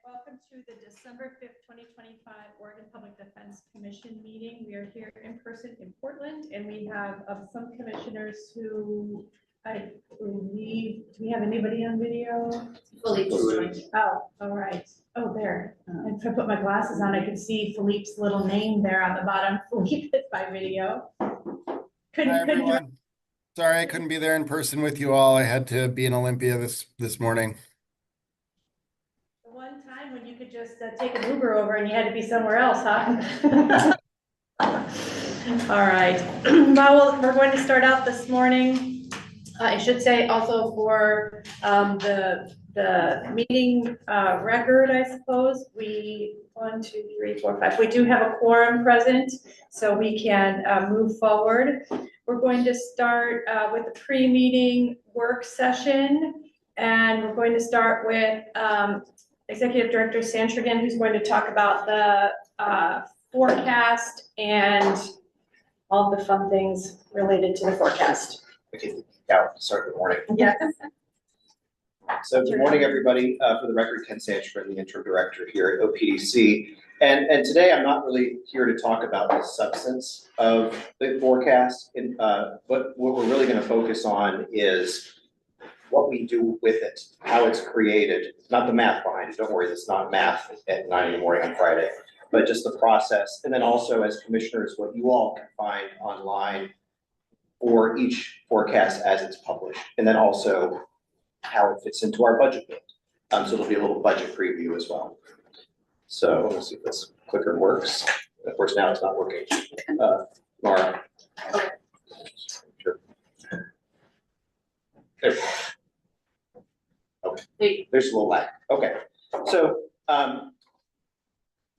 welcome to the December 5th, 2025 Oregon Public Defense Commission meeting. We are here in person in Portland, and we have some commissioners who I believe, do we have anybody on video? Philippe just joined. Oh, all right. Oh, there. If I put my glasses on, I can see Philippe's little name there on the bottom. Philippe is by video. Hi, everyone. Sorry, I couldn't be there in person with you all. I had to be in Olympia this morning. The one time when you could just take an Uber over and you had to be somewhere else, huh? All right. Well, we're going to start out this morning. I should say also for the meeting record, I suppose, we 1, 2, 3, 4, 5. We do have a quorum present, so we can move forward. We're going to start with the pre-meeting work session, and we're going to start with Executive Director Santrigan, who's going to talk about the forecast and all the fun things related to the forecast. Okay, yeah, start the morning. Yes. So good morning, everybody. For the record, Ken Santrigan, the interim director here at OPDC. And today I'm not really here to talk about the substance of the forecast, but what we're really going to focus on is what we do with it, how it's created, not the math behind it. Don't worry, it's not math at 9 in the morning on Friday, but just the process. And then also as commissioners, what you all can find online for each forecast as it's published. And then also how it fits into our budget build. So there'll be a little budget preview as well. So let's see if this clicker works. Of course, now it's not working. Mara. Okay. Sure. There. Okay. There's a little lag. Okay. So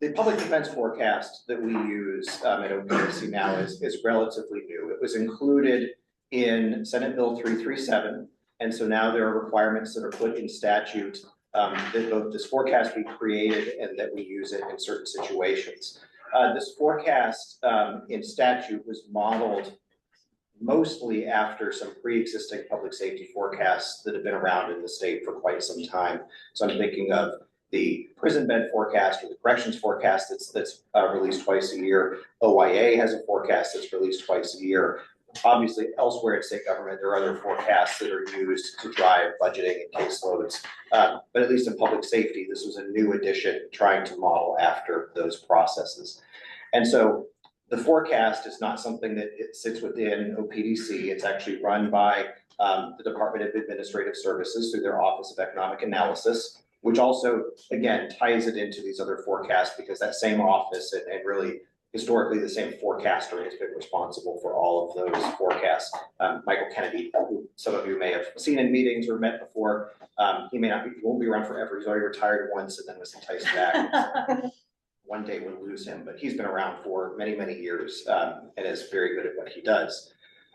the public defense forecast that we use at OPDC now is relatively new. It was included in Senate Bill 337. And so now there are requirements that are put in statute that both this forecast be created and that we use it in certain situations. This forecast in statute was modeled mostly after some pre-existing public safety forecasts that have been around in the state for quite some time. So I'm thinking of the prison bed forecast or the corrections forecast that's released twice a year. OIA has a forecast that's released twice a year. Obviously, elsewhere in state government, there are other forecasts that are used to drive budgeting and caseloads. But at least in public safety, this was a new addition trying to model after those processes. And so the forecast is not something that it sits within OPDC. It's actually run by the Department of Administrative Services through their Office of Economic Analysis, which also, again, ties it into these other forecasts because that same office and really historically, the same forecaster has been responsible for all of those forecasts. Michael Kennedy, who some of you may have seen in meetings or met before, he won't be around forever. He's already retired once and then was enticed back. One day we'll lose him, but he's been around for many, many years and is very good at what he does.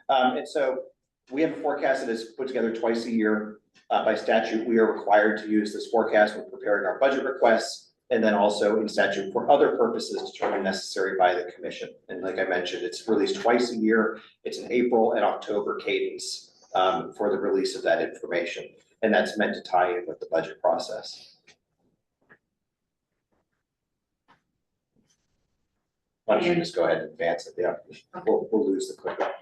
And so we have a forecast that is put together twice a year. By statute, we are required to use this forecast when preparing our budget requests. And then also in statute for other purposes determined necessary by the commission. And like I mentioned, it's released twice a year. It's an April and October cadence for the release of that information. And that's meant to tie in with the budget process. Why don't you just go ahead and advance it? Yeah, we'll lose the clicker.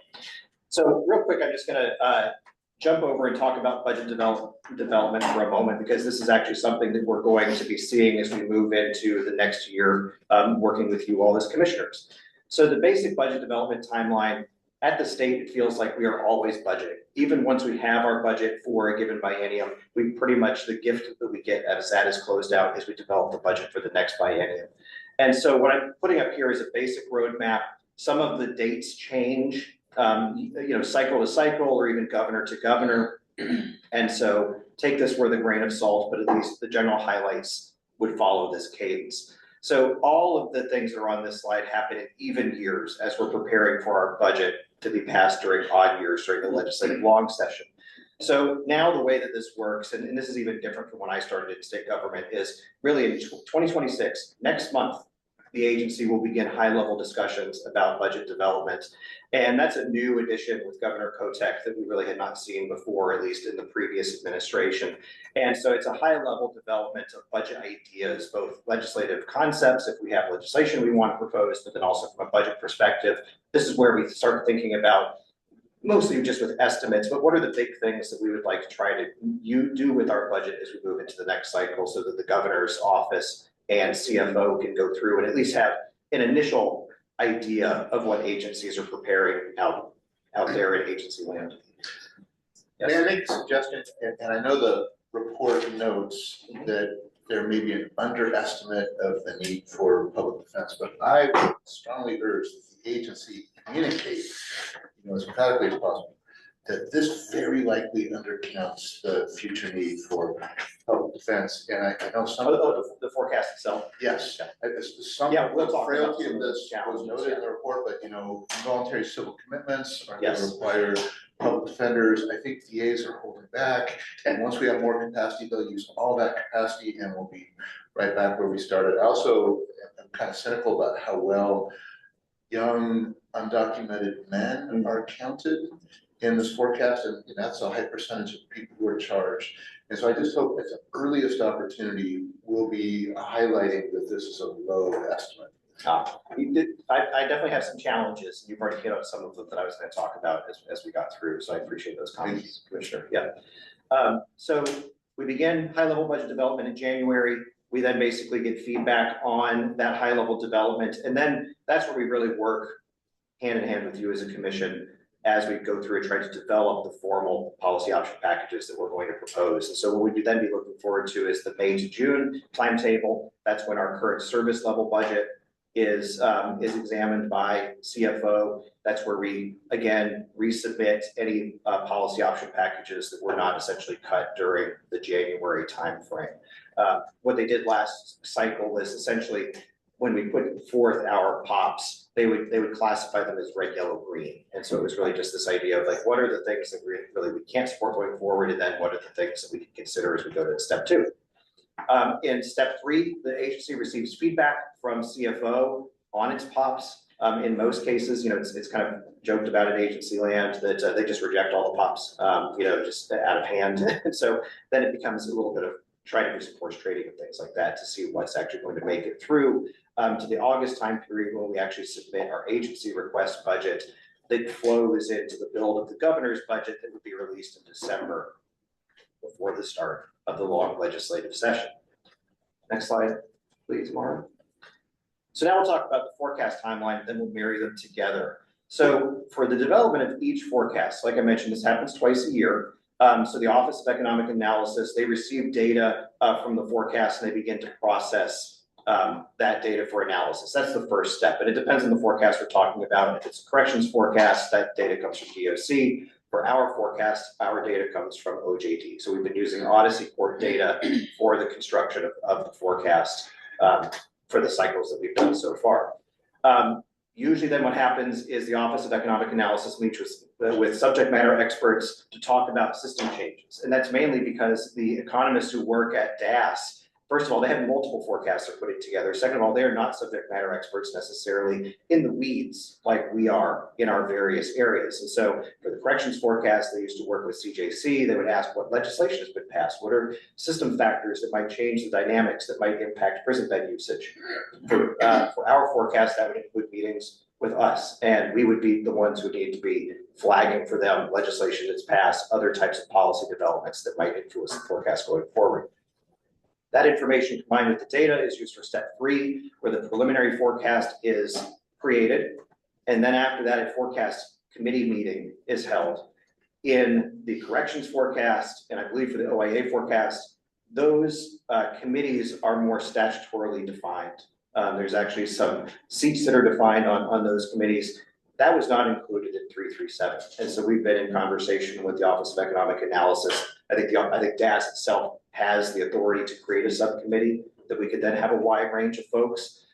So real quick, I'm just gonna jump over and talk about budget development for a moment, because this is actually something that we're going to be seeing as we move into the next year, working with you all as commissioners. So the basic budget development timeline at the state, it feels like we are always budgeting. Even once we have our budget for a given biennium, we pretty much, the gift that we get as that is closed out is we develop the budget for the next biennium. And so what I'm putting up here is a basic roadmap. Some of the dates change. Cycle to cycle or even governor to governor. And so take this with a grain of salt, but at least the general highlights would follow this cadence. So all of the things that are on this slide happen in even years as we're preparing for our budget to be passed during odd years during the legislative long session. So now the way that this works, and this is even different from when I started in state government, is really in 2026, next month, the agency will begin high-level discussions about budget development. And that's a new addition with Governor Kotek that we really had not seen before, at least in the previous administration. And so it's a high-level development of budget ideas, both legislative concepts, if we have legislation we want to propose, but then also from a budget perspective. This is where we start thinking about mostly just with estimates, but what are the big things that we would like to try to do with our budget as we move into the next cycle so that the governor's office and CFO can go through and at least have an initial idea of what agencies are preparing out there in agency land. Yes. May I make a suggestion? And I know the report notes that there may be an underestimate of the need for public defense, but I would strongly urge that the agency communicate, as emphatically as possible, that this very likely undercounts the future need for public defense. And I know some of the forecast itself. yes, some Yeah, we'll of the talk about frailty some of of those this was challenges, noted in the report, but involuntary civil commitments are going to Yes. require public defenders. I think DAs are holding back, and once we have more capacity, they'll use all that capacity, and we'll be right back where we started. I also am kind of cynical about how well young undocumented men are counted in this forecast, and that's a high percentage of people who are charged. And so I just hope at the earliest opportunity, we'll be highlighting that this is a low estimate. I definitely have some challenges. You've already hit on some of them that I was going to talk about as we got through, so I appreciate those comments, Commissioner. Yeah. So we begin high-level budget development in January. We then basically get feedback on that high-level development, and then that's where we really work hand in hand with you as a commission as we go through and try to develop the formal policy option packages that we're going to propose. And so what we would then be looking forward to is the May to June timetable. That's when our current service level budget is examined by CFO. That's where we, again, resubmit any policy option packages that were not essentially cut during the January timeframe. What they did last cycle was essentially when we put forth our POPs, they would classify them as red, yellow, green. And so it was really just this idea of like, what are the things that we can't support going forward? And then what are the things that we can consider as we go to step 2? In step 3, the agency receives feedback from CFO on its POPs. In most cases, it's kind of joked about in agency land that they just reject all the POPs, just out of hand. And so then it becomes a little bit of trying to do some horse trading and things like that to see what's actually going to make it through to the August time period when we actually submit our agency request budget that flows into the build of the governor's budget that would be released in December before the start of the long legislative session. Next slide, please, Mara. So now we'll talk about the forecast timeline, then we'll marry them together. So for the development of each forecast, like I mentioned, this happens twice a year. So the Office of Economic Analysis, they receive data from the forecast and they begin to process that data for analysis. That's the first step, and it depends on the forecast we're talking about. If it's a corrections forecast, that data comes from DOC. For our forecast, our data comes from OJD. So we've been using Odyssey Court data for the construction of the forecast for the cycles that we've done so far. Usually then what happens is the Office of Economic Analysis meets with subject matter experts to talk about system changes. And that's mainly because the economists who work at DAS, first of all, they have multiple forecasts they're putting together. Second of all, they are not subject matter experts necessarily in the weeds like we are in our various areas. And so for the corrections forecast, they used to work with CJC. They would ask what legislation has been passed. What are system factors that might change the dynamics that might impact prison bed usage? For our forecast, that would include meetings with us. And we would be the ones who need to be flagging for them legislation that's passed, other types of policy developments that might influence the forecast going forward. That information combined with the data is used for step 3, where the preliminary forecast is created. And then after that, a forecast committee meeting is held. In the corrections forecast, and I believe for the OIA forecast, those committees are more statutorily defined. There's actually some seats that are defined on those committees. That was not included in 337. And so we've been in conversation with the Office of Economic Analysis. I think DAS itself has the authority to create a subcommittee that we could then have a wide range of folks,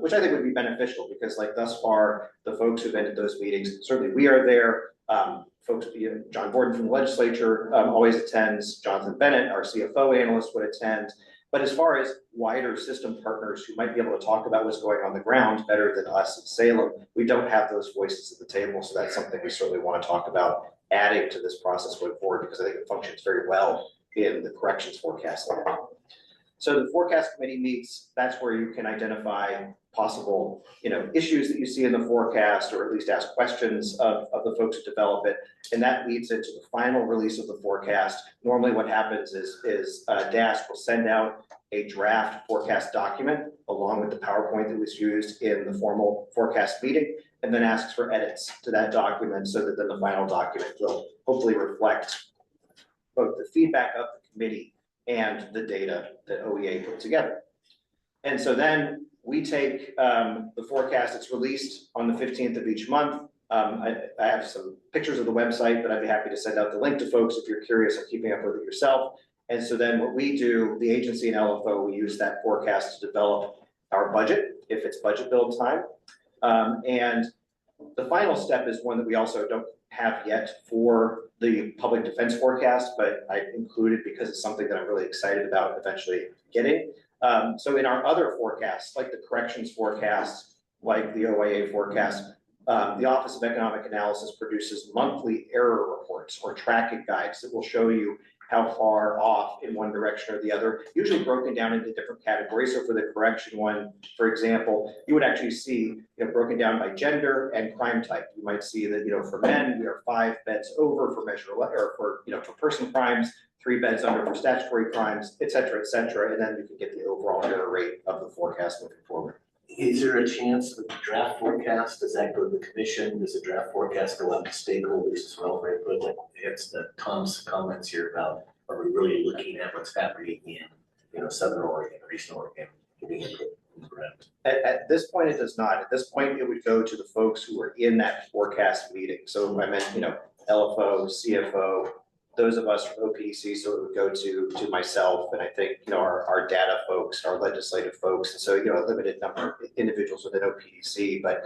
which I think would be beneficial because like thus far, the folks who've been at those meetings, certainly we are there. Folks, John Borden from the legislature always attends. Jonathan Bennett, our CFO analyst, would attend. But as far as wider system partners who might be able to talk about what's going on the ground better than us in Salem, we don't have those voices at the table. So that's something we certainly want to talk about adding to this process going forward, because I think it functions very well in the corrections forecast. So the forecast committee meets, that's where you can identify possible, issues that you see in the forecast, or at least ask questions of the folks who develop it. And that leads into the final release of the forecast. Normally what happens is DASK will send out a draft forecast document along with the PowerPoint that was used in the formal forecast meeting, and then asks for edits to that document so that then the final document will hopefully reflect both the feedback of the committee and the data that OEA put together. And so then we take the forecast, it's released on the 15th of each month. I have some pictures of the website, but I'd be happy to send out the link to folks if you're curious of keeping up with it yourself. And so then what we do, the agency and LFO, we use that forecast to develop our budget, if it's budget build time. And the final step is one that we also don't have yet for the public defense forecast, but I included because it's something that I'm really excited about eventually getting. So in our other forecasts, like the corrections forecast, like the OIA forecast, the Office of Economic Analysis produces monthly error reports or tracking guides that will show you how far off in one direction or the other, usually broken down into different categories. So for the correction one, for example, you would actually see broken down by gender and crime type. You might see that for men, we are 5 beds over for measure, or for person crimes, 3 beds under for statutory crimes, et cetera, and then you can get the overall error rate of the forecast moving forward. Is there a chance that the draft forecast, does that go to the commission? Does the draft forecast go out to stakeholders as well for input? Like it's Tom's comments here about, are we really looking at what's happening in Southern Oregon or Eastern Oregon? Giving input from the ground? At this point, it does not. At this point, it would go to the folks who are in that forecast meeting. So I meant, LFO, CFO, those of us from OPDC, so it would go to myself, and I think our data folks, our legislative folks, and so a limited number of individuals within OPDC, but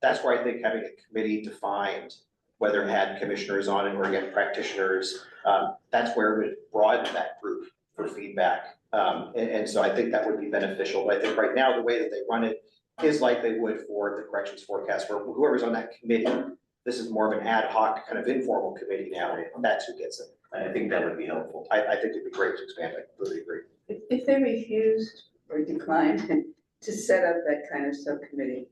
that's where I think having a committee defined, whether it had commissioners on it or again practitioners, that's where it would broaden that group for feedback, and so I think that would be beneficial. But I think right now the way that they run it is like they would for the corrections forecast, where whoever's on that committee. This is more of an ad hoc kind of informal committee now, and that's who gets it. I think that would be helpful. I think it'd be great to expand. I completely agree. If they refused or declined to set up that kind of subcommittee,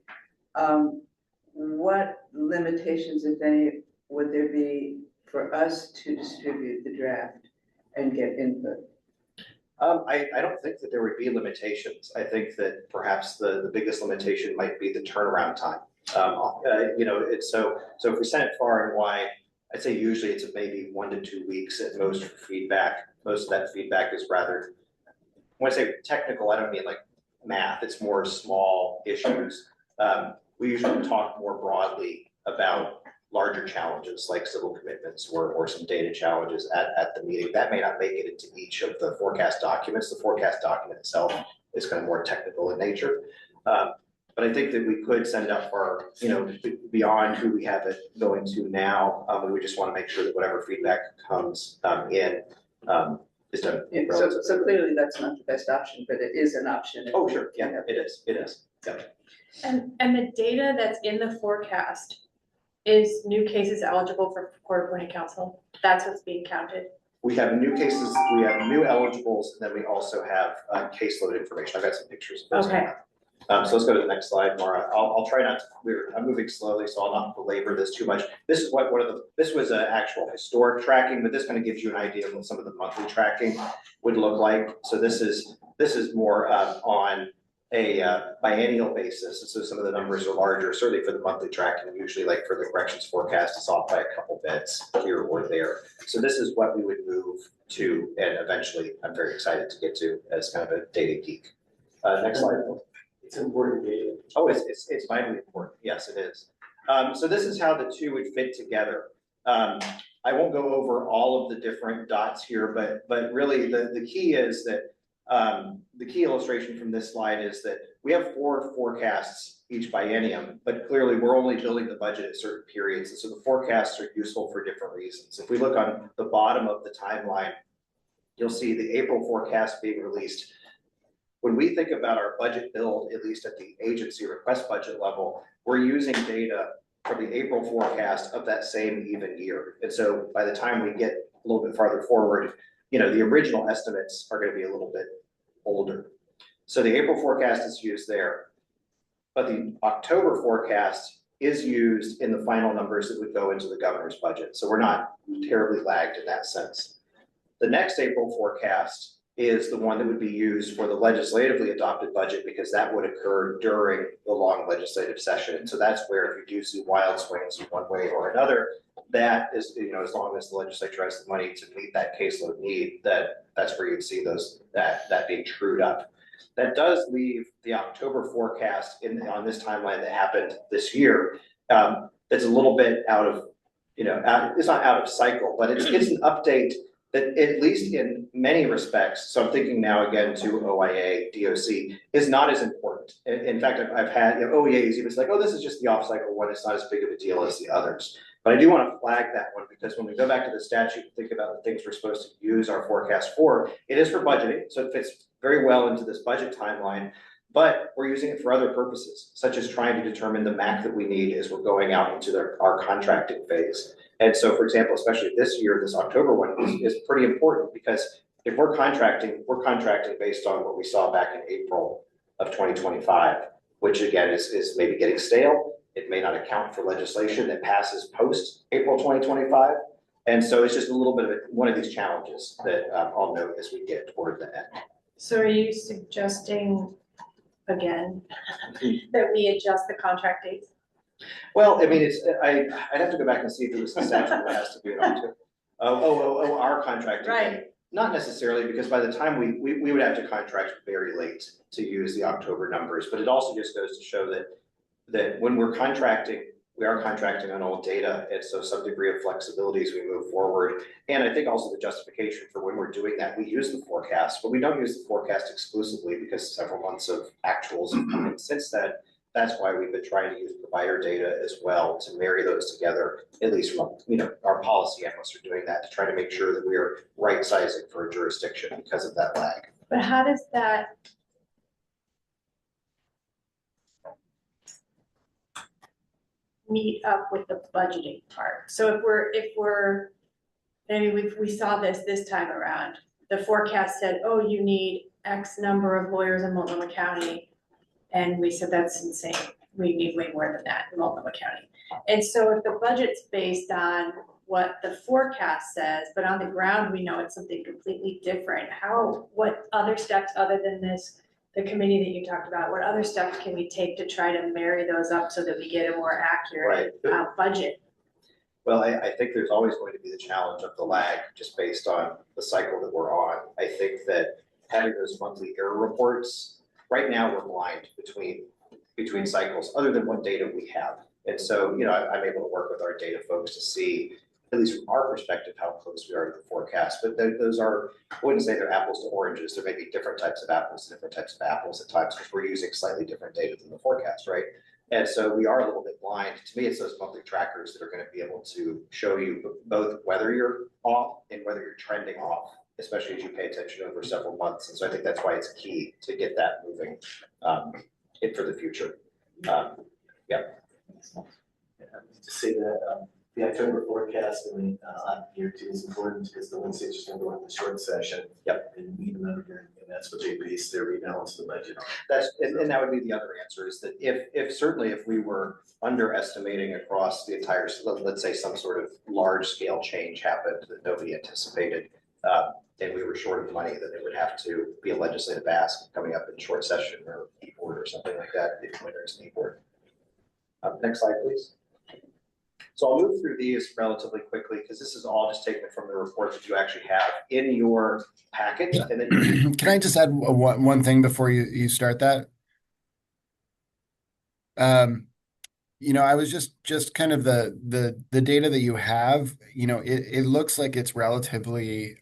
what limitations, if any, would there be for us to distribute the draft and get input? I don't think that there would be limitations. I think that perhaps the biggest limitation might be the turnaround time. It's so if we send it far and wide, I'd say usually it's maybe 1 to 2 weeks at most for feedback. Most of that feedback is rather, when I say technical, I don't mean like math, it's more small issues. We usually talk more broadly about larger challenges like civil commitments or some data challenges at the meeting. That may not make it into each of the forecast documents. The forecast document itself is kind of more technical in nature. But I think that we could send up for, beyond who we have it going to now. We just want to make sure that whatever feedback comes in is done. Yeah, so clearly that's not the best option, but it is an option. Oh, sure. Yeah, it is. Yeah. And the data that's in the forecast is new cases eligible for court appointed counsel. That's what's being counted. We have new cases, we have new eligibles, and then we also have caseload information. I've got some pictures of those. Okay. So let's go to the next slide, Mara. I'll try not to, I'm moving slowly, so I'll not belabor this too much. This is this was an actual historic tracking, but this kind of gives you an idea of what some of the monthly tracking would look like. So this is more on a biennial basis. And so some of the numbers are larger, certainly for the monthly tracking, usually like for the corrections forecast, it's off by a couple bits here or there. So this is what we would move to, and eventually I'm very excited to get to as kind of a data geek. Next slide. It's important data. Oh, it's vitally important. Yes, it is. So this is how the two would fit together. I won't go over all of the different dots here, but really the key is that the key illustration from this slide is that we have 4 forecasts each biennium, but clearly we're only building the budget at certain periods. And so the forecasts are useful for different reasons. If we look on the bottom of the timeline, you'll see the April forecast being released. When we think about our budget build, at least at the agency request budget level, we're using data from the April forecast of that same even year. And so by the time we get a little bit farther forward, the original estimates are going to be a little bit older. So the April forecast is used there, but the October forecast is used in the final numbers that would go into the governor's budget. So we're not terribly lagged in that sense. The next April forecast is the one that would be used for the legislatively adopted budget, because that would occur during the long legislative session. And so that's where, if you do see wild swings in one way or another, that is, as long as the legislature has the money to meet that caseload need, that's where you'd see that being trued up. That does leave the October forecast on this timeline that happened this year. That's a little bit out of, it's not out of cycle, but it's an update that, at least in many respects, so I'm thinking now again to OIA, DOC, is not as important. In fact, I've had OEAs even like, oh, this is just the off-cycle one, it's not as big of a deal as the others. But I do want to flag that one, because when we go back to the statute and think about the things we're supposed to use our forecast for, it is for budgeting, so it fits very well into this budget timeline, but we're using it for other purposes, such as trying to determine the MAC that we need as we're going out into our contracting phase. And so, for example, especially this year, this October one is pretty important, because if we're contracting based on what we saw back in April of 2025, which again is maybe getting stale. It may not account for legislation that passes post April 2025. And so it's just a little bit of one of these challenges that I'll note as we get toward the end. So are you suggesting, again, that we adjust the contract dates? Well, I mean, I'd have to go back and see if it was the statute that has to be on to. Our contract. Right. Not necessarily, because by the time we would have to contract very late to use the October numbers, but it also just goes to show that when we're contracting, we are contracting on old data, and so some degree of flexibility as we move forward. And I think also the justification for when we're doing that, we use the forecast, but we don't use the forecast exclusively, because several months of actuals have come in since then. That's why we've been trying to use provider data as well to marry those together, at least from, our policy analysts are doing that to try to make sure that we are right sizing for a jurisdiction because of that lag. But how does that meet up with the budgeting part? So if we're, I mean, we saw this time around, the forecast said, oh, you need X number of lawyers in Multnomah County. And we said, that's insane. We need way more than that in Multnomah County. And so if the budget's based on what the forecast says, but on the ground, we know it's something completely different, what other steps other than this, the committee that you talked about, what other steps can we take to try to marry those up so that we get a more accurate budget? Well, I think there's always going to be the challenge of the lag just based on the cycle that we're on. I think that having those monthly error reports, right now we're blind between cycles, other than what data we have. And so, I'm able to work with our data folks to see, at least from our perspective, how close we are to the forecast. But those are, I wouldn't say they're apples to oranges. There may be different types of apples, different types of apples at times, because we're using slightly different data than the forecast, right? And so we are a little bit blind. To me, it's those monthly trackers that are going to be able to show you both whether you're off and whether you're trending off, especially as you pay attention over several months. And so I think that's why it's key to get that moving for the future. To say that the October forecast in year two is important, because the legislature's going to go into short session. Yep. And meet them over, and that's what they base their rebalance of the budget on. And that would be the other answer, is that if we were underestimating across the entire, let's say some sort of large scale change happened that nobody anticipated, and we were short of money, then it would have to be a legislative ask coming up in short session or e-board or something like that, if there's an e-board. Next slide, please. So I'll move through these relatively quickly, because this is all just taken from the report that you actually have in your packet. And then Can I just add one thing before you start that? I was just kind of the data that you have, it looks like it's relatively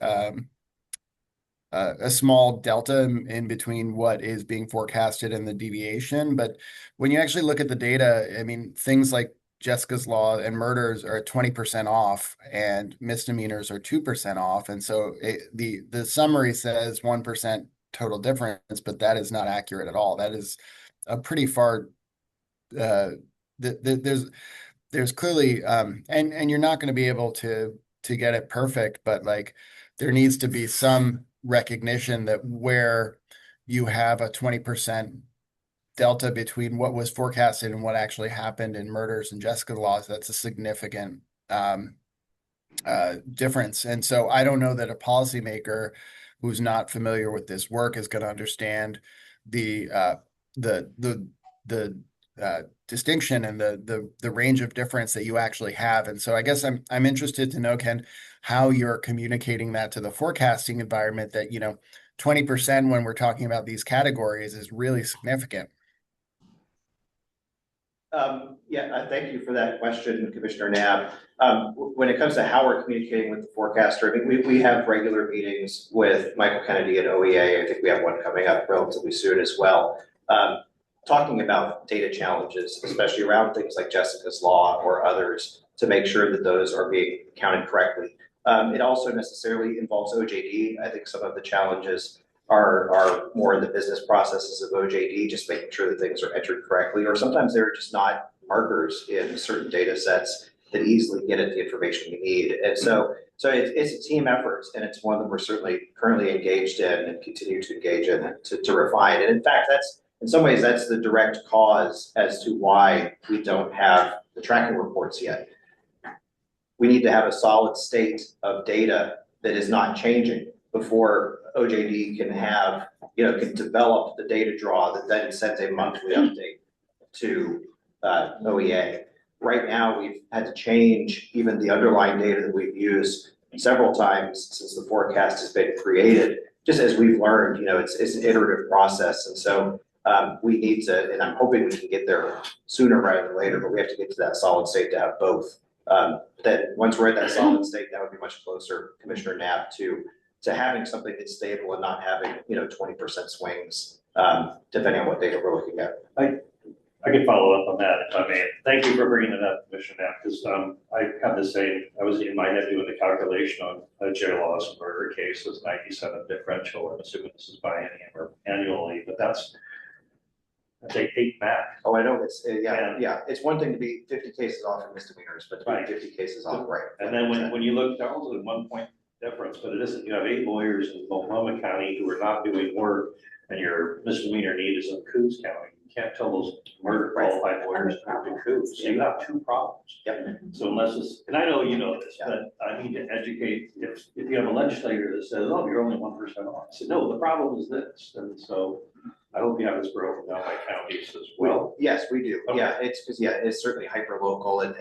a small delta in between what is being forecasted and the deviation. But when you actually look at the data, I mean, things like Jessica's Law and murders are 20% off and misdemeanors are 2% off. And so the summary says 1% total difference, but that is not accurate at all. That is a pretty far, there's clearly, and you're not going to be able to get it perfect, but like there needs to be some recognition that where you have a 20% delta between what was forecasted and what actually happened in murders and Jessica laws, that's a significant difference. And so I don't know that a policymaker who's not familiar with this work is going to understand the distinction and the range of difference that you actually have. And so I guess I'm interested to know, Ken, how you're communicating that to the forecasting environment that, 20% when we're talking about these categories is really significant. Thank you for that question, Commissioner Knapp. When it comes to how we're communicating with the forecaster, I mean, we have regular meetings with Michael Kennedy at OEA. I think we have one coming up relatively soon as well, talking about data challenges, especially around things like Jessica's Law or others, to make sure that those are being counted correctly. It also necessarily involves OJD. I think some of the challenges are more in the business processes of OJD, just making sure that things are entered correctly, or sometimes there are just not markers in certain data sets that easily get at the information we need. And so it's a team effort, and it's one that we're certainly currently engaged in and continue to engage in to refine. And in fact, in some ways, that's the direct cause as to why we don't have the tracking reports yet. We need to have a solid state of data that is not changing before OJD can develop the data draw that then sends a monthly update to OEA. Right now, we've had to change even the underlying data that we've used several times since the forecast has been created. Just as we've learned, it's an iterative process. And so we need to, and I'm hoping we can get there sooner rather than later, but we have to get to that solid state to have both. That once we're at that solid state, that would be much closer, Commissioner Knapp, to having something that's stable and not having 20% swings, depending on what data we're looking at. I can follow up on that if I may. Thank you for bringing it up, Commissioner Knapp, because I have the same. I was in my head doing the calculation on a jail loss and murder case was 97 differential. I'm assuming this is biennial or annually, but that's I take 8 back. Oh, I know, it's one thing to be 50 cases off in misdemeanors, but to be 50 cases off, right? And then when you look, that was a 1 point difference, but it isn't, you have 8 lawyers in Multnomah County who are not doing work, and your misdemeanor need is in Coos County. You can't tell those murder qualified lawyers to do Coos, so you have 2 problems. Yep. So unless it's, and I know you know this, but I need to educate, if you have a legislator that says, oh, you're only 1% off, I said, no, the problem is this, and so I hope you have this broken down by counties as well. Yes, we do. Okay. Yeah, it's certainly hyper local, and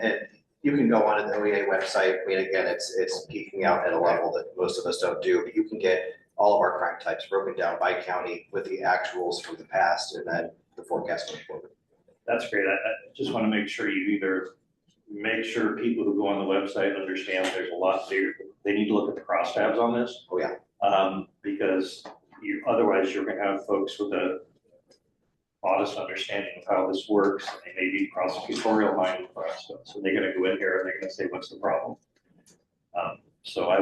you can go on the OEA website. I mean, again, it's peaking out at a level that most of us don't do, but you can get all of our crime types broken down by county with the actuals from the past and then the forecast going forward. That's great. I just want to make sure you either make sure people who go on the website understand there's a lot there. They need to look at the crosstabs on this. Oh yeah. Because otherwise you're going to have folks with a modest understanding of how this works, and they may be prosecutorial minded for us. So they're going to go in here and they're going to say, what's the problem? So I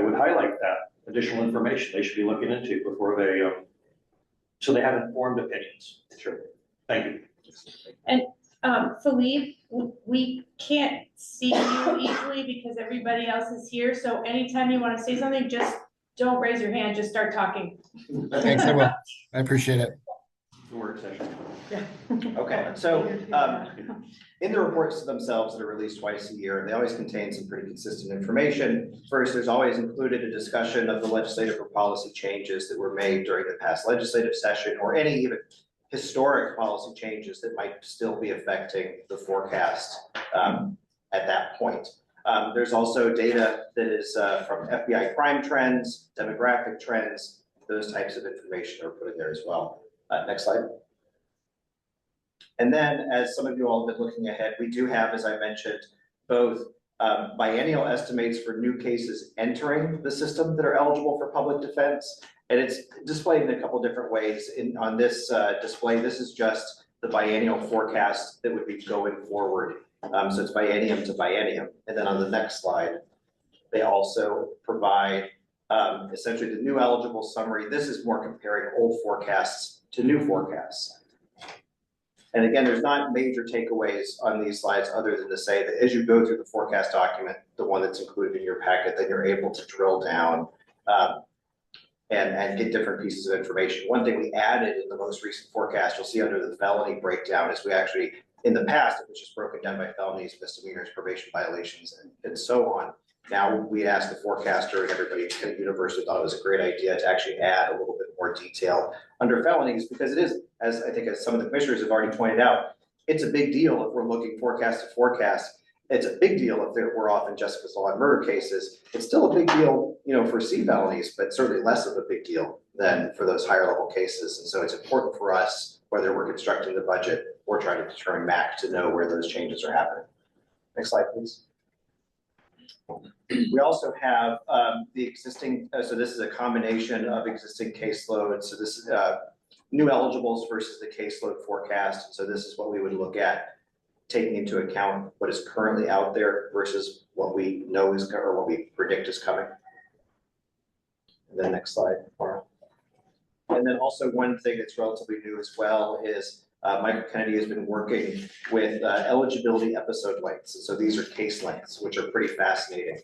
would highlight that additional information they should be looking into before they, so they have informed opinions. Sure. Thank you. And Philippe, we can't see you easily because everybody else is here. So anytime you want to say something, just don't raise your hand, just start talking. Thanks, I will. I appreciate it. The work session. Yeah. Okay, so in the reports themselves that are released twice a year, they always contain some pretty consistent information. First, there's always included a discussion of the legislative or policy changes that were made during the past legislative session, or any even historic policy changes that might still be affecting the forecast at that point. There's also data that is from FBI crime trends, demographic trends, those types of information are put in there as well. Next slide. And then, as some of you all have been looking ahead, we do have, as I mentioned, both biennial estimates for new cases entering the system that are eligible for public defense. And it's displayed in a couple different ways. On this display, this is just the biennial forecast that would be going forward So it's biennium to biennium. And then on the next slide, they also provide essentially the new eligible summary. This is more comparing old forecasts to new forecasts. And again, there's not major takeaways on these slides other than to say that as you go through the forecast document, the one that's included in your packet, then you're able to drill down and get different pieces of information. One thing we added in the most recent forecast, you'll see under the felony breakdown, is we actually, in the past, it was just broken down by felonies, misdemeanors, probation violations, and so on. Now we asked the forecaster and everybody kind of universally thought it was a great idea to actually add a little bit more detail under felonies, because it is, as I think as some of the commissioners have already pointed out, it's a big deal if we're looking forecast to forecast. It's a big deal if we're off in Jessica's Law and murder cases. It's still a big deal, you know, for C felonies, but certainly less of a big deal than for those higher level cases. And so it's important for us, whether we're constructing the budget or trying to determine MAC, to know where those changes are happening. Next slide, please. We also have the existing, so this is a combination of existing caseloads. So this is new eligibles versus the caseload forecast. So this is what we would look at, taking into account what is currently out there versus what we know is, or what we predict is coming. And then next slide, Laura. And then also one thing that's relatively new as well is Michael Kennedy has been working with eligibility episode lengths. And so these are case lengths, which are pretty fascinating,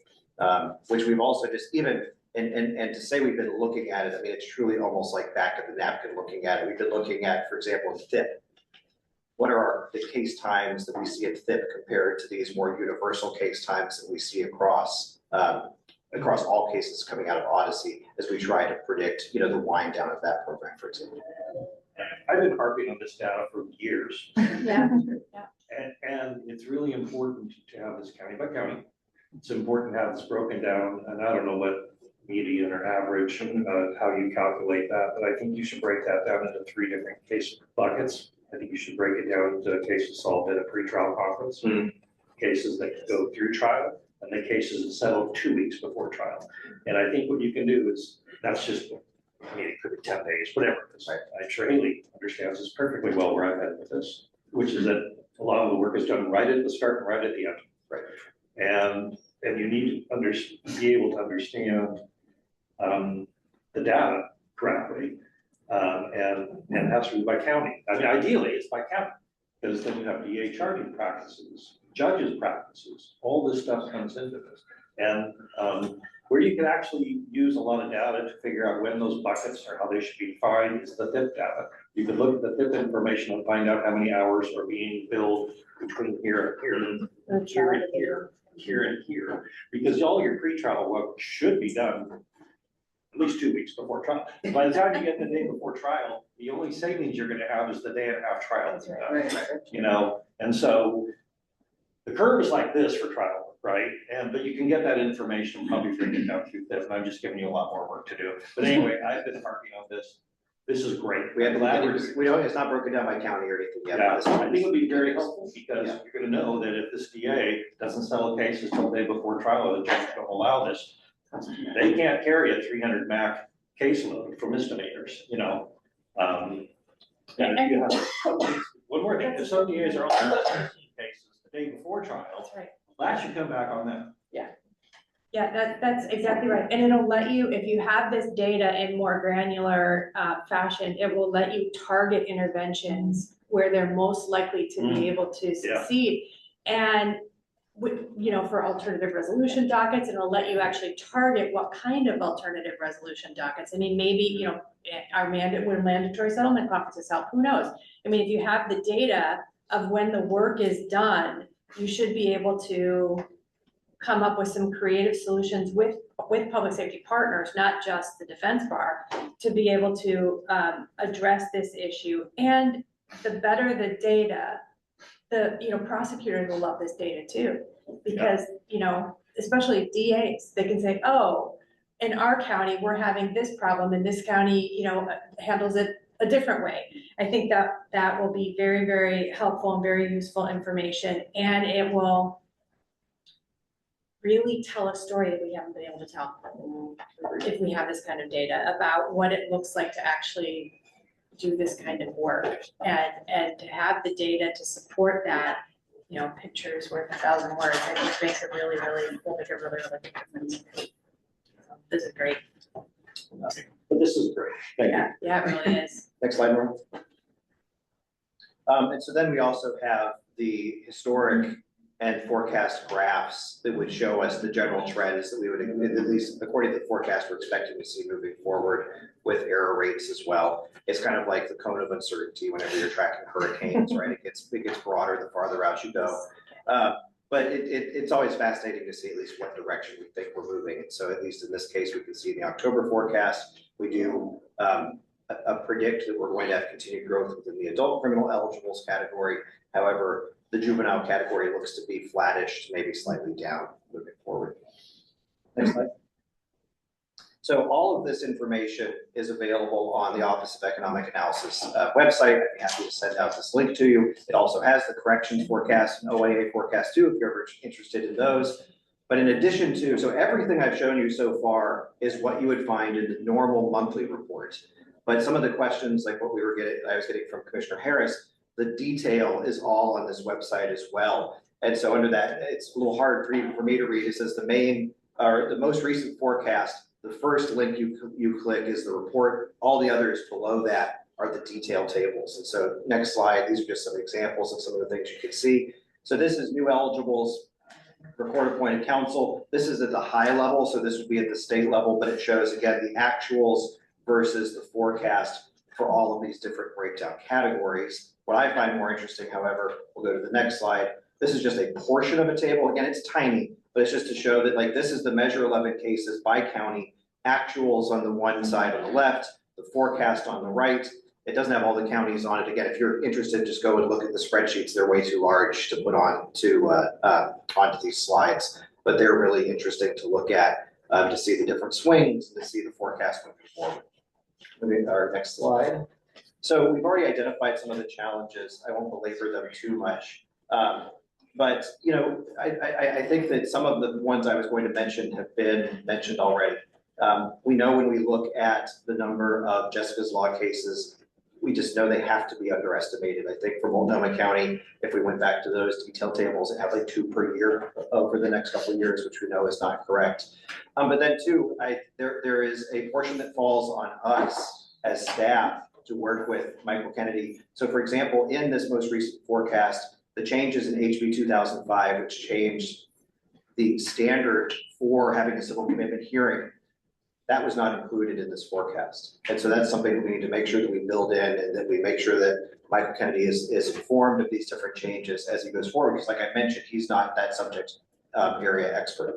which we've also just even, and to say we've been looking at it, I mean, it's truly almost like back of the napkin looking at it. We've been looking at, for example, in THIP. What are the case times that we see at THIP compared to these more universal case times that we see across across all cases coming out of Odyssey, as we try to predict, you know, the wind down of that program, for example. I've been harping on this data for years. Yeah. And it's really important to have this county by county. It's important to have this broken down, and I don't know what median or average, how you calculate that, but I think you should break that down into 3 different case buckets. I think you should break it down into cases solved at a pretrial conference, cases that go through trial, and the cases that settle 2 weeks before trial. And I think what you can do is, that's just, I mean, it could be 10 days, whatever. Right. I'm sure Haley understands this perfectly well where I'm headed with this, which is that a lot of the work is done right at the start and right at the end. Right. And you need to be able to understand the data correctly. And it has to be by county. I mean, ideally it's by county, because then you have DA charging practices, judges practices, all this stuff comes into this. And where you can actually use a lot of data to figure out when those buckets or how they should be defined is the THIP data. You can look at the THIP information and find out how many hours are being billed between here and here, and here, here and here, because all your pretrial work should be done at least 2 weeks before trial. By the time you get the day before trial, the only savings you're going to have is the day and a half trial. That's right. You know, and so the curve is like this for trial, right? But you can get that information probably bring it down through this, and I'm just giving you a lot more work to do. But anyway, I've been harping on this. This is great. We don't, it's not broken down by county or anything yet. Yeah, I think it'll be very helpful, because you're going to know that if this DA doesn't settle cases till the day before trial, the judge don't allow this. They can't carry a 300 MAC caseload for misdemeanors, you know. And if you have, one more thing, if some DAs are on cases the day before trial, That's right. that should come back on them. Yeah, that's exactly right. And it'll let you, if you have this data in more granular fashion, it will let you target interventions where they're most likely to be able to succeed. And you know, for alternative resolution dockets, it'll let you actually target what kind of alternative resolution dockets. I mean, maybe, you know, when mandatory settlement conferences help, who knows? I mean, if you have the data of when the work is done, you should be able to come up with some creative solutions with public safety partners, not just the defense bar, to be able to address this issue. And the better the data, the prosecutors will love this data too, because you know, especially DAs, they can say, oh, in our county we're having this problem, and this county, you know, handles it a different way. I think that will be very, very helpful and very useful information, and it will really tell a story that we haven't been able to tell if we have this kind of data about what it looks like to actually do this kind of work, and to have the data to support that you know, pictures worth 1,000 words. It just makes it really, really, will make it really, really big difference. So this is great. But this is great. Thank you. Yeah, it really is. Next slide, Norm. And so then we also have the historic and forecast graphs that would show us the general trends that we would, at least according to the forecast, we're expecting to see moving forward with error rates as well. It's kind of like the cone of uncertainty whenever you're tracking hurricanes, right? It gets broader the farther out you go. But it's always fascinating to see at least what direction we think we're moving. And so at least in this case, we can see in the October forecast, we do predict that we're going to have continued growth within the adult criminal eligibles category. However, the juvenile category looks to be flattish, maybe slightly down moving forward. Next slide. So all of this information is available on the Office of Economic Analysis website. I'd be happy to send out this link to you. It also has the corrections forecast and OAA forecast too, if you're ever interested in those. But in addition to, so everything I've shown you so far is what you would find in the normal monthly report. But some of the questions, like what I was getting from Commissioner Harris, the detail is all on this website as well. And so under that, it's a little hard for me to read. It says the most recent forecast. The first link you click is the report. All the others below that are the detail tables. And so next slide, these are just some examples of some of the things you can see. So this is new eligibles, record appointed counsel. This is at the high level, so this would be at the state level, but it shows again the actuals versus the forecast for all of these different breakdown categories. What I find more interesting, however, we'll go to the next slide. This is just a portion of a table. Again, it's tiny, but it's just to show that like this is the Measure 11 cases by county, actuals on the one side on the left, the forecast on the right. It doesn't have all the counties on it. Again, if you're interested, just go and look at the spreadsheets. They're way too large to put on to onto these slides, but they're really interesting to look at to see the different swings and to see the forecast moving forward. Moving to our next slide. So we've already identified some of the challenges. I won't belabor them too much. But you know, I think that some of the ones I was going to mention have been mentioned already. We know when we look at the number of Jessica's Law cases, we just know they have to be underestimated. I think for Multnomah County, if we went back to those detail tables, it had like 2 per year over the next couple of years, which we know is not correct. But then too, there is a portion that falls on us as staff to work with Michael Kennedy. So for example, in this most recent forecast, the changes in HB 2005, which changed the standard for having a civil commitment hearing, that was not included in this forecast. And so that's something that we need to make sure that we build in and that we make sure that Michael Kennedy is informed of these different changes as he goes forward. Because like I mentioned, he's not that subject area expert.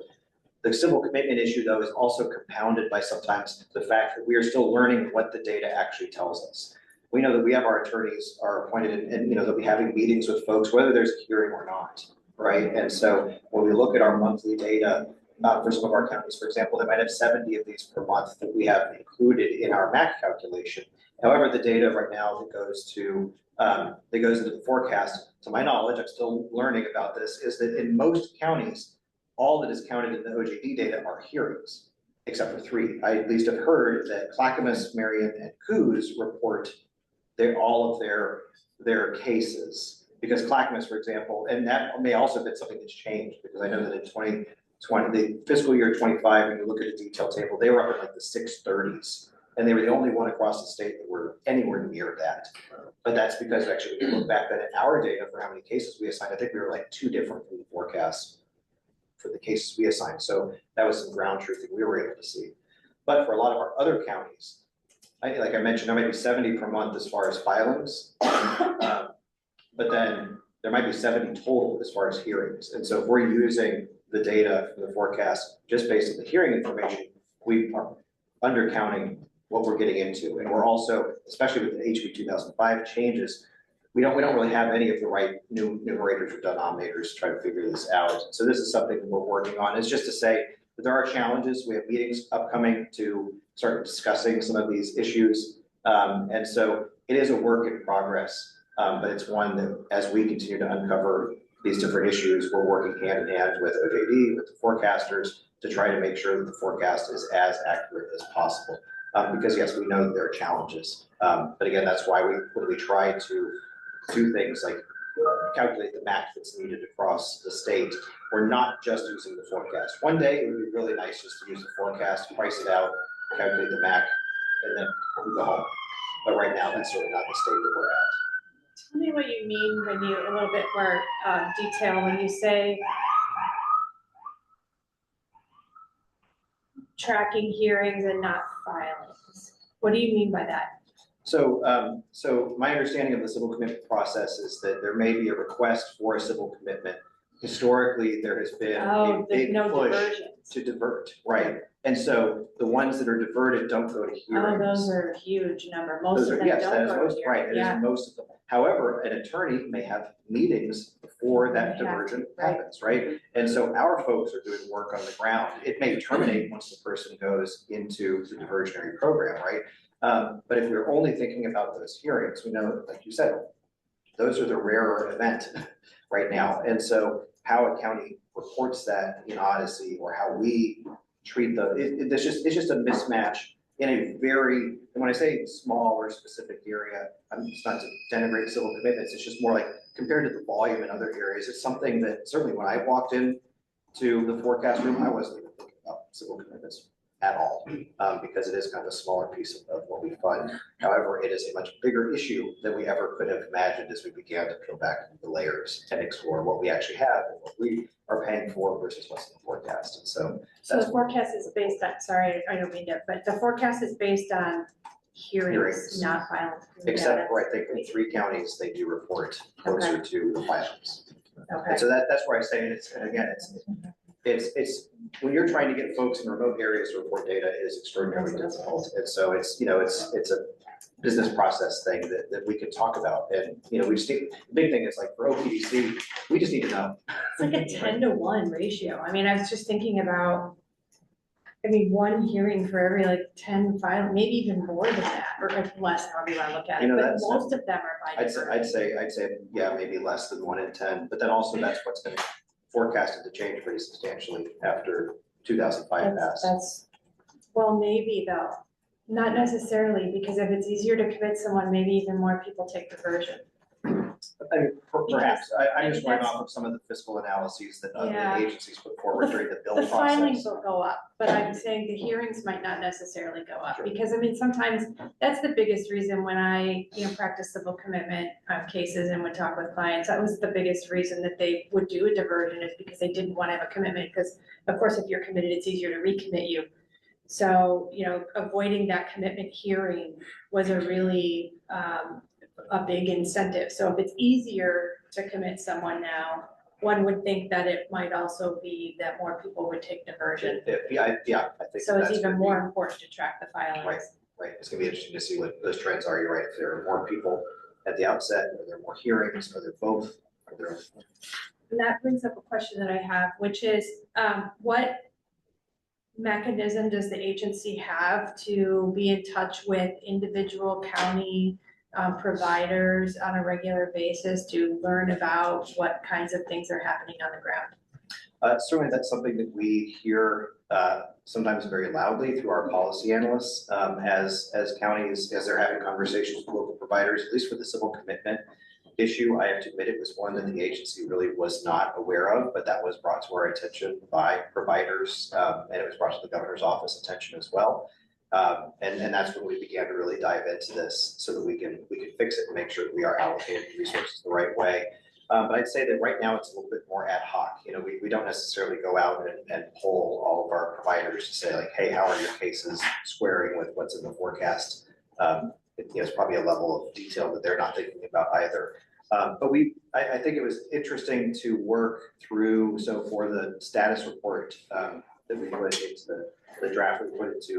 The civil commitment issue though is also compounded by sometimes the fact that we are still learning what the data actually tells us. We know that we have our attorneys are appointed and you know, they'll be having meetings with folks, whether there's a hearing or not, right? And so when we look at our monthly data, for some of our counties, for example, they might have 70 of these per month that we have included in our MAC calculation. However, the data right now that goes into the forecast, to my knowledge, I'm still learning about this, is that in most counties, all that is counted in the OJD data are hearings, except for 3. I at least have heard that Clackamas, Marion, and Coos report all of their cases. Because Clackamas, for example, and that may also have been something that's changed, because I know that in the fiscal year 25, when you look at the detail table, they were up in like the 630s, and they were the only one across the state that were anywhere near that. But that's because actually, when you look back then at our data for how many cases we assigned, I think we were like 2 different from the forecast for the cases we assigned. So that was some ground truth that we were able to see. But for a lot of our other counties, like I mentioned, there might be 70 per month as far as filings, but then there might be 70 total as far as hearings. And so if we're using the data from the forecast just based on the hearing information, we are undercounting what we're getting into. And we're also, especially with the HB 2005 changes, we don't really have any of the right numerators or denominators to try to figure this out. So this is something that we're working on. It's just to say that there are challenges. We have meetings upcoming to start discussing some of these issues. And so it is a work in progress, but it's one that as we continue to uncover these different issues, we're working hand in hand with OJD, with the forecasters, to try to make sure that the forecast is as accurate as possible. Because yes, we know that there are challenges. But again, that's why when we try to do things like calculate the MAC that's needed across the state. We're not just using the forecast. One day, it would be really nice just to use the forecast, price it out, calculate the MAC, and then we go home. But right now, that's really not the state that we're at. Tell me what you mean when you, a little bit more detail, when you say tracking hearings and not filings. What do you mean by that? So, so my understanding of the civil commitment process is that there may be a request for a civil commitment. Historically, there has been a Oh, there's big no push diversions. to divert, right? And so the ones that are diverted don't go to Oh, hearings. those are a huge number. Most Those of are, them yes, that don't is go to most, right, hearing. it is Yeah. most of them. However, an attorney may have meetings before that They have diversion to, right. happens, right? And so our folks are doing work on the ground. It may terminate once the person goes into the diversionary program, right? But if we're only thinking about those hearings, we know, like you said, those are the rarer event right now. And so how a county reports that in Odyssey or how we treat it's just a mismatch in a very, and when I say small or specific area, it's not to denigrate civil commitments, it's just more like compared to the volume in other areas, it's something that certainly when I walked in to the forecast room, I wasn't even thinking about civil commitments at all, because it is kind of a smaller piece of what we fund. However, it is a much bigger issue than we ever could have imagined as we began to peel back the layers and explore what we actually have and what we are paying for versus what's in the forecast. And so So the forecast is based on, sorry, I don't mean to, but the forecast is based on hearings, not filings. except for, I think, in 3 counties, they do report closer to the filings. Okay. And so that's where I say it's, and again, it's when you're trying to get folks in remote areas to report data, it is extraordinarily difficult. And so it's, it's a business process thing that we could talk about. And, we just need, the big thing is like for OPDC, we just need to know. It's like a 10-to-1 ratio. I mean, I was just thinking about, 1 hearing for every like 10 filing, maybe even more than that, or like less, however you want to look at it, but That's- most of them are by I'd say, yeah, maybe less than 1 in 10, but then also that's what's been forecasted to change pretty substantially after 2005 passed. That's, well, maybe though, not necessarily, because if it's easier to commit someone, maybe even more people take diversion. Perhaps, I'm just going that's- off of some of the fiscal analyses that other Yeah. agencies put forward during the bill The filings process. will go up, but I'm saying the hearings might not necessarily go up, Sure. because sometimes that's the biggest reason when I, practice civil commitment cases and would talk with clients, that was the biggest reason that they would do a diversion is because they didn't want to have a commitment, because of course, if you're committed, it's easier to recommit you. So, avoiding that commitment hearing was a really, a big incentive. So if it's easier to commit someone now, one would think that it might also be that more people would take diversion. Yeah, I think So it's that's even gonna more be, important to track the filings. right, it's gonna be interesting to see what those trends are, you're right, if there are more people at the outset, are there more hearings, are there both, are there? And that brings up a question that I have, which is, what mechanism does the agency have to be in touch with individual county providers on a regular basis to learn about what kinds of things are happening on the ground? Certainly that's something that we hear sometimes very loudly through our policy analysts as counties, as they're having conversations with local providers, at least for the civil commitment issue. I have to admit it was one that the agency really was not aware of, but that was brought to our attention by providers and it was brought to the governor's office attention as well. And that's when we began to really dive into this so that we can fix it and make sure that we are allocating resources the right way. But I'd say that right now it's a little bit more ad hoc. We don't necessarily go out and poll all of our providers to say like, hey, how are your cases squaring with what's in the forecast? It's probably a level of detail that they're not thinking about either. But I think it was interesting to work through, so for the status report that we put into the draft, we put into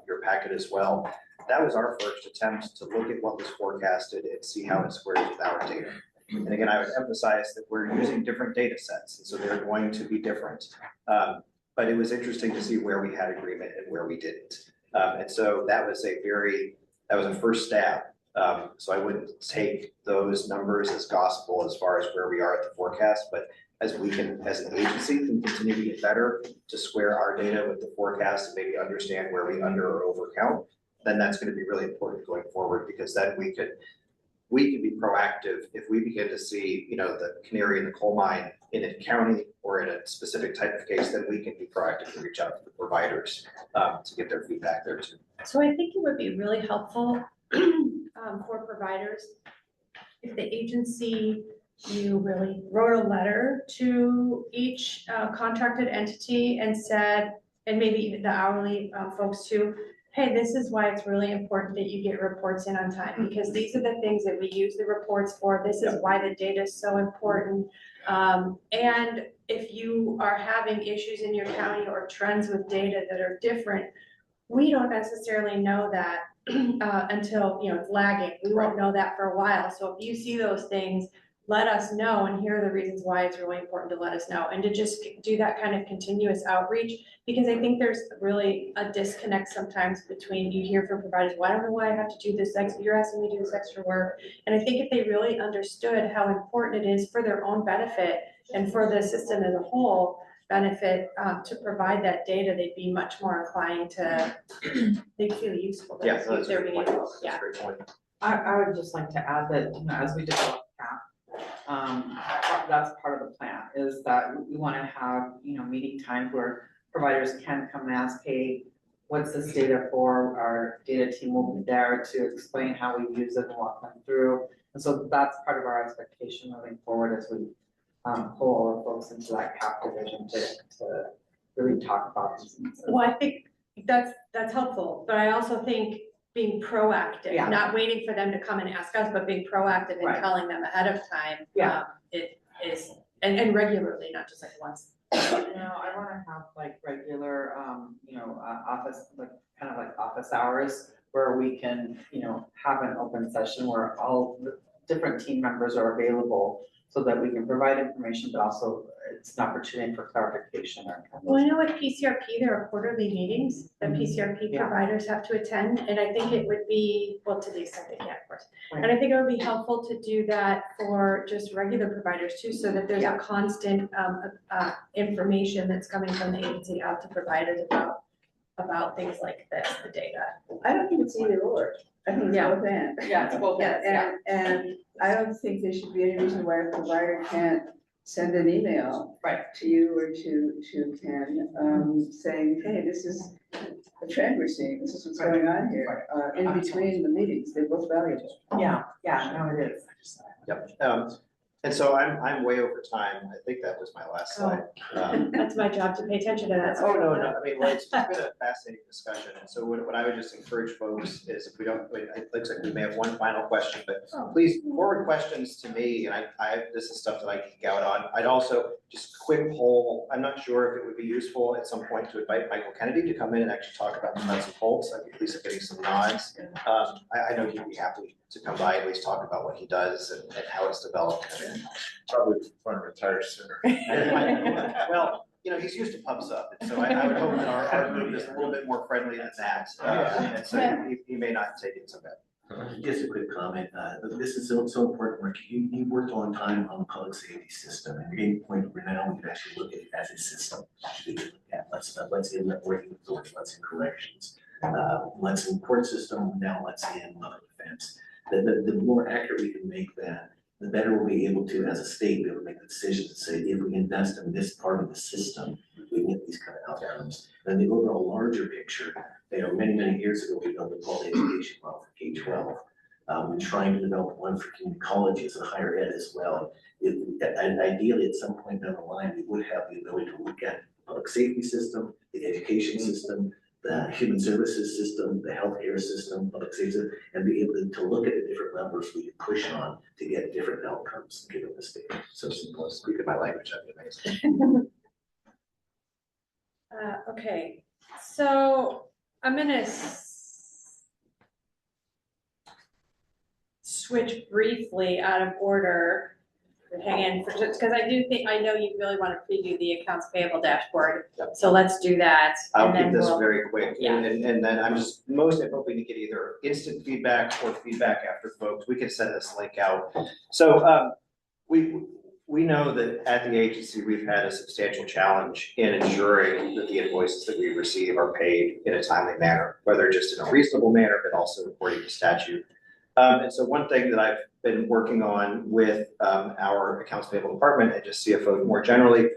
your packet as well. That was our first attempt to look at what was forecasted and see how it squares with our data. And again, I would emphasize that we're using different data sets, and so they're going to be different. But it was interesting to see where we had agreement and where we didn't. And so that was a first stab. So I wouldn't take those numbers as gospel as far as where we are at the forecast, but as we can, as an agency, can continue to get better to square our data with the forecast and maybe understand where we under or over count, then that's going to be really important going forward, because then we could we can be proactive if we begin to see, the canary in the coal mine in a county or in a specific type of case, then we can be proactive to reach out to the providers to get their feedback there too. So I think it would be really helpful for providers if the agency, you really wrote a letter to each contracted entity and said, and maybe even the hourly folks too, hey, this is why it's really important that you get reports in on time, because these are the things that we use the reports for. This is why the data is so important. And if you are having issues in your county or trends with data that are different, we don't necessarily know that until, it's lagging. We won't know that for a while. So if you see those things, let us know, and here are the reasons why it's really important to let us know, and to just do that kind of continuous outreach, because I think there's really a disconnect sometimes between, you hear from providers, well, I don't know why I have to do this you're asking me to do this extra work. And I think if they really understood how important it is for their own benefit and for the system as a whole benefit to provide that data, they'd be much more inclined to, they'd feel useful. Yeah, so that's a They're great being point. useful. Yeah. That's a great point. I would just like to add that, as we develop CAP, that's part of the plan, is that we want to have, meeting times where providers can come and ask, hey, what's this data for? Our data team will be there to explain how we use it and walk them through. And so that's part of our expectation moving forward as we pull all the folks into that CAP division to really talk about these things. Well, I think that's helpful, but I also think being proactive, Yeah. not waiting for them to come and ask us, but being proactive and Right. telling them ahead of time. Yeah. It is, and regularly, not just like once. I wanna have like regular, office, like kind of like office hours where we can, have an open session where all the different team members are available so that we can provide information, but also it's an opportunity for clarification or. Well, I know at PCRP, there are quarterly meetings that PCRP Yeah. providers have to attend, and I think it would be, well, to the extent they can, of course. Right. And I think it would be helpful to do that for just regular providers too, so that there's a constant information that's coming from the agency out to providers about things like this, the data. I don't think it's either or. I think it's Yeah. both and. Yeah, it's both ends, yeah. And I don't think there should be any reason why a provider can't send an email. Right. To you or to Ken, saying, hey, this is a trend we're seeing, this is what's going on here. In between the meetings, they're both valuable. Yeah, no, it is. Yep. And so I'm way over time. I think that was my last slide. That's my job to pay attention to that. Oh, no, I mean, well, it's been a fascinating discussion, and so what I would just encourage folks is if we don't, it looks like we may have one final question, but please forward questions to me, and this is stuff that I geek out on. I'd also, just quick poll, I'm not sure if it would be useful at some point to invite Michael Kennedy to come in and actually talk about the nuts and bolts, at least getting some nods. I know he'd be happy to come by, at least talk about what he does and how it's developed. Probably want to retire sooner. Well, he's used to pubs up, and so I would hope that our group is a little bit more friendly than that. And so he may not take it so bad. Just a quick comment, this is so important work, you worked a long time on the public safety system, and you're getting to the point where now we can actually look at it as a system. Let's in working authority, let's in corrections, let's in court system, now let's in public defense. The more accurate we can make that, the better we'll be able to, as a state, be able to make the decisions and say, if we invest in this part of the system, we can get these kind of outcomes. Then the overall larger picture, many, many years ago, we built a quality education model for K-12. We're trying to develop one for community colleges and higher ed as well. And ideally, at some point down the line, we would have the ability to look at the public safety system, the education system, the human services system, the healthcare system, public safety, and be able to look at the different levers we can push on to get different outcomes given the state. So simple, speak in my language, that'd be amazing. Okay, so I'm gonna switch briefly out of order. Hang in for just because I know you really want to preview the accounts payable dashboard. So let's do that. I'll keep this very quick. Yeah. And then I'm just mostly hoping to get either instant feedback or feedback after folks. We can send this link out. So we know that at the agency, we've had a substantial challenge in ensuring that the invoices that we receive are paid in a timely manner, whether just in a reasonable manner, but also according to statute. And so one thing that I've been working on with our accounts payable department and just CFO more generally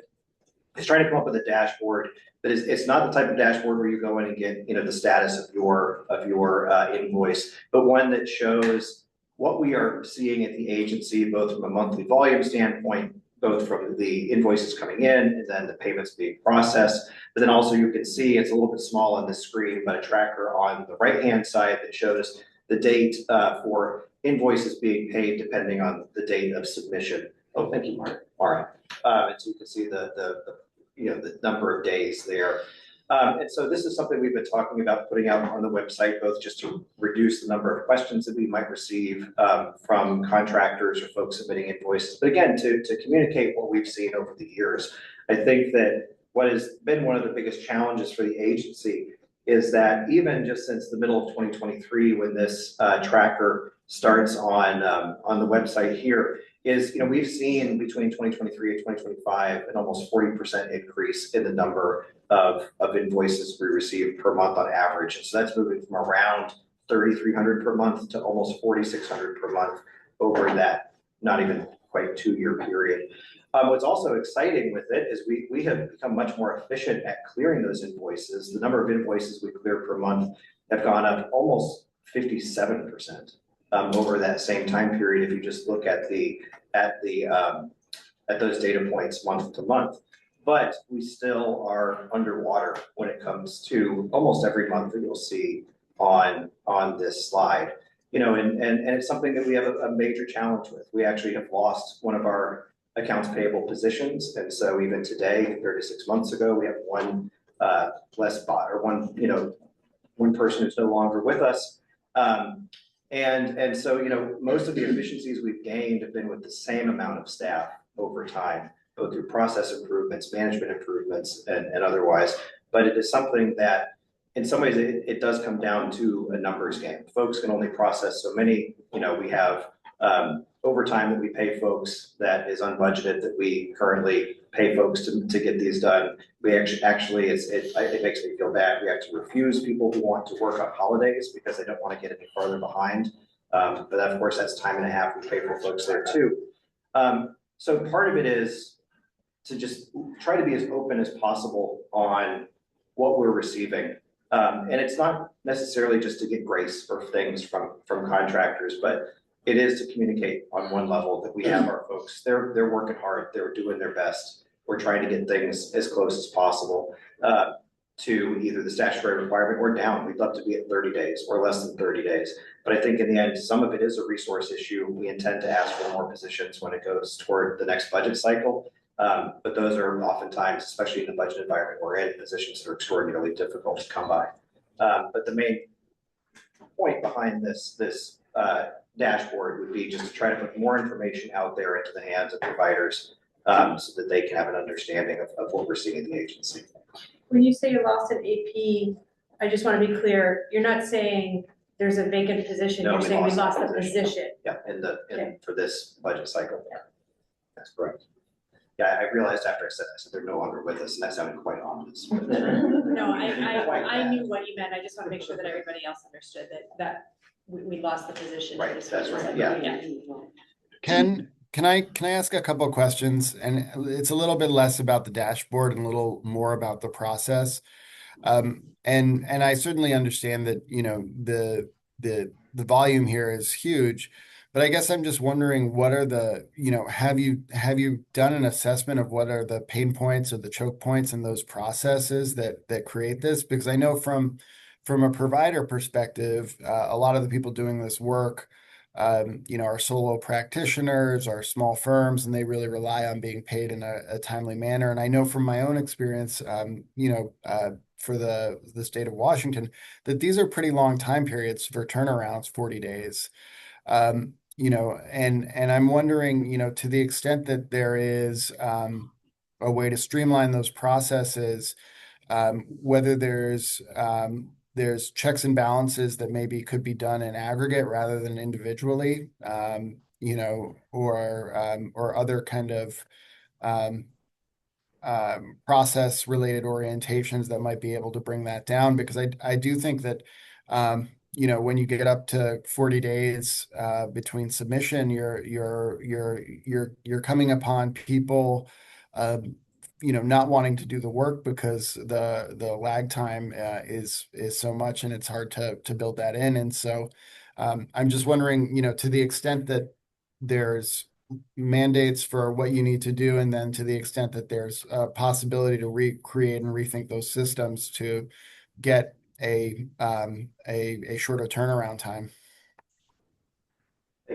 is trying to come up with a dashboard that is, it's not the type of dashboard where you go in and get, the status of your invoice, but one that shows what we are seeing at the agency, both from a monthly volume standpoint, both from the invoices coming in and then the payments being processed. But then also you can see, it's a little bit small on the screen, but a tracker on the right-hand side that shows the date for invoices being paid depending on the date of submission. Oh, thank you, Mark. All right. And so you can see the number of days there. And so this is something we've been talking about putting out on the website, both just to reduce the number of questions that we might receive from contractors or folks submitting invoices, but again, to communicate what we've seen over the years. I think that what has been one of the biggest challenges for the agency is that even just since the middle of 2023, when this tracker starts on the website here, is, we've seen between 2023 and 2025 an almost 40% increase in the number of invoices we receive per month on average. And so that's moving from around 3,300 per month to almost 4,600 per month over that not even quite 2-year period. What's also exciting with it is we have become much more efficient at clearing those invoices. The number of invoices we clear per month have gone up almost 57%. Over that same time period, if you just look at those data points month to month. But we still are underwater when it comes to almost every month that you'll see on this slide. And it's something that we have a major challenge with. We actually have lost one of our accounts payable positions, and so even today, compared to 6 months ago, we have one less bot, or one person who's no longer with us. And so, most of the efficiencies we've gained have been with the same amount of staff over time, both through process improvements, management improvements, and otherwise. But it is something that, in some ways, it does come down to a numbers game. Folks can only process so many. We have overtime that we pay folks that is unbudgeted, that we currently pay folks to get these done. We actually it makes me feel bad. We actually refuse people who want to work on holidays because they don't want to get any farther behind. But of course, that's time and a half we pay for folks there too. So part of it is to just try to be as open as possible on what we're receiving. And it's not necessarily just to get grace for things from contractors, but it is to communicate on one level that we have our folks. They're working hard. They're doing their best. We're trying to get things as close as possible to either the statutory requirement or down. We'd love to be at 30 days or less than 30 days. But I think in the end, some of it is a resource issue. We intend to ask for more positions when it goes toward the next budget cycle. But those are oftentimes, especially in the budget environment we're in, positions that are extraordinarily difficult to come by. But the main point behind this dashboard would be just to try to put more information out there into the hands of providers so that they can have an understanding of what we're seeing in the agency. When you say you lost an AP, I just want to be clear, you're not saying there's a vacant position, No, you're we saying we lost lost that a position. position. Yeah, for this budget cycle. Yeah. That's correct. Yeah, I realized after I said they're no longer with us, and that sounded quite ominous. No, I knew what you meant. I just want to make sure that everybody else understood that we lost the position. Right, that's right, yeah. Can I ask a couple of questions? And it's a little bit less about the dashboard and a little more about the process. And I certainly understand that, the volume here is huge, but I guess I'm just wondering, what are the, have you done an assessment of what are the pain points or the choke points in those processes that create this? Because I know from a provider perspective, a lot of the people doing this work, are solo practitioners, are small firms, and they really rely on being paid in a timely manner. And I know from my own experience, for the state of Washington, that these are pretty long time periods for turnarounds, 40 days. And I'm wondering, to the extent that there is a way to streamline those processes, whether there's checks and balances that maybe could be done in aggregate rather than individually, or other kind of process related orientations that might be able to bring that down, because I do think that you know, when you get up to 40 days between submission, you're coming upon people, you know, not wanting to do the work because the lag time is so much, and it's hard to build that in. And so I'm just wondering, you know, to the extent that there's mandates for what you need to do, and then to the extent that there's a possibility to recreate and rethink those systems to get a shorter turnaround time.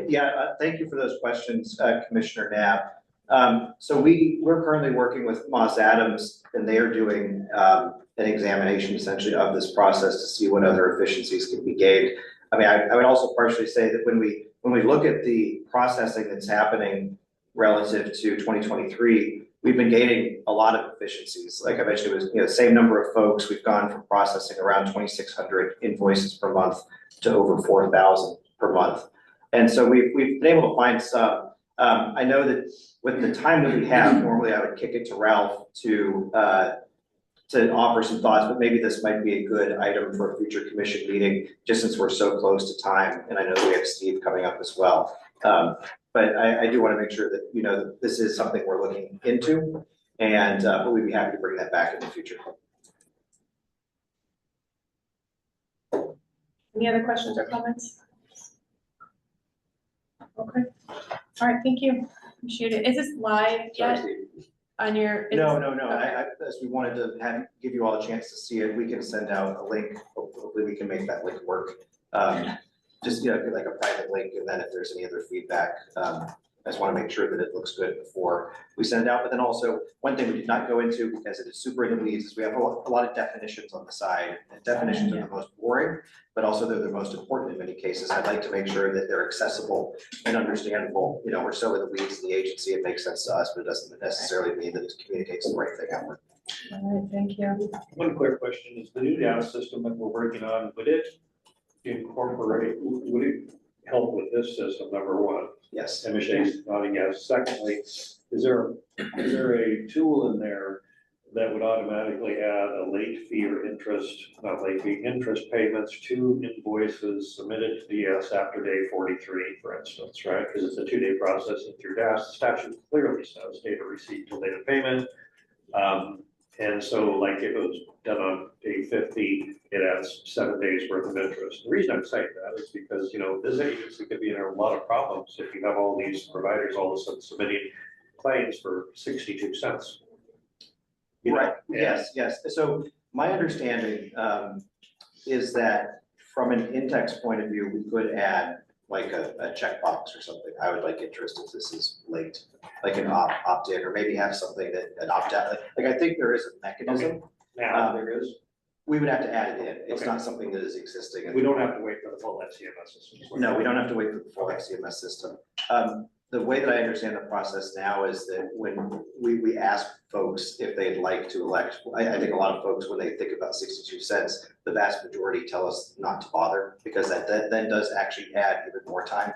Yeah, thank you for those questions, Commissioner Knapp. So we're currently working with Moss Adams, and they are doing an examination essentially of this process to see what other efficiencies can be gained. I mean, I would also partially say that when we look at the processing that's happening relative to 2023, we've been gaining a lot of efficiencies. Like I mentioned, it was, you know, the same number of folks. We've gone from processing around 2,600 invoices per month to over 4,000 per month. And so we've been able to find some. I know that with the time that we have, normally I would kick it to Ralph to offer some thoughts, but maybe this might be a good item for a future commission meeting, just since we're so close to time, and I know we have Steve coming up as well. But I do want to make sure that, you know, that this is something we're looking into, and but we'd be happy to bring that back in the future. Any other questions or comments? Okay. All right, thank you. Appreciate it. Is this live Sorry, yet Steve. on your? No. Okay. As we wanted to give you all a chance to see it, we can send out a link. Hopefully we can make that link work. Just, you know, like a private link, and then if there's any other feedback, I just want to make sure that it looks good before we send it out. But then also, one thing we did not go into, because it is super in the weeds, is we have a lot of definitions on the side. And definitions are the most boring, but also they're the most important in many cases. I'd like to make sure that they're accessible and understandable. You know, we're so in the weeds in the agency, it makes sense to us, but it doesn't necessarily mean that it communicates the right thing outward. All right, thank you. One quick question is the new data system that we're working on, would it help with this system, number one? Yes. And Michelle's nodding yes. Secondly, is there a tool in there that would automatically add a late fee or interest payments to invoices submitted to DS after day 43, for instance, right? Because it's a 2-day process, and through DAS, the statute clearly says date of receipt to date of payment. And so like if it was done on day 50, it adds 7 days worth of interest. The reason I'm saying that is because, you know, this agency could be in a lot of problems if you have all these providers all of a sudden submitting claims for 62 cents. You know? Right, yes. So my understanding is that from an in-text point of view, we could add like a checkbox or something. I would like interest if this is late, like an opt-in, or maybe have something that an opt-out. Like I think there is a mechanism. Okay. Now there is. We would have to add it in. It's Okay. not something that is existing. We don't have to wait for the full FCMS system. No, we don't have to wait for the full FCMS system. The way that I understand the process now is that when we ask folks if they'd like to elect, I think a lot of folks, when they think about 62 cents, the vast majority tell us not to bother, because that then does actually add even more time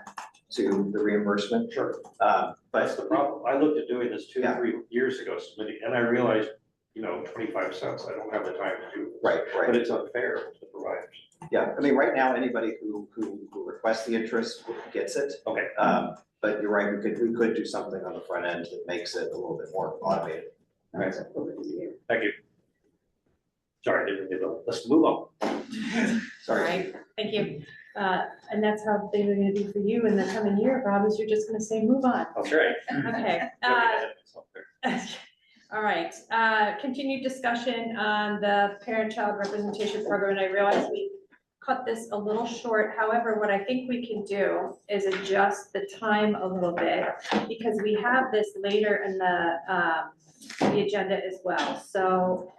to the reimbursement. Sure. But That's the problem. I looked at doing this 2 Yeah. 3 years ago, submitting, and I realized, you know, 25 cents, I don't have the time to do this. Right. But it's unfair to the providers. Yeah, I mean, right now, anybody who requests the interest gets it. Okay. But you're right, we could do something on the front end that makes it a little bit more automated. Right. Thank you. Sorry, I didn't get it. Let's move on. All Sorry. right, thank you. And that's how things are gonna be for you in the coming year, Bob, is you're just gonna say, move on. That's right. Okay. All right, continued discussion on the parent-child representation program, and I realize we cut this a little short. However, what I think we can do is adjust the time a little bit, because we have this later in the agenda as well, so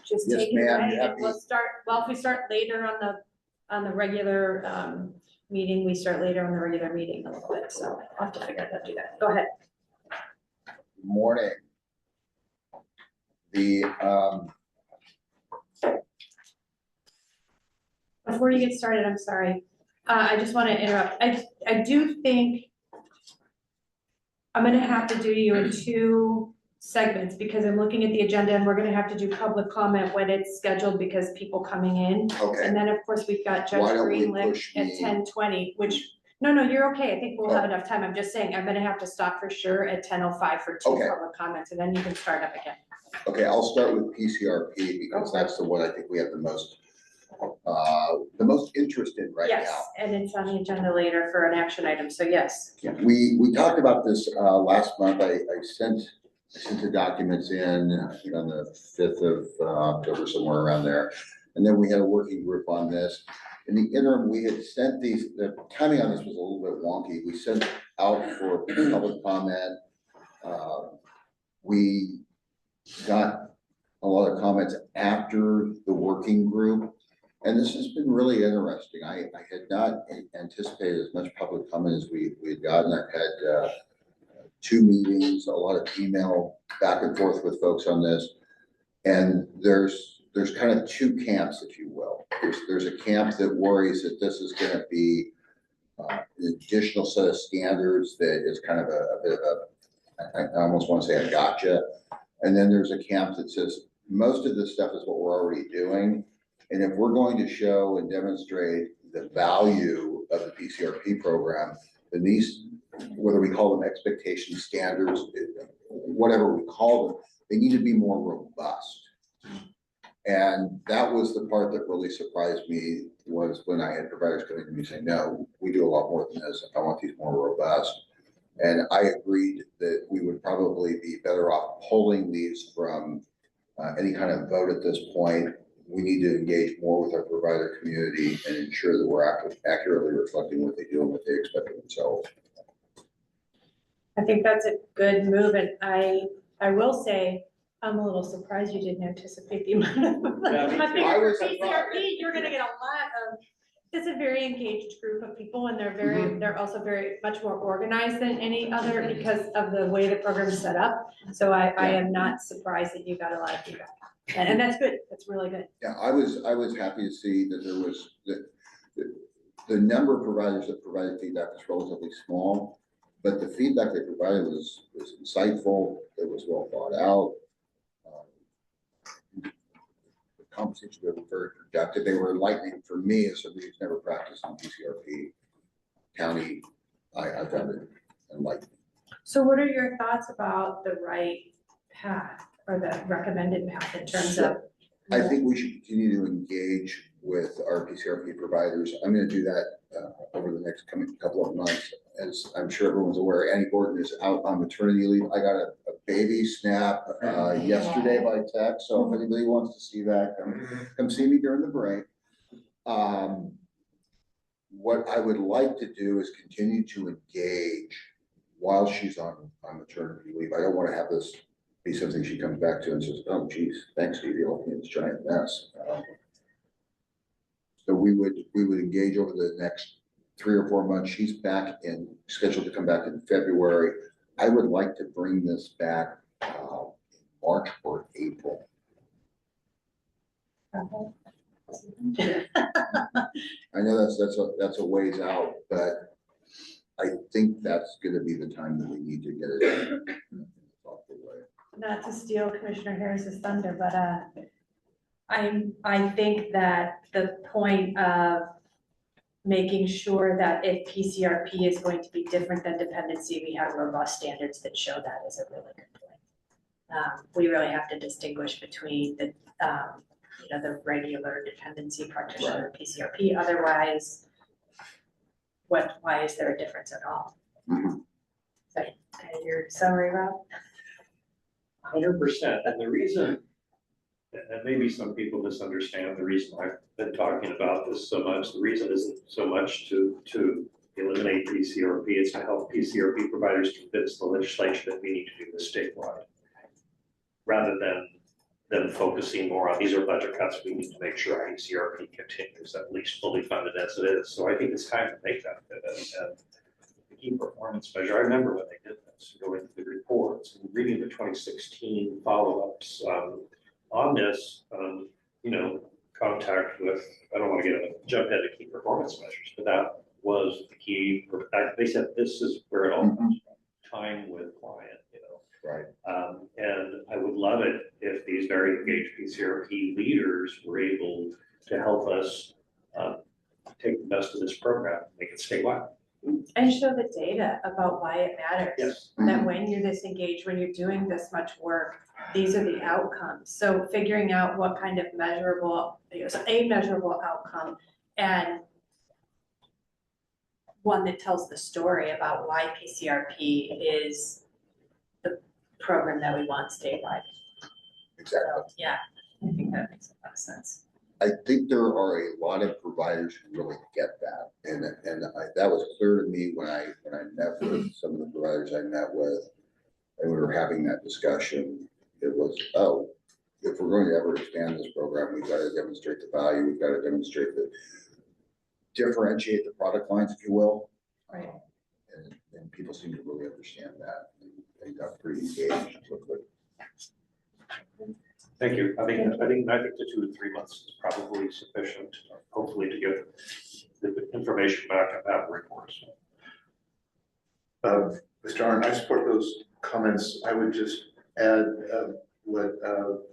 just Yes, take it ma'am, away, and happy. we'll start, well, if we start later on the regular meeting, we start later on the regular meeting a little bit, so I'll have to figure out how to do that. Go ahead. Morning. The, Before you get started, I'm sorry. I just want to interrupt. I do think I'm gonna have to do you in 2 segments, because I'm looking at the agenda and we're gonna have to do public comment when it's scheduled because people coming in. Okay, And then, of course, we've got Judge Why don't we Greenlick push at me- 10:20, which, no, you're okay. I think we'll have Oh. enough time. I'm just saying, I'm gonna have to stop for sure at 10:05 for two Okay. public comments, and then you can start up again. okay, I'll start with PCRP because that's the one I think we have the most interest in right now. Yes, and it's on the agenda later for an action item, so yes. Yeah, we talked about this last month. I sent the documents in, I think on the 5th of October, somewhere around there. And then we had a working group on this. In the interim, we had sent these, the timing on this was a little bit wonky. We sent out for public comment. We got a lot of comments after the working group. And this has been really interesting. I had not anticipated as much public comment as we had gotten. I've had 2 meetings, a lot of email back and forth with folks on this. And there's kind of 2 camps, if you will. There's a camp that worries that this is gonna be an additional set of standards that is kind of a bit of a, I almost wanna say a gotcha. And then there's a camp that says, most of this stuff is what we're already doing. And if we're going to show and demonstrate the value of the PCRP program, then these, whether we call them expectation standards, whatever we call them, they need to be more robust. And that was the part that really surprised me, was when I had providers coming to me saying, no, we do a lot more than this. I want these more robust. And I agreed that we would probably be better off pulling these from any kind of vote at this point. We need to engage more with our provider community and ensure that we're accurately reflecting what they do and what they expect of themselves. I think that's a good move, and I will say, I'm a little surprised you didn't anticipate the amount of. Yeah, me I too. think I for was surprised. PCRP, you're gonna get a lot of, it's a very engaged group of people, and they're also very much more organized than any other because of the way the program is set up. So I am not surprised that you got a lot of feedback. And that's good, that's really good. Yeah, I was happy to see that there was, the number of providers that provided feedback was relatively small, but the feedback they provided was insightful, it was well thought out. The conversations were very productive, they were enlightening for me as somebody who's never practiced in PCRP county. I found it enlightening. So what are your thoughts about the right path or the recommended path in terms of? I think we should continue to engage with our PCRP providers. I'm gonna do that over the next coming couple of months. As I'm sure everyone's aware, Annie Gordon is out on maternity leave. I got a baby snap yesterday by text, so if anybody wants to see that, come see me during the break. What I would like to do is continue to engage while she's on maternity leave. I don't wanna have this be something she comes back to and says, oh geez, thanks Stevie, left me in this giant mess. So we would engage over the next 3 or 4 months. She's back in, scheduled to come back in February. I would like to bring this back March or April. I know that's a ways out, but I think that's gonna be the time that we need to get it in a thoughtful way. Not to steal Commissioner Harris's thunder, but I think that the point of making sure that if PCRP is going to be different than dependency, we have robust standards that show that is a really good point. We really have to distinguish between the, the regular dependency practitioner PCRP. Otherwise, why is there a difference at all? Mhm. Is that kind of your summary, Rob? 100%, and the reason, and maybe some people misunderstand the reason I've been talking about this so much, the reason isn't so much to eliminate PCRP, it's to help PCRP providers convince the legislature that we need to do this statewide. Rather than focusing more on, these are budget cuts, we need to make sure PCRP continues at least fully funded as it is. So I think it's time to make that pivot. And the key performance measure, I remember when they did this, going through the reports and reading the 2016 follow-ups on this, contact with, I don't want to get into jump ahead to key performance measures, but that was the key. They said this is where it all comes from, time with client, Right. And I would love it if these very engaged PCRP leaders were able to help us take the best of this program, make it statewide. And show the data about why it matters. Yes. That when you're this engaged, when you're doing this much work, these are the outcomes. So figuring out what kind of measurable, a measurable outcome, and one that tells the story about why PCRP is the program that we want statewide. Exactly. So, yeah, I think that makes a lot of sense. I think there are a lot of providers who really get that, and that was clear to me when I met with some of the providers I met with, and we were having that discussion. It was, oh, if we're going to ever expand this program, we've got to demonstrate the value, we've got to demonstrate the differentiate the product lines, if you will. Right. And people seem to really understand that. They got pretty engaged quickly. Thank you. I think the 2 to 3 months is probably sufficient, hopefully, to get the information back and have reports. Mr. Arndt, I support those comments. I would just add what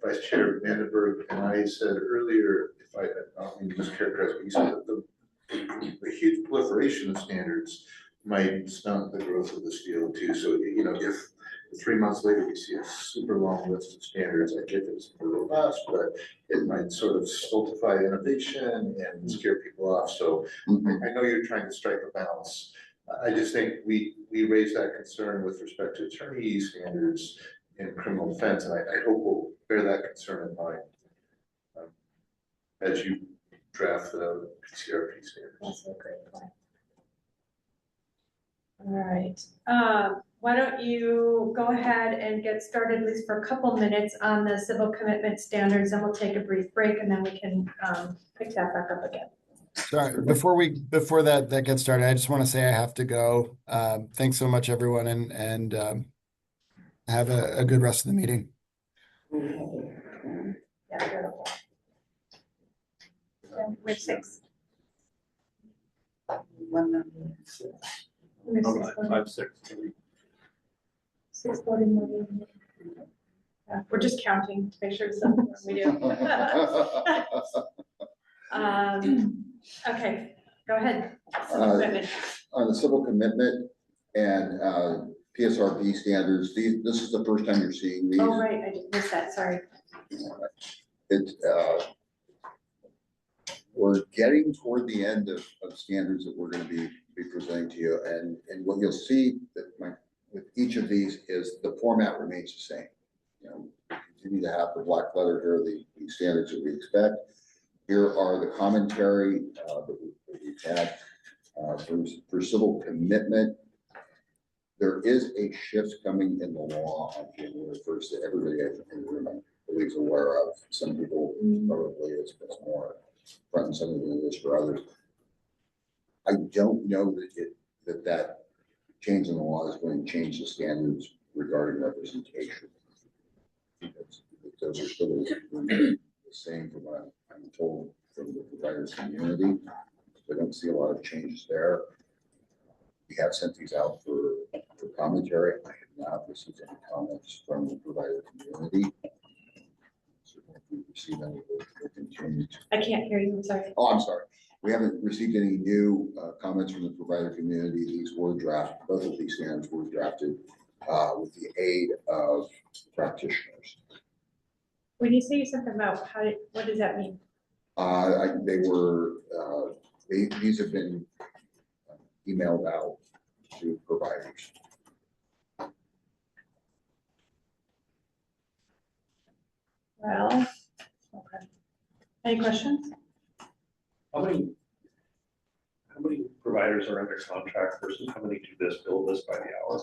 Vice Chair Vandenberg and I said earlier, if I don't mean to mischaracterize what you said, the huge proliferation of standards might stunt the growth of this field too. So, you know, if 3 months later we see a super long list of standards, I get it's more robust, but it might sort of stultify innovation and scare people off. So I know you're trying to strike a balance. I just think we raise that concern with respect to attorney standards in criminal defense, and I hope we'll bear that concern in mind as you draft the PCRP standards. That's a great point. All right, why don't you go ahead and get started, at least for a couple minutes, on the civil commitment standards, and we'll take a brief break, and then we can pick that back up again. Sorry, before that gets started, I just want to say I have to go. Thanks so much, everyone, and have a good rest of the meeting. Yeah, beautiful. So we're 6. We're 6:40. 6:40. Yeah, we're just counting to make sure it's something we do. Okay, go ahead. Commitment. On the civil commitment and PSRB standards, this is the first time you're seeing these. Oh, right, I just missed that, sorry. We're getting toward the end of standards that we're going to be presenting to you, and what you'll see that with each of these is the format remains the same. You know, we continue to have the black letter here, the standards that we expect. Here are the commentary that we've had for civil commitment. There is a shift coming in the law on January 1st that everybody in the room, I believe, is aware of. Some people probably it's more front and center than it is for others. I don't know that change in the law is going to change the standards regarding representation. Those are still the same from what I'm told from the provider community. I don't see a lot of changes there. We have sent these out for commentary. I have not received any comments from the provider community. So if we receive any, we'll continue to. I can't hear you, I'm sorry. Oh, I'm sorry. We haven't received any new comments from the provider community. These were drafted, both of these standards were drafted with the aid of practitioners. When you say something about what does that mean? These have been emailed out to providers. Well, okay. Any questions? How many providers are under contract versus how many do this, bill this by the hour?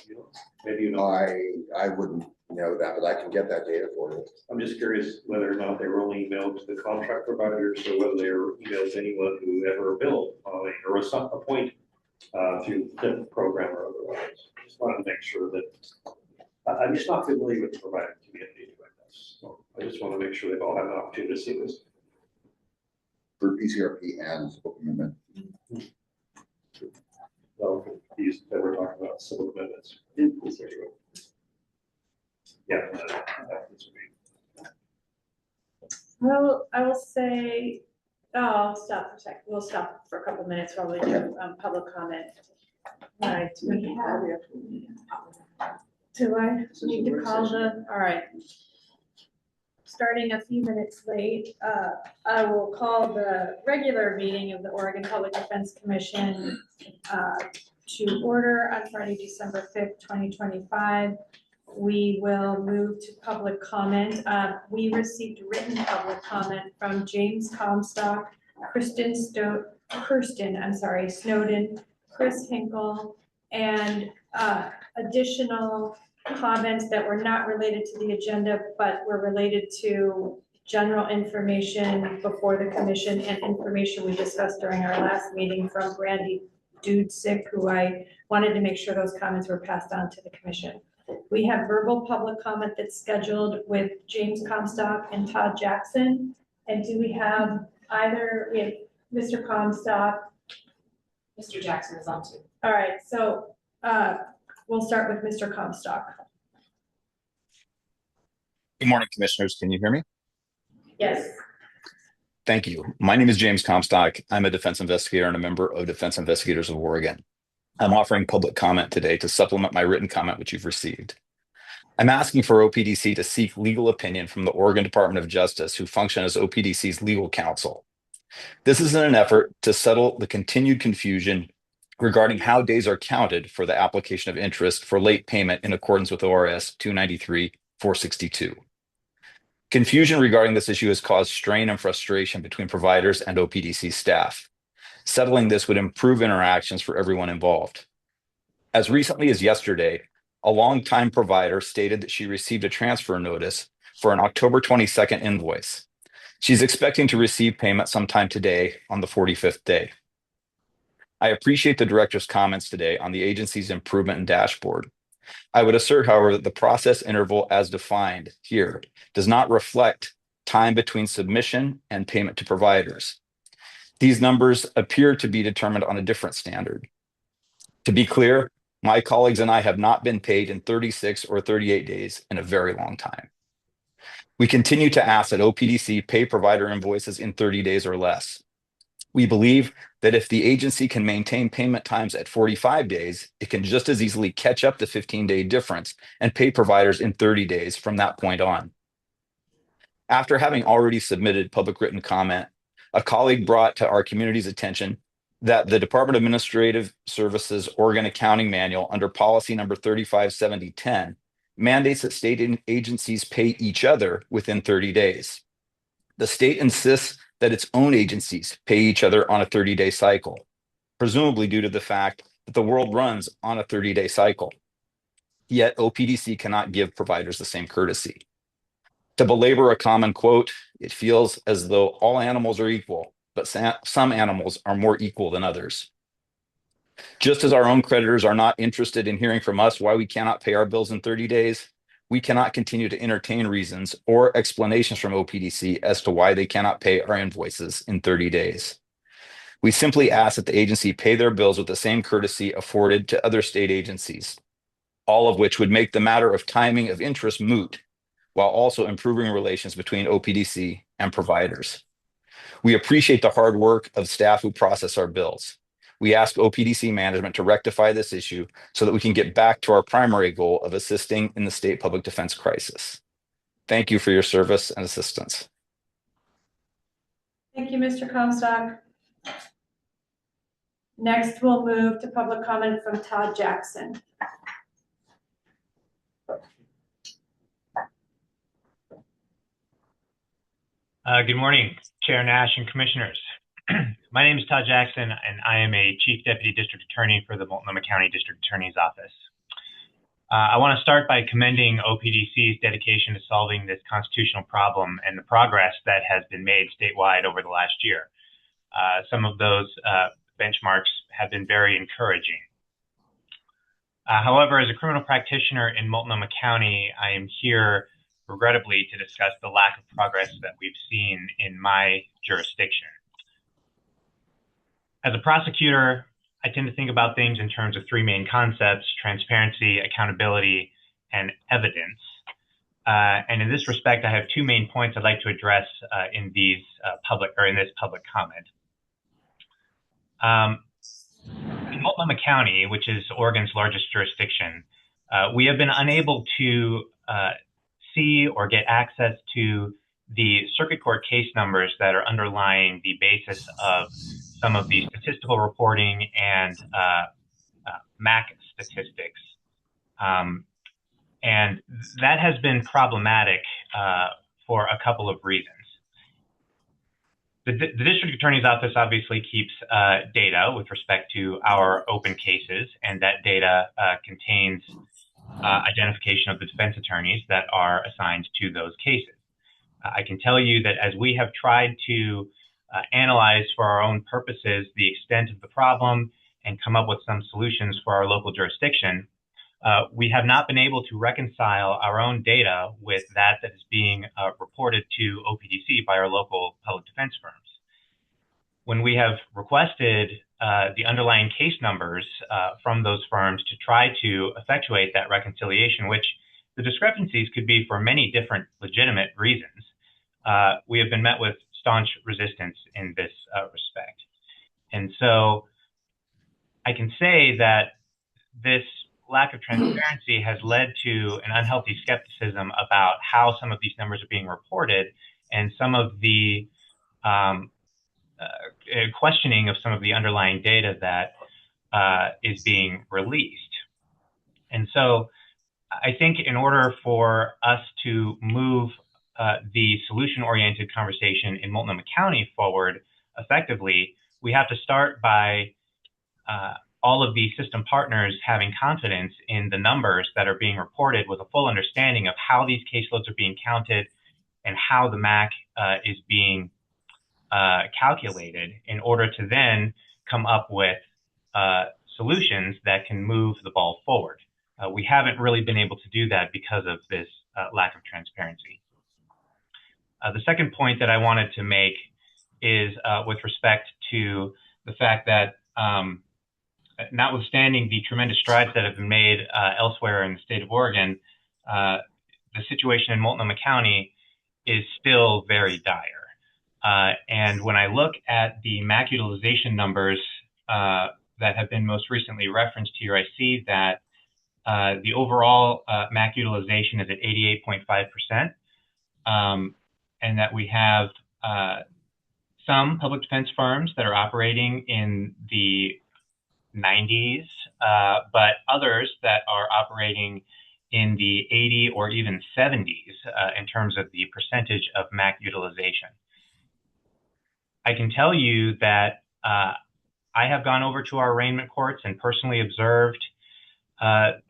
You know, maybe you know. I wouldn't know that, but I can get that data for you. I'm just curious whether or not they were only emailed to the contract providers or whether they were emailed to anyone who ever billed or was some point through the program or otherwise. Just wanted to make sure that I'm just not familiar with the provider community like this. So I just want to make sure they've all had an opportunity to see this. For PCRP and civil commitment. Well, these that we're talking about civil commitments. that needs to be. Well, I will say, oh, I'll stop for a second. We'll stop for a couple minutes while we do public comment. All right, we have, do I need to call the, all right. Starting a few minutes late, I will call the regular meeting of the Oregon Public Defense Commission to order on Friday, December 5th, 2025. We will move to public comment. We received written public comment from James Comstock, Kirsten, Snowden, Chris Hinkle, and additional comments that were not related to the agenda, but were related to general information before the commission and information we discussed during our last meeting from Brandy Dudesick, who I wanted to make sure those comments were passed on to the commission. We have verbal public comment that's scheduled with James Comstock and Todd Jackson. And do we have we have Mr. Comstock? Mr. Jackson is on too. All right, so we'll start with Mr. Comstock. Good morning, commissioners. Can you hear me? Yes. Thank you. My name is James Comstock. I'm a defense investigator and a member of Defense Investigators of Oregon. I'm offering public comment today to supplement my written comment, which you've received. I'm asking for OPDC to seek legal opinion from the Oregon Department of Justice, who function as OPDC's legal counsel. This is in an effort to settle the continued confusion regarding how days are counted for the application of interest for late payment in accordance with ORS 293-462. Confusion regarding this issue has caused strain and frustration between providers and OPDC staff. Settling this would improve interactions for everyone involved. As recently as yesterday, a longtime provider stated that she received a transfer notice for an October 22nd invoice. She's expecting to receive payment sometime today on the 45th day. I appreciate the director's comments today on the agency's improvement and dashboard. I would assert, however, that the process interval as defined here does not reflect time between submission and payment to providers. These numbers appear to be determined on a different standard. To be clear, my colleagues and I have not been paid in 36 or 38 days in a very long time. We continue to ask that OPDC pay provider invoices in 30 days or less. We believe that if the agency can maintain payment times at 45 days, it can just as easily catch up the 15-day difference and pay providers in 30 days from that point on. After having already submitted public written comment, a colleague brought to our community's attention that the Department of Administrative Services Oregon Accounting Manual under policy number 357010 mandates that state agencies pay each other within 30 days. The state insists that its own agencies pay each other on a 30-day cycle, presumably due to the fact that the world runs on a 30-day cycle. Yet OPDC cannot give providers the same courtesy. To belabor a common quote, it feels as though all animals are equal, but some animals are more equal than others. Just as our own creditors are not interested in hearing from us why we cannot pay our bills in 30 days, we cannot continue to entertain reasons or explanations from OPDC as to why they cannot pay our invoices in 30 days. We simply ask that the agency pay their bills with the same courtesy afforded to other state agencies, all of which would make the matter of timing of interest moot, while also improving relations between OPDC and providers. We appreciate the hard work of staff who process our bills. We ask OPDC management to rectify this issue so that we can get back to our primary goal of assisting in the state public defense crisis. Thank you for your service and assistance. Thank you, Mr. Comstock. Next, we'll move to public comment from Todd Jackson. Good morning, Chair Nash and Commissioners. My name is Todd Jackson, and I am a Chief Deputy District Attorney for the Multnomah County District Attorney's Office. I want to start by commending OPDC's dedication to solving this constitutional problem and the progress that has been made statewide over the last year. Some of those benchmarks have been very encouraging. However, as a criminal practitioner in Multnomah County, I am here regrettably to discuss the lack of progress that we've seen in my jurisdiction. As a prosecutor, I tend to think about things in terms of three main concepts: transparency, accountability, and evidence. And in this respect, I have two main points I'd like to address in this public comment. In Multnomah County, which is Oregon's largest jurisdiction, we have been unable to see or get access to the circuit court case numbers that are underlying the basis of some of the statistical reporting and MAC statistics. And that has been problematic for a couple of reasons. The district attorney's office obviously keeps data with respect to our open cases, and that data contains identification of the defense attorneys that are assigned to those cases. I can tell you that as we have tried to analyze for our own purposes the extent of the problem and come up with some solutions for our local jurisdiction, we have not been able to reconcile our own data with that is being reported to OPDC by our local public defense firms. When we have requested the underlying case numbers from those firms to try to effectuate that reconciliation, which the discrepancies could be for many different legitimate reasons, we have been met with staunch resistance in this respect. And so I can say that this lack of transparency has led to an unhealthy skepticism about how some of these numbers are being reported and some of the questioning of some of the underlying data that is being released. And so I think in order for us to move the solution-oriented conversation in Multnomah County forward effectively, we have to start by all of the system partners having confidence in the numbers that are being reported with a full understanding of how these caseloads are being counted and how the MAC is being calculated in order to then come up with solutions that can move the ball forward. We haven't really been able to do that because of this lack of transparency. The second point that I wanted to make is with respect to the fact that notwithstanding the tremendous strides that have been made elsewhere in the state of Oregon, the situation in Multnomah County is still very dire. And when I look at the MAC utilization numbers that have been most recently referenced here, I see that the overall MAC utilization is at 88.5%, and that we have some public defense firms that are operating in the 90s, but others that are operating in the 80 or even 70s in terms of the percentage of MAC utilization. I can tell you that I have gone over to our arraignment courts and personally observed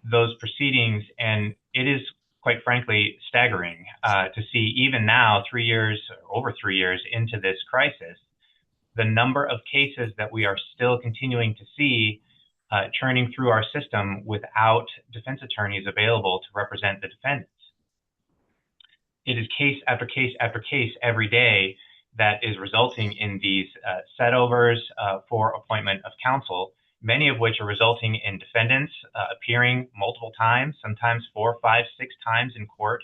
those proceedings, and it is quite frankly staggering to see even now, over 3 years into this crisis, the number of cases that we are still continuing to see churning through our system without defense attorneys available to represent the defendants. It is case after case after case every day that is resulting in these setovers for appointment of counsel, many of which are resulting in defendants appearing multiple times, sometimes 4, 5, 6 times in court,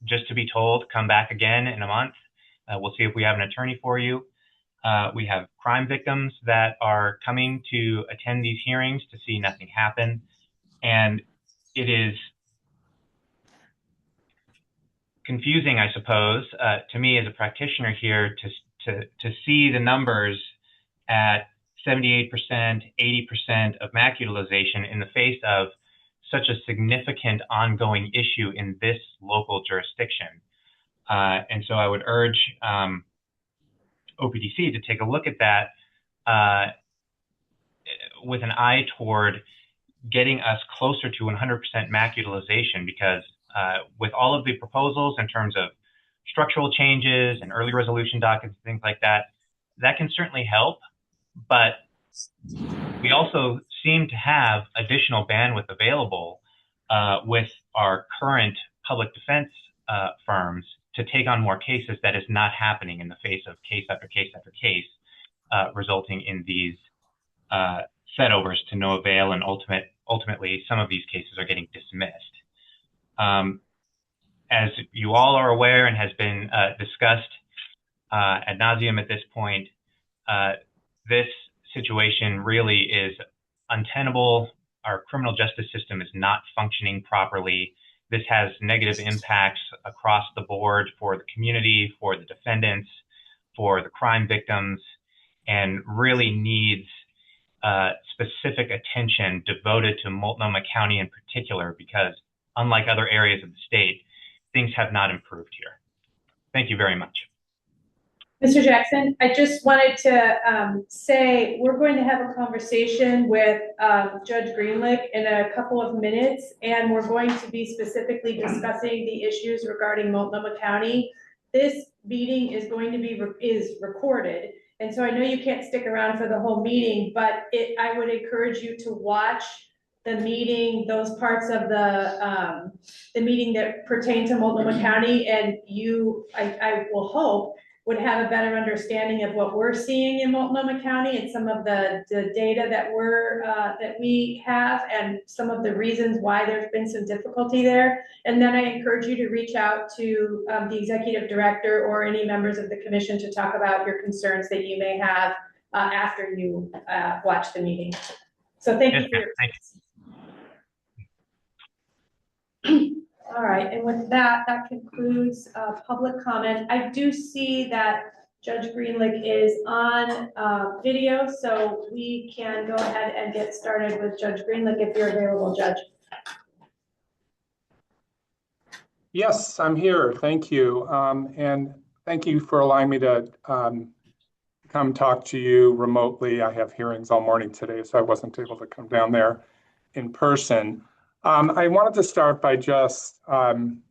just to be told, come back again in a month. We'll see if we have an attorney for you. We have crime victims that are coming to attend these hearings to see nothing happen. And it is confusing, I suppose, to me as a practitioner here to see the numbers at 78%, 80% of MAC utilization in the face of such a significant ongoing issue in this local jurisdiction. And so I would urge OPDC to take a look at that with an eye toward getting us closer to 100% MAC utilization, because with all of the proposals in terms of structural changes and early resolution dockets, things like that, that can certainly help. But we also seem to have additional bandwidth available with our current public defense firms to take on more cases. That is not happening in the face of case after case after case, resulting in these setovers to no avail, and ultimately some of these cases are getting dismissed. as you all are aware and has been discussed ad nauseum at this point, this situation really is untenable. Our criminal justice system is not functioning properly. This has negative impacts across the board for the community, for the defendants, for the crime victims, and really needs specific attention devoted to Multnomah County in particular, because unlike other areas of the state, things have not improved here. Thank you very much. Mr. Jackson, I just wanted to say we're going to have a conversation with Judge Greenlick in a couple of minutes, and we're going to be specifically discussing the issues regarding Multnomah County. This meeting is going to be recorded, and so I know you can't stick around for the whole meeting, but I would encourage you to watch the meeting, those parts of the meeting that pertain to Multnomah County, and I will hope would have a better understanding of what we're seeing in Multnomah County and some of the data that we have and some of the reasons why there's been some difficulty there. And then I encourage you to reach out to the executive director or any members of the commission to talk about your concerns that you may have after you watch the meeting. So thank you for your All right, and with that, that concludes public comment. I do see that Judge Greenlick is on video, so we can go ahead and get started with Judge Greenlick if you're available, Judge. Yes, I'm here. Thank you. And thank you for allowing me to come talk to you remotely. I have hearings all morning today, so I wasn't able to come down there in person. I wanted to start by just talking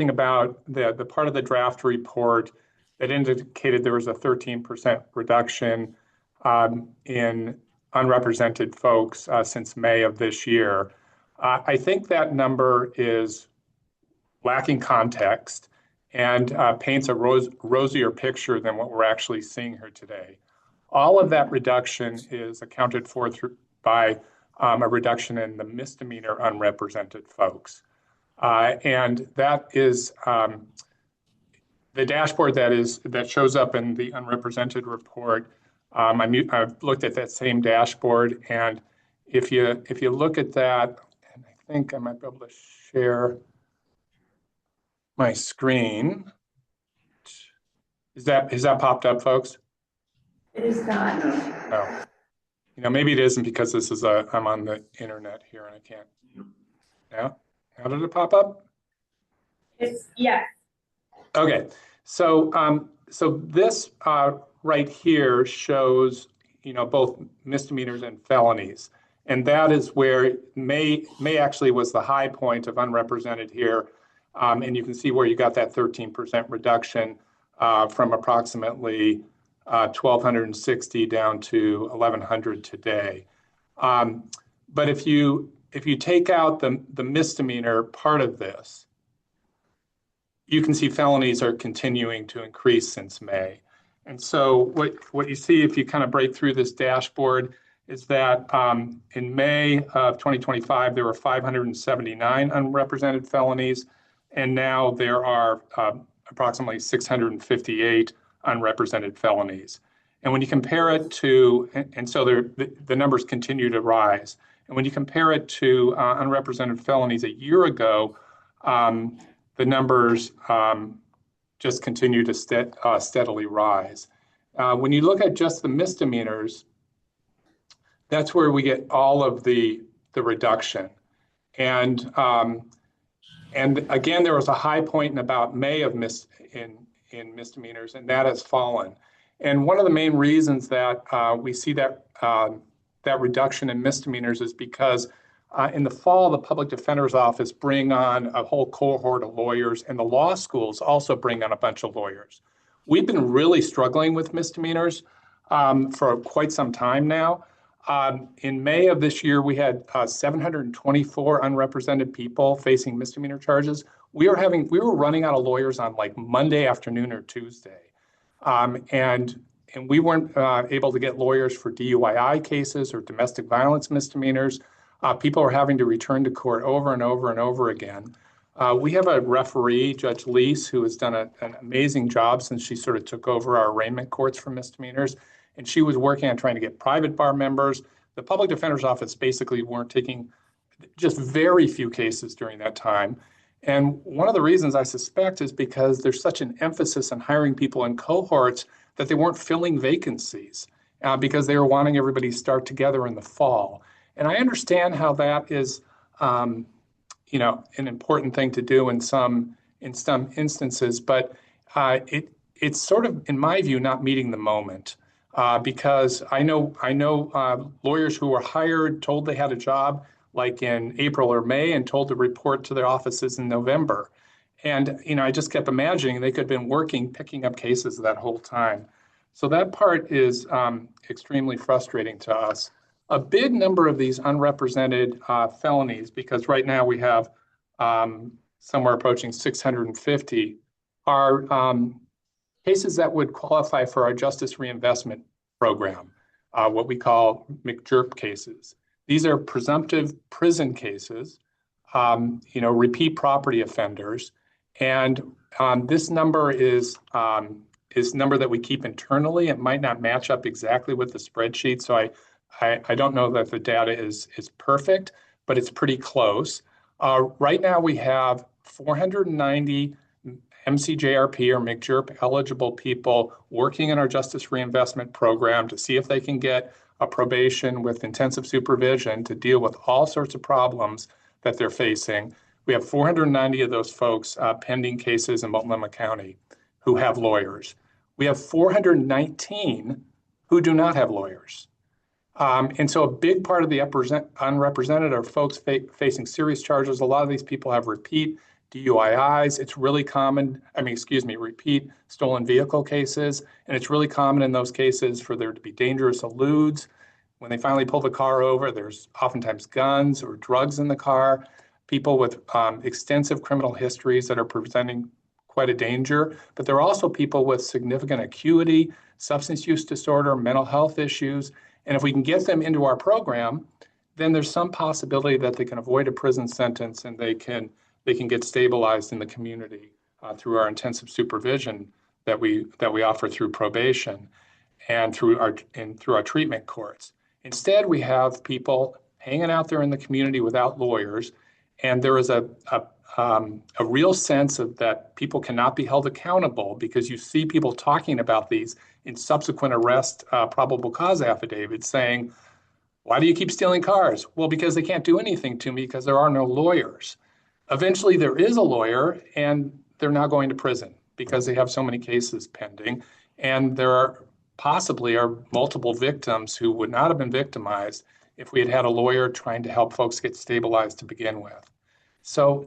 about the part of the draft report that indicated there was a 13% reduction in unrepresented folks since May of this year. I think that number is lacking context and paints a rosier picture than what we're actually seeing here today. All of that reduction is accounted for by a reduction in the misdemeanor unrepresented folks. And that is the dashboard that shows up in the unrepresented report. I've looked at that same dashboard, and if you look at that, and I think I might be able to share my screen. Is that popped up, folks? It is not. No. Maybe it isn't because I'm on the internet here and I can't. Yeah. How did it pop up? Yes. Okay. So this right here shows, both misdemeanors and felonies. And that is where May actually was the high point of unrepresented here. And you can see where you got that 13% reduction from approximately 1,260 down to 1,100 today. But if you take out the misdemeanor part of this, you can see felonies are continuing to increase since May. And so what you see if you kind of break through this dashboard is that in May of 2025, there were 579 unrepresented felonies, and now there are approximately 658 unrepresented felonies. And when you compare it to, and so the numbers continue to rise. And when you compare it to unrepresented felonies a year ago, the numbers just continue to steadily rise. When you look at just the misdemeanors, that's where we get all of the reduction. And again, there was a high point in about May of in misdemeanors, and that has fallen. And one of the main reasons that we see that reduction in misdemeanors is because in the fall, the Public Defender's Office bring on a whole cohort of lawyers, and the law schools also bring on a bunch of lawyers. We've been really struggling with misdemeanors for quite some time now. In May of this year, we had 724 unrepresented people facing misdemeanor charges. We were running out of lawyers on like Monday afternoon or Tuesday. And we weren't able to get lawyers for DUI cases or domestic violence misdemeanors. People are having to return to court over and over and over again. We have a referee, Judge Lease, who has done an amazing job since she sort of took over our arraignment courts for misdemeanors. And she was working on trying to get private bar members. The public defender's office basically weren't taking just very few cases during that time. And one of the reasons I suspect is because there's such an emphasis on hiring people in cohorts that they weren't filling vacancies because they were wanting everybody to start together in the fall. And I understand how that is, an important thing to do in some instances, but it's sort of, in my view, not meeting the moment. Because I know lawyers who were hired, told they had a job like in April or May and told to report to their offices in November. And, I just kept imagining they could have been working, picking up cases that whole time. So that part is extremely frustrating to us. A big number of these unrepresented felonies, because right now we have somewhere approaching 650, are cases that would qualify for our Justice Reinvestment Program, what we call McJerp cases. These are presumptive prison cases, repeat property offenders. And this number is number that we keep internally. It might not match up exactly with the spreadsheet. So I don't know that the data is perfect, but it's pretty close. Right now we have 490 MCJRP or McJerp eligible people working in our Justice Reinvestment Program to see if they can get a probation with intensive supervision to deal with all sorts of problems that they're facing. We have 490 of those folks pending cases in Multnomah County who have lawyers. We have 419 who do not have lawyers. And so a big part of the unrepresented are folks facing serious charges. A lot of these people have repeat DUIs. It's really common, repeat stolen vehicle cases. And it's really common in those cases for there to be dangerous eludes. When they finally pull the car over, there's oftentimes guns or drugs in the car, people with extensive criminal histories that are presenting quite a danger. But there are also people with significant acuity, substance use disorder, mental health issues. And if we can get them into our program, then there's some possibility that they can avoid a prison sentence and they can get stabilized in the community through our intensive supervision that we offer through probation and through our treatment courts. Instead, we have people hanging out there in the community without lawyers, and there is a real sense of that people cannot be held accountable because you see people talking about these in subsequent arrest probable cause affidavits saying, "Why do you keep stealing cars?" Well, because they can't do anything to me because there are no lawyers. Eventually, there is a lawyer, and they're now going to prison because they have so many cases pending. And there are possibly multiple victims who would not have been victimized if we had had a lawyer trying to help folks get stabilized to begin with. So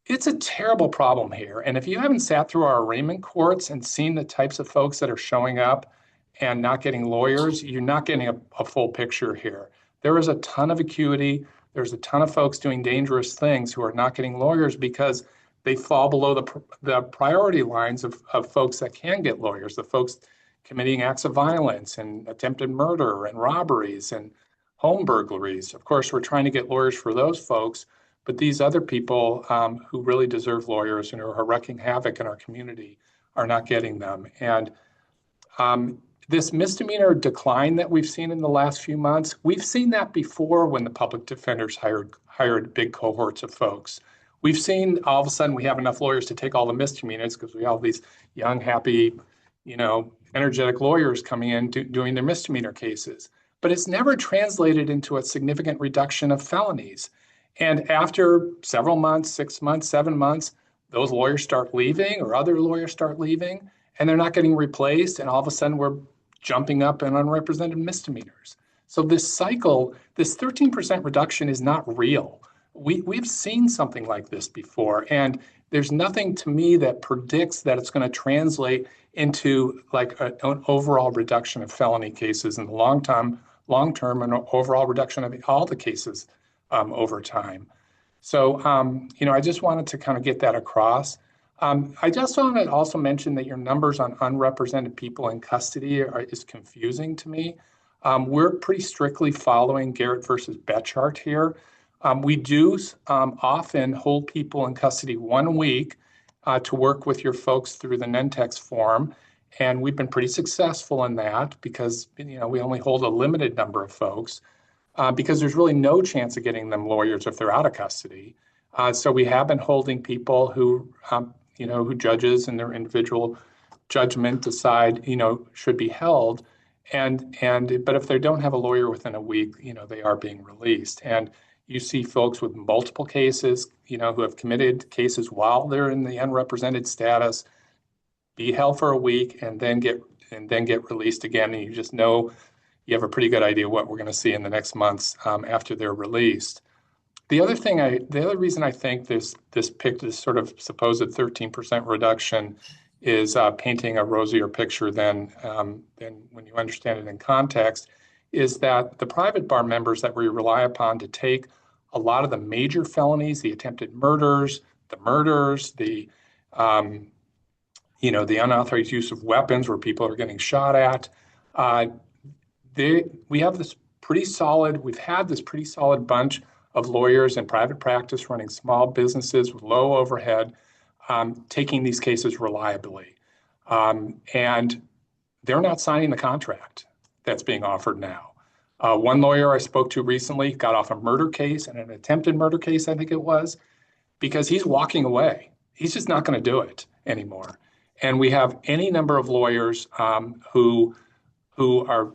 it's a terrible problem here. And if you haven't sat through our arraignment courts and seen the types of folks that are showing up and not getting lawyers, you're not getting a full picture here. There is a ton of acuity. There's a ton of folks doing dangerous things who are not getting lawyers because they fall below the priority lines of folks that can get lawyers, the folks committing acts of violence and attempted murder and robberies and home burglaries. Of course, we're trying to get lawyers for those folks, but these other people who really deserve lawyers and who are wreaking havoc in our community are not getting them. And this misdemeanor decline that we've seen in the last few months, we've seen that before when the public defenders hired big cohorts of folks. We've seen all of a sudden we have enough lawyers to take all the misdemeanors because we have these young, happy, energetic lawyers coming in doing their misdemeanor cases. But it's never translated into a significant reduction of felonies. And after several months, 6 months, 7 months, those lawyers start leaving or other lawyers start leaving and they're not getting replaced. And all of a sudden we're jumping up in unrepresented misdemeanors. So this cycle, this 13% reduction is not real. We've seen something like this before, and there's nothing to me that predicts that it's going to translate into like an overall reduction of felony cases in the long term, and an overall reduction of all the cases over time. So, I just wanted to kind of get that across. I just want to also mention that your numbers on unrepresented people in custody is confusing to me. We're pretty strictly following Garrett versus Betchart here. We do often hold people in custody 1 week to work with your folks through the Nentex form. And we've been pretty successful in that because, we only hold a limited number of folks because there's really no chance of getting them lawyers if they're out of custody. So we have been holding people who, who judges in their individual judgment decide, should be held. But if they don't have a lawyer within a week, they are being released. And you see folks with multiple cases, who have committed cases while they're in the unrepresented status, be held for a week and then get released again. And you just know you have a pretty good idea what we're going to see in the next months after they're released. The other reason I think this sort of supposed 13% reduction is painting a rosier picture than when you understand it in context, is that the private bar members that we rely upon to take a lot of the major felonies, the attempted murders, the unauthorized use of weapons where people are getting shot at, we've had this pretty solid bunch of lawyers in private practice running small businesses with low overhead, taking these cases reliably. And they're not signing the contract that's being offered now. One lawyer I spoke to recently got off a murder case and an attempted murder case, I think it was, because he's walking away. He's just not going to do it anymore. And we have any number of lawyers who are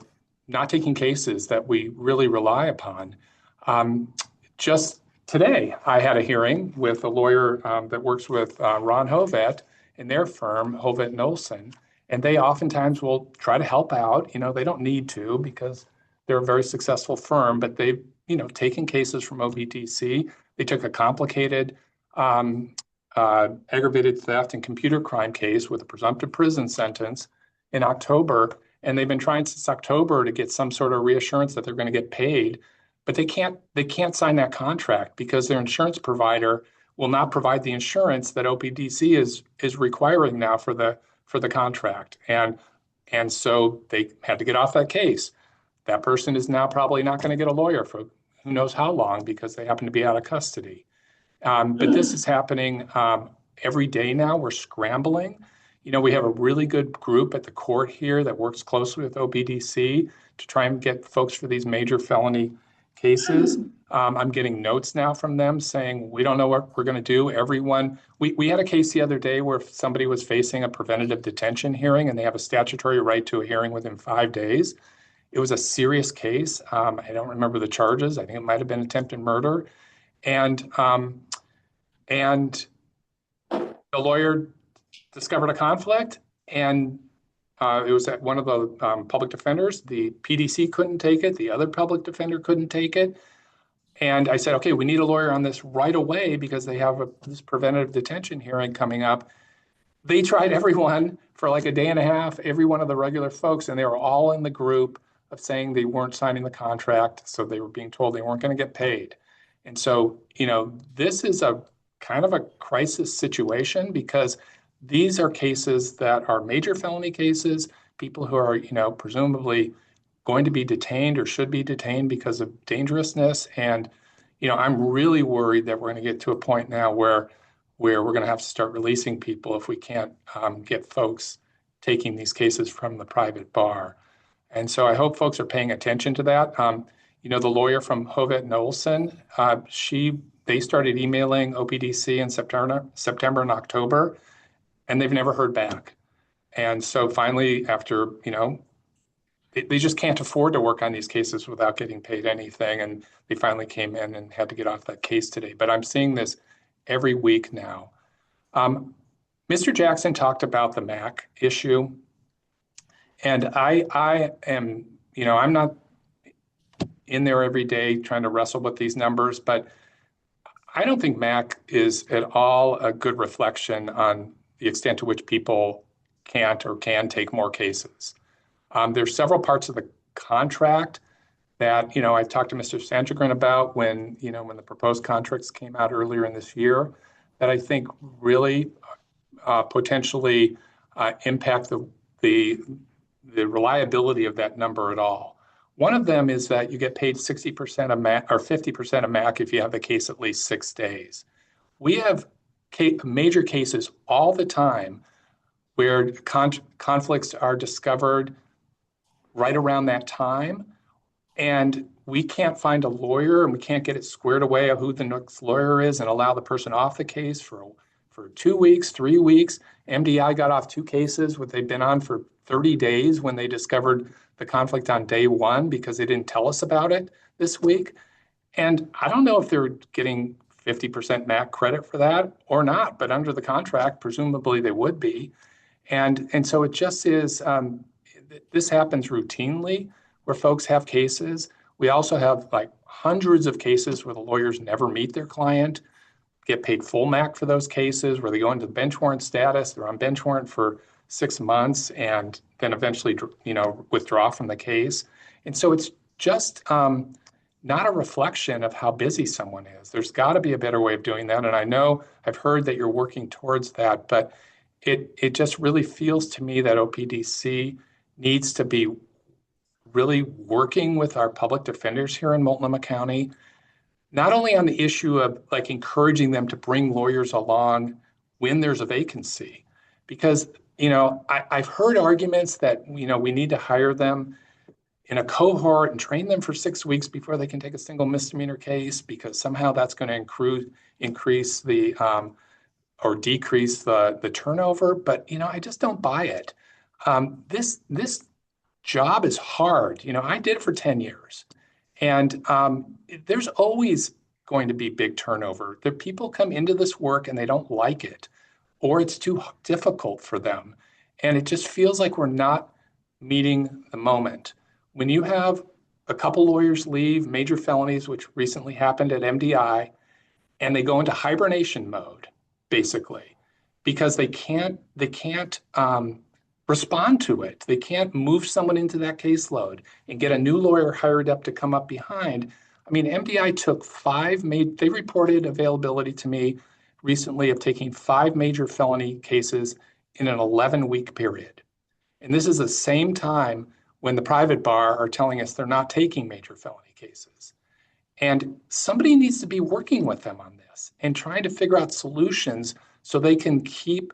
not taking cases that we really rely upon. Just today, I had a hearing with a lawyer that works with Ron Hovet in their firm, Hovet & Olson, and they oftentimes will try to help out. They don't need to because they're a very successful firm, but they've, taken cases from OBDC. They took a complicated aggravated theft and computer crime case with a presumptive prison sentence in October, and they've been trying since October to get some sort of reassurance that they're going to get paid. But they can't sign that contract because their insurance provider will not provide the insurance that OPDC is requiring now for the contract. And so they had to get off that case. That person is now probably not going to get a lawyer for who knows how long because they happen to be out of custody. But this is happening every day now. We're scrambling. We have a really good group at the court here that works closely with OPDC to try and get folks for these major felony cases. I'm getting notes now from them saying, we don't know what we're going to do. We had a case the other day where somebody was facing a preventative detention hearing and they have a statutory right to a hearing within 5 days. It was a serious case. I don't remember the charges. I think it might have been attempted murder. And the lawyer discovered a conflict and it was at one of the public defenders. The PDC couldn't take it. The other public defender couldn't take it. And I said, okay, we need a lawyer on this right away because they have this preventative detention hearing coming up. They tried everyone for like a day and a half, every one of the regular folks, and they were all in the group of saying they weren't signing the contract. So they were being told they weren't going to get paid. And so, this is a kind of a crisis situation because these are cases that are major felony cases, people who are, presumably going to be detained or should be detained because of dangerousness. And, I'm really worried that we're going to get to a point now where we're going to have to start releasing people if we can't get folks taking these cases from the private bar. And so I hope folks are paying attention to that. The lawyer from Hovet & Olson, they started emailing OPDC in September and October, and they've never heard back. And so finally, after, they just can't afford to work on these cases without getting paid anything. And they finally came in and had to get off that case today. But I'm seeing this every week now. Mr. Jackson talked about the MAC issue. And I am, I'm not in there every day trying to wrestle with these numbers, but I don't think MAC is at all a good reflection on the extent to which people can't or can take more cases. There's several parts of the contract that, I've talked to Mr. Sandgren about when the proposed contracts came out earlier in this year that I think really potentially impact the reliability of that number at all. One of them is that you get paid 60% of MAC or 50% of MAC if you have the case at least 6 days. We have major cases all the time where conflicts are discovered right around that time, and we can't find a lawyer and we can't get it squared away of who the next lawyer is and allow the person off the case for 2 weeks, 3 weeks. MDI got off 2 cases what they'd been on for 30 days when they discovered the conflict on day 1 because they didn't tell us about it this week. And I don't know if they're getting 50% MAC credit for that or not, but under the contract, presumably they would be. And so it just is, this happens routinely where folks have cases. We also have like hundreds of cases where the lawyers never meet their client, get paid full MAC for those cases, where they go into bench warrant status, they're on bench warrant for 6 months and then eventually, withdraw from the case. And so it's just not a reflection of how busy someone is. There's got to be a better way of doing that. And I know I've heard that you're working towards that, but it just really feels to me that OPDC needs to be really working with our public defenders here in Multnomah County, not only on the issue of like encouraging them to bring lawyers along when there's a vacancy, because, I've heard arguments that, we need to hire them in a cohort and train them for 6 weeks before they can take a single misdemeanor case, because somehow that's going to increase the or decrease the turnover. But, I just don't buy it. This job is hard. I did it for 10 years, and there's always going to be big turnover. The people come into this work and they don't like it, or it's too difficult for them. And it just feels like we're not meeting the moment. When you have a couple lawyers leave major felonies, which recently happened at MDI, and they go into hibernation mode, basically, because they can't respond to it. They can't move someone into that caseload and get a new lawyer hired up to come up behind. I mean, MDI took they reported availability to me recently of taking 5 major felony cases in an 11-week period. And this is the same time when the private bar are telling us they're not taking major felony cases. And somebody needs to be working with them on this and trying to figure out solutions so they can keep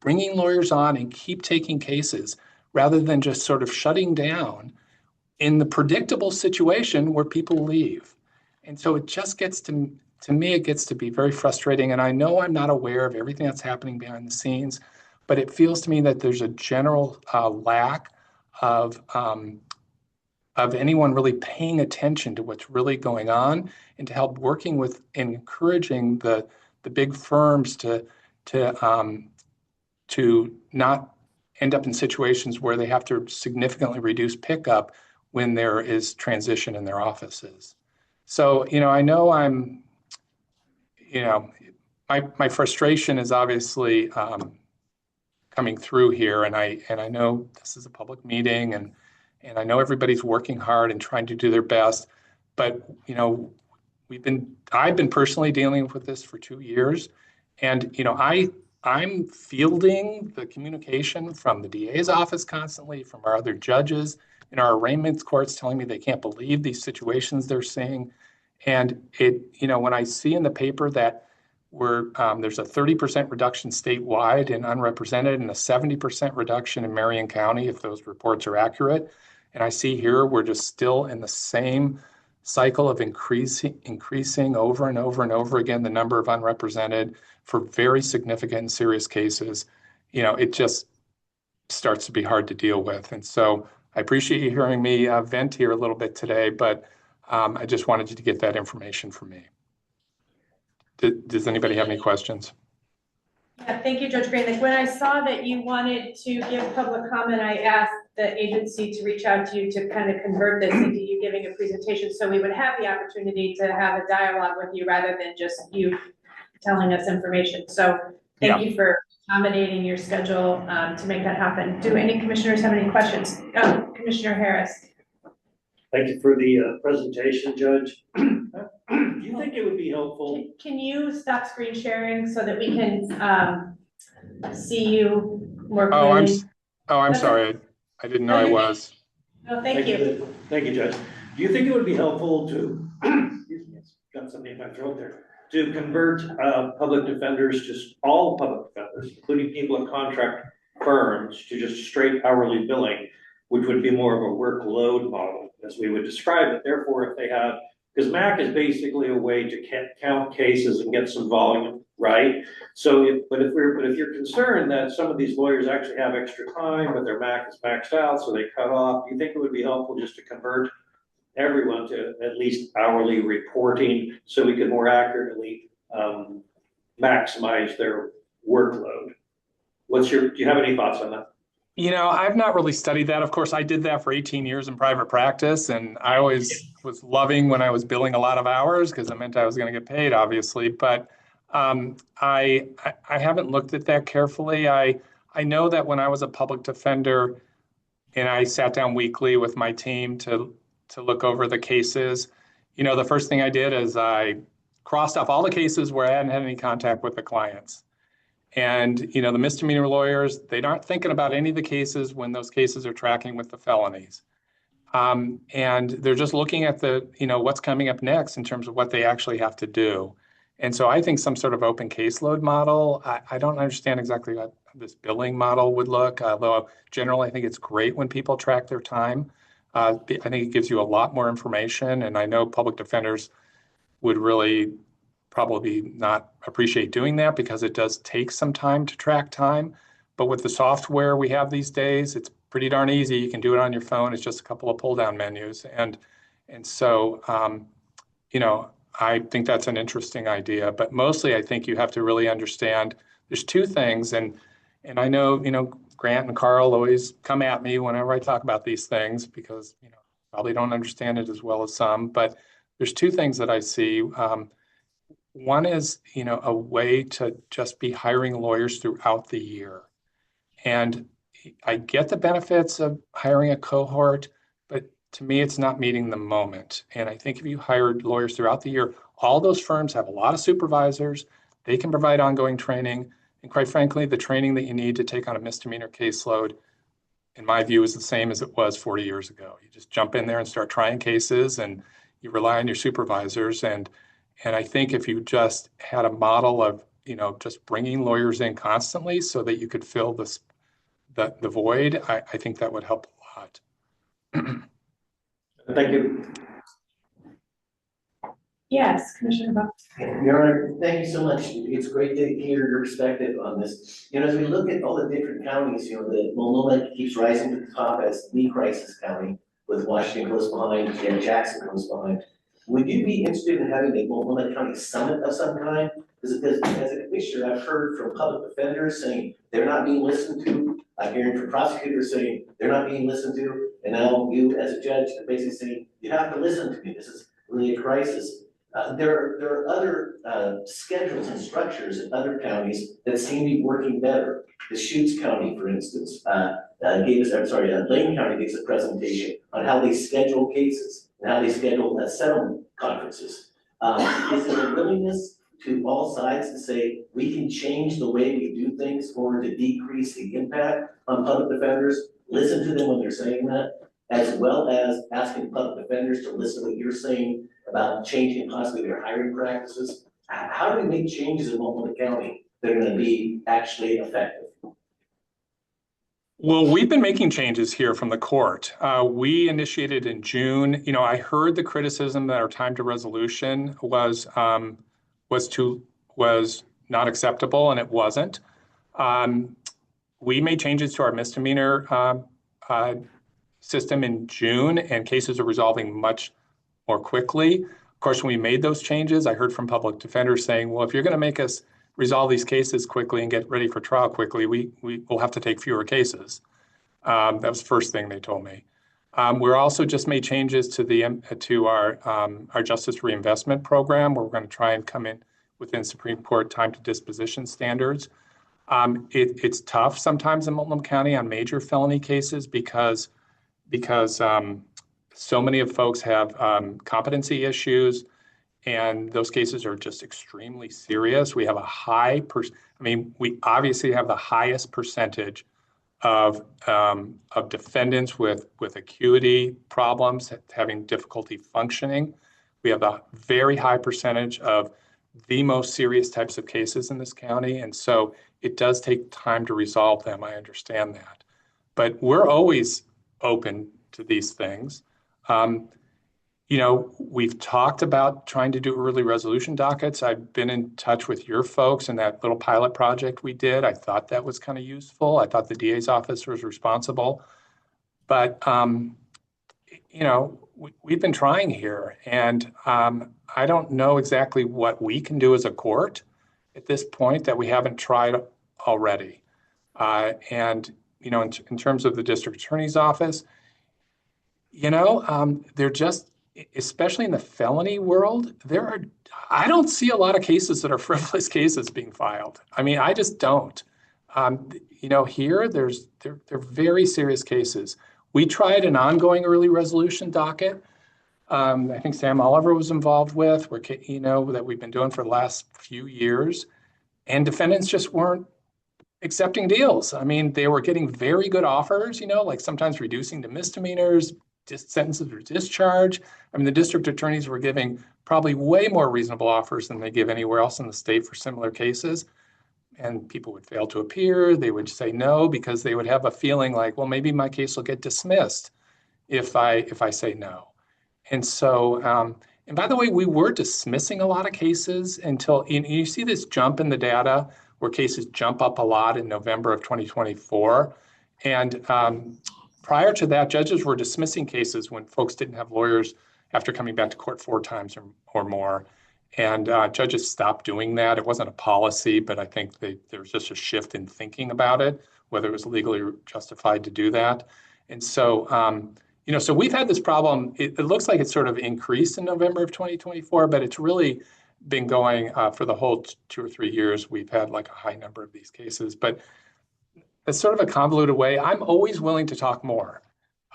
bringing lawyers on and keep taking cases rather than just sort of shutting down in the predictable situation where people leave. And so it just gets to me, it gets to be very frustrating. And I know I'm not aware of everything that's happening behind the scenes, but it feels to me that there's a general lack of anyone really paying attention to what's really going on and to help working with and encouraging the big firms to not end up in situations where they have to significantly reduce pickup when there is transition in their offices. So, I know my frustration is obviously coming through here, and I know this is a public meeting, and I know everybody's working hard and trying to do their best, but I've been personally dealing with this for 2 years, and I'm fielding the communication from the DA's office constantly, from our other judges in our arraignments courts telling me they can't believe these situations they're seeing. And when I see in the paper that there's a 30% reduction statewide in unrepresented and a 70% reduction in Marion County, if those reports are accurate, and I see here we're just still in the same cycle of increasing over and over and over again the number of unrepresented for very significant and serious cases, it just starts to be hard to deal with. And so I appreciate you hearing me vent here a little bit today, but I just wanted you to get that information from me. Does anybody have any questions? Yeah, thank you, Judge Green. When I saw that you wanted to give public comment, I asked the agency to reach out to you to kind of convert this into you giving a presentation so we would have the opportunity to have a dialogue with you rather than just you telling us information. So thank you for accommodating your schedule to make that happen. Do any commissioners have any questions? Commissioner Harris. Thank you for the presentation, Judge. Do you think it would be helpful? Can you stop screen sharing so that we can see you more clearly? I'm sorry. I didn't know I was. No, thank you. Thank you, Judge. Do you think it would be helpful to, excuse me, got something in my throat there, to convert public defenders, just all public defenders, including people in contract firms, to just straight hourly billing, which would be more of a workload model, as we would describe it. Therefore, if they have, because MAC is basically a way to count cases and get some volume, right? So, but if you're concerned that some of these lawyers actually have extra time, but their MAC is maxed out, so they cut off, do you think it would be helpful just to convert everyone to at least hourly reporting so we could more accurately maximize their workload? Do you have any thoughts on that? You know, I've not really studied that. Of course, I did that for 18 years in private practice, and I always was loving when I was billing a lot of hours because it meant I was going to get paid, obviously. But I haven't looked at that carefully. I know that when I was a public defender and I sat down weekly with my team to look over the cases, you know, the first thing I did is I crossed off all the cases where I hadn't had any contact with the clients. And, you know, the misdemeanor lawyers, they aren't thinking about any of the cases when those cases are tracking with the felonies. And they're just looking at the, you know, what's coming up next in terms of what they actually have to do. And so I think some sort of open caseload model, I don't understand exactly what this billing model would look, although generally I think it's great when people track their time. I think it gives you a lot more information, and I know public defenders would really probably not appreciate doing that because it does take some time to track time. But with the software we have these days, it's pretty darn easy. You can do it on your phone. It's just a couple of pull down menus. And so, you know, I think that's an interesting idea. But mostly I think you have to really understand there's two things. And I know, you know, Grant and Carl always come at me whenever I talk about these things because, you know, probably don't understand it as well as some. But there's two things that I see. One is, you know, a way to just be hiring lawyers throughout the year. And I get the benefits of hiring a cohort, but to me, it's not meeting the moment. And I think if you hired lawyers throughout the year, all those firms have a lot of supervisors. They can provide ongoing training. And quite frankly, the training that you need to take on a misdemeanor caseload, in my view, is the same as it was 40 years ago. You just jump in there and start trying cases, and you rely on your supervisors. And I think if you just had a model of, you know, just bringing lawyers in constantly so that you could fill the void, I think that would help a lot. Thank you. Yes, Commissioner Buck. Your Honor, thank you so much. It's great to hear your perspective on this. You know, as we look at all the different counties, you know, the Multnomah keeps rising to the top as the crisis county, with Washington close behind and Jackson close behind. Would you be interested in having a Multnomah County summit of some kind? Because as a commissioner, I've heard from public defenders saying they're not being listened to. I'm hearing from prosecutors saying they're not being listened to. And now you, as a judge, are basically saying, you have to listen to me. This is really a crisis. There are other schedules and structures in other counties that seem to be working better. The Deschutes County, for instance, Lane County gives a presentation on how they schedule cases and how they schedule settlement conferences. Is there a willingness to all sides to say we can change the way we do things in order to decrease the impact on public defenders, listen to them when they're saying that, as well as asking public defenders to listen to what you're saying about changing possibly their hiring practices? How do we make changes in Multnomah County that are going to be actually effective? Well, we've been making changes here from the court. We initiated in June. You know, I heard the criticism that our time to resolution was not acceptable, and it wasn't. We made changes to our misdemeanor system in June, and cases are resolving much more quickly. Of course, when we made those changes, I heard from public defenders saying, well, if you're going to make us resolve these cases quickly and get ready for trial quickly, we will have to take fewer cases. That was the first thing they told me. We're also just made changes to our justice reinvestment program, where we're going to try and come in within Supreme Court time to disposition standards. It's tough sometimes in Multnomah County on major felony cases because so many of folks have competency issues, and those cases are just extremely serious. We have we obviously have the highest percentage of defendants with acuity problems, having difficulty functioning. We have a very high percentage of the most serious types of cases in this county, and so it does take time to resolve them. I understand that. But we're always open to these things. We've talked about trying to do early resolution dockets. I've been in touch with your folks in that little pilot project we did. I thought that was kind of useful. I thought the DA's office was responsible. But, we've been trying here, and I don't know exactly what we can do as a court at this point that we haven't tried already. In terms of the district attorney's office, they're just, especially in the felony world, I don't see a lot of cases that are frivolous cases being filed. I mean, I just don't. Here, they're very serious cases. We tried an ongoing early resolution docket. I think Sam Oliver was involved with, that we've been doing for the last few years, and defendants just weren't accepting deals. I mean, they were getting very good offers, like sometimes reducing to misdemeanors, sentences for discharge. I mean, the district attorneys were giving probably way more reasonable offers than they give anywhere else in the state for similar cases. And people would fail to appear. They would say no because they would have a feeling like, well, maybe my case will get dismissed if I say no. And so, and by the way, we were dismissing a lot of cases until you see this jump in the data where cases jump up a lot in November of 2024. And prior to that, judges were dismissing cases when folks didn't have lawyers after coming back to court 4 times or more. And judges stopped doing that. It wasn't a policy, but I think there was just a shift in thinking about it, whether it was legally justified to do that. And so, so we've had this problem. It looks like it's sort of increased in November of 2024, but it's really been going for the whole 2 or 3 years. We've had like a high number of these cases, but it's sort of a convoluted way. I'm always willing to talk more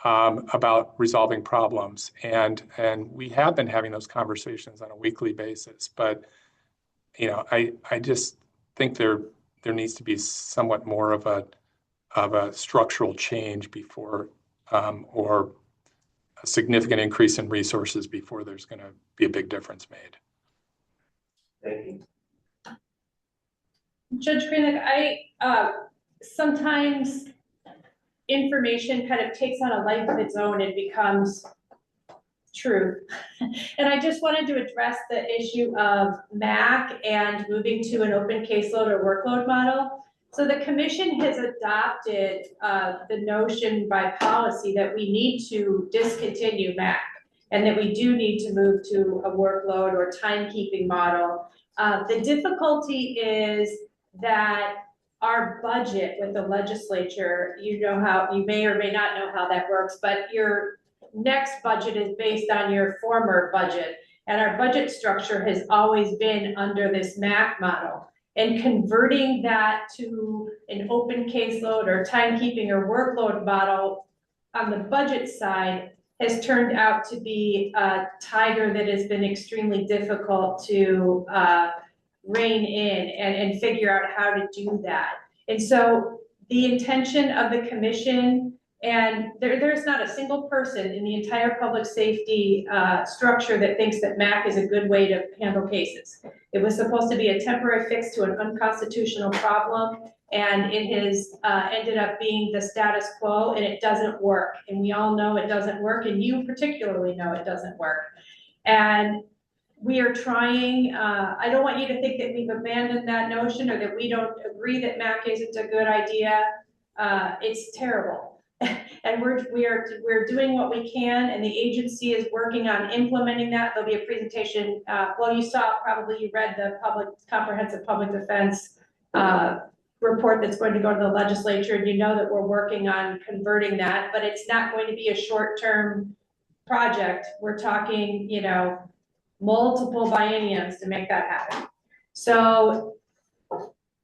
about resolving problems, and we have been having those conversations on a weekly basis. But I just think there needs to be somewhat more of a structural change before, or a significant increase in resources before there's going to be a big difference made. Thank you. Judge Greenlick, sometimes information kind of takes on a life of its own and becomes truth. And I just wanted to address the issue of MAC and moving to an open caseload or workload model. So the commission has adopted the notion by policy that we need to discontinue MAC and that we do need to move to a workload or timekeeping model. The difficulty is that our budget with the legislature, you may or may not know how that works, but your next budget is based on your former budget. And our budget structure has always been under this MAC model. And converting that to an open caseload or timekeeping or workload model on the budget side has turned out to be a tiger that has been extremely difficult to rein in and figure out how to do that. And so the intention of the commission, and there's not a single person in the entire public safety structure that thinks that MAC is a good way to handle cases. It was supposed to be a temporary fix to an unconstitutional problem, and it has ended up being the status quo, and it doesn't work. And we all know it doesn't work, and you particularly know it doesn't work. And we are trying, I don't want you to think that we've abandoned that notion or that we don't agree that MAC isn't a good idea. It's terrible. And we're doing what we can, and the agency is working on implementing that. There'll be a presentation. Well, you read the comprehensive public defense report that's going to go to the legislature, and you know that we're working on converting that, but it's not going to be a short-term project. We're talking, multiple bienniums to make that happen. So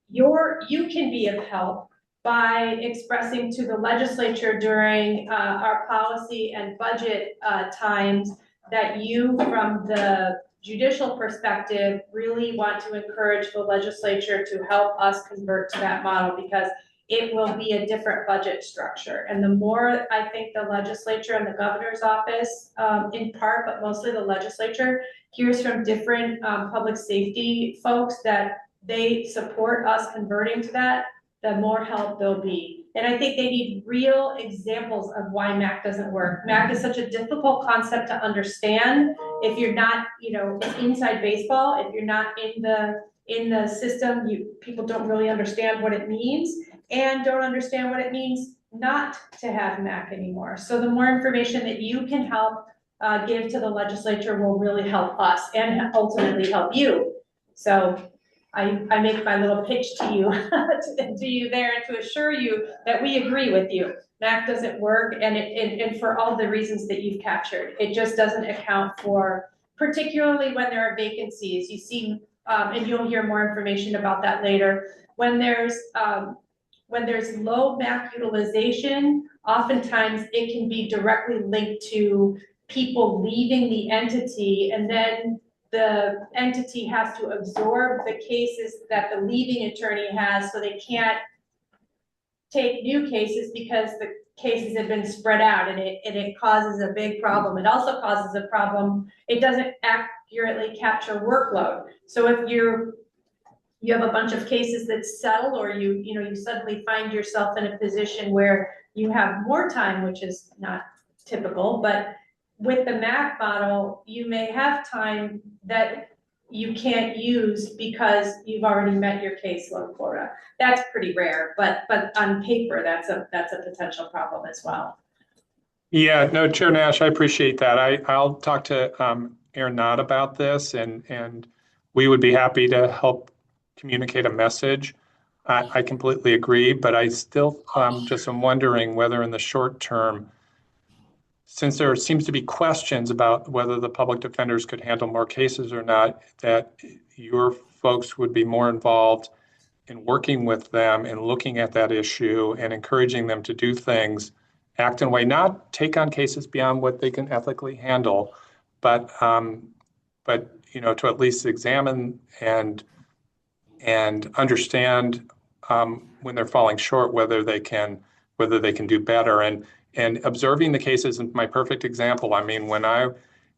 you can be of help by expressing to the legislature during our policy and budget times that you, from the judicial perspective, really want to encourage the legislature to help us convert to that model, because it will be a different budget structure. And the more I think the legislature and the governor's office, in part, but mostly the legislature, hears from different public safety folks that they support us converting to that, the more help there'll be. And I think they need real examples of why MAC doesn't work. MAC is such a difficult concept to understand if you're not, it's inside baseball. If you're not in the system, people don't really understand what it means and don't understand what it means not to have MAC anymore. So the more information that you can help give to the legislature will really help us and ultimately help you. So I make my little pitch to you, to you there, to assure you that we agree with you. MAC doesn't work, and for all the reasons that you've captured. It just doesn't account for, particularly when there are vacancies. You see, and you'll hear more information about that later. When there's low MAC utilization, oftentimes it can be directly linked to people leaving the entity, and then the entity has to absorb the cases that the leaving attorney has, so they can't take new cases because the cases have been spread out, and it causes a big problem. It also causes a problem. It doesn't accurately capture workload. So if you have a bunch of cases that settle, or you suddenly find yourself in a position where you have more time, which is not typical, but with the MAC model, you may have time that you can't use because you've already met your caseload quota. That's pretty rare, but on paper, that's a potential problem as well. Yeah, no, Chair Nash, I appreciate that. I'll talk to Aaron Knott about this, and we would be happy to help communicate a message. I completely agree, but I still just am wondering whether in the short term, since there seems to be questions about whether the public defenders could handle more cases or not, that your folks would be more involved in working with them and looking at that issue and encouraging them to do things, act in a way, not take on cases beyond what they can ethically handle, but to at least examine and understand when they're falling short, whether they can do better. And observing the cases is my perfect example. I mean, when I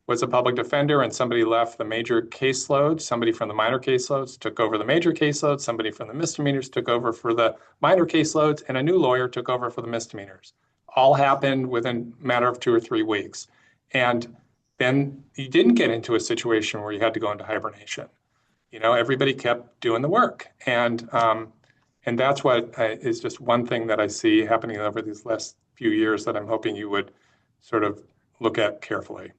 was a public defender and somebody left the major caseload, somebody from the minor caseloads took over the major caseloads, somebody from the misdemeanors took over for the minor caseloads, and a new lawyer took over for the misdemeanors. All happened within a matter of 2 or 3 weeks. And then you didn't get into a situation where you had to go into hibernation. Everybody kept doing the work. And that's what is just one thing that I see happening over these last few years that I'm hoping you would sort of look at carefully.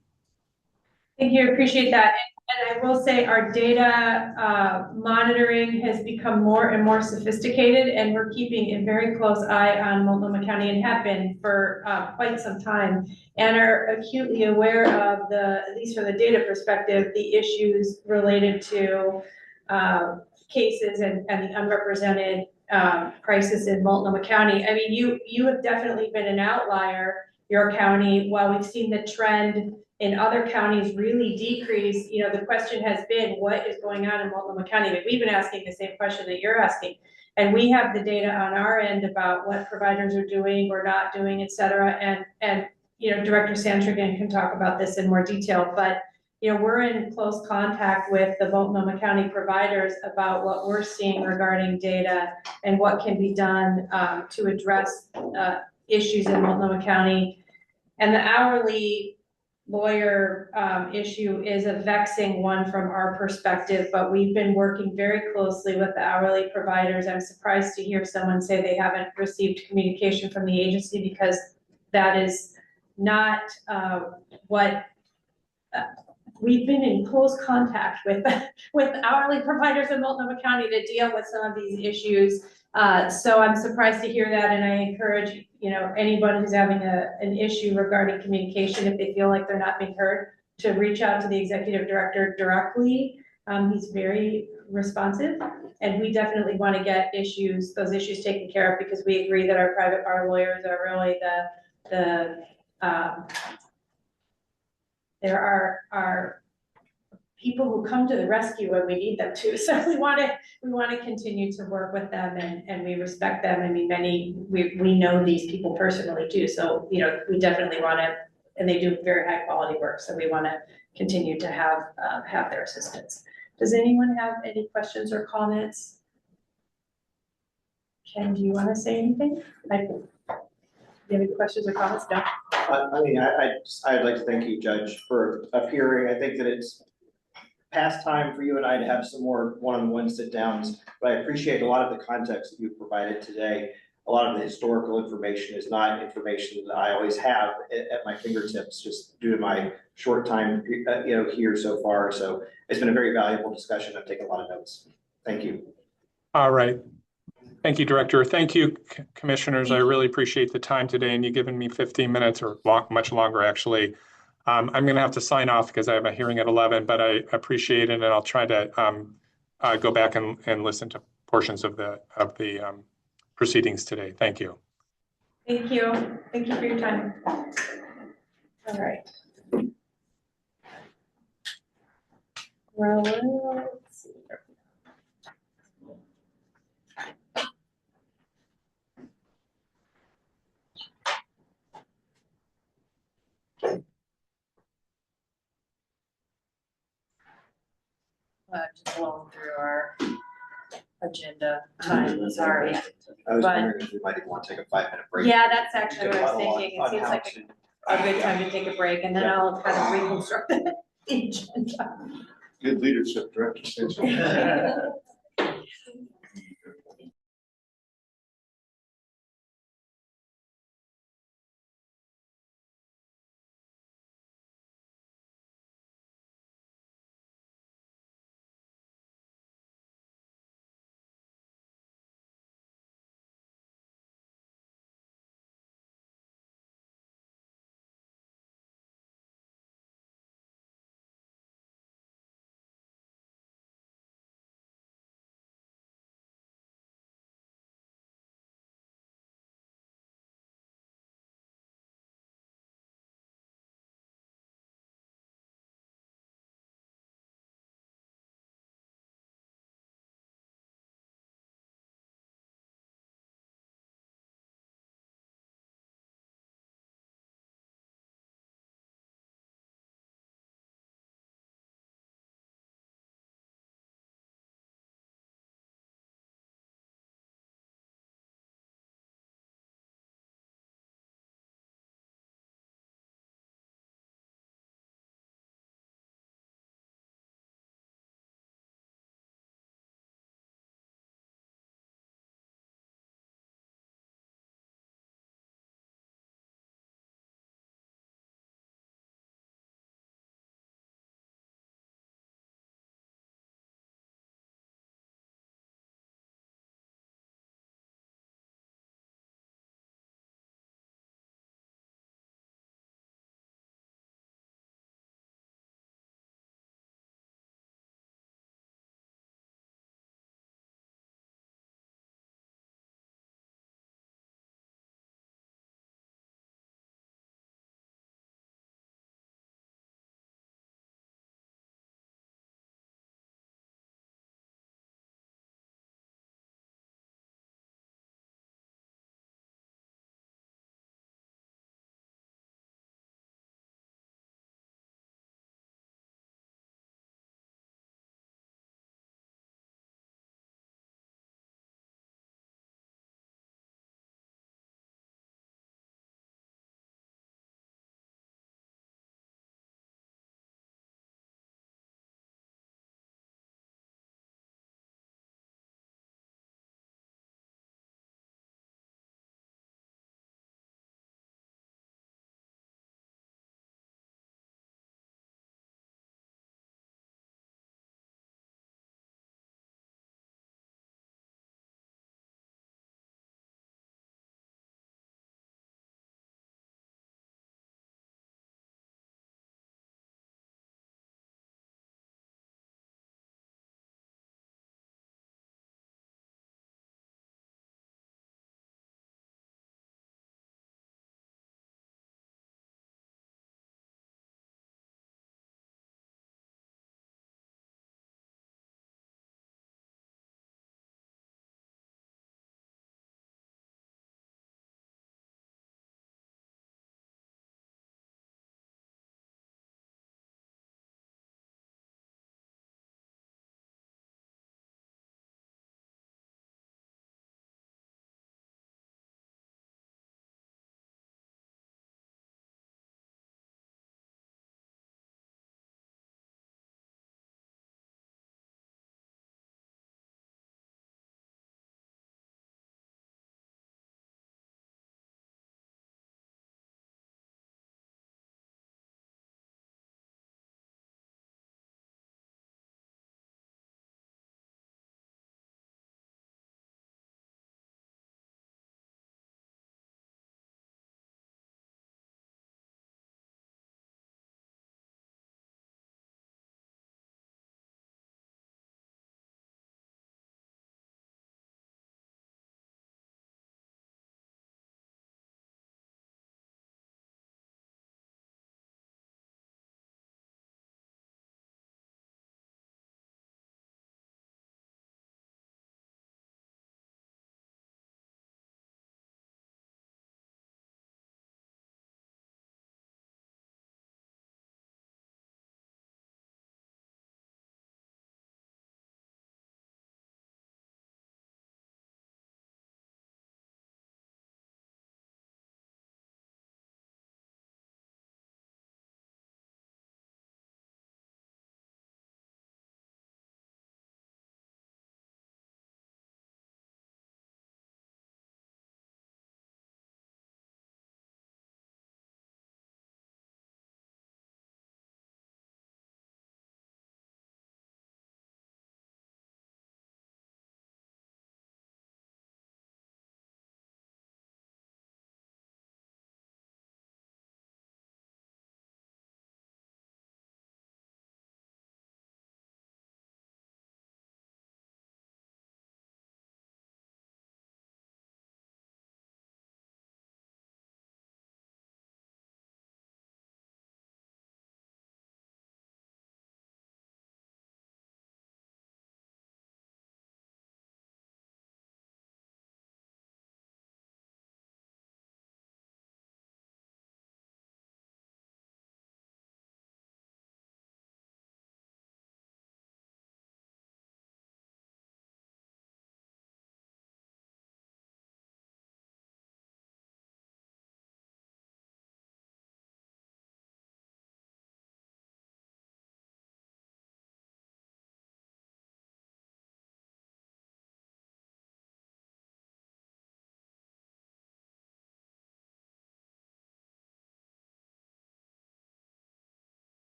Thank you, appreciate that. And I will say our data monitoring has become more and more sophisticated, and we're keeping a very close eye on Multnomah County and have been for quite some time, and are acutely aware of at least from the data perspective, the issues related to cases and the unrepresented crisis in Multnomah County. I mean, you have definitely been an outlier, your county. While we've seen the trend in other counties really decrease, the question has been, what is going on in Multnomah County? But we've been asking the same question that you're asking. And we have the data on our end about what providers are doing or not doing, et cetera. And Director Santrigan can talk about this in more detail, but we're in close contact with the Multnomah County providers about what we're seeing regarding data and what can be done to address issues in Multnomah County. And the hourly lawyer issue is a vexing one from our perspective, but we've been working very closely with the hourly providers. I'm surprised to hear someone say they haven't received communication from the agency, because that is not what we've been in close contact with hourly providers in Multnomah County to deal with some of these issues. So I'm surprised to hear that, and I encourage anybody who's having an issue regarding communication, if they feel like they're not being heard, to reach out to the executive director directly. He's very responsive, and we definitely want to get those issues taken care of, because we agree that our private bar lawyers are really they're our people who come to the rescue when we need them to. So we want to continue to work with them, and we respect them. I mean, we know these people personally too. So, you know, we definitely want to, and they do very high quality work. So we want to continue to have their assistance. Does anyone have any questions or comments? Ken, do you want to say anything? Do you have any questions or comments? No? I'd like to thank you, Judge, for appearing. I think that it's past time for you and I to have some more one-on-one sit downs, but I appreciate a lot of the context that you provided today. A lot of the historical information is not information that I always have at my fingertips, just due to my short time, here so far. So it's been a very valuable discussion. I've taken a lot of notes. Thank you. All right. Thank you, Director. Thank you, Commissioners. I really appreciate the time today, and you've given me 15 minutes or much longer, actually. I'm going to have to sign off because I have a hearing at 11, but I appreciate it, and I'll try to go back and listen to portions of the proceedings today. Thank you. Thank you. Thank you for your time. All right. Well, let's see. Just blowing through our agenda time, sorry. I was wondering if we might want to take a 5-minute break. Yeah, that's actually what I was thinking. It seems like a good time to take a break, and then I'll kind of reconstruct the agenda. Good leadership, Director.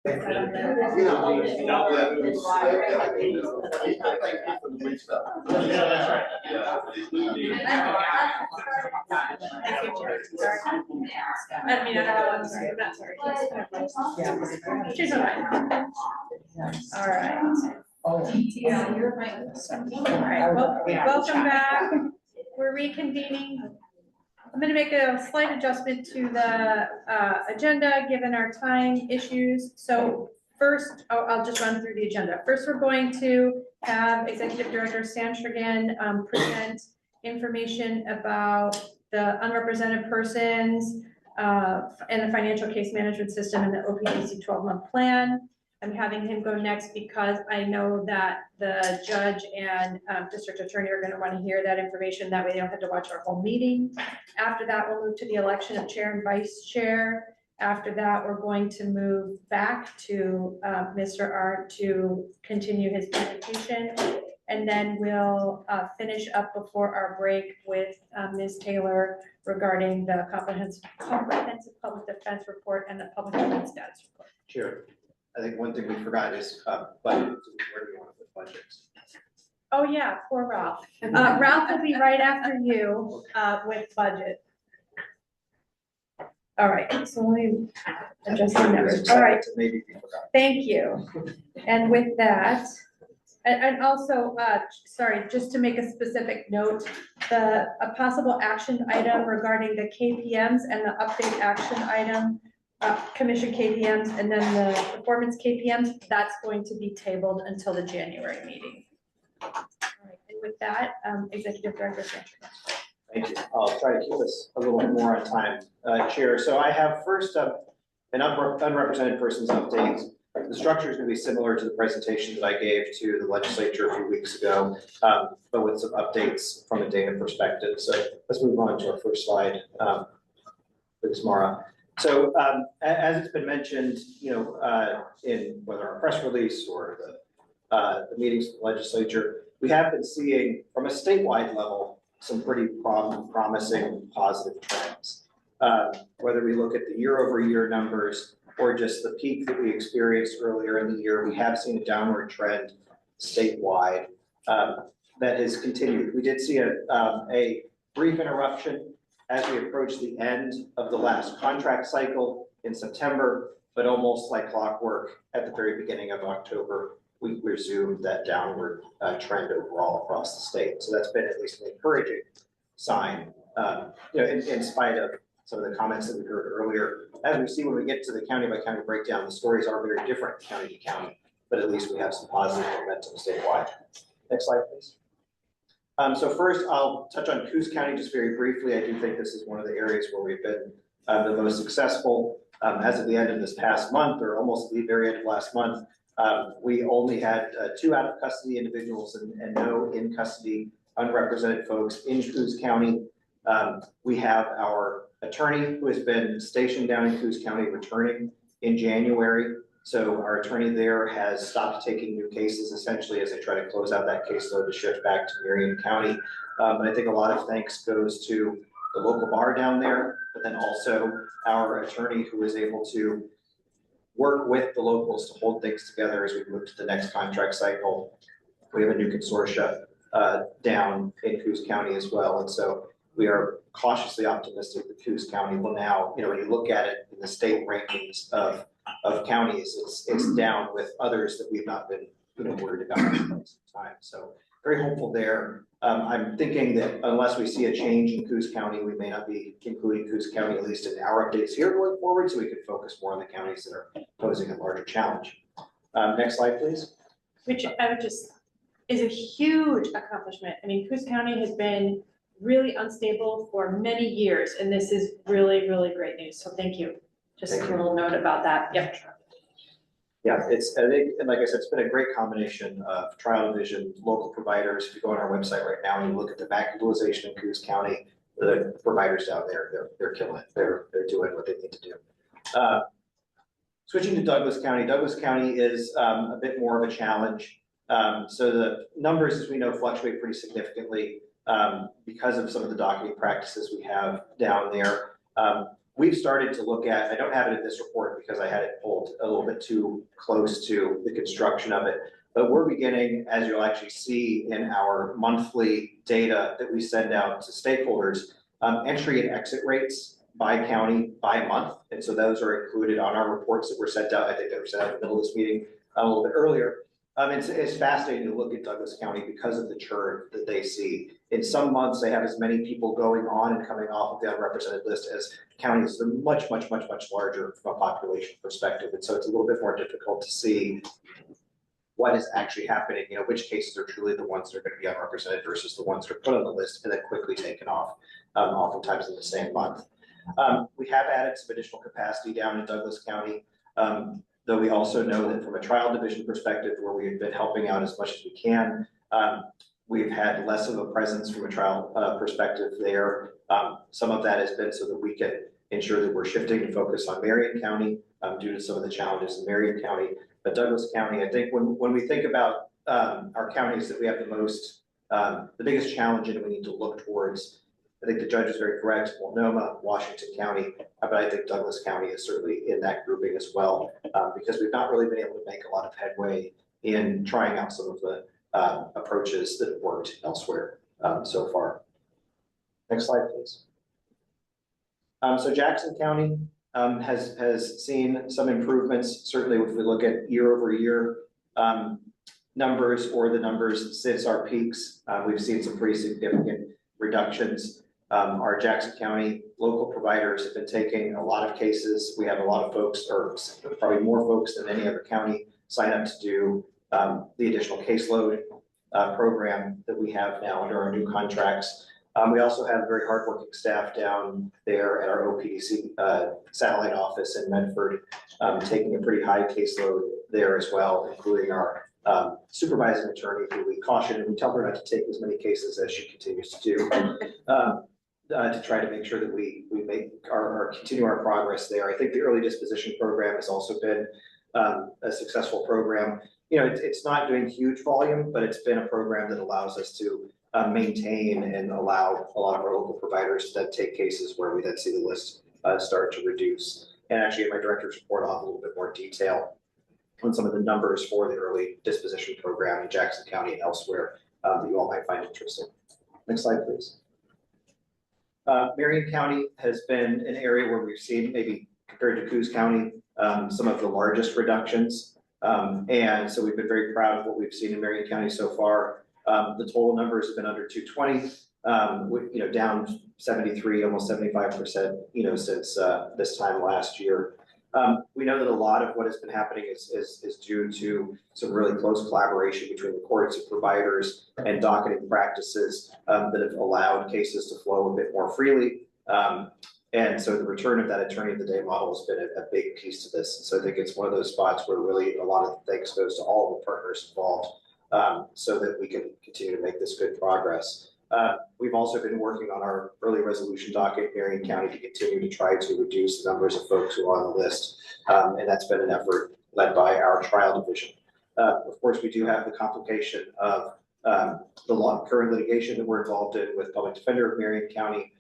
I mean, I'm sorry, I'm not sorry. She's all right. All right. All right, well, welcome back. We're reconvening. I'm gonna make a slight adjustment to the agenda, given our time issues. So first, I'll just run through the agenda. First, we're going to have Executive Director Sam Shrigan present information about the unrepresented persons and the financial case management system and the OPDC 12-month plan. I'm having him go next because I know that the judge and district attorney are going to want to hear that information. That way they don't have to watch our whole meeting. After that, we'll move to the election of chair and vice chair. After that, we're going to move back to Mr. Arndt to continue his presentation. And then we'll finish up before our break with Ms. Taylor regarding the comprehensive public defense report and the public defense status report. Sure. I think one thing we forgot is budget. Where do you want to put budgets? Oh yeah, poor Ralph. Ralph will be right after you with budget. All right, so let me adjust the numbers. All right, Maybe we forgot. thank you. And with that, and also, sorry, just to make a specific note, a possible action item regarding the KPMs and the update action item, commission KPMs, and then the performance KPMs, that's going to be tabled until the January meeting. All right, and with that, Executive Director Sanchez. Thank you. I'll try to keep us a little bit more on time, Chair. So I have first up an unrepresented persons update. The structure is going to be similar to the presentation that I gave to the legislature a few weeks ago, but with some updates from a data perspective. So let's move on to our first slide, please, Mara. So as it's been mentioned, in whether our press release or the meetings with the legislature, we have been seeing from a statewide level some pretty promising positive trends. Whether we look at the year-over-year numbers or just the peak that we experienced earlier in the year, we have seen a downward trend statewide that has continued. We did see a brief interruption as we approach the end of the last contract cycle in September, but almost like clockwork at the very beginning of October, we resumed that downward trend overall across the state. So that's been at least an encouraging sign, in spite of some of the comments that we heard earlier. As we see when we get to the county by county breakdown, the stories are very different county to county, but at least we have some positive momentum statewide. Next slide, please. So first, I'll touch on Coos County just very briefly. I do think this is one of the areas where we've been the most successful. As of the end of this past month, or almost the very end of last month, we only had 2 out of custody individuals and no in custody unrepresented folks in Coos County. We have our attorney who has been stationed down in Coos County returning in January. So our attorney there has stopped taking new cases essentially as they try to close out that caseload to shift back to Marion County. And I think a lot of thanks goes to the local bar down there, but then also our attorney who is able to work with the locals to hold things together as we move to the next contract cycle. We have a new consortia down in Coos County as well. And so we are cautiously optimistic that Coos County will now, when you look at it in the state rankings of counties, it's down with others that we've not been worried about for some time. So very hopeful there. I'm thinking that unless we see a change in Coos County, we may not be including Coos County, at least in our updates here going forward, so we could focus more on the counties that are posing a larger challenge. Next slide, please. Which I would just, is a huge accomplishment. I mean, Coos County has been really unstable for many years, and this is really, really great news. So thank you. Just a little note about that. Yep. Yeah, I think, and like I said, it's been a great combination of trial division, local providers. If you go on our website right now and you look at the back utilization in Coos County, the providers down there, they're killing it. They're doing what they need to do. Switching to Douglas County. Douglas County is a bit more of a challenge. So the numbers, as we know, fluctuate pretty significantly because of some of the docketing practices we have down there. we've started to look at, I don't have it in this report because I had it pulled a little bit too close to the construction of it, but we're beginning, as you'll actually see in our monthly data that we send out to stakeholders, entry and exit rates by county, by month. And so those are included on our reports that were sent out. I think they were sent out in the middle of this meeting a little bit earlier. It's fascinating to look at Douglas County because of the churn that they see. In some months, they have as many people going on and coming off of the unrepresented list as counties that are much larger from a population perspective. And so it's a little bit more difficult to see what is actually happening, which cases are truly the ones that are going to be unrepresented versus the ones that are put on the list and then quickly taken off, oftentimes in the same month. We have added some additional capacity down in Douglas County, though we also know that from a trial division perspective, where we've been helping out as much as we can, we've had less of a presence from a trial perspective there. Some of that has been so that we can ensure that we're shifting to focus on Marion County due to some of the challenges in Marion County. But Douglas County, I think when we think about our counties that we have the most, the biggest challenge and we need to look towards, I think the judge is very correct, Multnomah, Washington County, but I think Douglas County is certainly in that grouping as well, because we've not really been able to make a lot of headway in trying out some of the approaches that have worked elsewhere so far. Next slide, please. So Jackson County has seen some improvements, certainly if we look at year over year numbers or the numbers since our peaks, we've seen some pretty significant reductions. Our Jackson County local providers have been taking a lot of cases. We have a lot of folks, or probably more folks than any other county, sign up to do the additional caseload program that we have now under our new contracts. We also have very hardworking staff down there at our OPDC satellite office in Medford, taking a pretty high caseload there as well, including our supervising attorney, who we caution and we tell her not to take as many cases as she continues to do, to try to make sure that we continue our progress there. I think the early disposition program has also been a successful program. It's not doing huge volume, but it's been a program that allows us to maintain and allow a lot of our local providers to take cases where we then see the list start to reduce. And actually in my director's report, I'll have a little bit more detail on some of the numbers for the early disposition program in Jackson County and elsewhere that you all might find interesting. Next slide, please. Marion County has been an area where we've seen, maybe compared to Coos County, some of the largest reductions. And so we've been very proud of what we've seen in Marion County so far. The total numbers have been under 220, with, down 73, almost 75%, since this time last year. We know that a lot of what has been happening is due to some really close collaboration between the courts and providers and docketing practices that have allowed cases to flow a bit more freely. And so the return of that attorney of the day model has been a big piece to this. So I think it's one of those spots where really a lot of thanks goes to all of the partners involved, so that we can continue to make this good progress. We've also been working on our early resolution docket in Marion County to continue to try to reduce the numbers of folks who are on the list. And that's been an effort led by our trial division. Of course, we do have the complication of the current litigation that we're involved in with Public Defender of Marion County.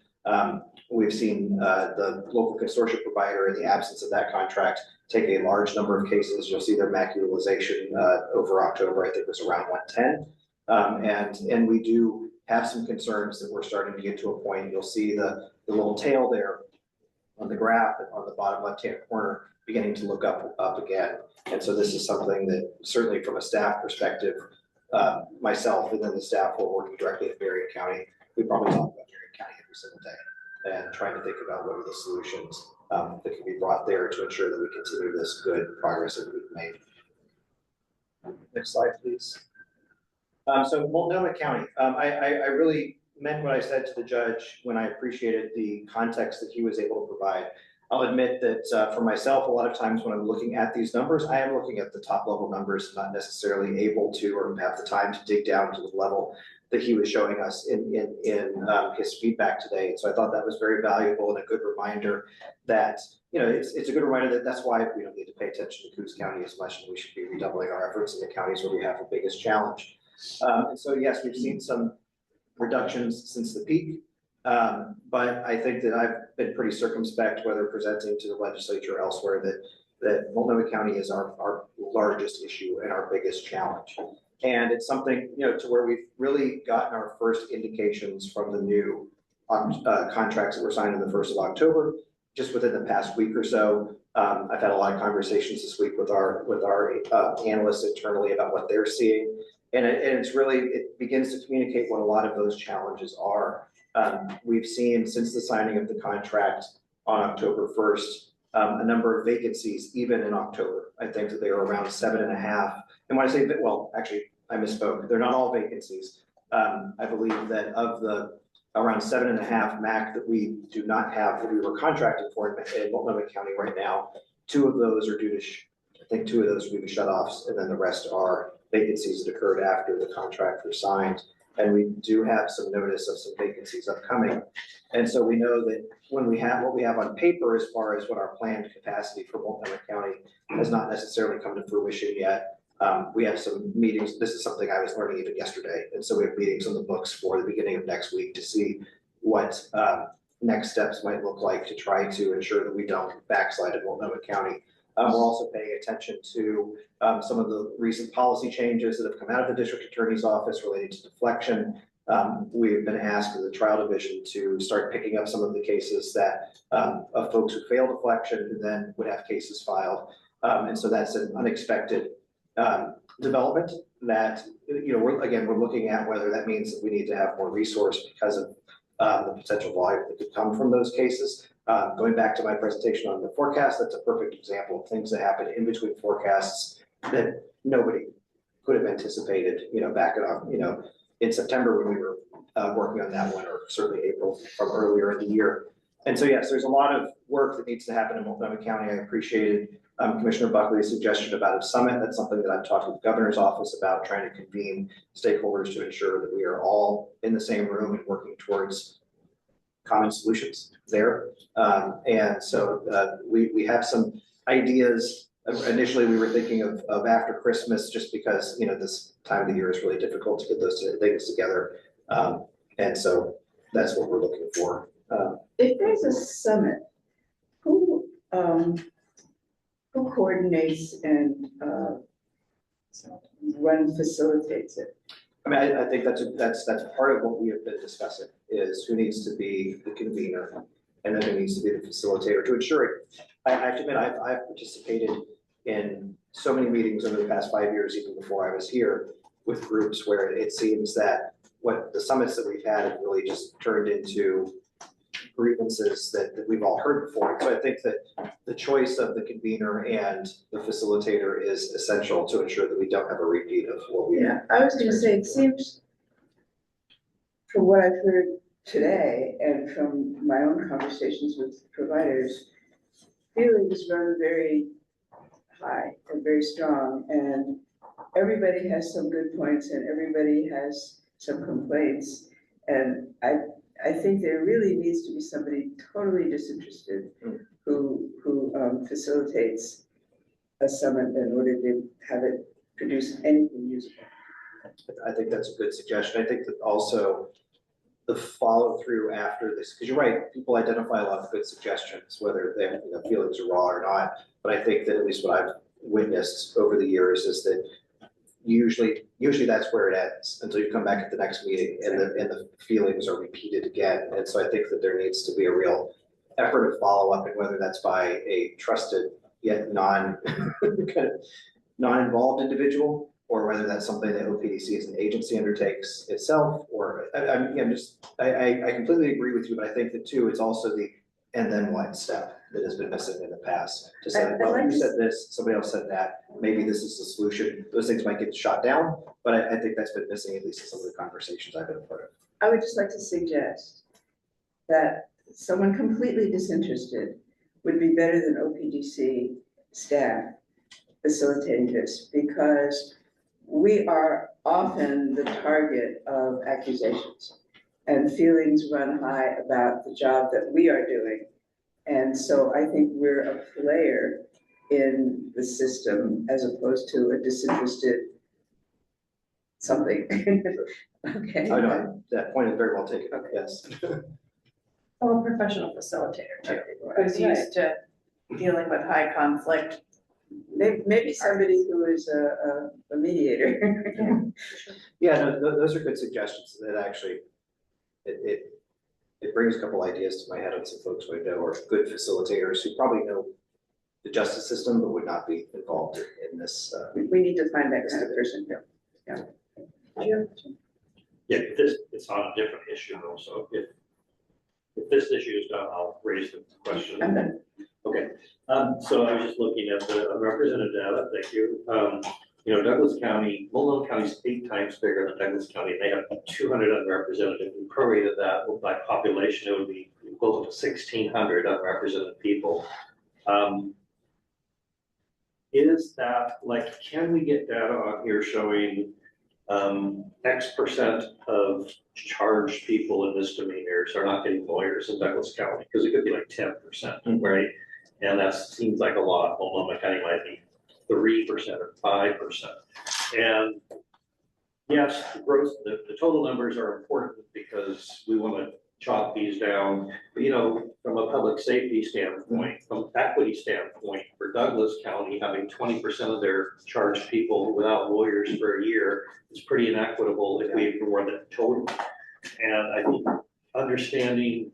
We've seen the local consortium provider, in the absence of that contract, take a large number of cases. You'll see their MAC utilization over October, I think was around 110. And we do have some concerns that we're starting to get to a point. You'll see the little tail there on the graph on the bottom left-hand corner beginning to look up again. And so this is something that certainly from a staff perspective, myself and then the staff who are working directly at Marion County, we probably talk about Marion County every single day and trying to think about what are the solutions that can be brought there to ensure that we continue this good progress that we've made. Next slide, please. So Multnomah County, I really meant what I said to the judge when I appreciated the context that he was able to provide. I'll admit that for myself, a lot of times when I'm looking at these numbers, I am looking at the top level numbers, not necessarily able to or have the time to dig down to the level that he was showing us in his feedback today. So I thought that was very valuable and a good reminder that, it's a good reminder that that's why we don't need to pay attention to Coos County as much, and we should be redoubling our efforts in the counties where we have the biggest challenge. And so yes, we've seen some reductions since the peak. But I think that I've been pretty circumspect, whether presenting to the legislature or elsewhere, that Multnomah County is our largest issue and our biggest challenge. And it's something, to where we've really gotten our first indications from the new contracts that were signed on the 1st of October, just within the past week or so. I've had a lot of conversations this week with our analysts internally about what they're seeing. And it begins to communicate what a lot of those challenges are. We've seen since the signing of the contract on October 1st, a number of vacancies, even in October. I think that they are around 7.5. And when I say that, well, actually, I misspoke. They're not all vacancies. I believe that of the around 7.5 MAC that we do not have, that we were contracted for in Multnomah County right now, 2 of those are due to, I think 2 of those are due to shutoffs, and then the rest are vacancies that occurred after the contract was signed. And we do have some notice of some vacancies upcoming. And so we know that when we have what we have on paper as far as what our planned capacity for Multnomah County has not necessarily come to fruition yet. We have some meetings. This is something I was learning even yesterday. And so we have meetings on the books for the beginning of next week to see what next steps might look like to try to ensure that we don't backslide in Multnomah County. We're also paying attention to some of the recent policy changes that have come out of the district attorney's office related to deflection. We've been asked as a trial division to start picking up some of the cases that of folks who fail deflection and then would have cases filed. And so that's an unexpected development that, we're looking at whether that means that we need to have more resource because of the potential volume that could come from those cases. Going back to my presentation on the forecast, that's a perfect example of things that happen in between forecasts that nobody could have anticipated, back in September when we were working on that one, or certainly April from earlier in the year. And so, yes, there's a lot of work that needs to happen in Multnomah County. I appreciated Commissioner Buckley's suggestion about a summit. That's something that I've talked with the governor's office about, trying to convene stakeholders to ensure that we are all in the same room and working towards common solutions there. And so we have some ideas. Initially, we were thinking of after Christmas, just because, this time of the year is really difficult to get those things together. And so that's what we're looking for. If there's a summit, who coordinates and facilitates it? I mean, I think that's part of what we have been discussing, is who needs to be the convener and then who needs to be the facilitator to ensure it. I have to admit, I've participated in so many meetings over the past 5 years, even before I was here, with groups where it seems that what the summits that we've had have really just turned into grievances that we've all heard before. So I think that the choice of the convener and the facilitator is essential to ensure that we don't have a repeat of what we. Yeah, I was going to say, it seems, from what I've heard today and from my own conversations with providers, feelings run very high and very strong, and everybody has some good points and everybody has some complaints. And I think there really needs to be somebody totally disinterested who facilitates a summit in order to have it produce anything usable. I think that's a good suggestion. I think that also the follow through after this, because you're right, people identify a lot of good suggestions, whether they have feelings are raw or not. But I think that at least what I've witnessed over the years is that usually that's where it ends until you come back at the next meeting and the feelings are repeated again. And so I think that there needs to be a real effort of follow up, and whether that's by a trusted yet non-involved individual, or whether that's something that OPDC as an agency undertakes itself, or I completely agree with you, but I think that too, it's also the and then what step that has been missing in the past. To say, well, you said this, somebody else said that, maybe this is the solution. Those things might get shot down, but I think that's been missing, at least in some of the conversations I've been a part of. I would just like to suggest that someone completely disinterested would be better than OPDC staff facilitating this, because we are often the target of accusations and feelings run high about the job that we are doing. And so I think we're a player in the system as opposed to a disinterested something. Okay. I know, that point is very well taken, okay. Yes. Oh, a professional facilitator too, who's used to dealing with high conflict. Maybe somebody who is a mediator. Yeah, no, those are good suggestions. That actually, it brings a couple ideas to my head on some folks who I know are good facilitators who probably know the justice system, but would not be involved in this. We need to find that kind of person here. Yeah, it's on a different issue though, so if this issue is done, I'll raise the question. I'm done. Okay, so I was just looking at the unrepresented data, thank you. Douglas County, Multnomah County is 8 times bigger than Douglas County, and they have 200 unrepresented. If we prorated that by population, it would be equal to 1,600 unrepresented people. Is that, like, can we get data on here showing X% of charged people in misdemeanors are not getting lawyers in Douglas County? Because it could be like 10%, right? And that seems like a lot. Multnomah County might be 3% or 5%. And yes, the total numbers are important because we want to chop these down. But, from a public safety standpoint, from equity standpoint, for Douglas County, having 20% of their charged people without lawyers for a year is pretty inequitable if we ignore the total. And I think understanding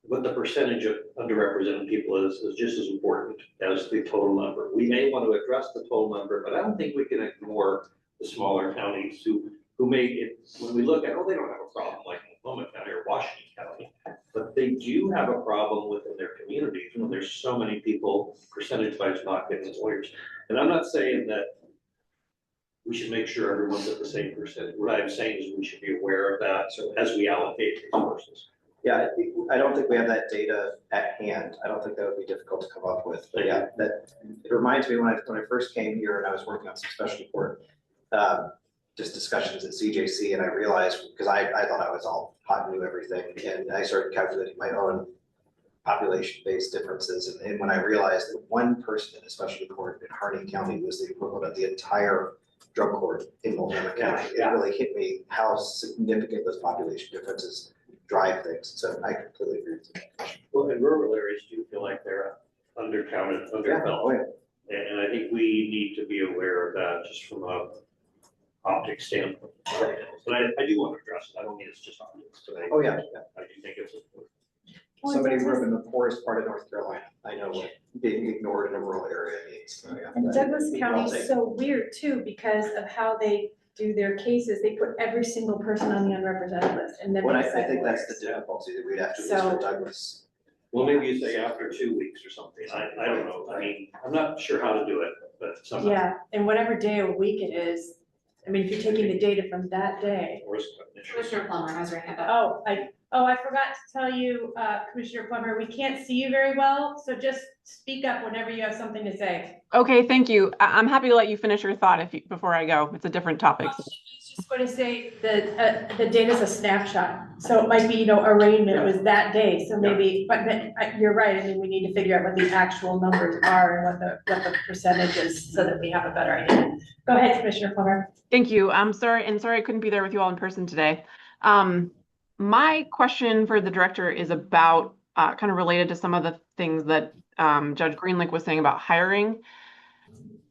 what the percentage of underrepresented people is just as important as the total number. We may want to address the total number, but I don't think we can ignore the smaller counties who make it, when we look at, they don't have a problem like Multnomah County or Washington County, but they do have a problem within their communities when there's so many people, percentage-wise, not getting lawyers. And I'm not saying that we should make sure everyone's at the same percentage. What I'm saying is we should be aware of that, so as we allocate resources. Yeah, I don't think we have that data at hand. I don't think that would be difficult to come up with. But yeah, it reminds me when I first came here and I was working on some special court, just discussions at CJC, and I realized, because I thought I was all hot and knew everything, and I started calculating my own population-based differences. And when I realized that one person in a special court in Harney County was the equivalent of the entire drug court in Multnomah County, it really hit me how significant those population differences drive things. So I completely agree with you. Well, in rural areas, do you feel like they're undercounted, underdeveloped? And I think we need to be aware of that just from a optic standpoint. But I do want to address it. I don't mean it's just optics today. Oh, yeah. I do think it's important. Somebody who grew up in the poorest part of North Carolina, I know what being ignored in a rural area means. So, yeah, And Douglas County is so weird too, because of how they do their cases. They put every single person on the unrepresented list, and then I they decide think that's lawyers. the difficulty that we'd have to use So- for Douglas. Well, maybe you say after 2 weeks or something. I don't know. I mean, I'm not sure how to do it, but somehow. Yeah, and whatever day of week it is, I mean, if you're taking the data from that day. Commissioner Plummer has her hand up. I forgot to tell you, Commissioner Plummer, we can't see you very well, so just speak up whenever you have something to say. Okay, thank you. I'm happy to let you finish your thought before I go. It's a different topic. I was just going to say that the data's a snapshot, so it might be, arraignment was that day, so maybe, but you're right. I mean, we need to figure out what the actual numbers are and what the percentage is so that we have a better idea. Go ahead, Commissioner Plummer. Thank you. I'm sorry I couldn't be there with you all in person today. My question for the director is about kind of related to some of the things that Judge Greenlick was saying about hiring.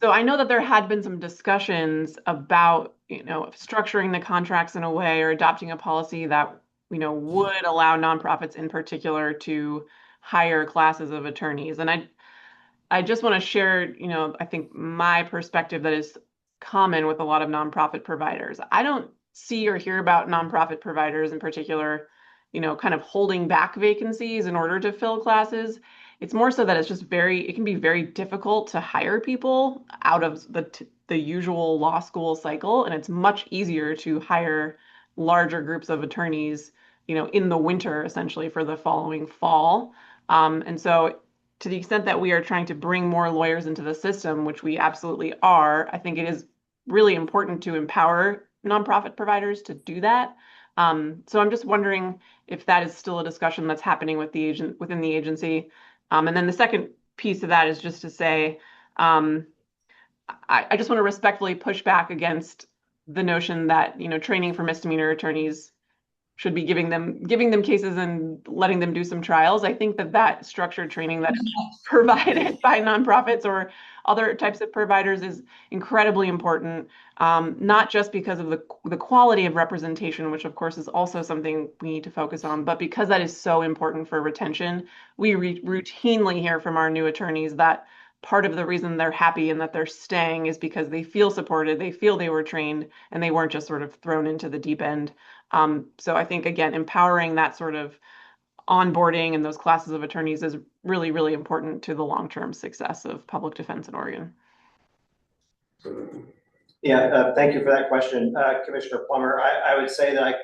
So I know that there had been some discussions about, structuring the contracts in a way or adopting a policy that, would allow nonprofits in particular to hire classes of attorneys. And I just want to share, I think my perspective that is common with a lot of nonprofit providers. I don't see or hear about nonprofit providers in particular, kind of holding back vacancies in order to fill classes. It's more so that it's just it can be very difficult to hire people out of the usual law school cycle. And it's much easier to hire larger groups of attorneys, in the winter, essentially for the following fall. And so to the extent that we are trying to bring more lawyers into the system, which we absolutely are, I think it is really important to empower nonprofit providers to do that. So I'm just wondering if that is still a discussion that's happening within the agency. And then the second piece of that is just to say, I just want to respectfully push back against the notion that, training for misdemeanor attorneys should be giving them cases and letting them do some trials. I think that structured training that is provided by nonprofits or other types of providers is incredibly important, not just because of the quality of representation, which of course is also something we need to focus on, but because that is so important for retention. We routinely hear from our new attorneys that part of the reason they're happy and that they're staying is because they feel supported, they feel they were trained, and they weren't just sort of thrown into the deep end. So I think, again, empowering that sort of onboarding and those classes of attorneys is really, really important to the long-term success of public defense in Oregon. Yeah, thank you for that question, Commissioner Plummer. I would say that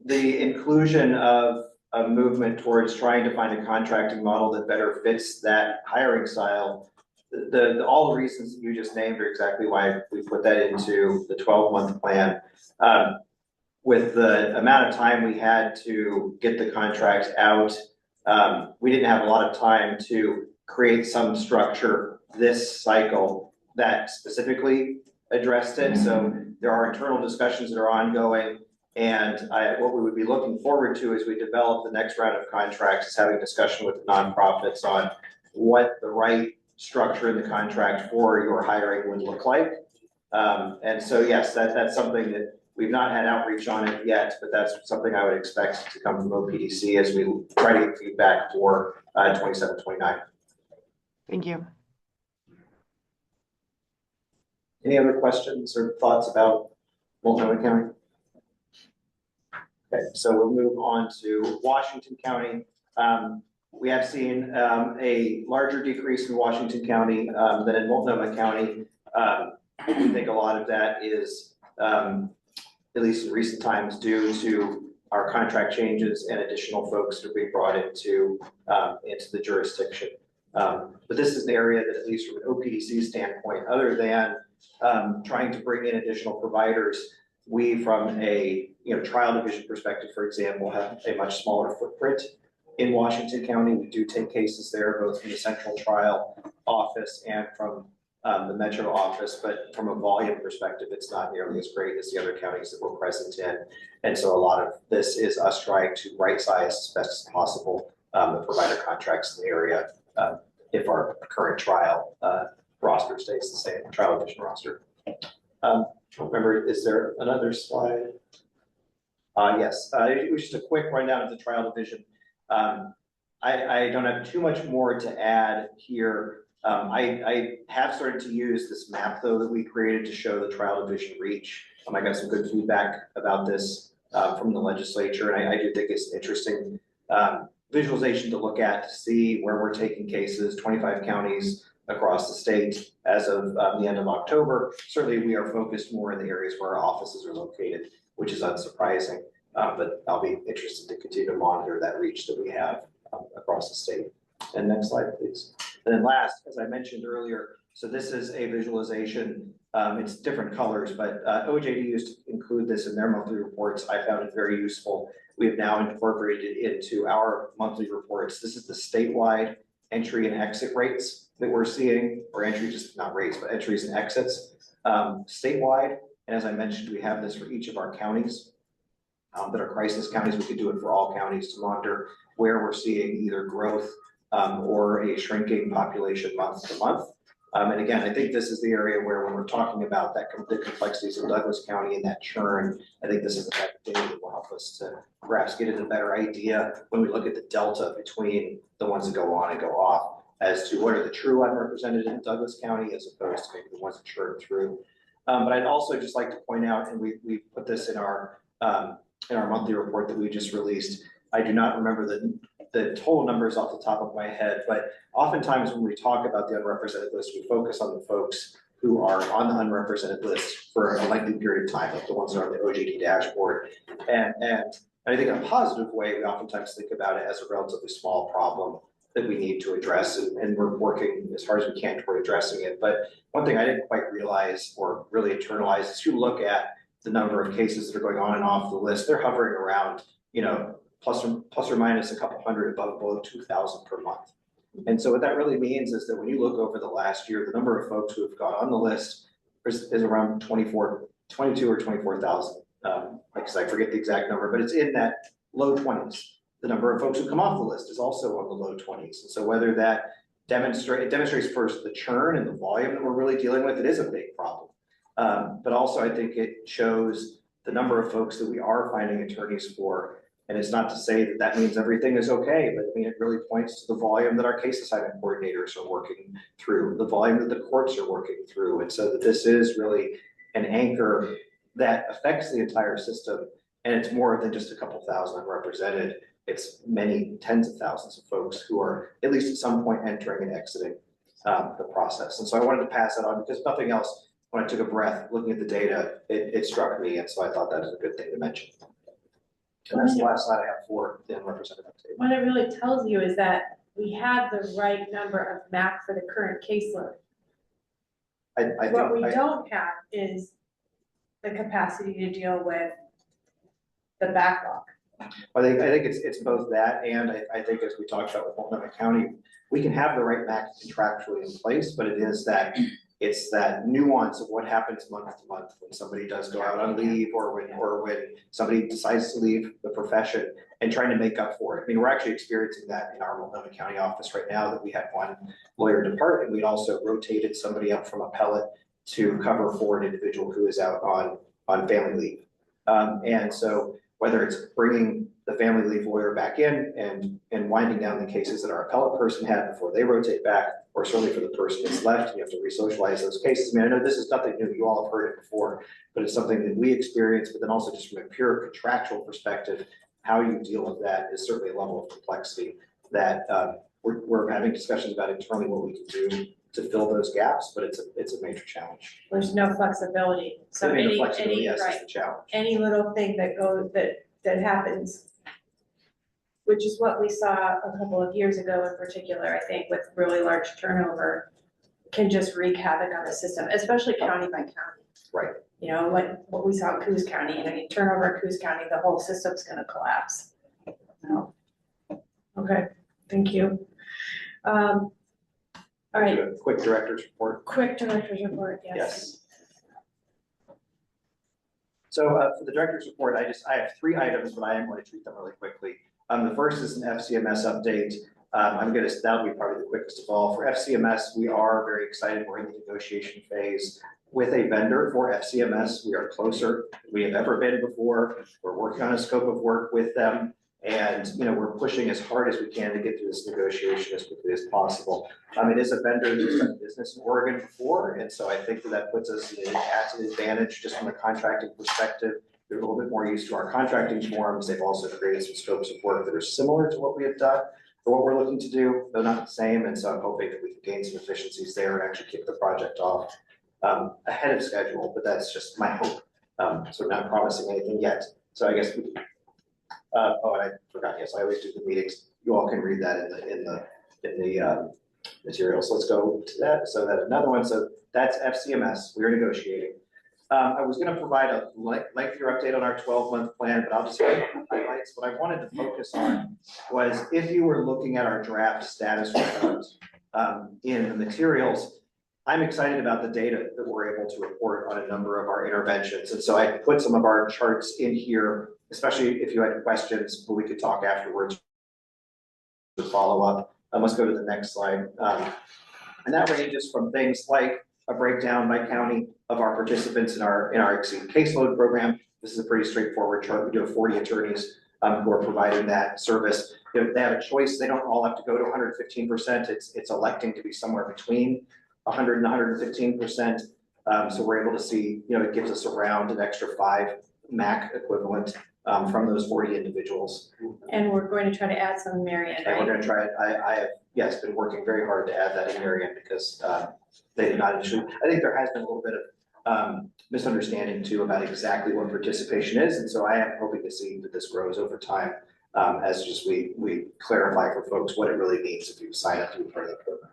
the inclusion of a movement towards trying to find a contracting model that better fits that hiring style, all the reasons that you just named are exactly why we put that into the 12-month plan. With the amount of time we had to get the contract out, we didn't have a lot of time to create some structure this cycle that specifically addressed it. So there are internal discussions that are ongoing. And what we would be looking forward to as we develop the next round of contracts is having a discussion with the nonprofits on what the right structure in the contract for your hiring would look like. And so, yes, that's something that we've not had outreach on it yet, but that's something I would expect to come from OPDC as we try to get feedback for 27-29. Thank you. Any other questions or thoughts about Multnomah County? Okay, so we'll move on to Washington County. We have seen a larger decrease in Washington County than in Multnomah County. We think a lot of that is, at least in recent times, due to our contract changes and additional folks to be brought into the jurisdiction. But this is an area that, at least from an OPDC standpoint, other than trying to bring in additional providers, we, from a trial division perspective, for example, have a much smaller footprint in Washington County. We do take cases there, both from the central trial office and from the metro office, but from a volume perspective, it's not nearly as great as the other counties that we're present in. And so a lot of this is us trying to right size as best as possible the provider contracts in the area if our current trial roster stays the same, trial division roster. Remember, is there another slide? Yes, it was just a quick rundown of the trial division. I don't have too much more to add here. I have started to use this map, though, that we created to show the trial division reach. I got some good feedback about this from the legislature, and I do think it's an interesting visualization to look at to see where we're taking cases, 25 counties across the state as of the end of October. Certainly, we are focused more in the areas where our offices are located, which is unsurprising, but I'll be interested to continue to monitor that reach that we have across the state. And next slide, please. And then last, as I mentioned earlier, so this is a visualization. It's different colors, but OJD used to include this in their monthly reports. I found it very useful. We have now incorporated it into our monthly reports. This is the statewide entry and exit rates that we're seeing, or entry, just not rates, but entries and exits statewide. And as I mentioned, we have this for each of our counties that are crisis counties. We could do it for all counties to monitor where we're seeing either growth or a shrinking population month to month. And again, I think this is the area where, when we're talking about the complexities of Douglas County and that churn, I think this is the type of data that will help us to perhaps get a better idea when we look at the delta between the ones that go on and go off as to what are the true unrepresented in Douglas County as opposed to maybe the ones that churn through. But I'd also just like to point out, and we put this in our monthly report that we just released. I do not remember the total numbers off the top of my head, but oftentimes when we talk about the unrepresented list, we focus on the folks who are on the unrepresented list for a lengthy period of time, like the ones that are on the OJD dashboard. And I think in a positive way, we oftentimes think about it as a relatively small problem that we need to address, and we're working as hard as we can toward addressing it. But one thing I didn't quite realize or really internalize is you look at the number of cases that are going on and off the list, they're hovering around, plus or minus a couple hundred above below 2,000 per month. And so what that really means is that when you look over the last year, the number of folks who have got on the list is around 22 or 24,000 because I forget the exact number, but it's in that low 20s. The number of folks who come off the list is also on the low 20s. And so whether that demonstrates first the churn and the volume that we're really dealing with, it is a big problem. But also I think it shows the number of folks that we are finding attorneys for. And it's not to say that that means everything is okay, but I mean, it really points to the volume that our case assignment coordinators are working through, the volume that the courts are working through. And so that this is really an anchor that affects the entire system. And it's more than just a couple thousand unrepresented. It's many tens of thousands of folks who are at least at some point entering and exiting the process. And so I wanted to pass that on because if nothing else, when I took a breath, looking at the data, it struck me. And so I thought that is a good thing to mention. And that's the last slide I have for the unrepresented update. What it really tells you is that we have the right number of MAC for the current caseload. What we don't have is the capacity to deal with the backlog. I think it's both that, and I think as we talked about with Multnomah County, we can have the right MAC contractually in place, but it's that nuance of what happens month to month when somebody does go out on leave or when somebody decides to leave the profession and trying to make up for it. I mean, we're actually experiencing that in our Multnomah County office right now, that we had one lawyer depart and we'd also rotated somebody up from appellate to cover for an individual who is out on family leave. And so whether it's bringing the family leave lawyer back in and winding down the cases that our appellate person had before they rotate back, or certainly for the person that's left, you have to re-socialize those cases. I mean, I know this is nothing new, you all have heard it before, but it's something that we experience, but then also just from a pure contractual perspective, how you deal with that is certainly a level of complexity that we're having discussions about internally what we can do to fill those gaps, but it's a major challenge. There's no flexibility. So any yes, right, is the challenge. any little thing that goes that happens, which is what we saw a couple of years ago in particular, I think, with really large turnover, can just wreak havoc on the system, especially county by county. Right. You know, like what we saw in Coos County, you know, you turnover in Coos County, the whole system's gonna collapse. No. Okay, thank you. All right. Quick director's report. Quick director's report, yes. Yes. So for the director's report, I have 3 items, but I am going to treat them really quickly. The first is an FCMS update. That'll be probably the quickest of all. For FCMS, we are very excited. We're in the negotiation phase with a vendor for FCMS. We are closer than we have ever been before. We're working on a scope of work with them. And, you know, we're pushing as hard as we can to get through this negotiation as quickly as possible. It is a vendor that's done business in Oregon before, and so I think that puts us at an advantage just from a contracting perspective. They're a little bit more used to our contracting forms. They've also created some scopes of work that are similar to what we have done for what we're looking to do, though not the same. And so I'm hoping that we can gain some efficiencies there and actually kick the project off ahead of schedule, but that's just my hope. So not promising anything yet. So I guess oh, and I forgot, yes, I always do the meetings. You all can read that in the materials. Let's go to that. So that another one, so that's FCMS, we're negotiating. I was gonna provide a lengthier update on our 12-month plan, but I'll just hit the highlights. What I wanted to focus on was if you were looking at our draft status report in the materials, I'm excited about the data that we're able to report on a number of our interventions. And so I put some of our charts in here, especially if you had questions, but we could talk afterwards to follow up. Let's go to the next slide. And that ranges from things like a breakdown by county of our participants in our Exceed caseload program. This is a pretty straightforward chart. We do have 40 attorneys who are providing that service. If they have a choice, they don't all have to go to 115%. It's electing to be somewhere between 100 and 115%. So we're able to see, you know, it gives us around an extra 5 MAC equivalent from those 40 individuals. And we're going to try to add some in Marion, right? And we're going to try it. I have, yes, been working very hard to add that in Marion because they did not initially. I think there has been a little bit of misunderstanding too about exactly what participation is. And so I am hoping to see that this grows over time as just we clarify for folks what it really means if you sign up to be part of the program.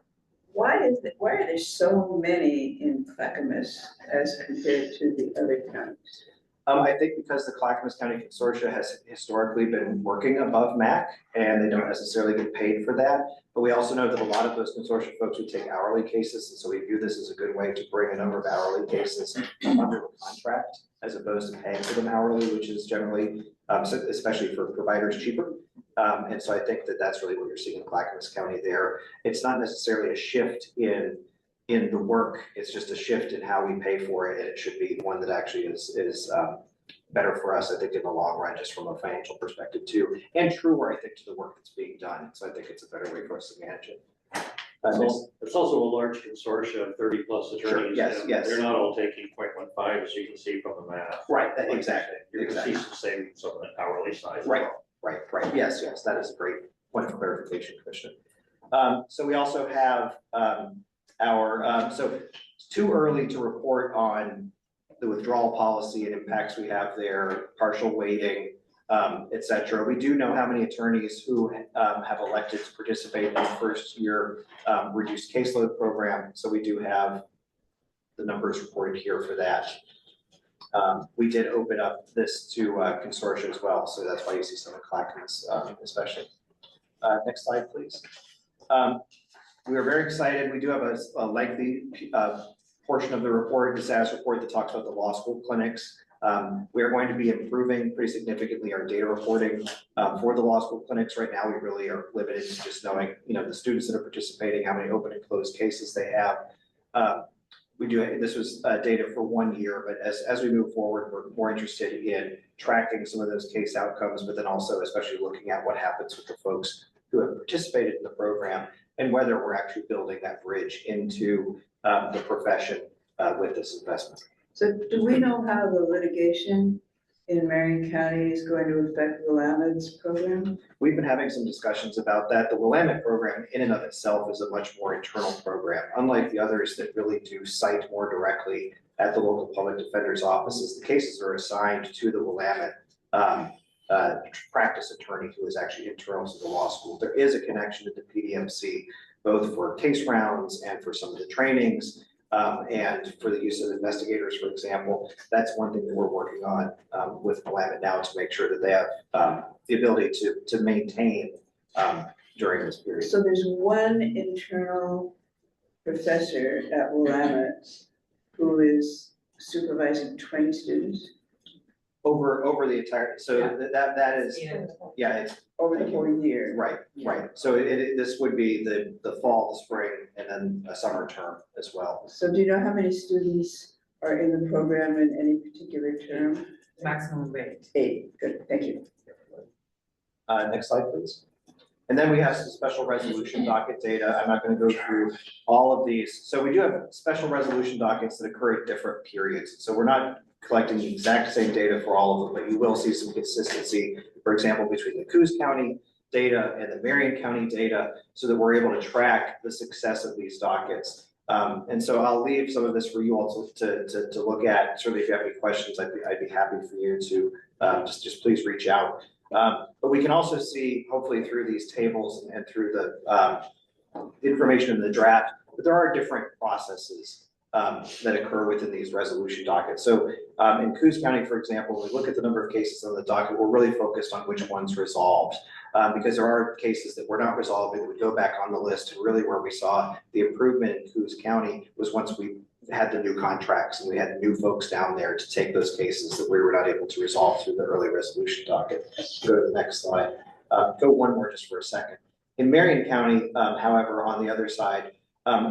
Why are there so many in Clackamas as compared to the other counties? I think because the Clackamas County Consortia has historically been working above MAC and they don't necessarily get paid for that. But we also know that a lot of those consortia folks would take hourly cases. And so we view this as a good way to bring a number of hourly cases under the contract as opposed to paying for them hourly, which is generally, especially for providers, cheaper. And so I think that that's really what you're seeing in Clackamas County there. It's not necessarily a shift in the work, it's just a shift in how we pay for it, and it should be one that actually is better for us, I think, in the long run, just from a financial perspective too, and truer, I think, to the work that's being done. So I think it's a better way for us to manage it. It's also a large consortia of 30+ attorneys. Sure, yes, and yes. They're not all taking 0.15, as you can see from the math. Right, exactly. You're gonna see some savings on the hourly side. as Right, well. right. Yes, that is a great point of clarification, Commissioner. So we also have so it's too early to report on the withdrawal policy and impacts we have there, partial weighting, et cetera. We do know how many attorneys who have elected to participate in the first year reduced caseload program. So we do have the numbers reported here for that. We did open up this to consortia as well. So that's why you see some of Clackamas especially. Next slide, please. We are very excited. We do have a lengthy portion of the report, the status report, that talks about the law school clinics. We are going to be improving pretty significantly our data reporting for the law school clinics. Right now, we really are limited to just knowing, the students that are participating, how many open and closed cases they have. This was data for 1 year, but as we move forward, we're more interested in tracking some of those case outcomes, but then also especially looking at what happens with the folks who have participated in the program and whether we're actually building that bridge into the profession with this investment. So do we know how the litigation in Marion County is going to affect Willamette's program? We've been having some discussions about that. The Willamette program in and of itself is a much more internal program, unlike the others that really do cite more directly at the local public defender's offices. The cases are assigned to the Willamette practice attorney who is actually internal to the law school. There is a connection to the PDMC, both for case rounds and for some of the trainings, and for the use of investigators, for example. That's one thing that we're working on with Willamette now, to make sure that they have the ability to maintain during this period. So there's one internal professor at Willamette who is supervising 20 students? Over the entire, so that is, it's over the whole year. Right. So this would be the fall, the spring, and then a summer term as well. So do you know how many students are in the program in any particular term? Maximum rate. 8. Good, thank you. Next slide, please. And then we have some special resolution docket data. I'm not going to go through all of these. So we do have special resolution dockets that occur at different periods. So we're not collecting the exact same data for all of them, but you will see some consistency, for example, between the Coos County data and the Marion County data, so that we're able to track the success of these dockets. And so I'll leave some of this for you all to look at. Certainly, if you have any questions, I'd be happy for you to just please reach out. But we can also see, hopefully through these tables and through the information in the draft, that there are different processes that occur within these resolution dockets. So in Coos County, for example, when we look at the number of cases on the docket, we're really focused on which ones resolved, because there are cases that were not resolved that would go back on the list. And really where we saw the improvement in Coos County was once we had the new contracts and we had new folks down there to take those cases that we were not able to resolve through the early resolution docket. Go to the next slide. Go one more just for a second. In Marion County, however, on the other side,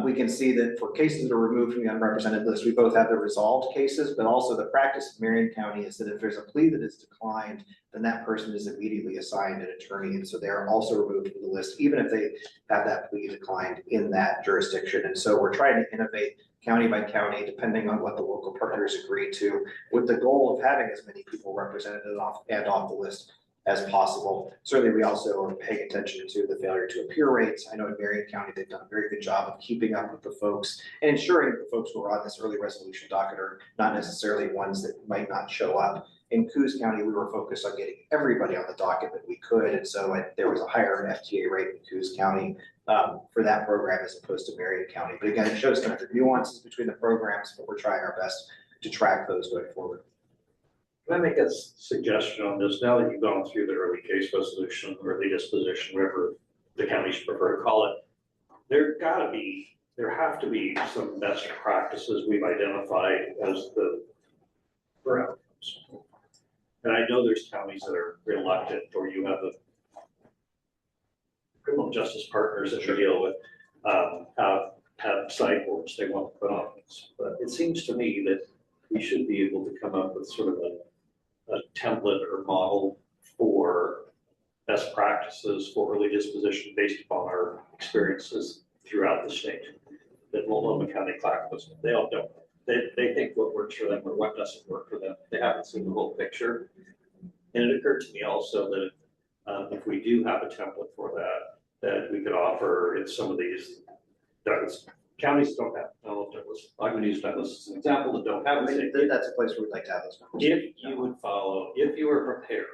we can see that for cases that are removed from the unrepresented list, we both have the resolved cases, but also the practice of Marion County is that if there's a plea that is declined, then that person is immediately assigned an attorney. And so they're also removed from the list, even if they have that plea declined in that jurisdiction. And so we're trying to innovate county by county, depending on what the local partners agree to, with the goal of having as many people represented off the list as possible. Certainly, we also are paying attention to the failure to appear rates. I know in Marion County, they've done a very good job of keeping up with the folks and ensuring that the folks who are on this early resolution docket are not necessarily ones that might not show up. In Coos County, we were focused on getting everybody on the docket that we could. And so there was a higher FTA rate in Coos County for that program as opposed to Marion County. But again, it shows kind of the nuances between the programs, but we're trying our best to track those going forward. Can I make a suggestion on this? Now that you've gone through the early case resolution, early disposition, whatever the counties prefer to call it, there have to be some best practices we've identified as the for outcomes. And I know there's counties that are reluctant, or you have the criminal justice partners that you deal with, have psych boards they want to put on this. But it seems to me that we should be able to come up with sort of a template or model for best practices for early disposition based upon our experiences throughout the state. That Multnomah County Clackamas, they all don't. They think what works for them or what doesn't work for them. They haven't seen the whole picture. And it occurred to me also that if we do have a template for that, that we could offer in some of these counties don't have. I don't know if Douglas, I'm going to use Douglas as an example that don't have. That's a place where we'd like to have this conversation. If you would follow, if you were prepared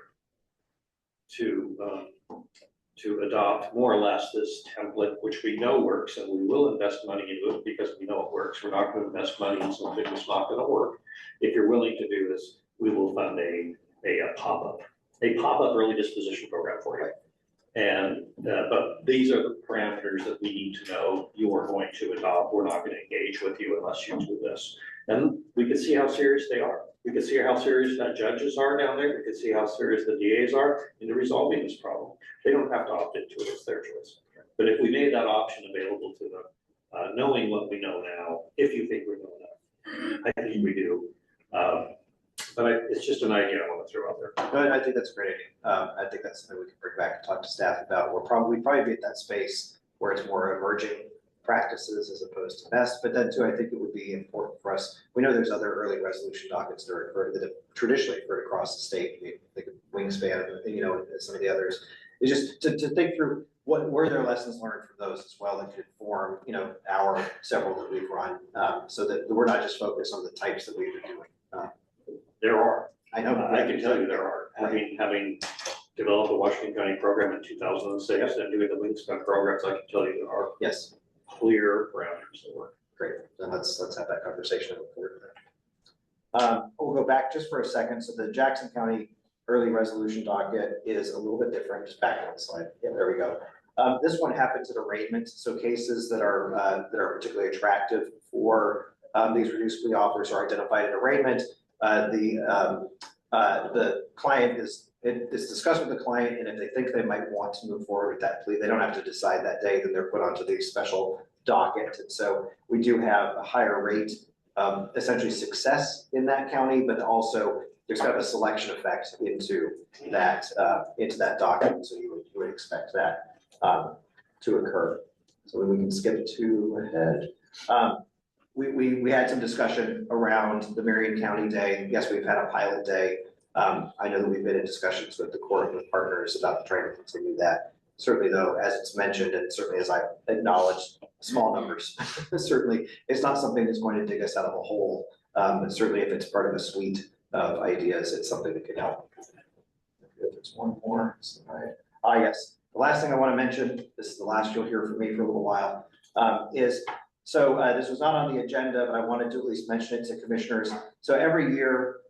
to adopt more or less this template, which we know works, and we will invest money into it because we know it works. We're not going to invest money in something that's not going to work. If you're willing to do this, we will fund a pop-up early disposition program for you. And but these are the parameters that we need to know you are going to adopt. We're not going to engage with you unless you do this. And we can see how serious they are. We can see how serious that judges are down there. We can see how serious the DAs are into resolving this problem. They don't have to opt into it, it's their choice. But if we made that option available to them, knowing what we know now, if you think we know enough, I think we do. But it's just an idea I want to throw out there. No, I think that's a great idea. I think that's something we can bring back and talk to staff about. We'd probably be at that space where it's more emerging practices as opposed to best. But then too, I think it would be important for us. We know there's other early resolution dockets that have traditionally occurred across the state. Think of Wingspan, and some of the others. It's just to think through what were their lessons learned from those as well that could inform, our several that we've run, so that we're not just focused on the types that we've been doing. There are. I know. I can tell you there are. Having developed a Washington County program in 2006 and doing the Wingspan programs, I can tell you there are clear parameters that work. Great. Then let's have that conversation. We'll go back just for a second. So the Jackson County early resolution docket is a little bit different. Just back on the slide. Yeah, there we go. This one happens at arraignment. So cases that are particularly attractive for these reduced plea offers are identified at arraignment. The client is discussed with the client, and if they think they might want to move forward with that plea, they don't have to decide that day. Then they're put onto the special docket, and so we do have a higher rate of essentially success in that county, but also there's kind of a selection effect into that docket. So you would expect that to occur. So we can skip ahead. We had some discussion around the Marion County Day. Yes, we've had a pilot day. I know that we've been in discussions with the court with partners about trying to continue that. Certainly though, as it's mentioned, and certainly as I acknowledged, small numbers, certainly it's not something that's going to dig us out of a hole. But certainly if it's part of a suite of ideas, it's something that could help. There's one more slide. Yes, the last thing I want to mention, this is the last you'll hear from me for a little while, is so this was not on the agenda, but I wanted to at least mention it to commissioners. So every year,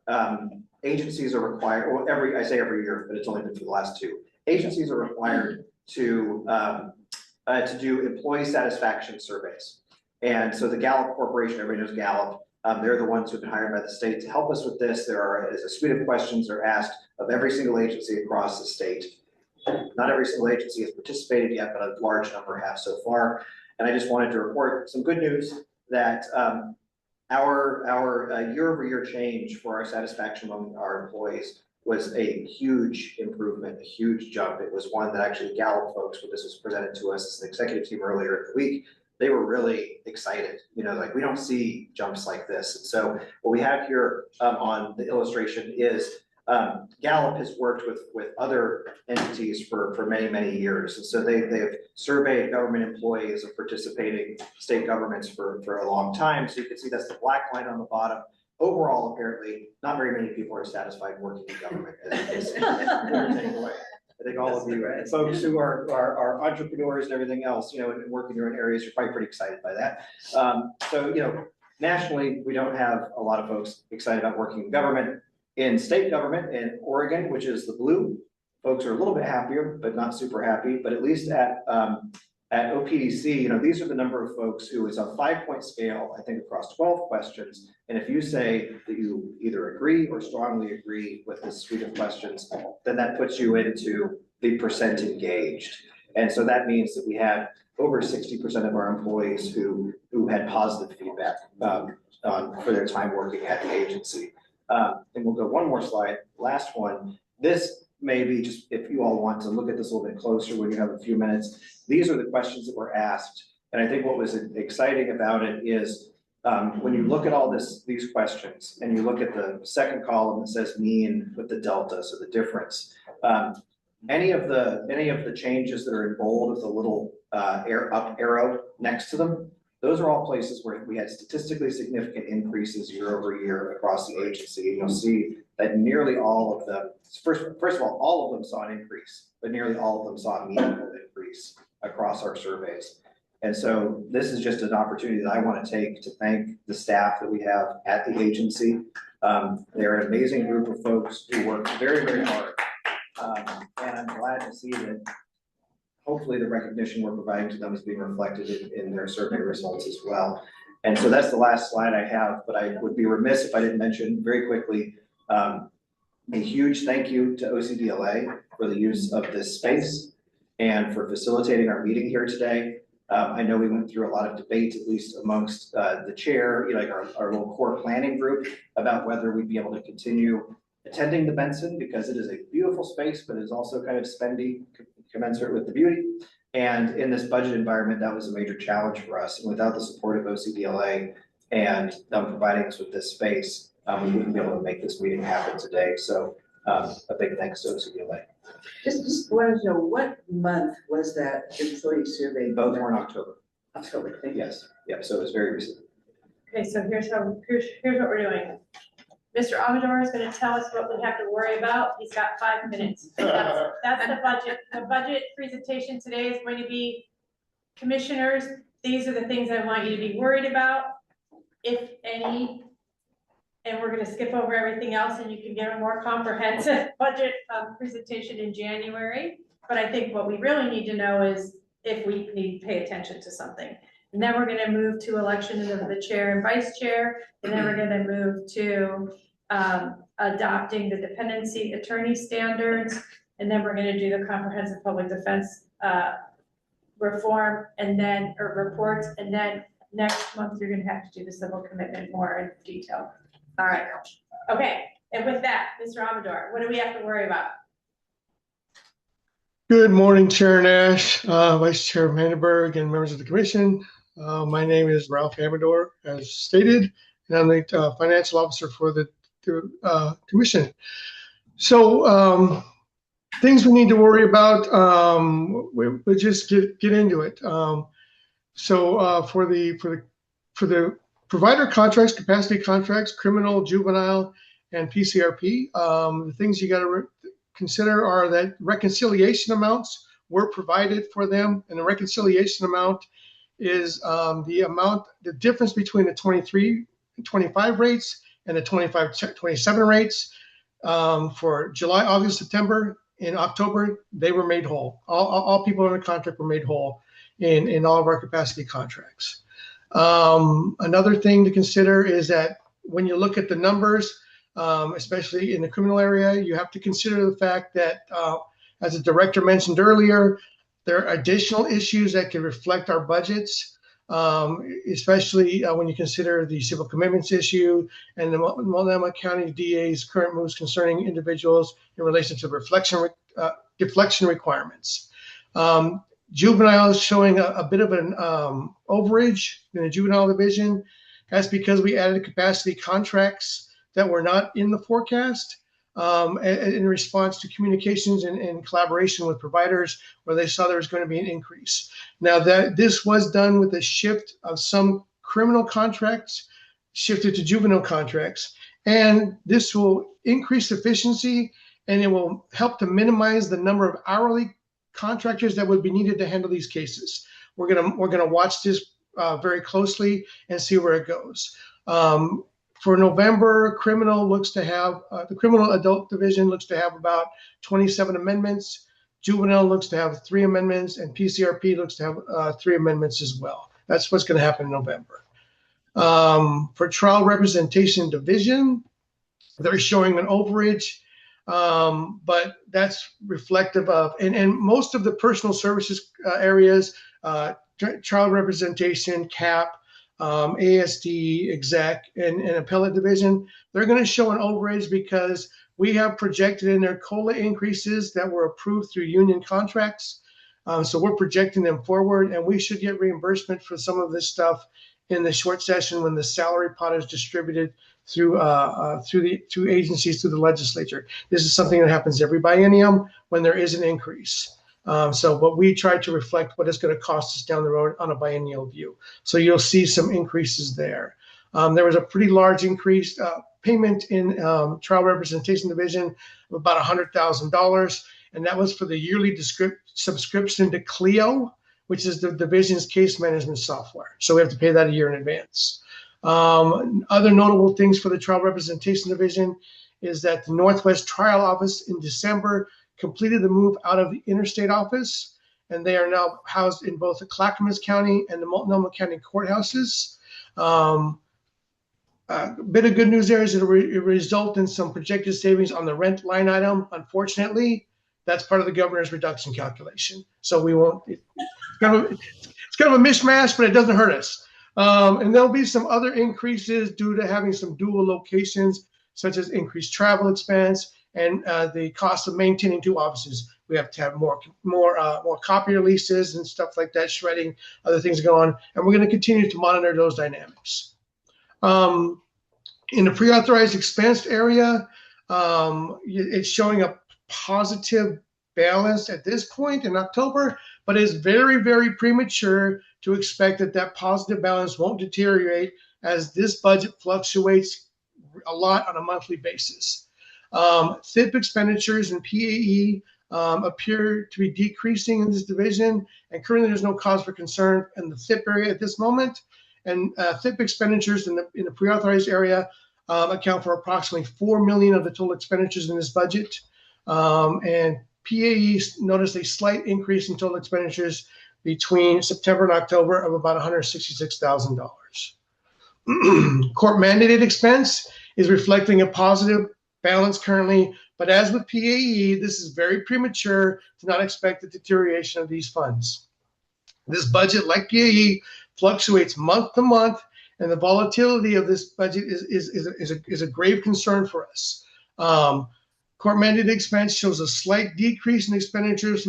agencies are required, or I say every year, but it's only been for the last two. Agencies are required to do employee satisfaction surveys. And so the Gallup Corporation, everybody knows Gallup, they're the ones who've been hired by the state to help us with this. There is a suite of questions that are asked of every single agency across the state. Not every single agency has participated yet, but a large number have so far. And I just wanted to report some good news that our year-over-year change for our satisfaction among our employees was a huge improvement, a huge jump. It was one that actually Gallup folks, when this was presented to us as an executive team earlier in the week, they were really excited. Like we don't see jumps like this. And so what we have here on the illustration is Gallup has worked with other entities for many, many years. And so they've surveyed government employees of participating state governments for a long time. So you can see that's the black line on the bottom. Overall, apparently, not very many people are satisfied working in government. I think all of you folks who are entrepreneurs and everything else, and work in your own areas, you're probably pretty excited by that. So, nationally, we don't have a lot of folks excited about working in government. In state government in Oregon, which is the blue, folks are a little bit happier, but not super happy, but at least at OPDC, these are the number of folks who is a 5-point scale, I think across 12 questions. And if you say that you either agree or strongly agree with this suite of questions, then that puts you into the percent engaged. And so that means that we had over 60% of our employees who had positive feedback for their time working at the agency. And we'll go one more slide, last one. This may be just, if you all want to look at this a little bit closer when you have a few minutes, these are the questions that were asked. And I think what was exciting about it is when you look at all these questions and you look at the second column that says mean with the delta, so the difference, any of the changes that are in bold with a little up arrow next to them, those are all places where we had statistically significant increases year over year across the agency. And you'll see that nearly all of them, first of all of them saw an increase, but nearly all of them saw a meaningful increase across our surveys. And so this is just an opportunity that I want to take to thank the staff that we have at the agency. They're an amazing group of folks who work very, very hard. And I'm glad to see that hopefully the recognition we're providing to them is being reflected in their survey results as well. And so that's the last slide I have, but I would be remiss if I didn't mention very quickly a huge thank you to OCDLA for the use of this space and for facilitating our meeting here today. I know we went through a lot of debate, at least amongst the chair, like our little core planning group, about whether we'd be able to continue attending the Benson, because it is a beautiful space, but it's also kind of spendy, commensurate with the beauty. And in this budget environment, that was a major challenge for us. And without the support of OCDLA and them providing us with this space, we wouldn't be able to make this meeting happen today. So a big thanks to OCDLA. Just wanted to know, what month was that employee survey? Both were in October. October, thank you. Yes, yep, so it was very recent. Okay, so here's what we're doing. Mr. Amador is going to tell us what we have to worry about. He's got 5 minutes. That's the budget. The budget presentation today is going to be, commissioners, these are the things I want you to be worried about, if any. And we're going to skip over everything else and you can get a more comprehensive budget presentation in January. But I think what we really need to know is if we need to pay attention to something. And then we're going to move to election of the chair and vice chair. And then we're going to move to adopting the dependency attorney standards. And then we're going to do the comprehensive public defense reform and then, or reports. And then next month, you're going to have to do the civil commitment more in detail. All right. Okay. And with that, Mr. Amador, what do we have to worry about? Good morning, Chair Nash, Vice Chair Vandenberg, and members of the commission. My name is Ralph Amador, as stated, and I'm the financial officer for the commission. So things we need to worry about, we'll just get into it. So for the provider contracts, capacity contracts, criminal, juvenile, and PCRP, the things you got to consider are that reconciliation amounts were provided for them, and the reconciliation amount is the difference between the 23 and 25 rates and the 25-27 rates. For July, August, September, and October, they were made whole. All people in the contract were made whole in all of our capacity contracts. Another thing to consider is that when you look at the numbers, especially in the criminal area, you have to consider the fact that, as the director mentioned earlier, there are additional issues that can reflect our budgets, especially when you consider the civil commitments issue and the Multnomah County DA's current moves concerning individuals in relation to deflection requirements. Juvenile is showing a bit of an overage in the juvenile division. That's because we added capacity contracts that were not in the forecast in response to communications and collaboration with providers where they saw there was going to be an increase. Now that this was done with a shift of some criminal contracts shifted to juvenile contracts, and this will increase efficiency and it will help to minimize the number of hourly contractors that would be needed to handle these cases. We're gonna watch this very closely and see where it goes. For November, criminal looks to have, the criminal adult division looks to have about 27 amendments. Juvenile looks to have 3 amendments, and PCRP looks to have 3 amendments as well. That's what's going to happen in November. For trial representation division, they're showing an overage, but that's reflective of, and most of the personal services areas, trial representation, CAP, ASD, exec, and appellate division, they're going to show an overage because we have projected in their COLA increases that were approved through union contracts. So we're projecting them forward, and we should get reimbursement for some of this stuff in the short session when the salary pot is distributed through agencies, through the legislature. This is something that happens every biennium when there is an increase. But we try to reflect what it's going to cost us down the road on a biennial view. So you'll see some increases there. There was a pretty large increase payment in trial representation division of about $100,000, and that was for the yearly subscription to Clio, which is the division's case management software. So we have to pay that a year in advance. Other notable things for the trial representation division is that the Northwest Trial Office in December completed the move out of the interstate office, and they are now housed in both the Clackamas County and the Multnomah County courthouses. A bit of good news there is it will result in some projected savings on the rent line item. Unfortunately, that's part of the governor's reduction calculation. So we won't, it's kind of a mishmash, but it doesn't hurt us. And there'll be some other increases due to having some dual locations, such as increased travel expense and the cost of maintaining 2 offices. We have to have more copier leases and stuff like that, shredding, other things go on, and we're going to continue to monitor those dynamics. In the pre-authorized expense area, it's showing a positive balance at this point in October, but it's very, very premature to expect that positive balance won't deteriorate as this budget fluctuates a lot on a monthly basis. THIP expenditures and PAE appear to be decreasing in this division, and currently there's no cause for concern in the THIP area at this moment. And THIP expenditures in the pre-authorized area account for approximately $4 million of the total expenditures in this budget. And PAE noticed a slight increase in total expenditures between September and October of about $166,000. Court mandated expense is reflecting a positive balance currently, but as with PAE, this is very premature to not expect the deterioration of these funds. This budget, like PAE, fluctuates month to month, and the volatility of this budget is a grave concern for us. Court mandated expense shows a slight decrease in expenditures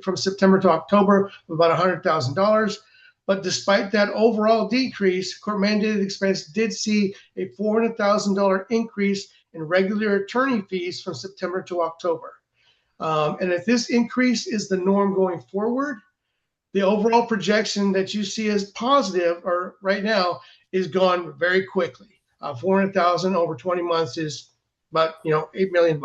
from September to October of about $100,000. But despite that overall decrease, court mandated expense did see a $400,000 increase in regular attorney fees from September to October. And if this increase is the norm going forward, the overall projection that you see as positive or right now is gone very quickly. 400,000 over 20 months is about $8 million.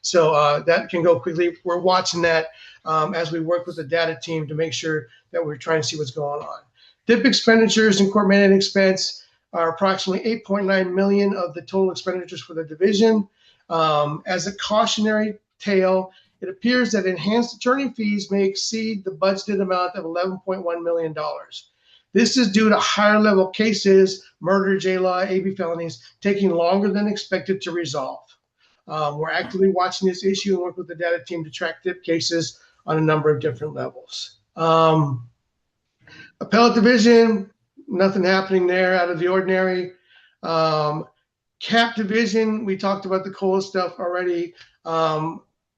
So that can go quickly. We're watching that as we work with the data team to make sure that we're trying to see what's going on. DIP expenditures and court mandated expense are approximately 8.9 million of the total expenditures for the division. As a cautionary tale, it appears that enhanced attorney fees may exceed the budgeted amount of $11.1 million. This is due to higher level cases, murder, J-law, AB felonies, taking longer than expected to resolve. We're actively watching this issue and work with the data team to track DIP cases on a number of different levels. Appellate division, nothing happening there out of the ordinary. CAP division, we talked about the COLA stuff already.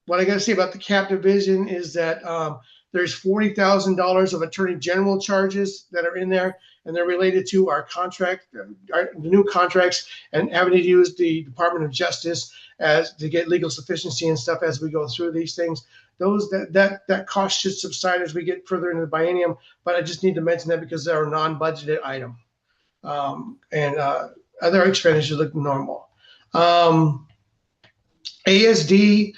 What I got to say about the CAP division is that there's $40,000 of attorney general charges that are in there, and they're related to our contract, the new contracts, and having to use the Department of Justice as to get legal sufficiency and stuff as we go through these things. That cost should subside as we get further into the biennium, but I just need to mention that because they're a non-budgeted item. And other expenditures look normal. ASD,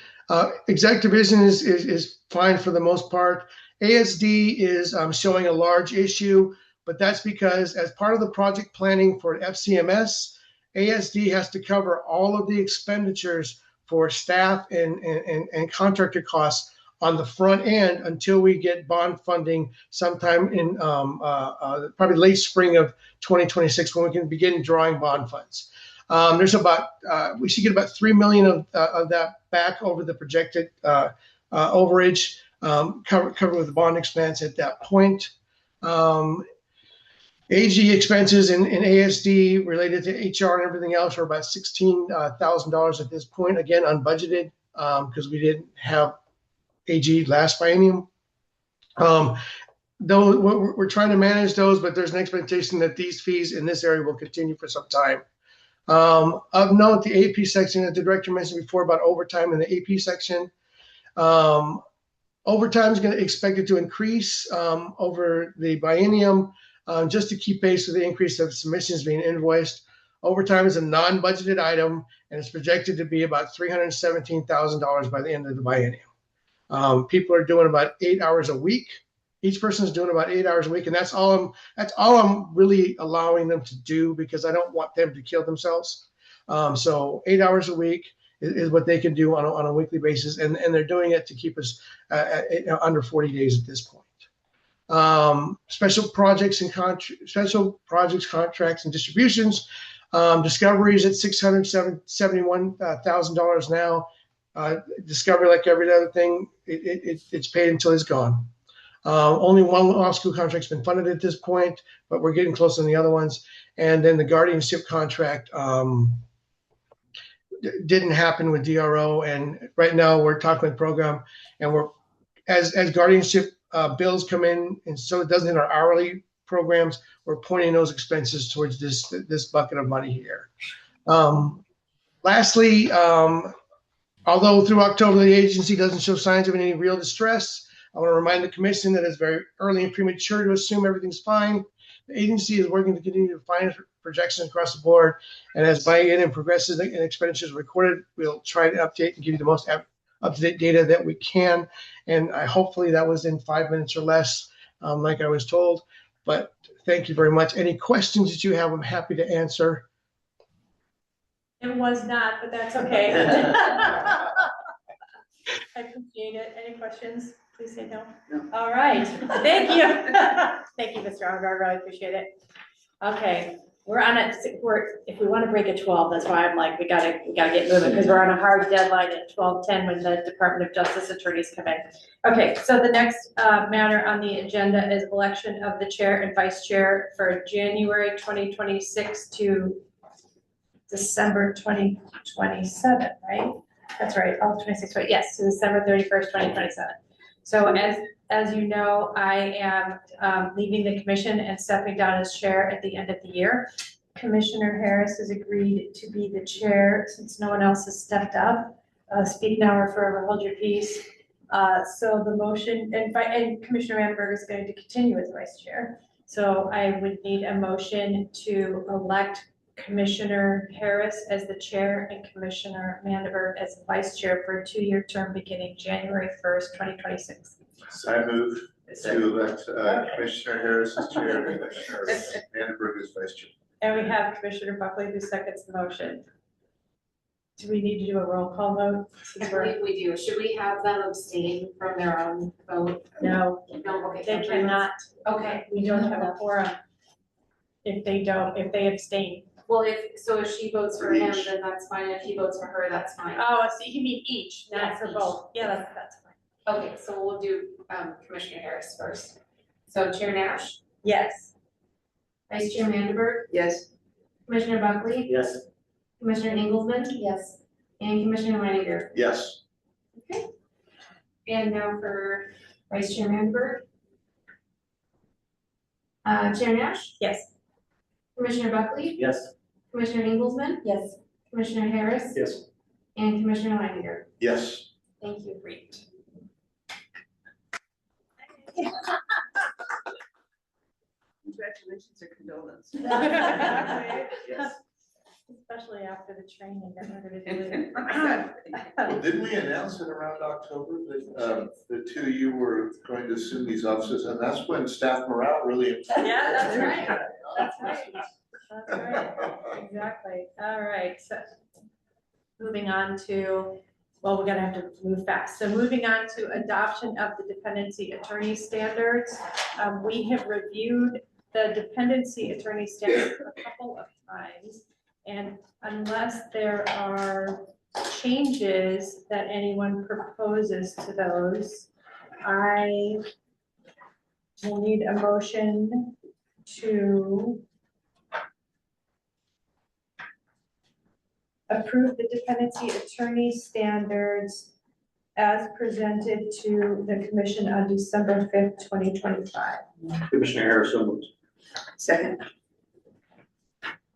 exec division is fine for the most part. ASD is showing a large issue, but that's because as part of the project planning for FCMS ASD has to cover all of the expenditures for staff and contractor costs on the front end until we get bond funding sometime in probably late spring of 2026 when we can begin drawing bond funds. There's about we should get about $3 million of that back over the projected overage, covered with the bond expense at that point. AG expenses in ASD related to HR and everything else are about $16,000 at this point, again unbudgeted because we didn't have AG last biennium. Though we're trying to manage those, but there's an expectation that these fees in this area will continue for some time. Of note, the AP section that the director mentioned before about overtime in the AP section. Overtime is going to expected to increase over the biennium just to keep pace with the increase of submissions being invoiced. Overtime is a non-budgeted item and it's projected to be about $317,000 by the end of the biennium. People are doing about 8 hours a week. Each person is doing about 8 hours a week, and that's all I'm really allowing them to do because I don't want them to kill themselves. So 8 hours a week is what they can do on a weekly basis, and they're doing it to keep us under 40 days at this point. Special projects, contracts, and distributions. Discoveries at $671,000 now. Discovery, like every other thing, it's paid until it's gone. Only one law school contract's been funded at this point, but we're getting close on the other ones. And then the guardianship contract didn't happen with DRO, and right now we're talking with program, and we're as guardianship bills come in, and so it doesn't hit our hourly programs, we're pointing those expenses towards this bucket of money here. Lastly, although through October the agency doesn't show signs of any real distress, I want to remind the commission that it's very early and premature to assume everything's fine. The agency is working to continue to find projections across the board, and as biennium progresses and expenditures are recorded, we'll try to update and give you the most up-to-date data that we can. And hopefully that was in 5 minutes or less, like I was told. But thank you very much. Any questions that you have, I'm happy to answer. It was not, but that's okay. I appreciate it. Any questions? Please say no. All right. Thank you. Thank you, Mr. Augur. I really appreciate it. Okay, we're on it. If we want to break at 12, that's why I'm like, we gotta get moving because we're on a hard deadline at 12:10 when the Department of Justice attorneys come in. Okay, so the next matter on the agenda is election of the chair and vice chair for January 2026 to December 2027, right? That's right, all 26, right? Yes, to December 31st, 2027. So as you know, I am leaving the commission and stepping down as chair at the end of the year. Commissioner Harris has agreed to be the chair since no one else has stepped up. Speak now or forever hold your peace. So the motion, and Commissioner Manberg is going to continue as vice chair. So I would need a motion to elect Commissioner Harris as the chair and Commissioner Manberg as vice chair for a 2-year term beginning January 1st, 2026. So I move to elect Commissioner Harris as chair and Commissioner Manberg as vice chair. And we have Commissioner Buckley who seconds the motion. Do we need to do a roll call vote? I believe we do. Should we have them abstain from their own vote? No. No, okay. They cannot. Okay. We don't have a quorum if they abstain. Well, if she votes for him, then that's fine. If he votes for her, that's fine. Oh, so you mean each, not Yes, for each. both. Yeah, that's fine. Okay, so we'll do Commissioner Harris first. So Chair Nash, Yes. Vice Chair Manberg, Yes. Commissioner Buckley, Yes. Commissioner Engelmann, yes, and Commissioner Leininger. Yes. Okay. And now for Vice Chair Manberg. Chair Nash, Yes. Commissioner Buckley, Yes. Commissioner Engelmann, Yes. Commissioner Harris, Yes. and Commissioner Leininger. Yes. Thank you. Great. Congratulations or condolences. Yes. Especially after the training that we're gonna do. Well, didn't we announce it around October that the two of you were going to assume these offices, and that's when staff morale really improved. Yeah, that's right. That's right. That's right. Exactly. All right, so moving on to, well, we're gonna have to move fast. So moving on to adoption of the dependency attorney standards. We have reviewed the dependency attorney standards a couple of times. And unless there are changes that anyone proposes to those, I will need a motion to approve the dependency attorney standards as presented to the commission on December 5th, 2025. Commissioner Harris, so moved. Second.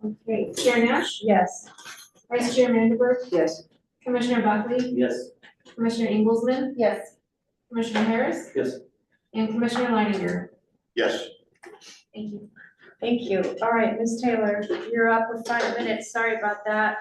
Okay, Chair Nash, yes. Vice Chair Vandenberg, Yes. Commissioner Buckley, Yes. Commissioner Inglesman, Yes. Commissioner Harris, Yes. and Commissioner Leininger. Yes. Thank you. Thank you. All right, Ms. Taylor, you're up with 5 minutes. Sorry about that.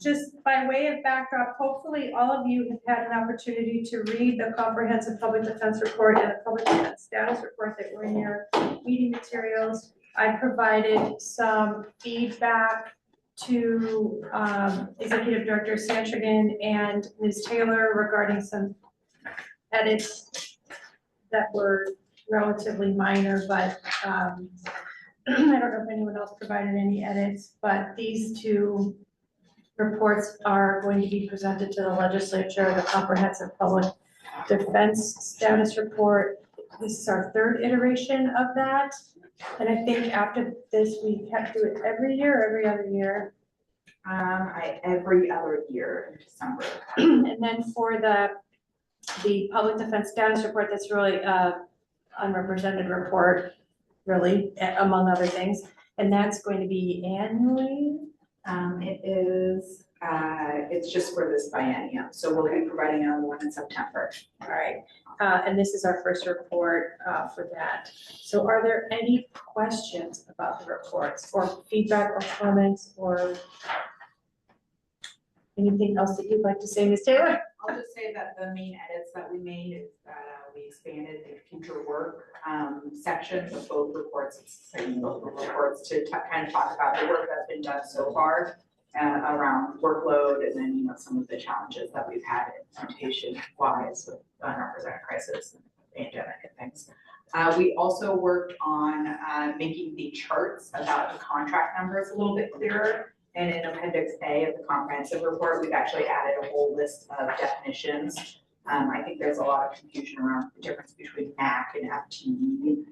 Just by way of backdrop, hopefully all of you have had an opportunity to read the comprehensive public defense report and the public defense status report that were in your meeting materials. I provided some feedback to Executive Director Santrigan and Ms. Taylor regarding some edits that were relatively minor, but I don't know if anyone else provided any edits, but these two reports are going to be presented to the legislature, the comprehensive public defense status report. This is our 3rd iteration of that. And I think after this, we have to do it every year, or every other year. Every other year in December. And then for the public defense status report, that's really unrepresented report, really, among other things. And that's going to be annually. It's just for this biennium, so we'll be providing another one in September. All right, and this is our first report for that. So are there any questions about the reports or feedback or comments or anything else that you'd like to say, Ms. Taylor? I'll just say that the main edits that we made is that we expanded the future work sections of both reports, to kind of talk about the work that's been done so far around workload, and then some of the challenges that we've had implementation wise with unrepresented crisis and pandemic and things. We also worked on making the charts about the contract numbers a little bit clearer. And in Appendix A of the comprehensive report, we've actually added a whole list of definitions. I think there's a lot of confusion around the difference between MAC and FTE,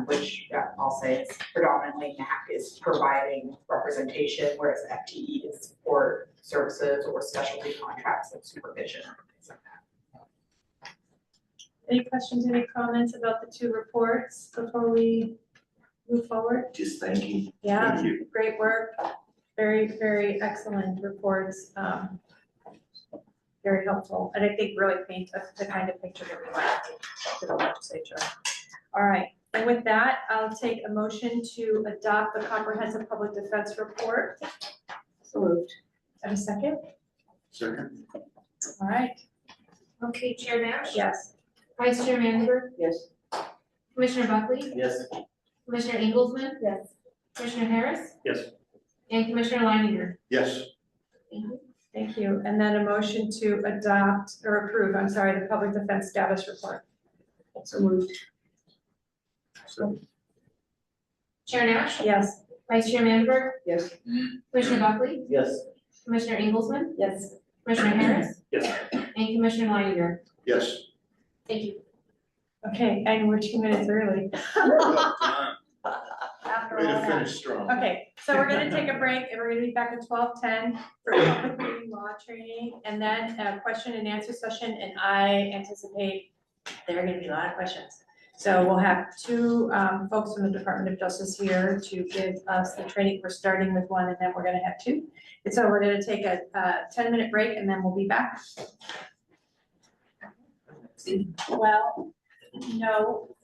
which I'll say is predominantly MAC is providing representation, whereas FTE is for services or specialty contracts like supervision or things like that. Any questions, any comments about the 2 reports before we move forward? Just thank you. Yeah, Thank you. great work. Very, very excellent reports. Very helpful, and I think really paint the kind of picture that we want to the legislature. All right, and with that, I'll take a motion to adopt the comprehensive public defense report. So moved. Have a second? Second. All right, Okay, Chair Nash, yes. Vice Chair Vandenberg, Yes. Commissioner Buckley, Yes. Commissioner Inglesman, Yes. Commissioner Harris, Yes. and Commissioner Leininger. Yes. Thank you. Thank you. And then a motion to adopt or approve, I'm sorry, the public defense status report. So moved. Chair Nash, Yes. Vice Chair Vandenberg, Yes. Commissioner Buckley, Yes. Commissioner Inglesman, Yes. Commissioner Harris, Yes. and Commissioner Leininger. Yes. Thank you. Okay, and we're 2 minutes early. Well done. After Way all to that. finish strong. Okay, so we're gonna take a break and we're gonna be back at 12:10 for public reading law training and then a question and answer session. And I anticipate there are gonna be a lot of questions. So we'll have 2 folks from the Department of Justice here to give us the training. We're starting with 1 and then we're gonna have 2. And so we're gonna take a 10-minute break and then we'll be back. Well, no.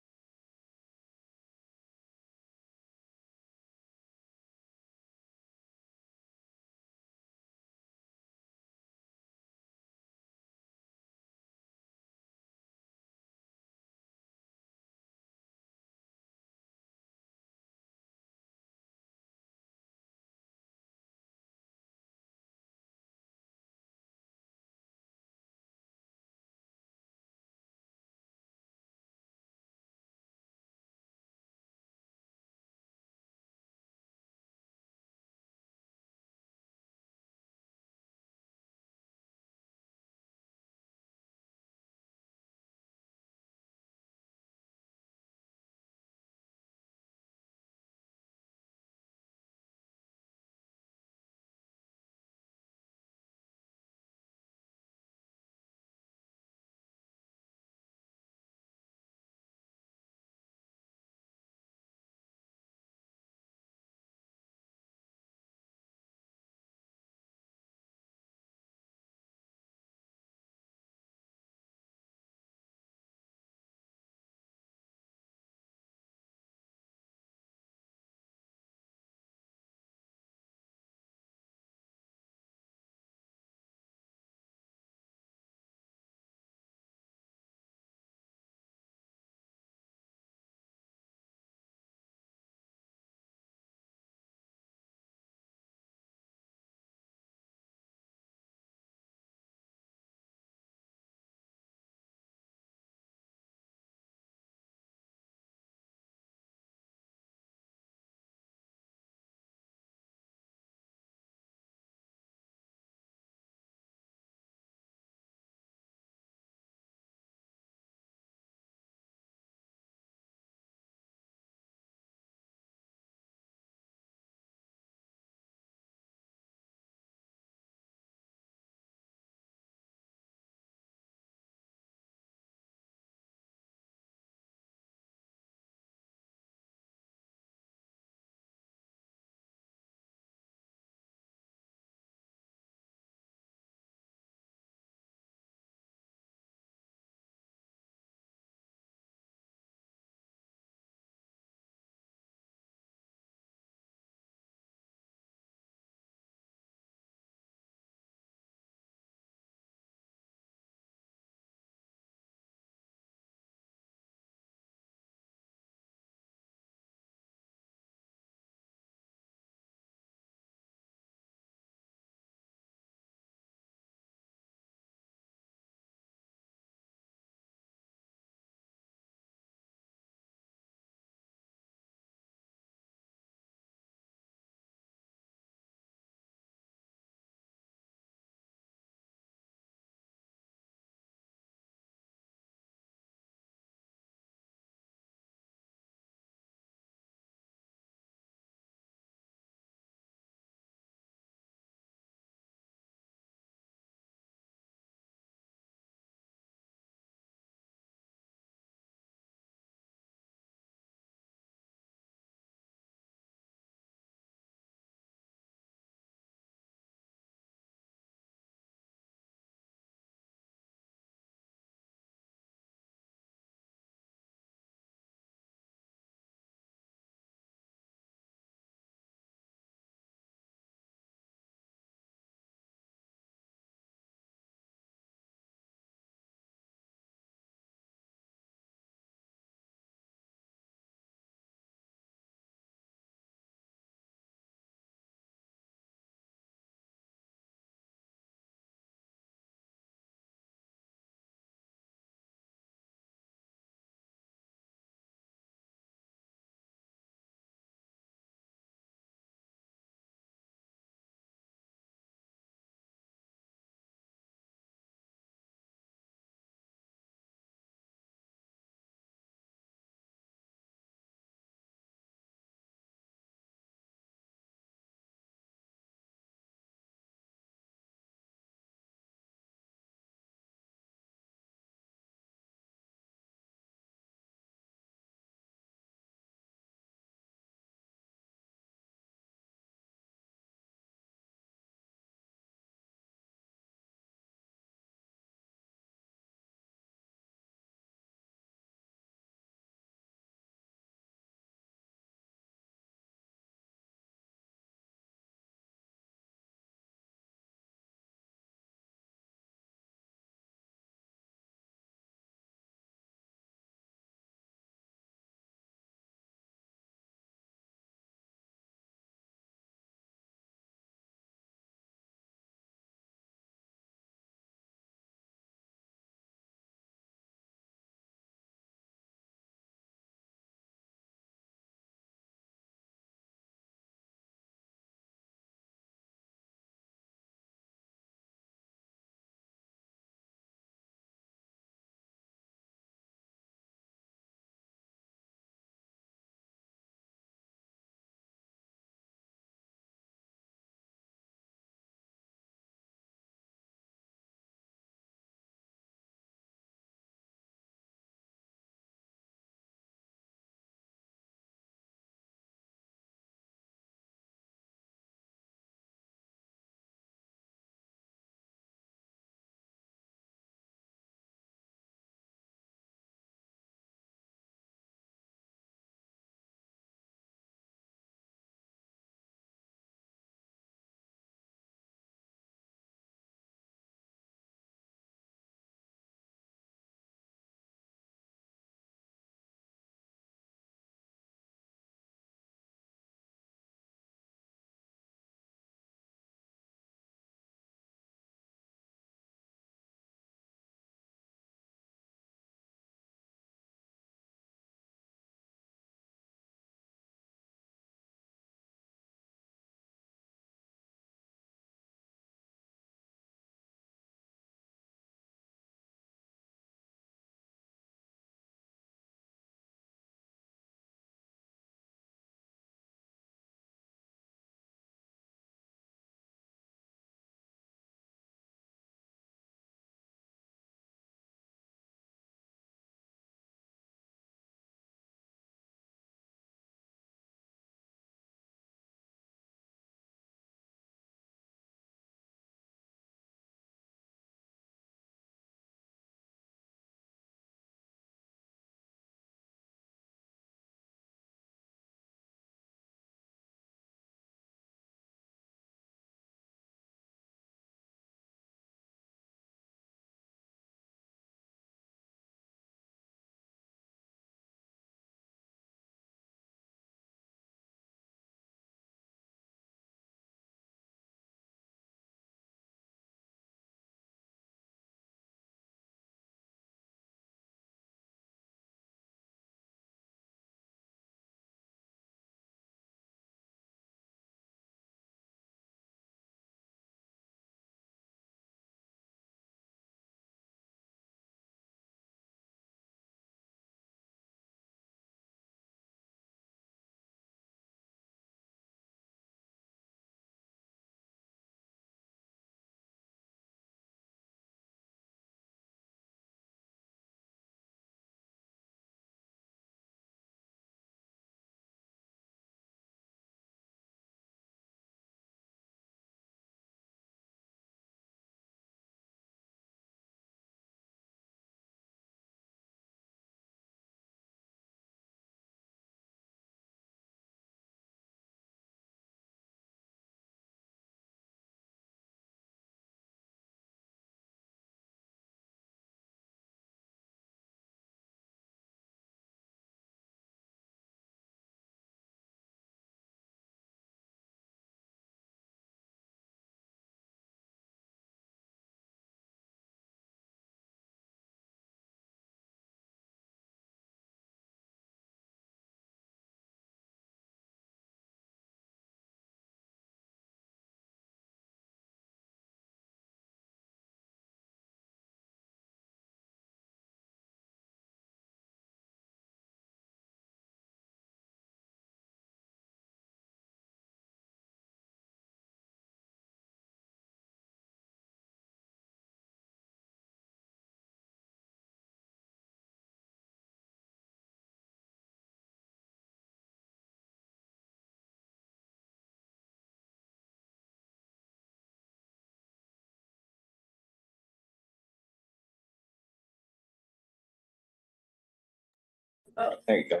There you go.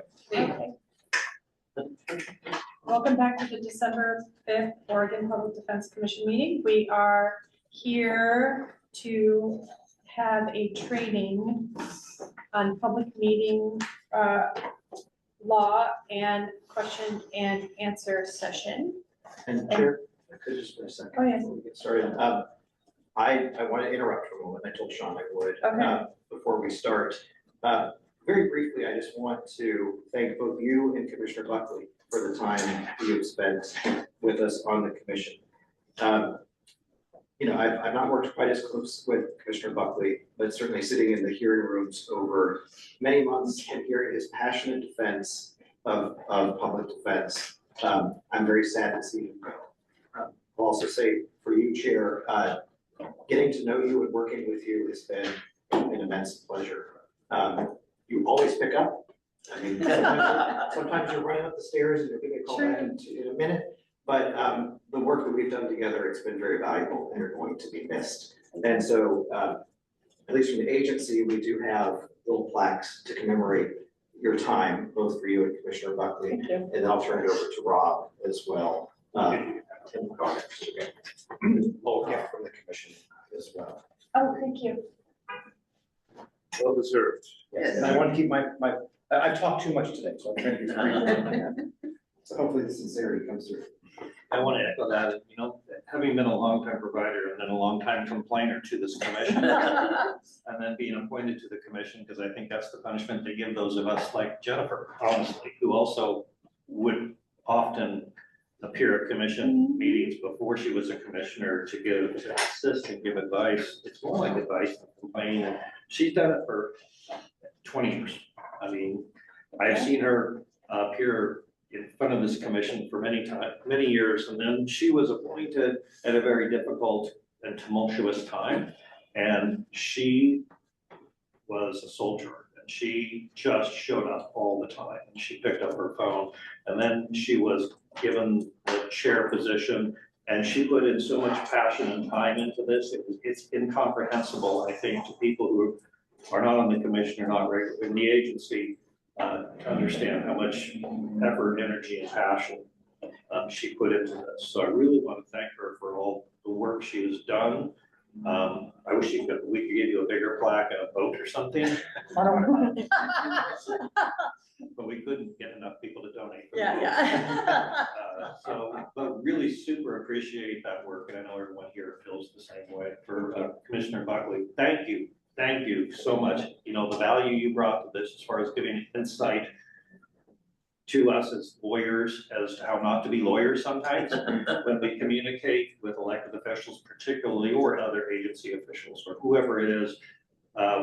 Okay. Welcome back to the December 5th Oregon Public Defense Commission meeting. We are here to have a training on public meeting law and question and answer session. And Chair, I could just for a second. Oh, yes. Before we get started. I want to interrupt for a moment. I told Sean I would. Okay. Before we start. Very briefly, I just want to thank both you and Commissioner Buckley for the time you have spent with us on the commission. You know, I've not worked quite as close with Commissioner Buckley, but certainly sitting in the hearing rooms over many months and hearing his passionate defense of public defense. I'm very sad to see him go. I'll also say for you, Chair, getting to know you and working with you has been an immense pleasure. You always pick up. I mean, sometimes you're running up the stairs and you're going to call back in a minute. But the work that we've done together, it's been very valuable and you're going to be missed. And so, at least from the agency, we do have little plaques to commemorate your time, both for you and Commissioner Buckley. Thank you. And then I'll turn it over to Rob as well. Tim Connors, from the commission as well. Oh, thank you. Well deserved. Yes. And I want to keep I've talked too much today, so I'm trying to be brief. So hopefully the sincerity comes through. I want to echo that, you know, having been a longtime provider and then a longtime complainer to this commission, and then being appointed to the commission, because I think that's the punishment they give those of us like Jennifer, honestly, who also would often appear at commission meetings before she was a commissioner to assist and give advice. It's more like advice than complaining. And she's done it for 20 years. I mean, I've seen her appear in front of this commission for many years, and then she was appointed at a very difficult and tumultuous time, and she was a soldier, and she just showed up all the time, and she picked up her phone, and then she was given the chair position, and she put in so much passion and time into this. It's incomprehensible, I think, to people who are not on the commission or not regular in the agency, to understand how much effort, energy, and passion she put into this. So I really want to thank her for all the work she has done. I wish we could give you a bigger plaque and a boat or something. But we couldn't get enough people to donate. Yeah. But really super appreciate that work, and I know everyone here feels the same way. For Commissioner Buckley, thank you. Thank you so much. You know, the value you brought to this as far as giving insight to us as lawyers as to how not to be lawyers sometimes when we communicate with elected officials particularly, or other agency officials or whoever it is,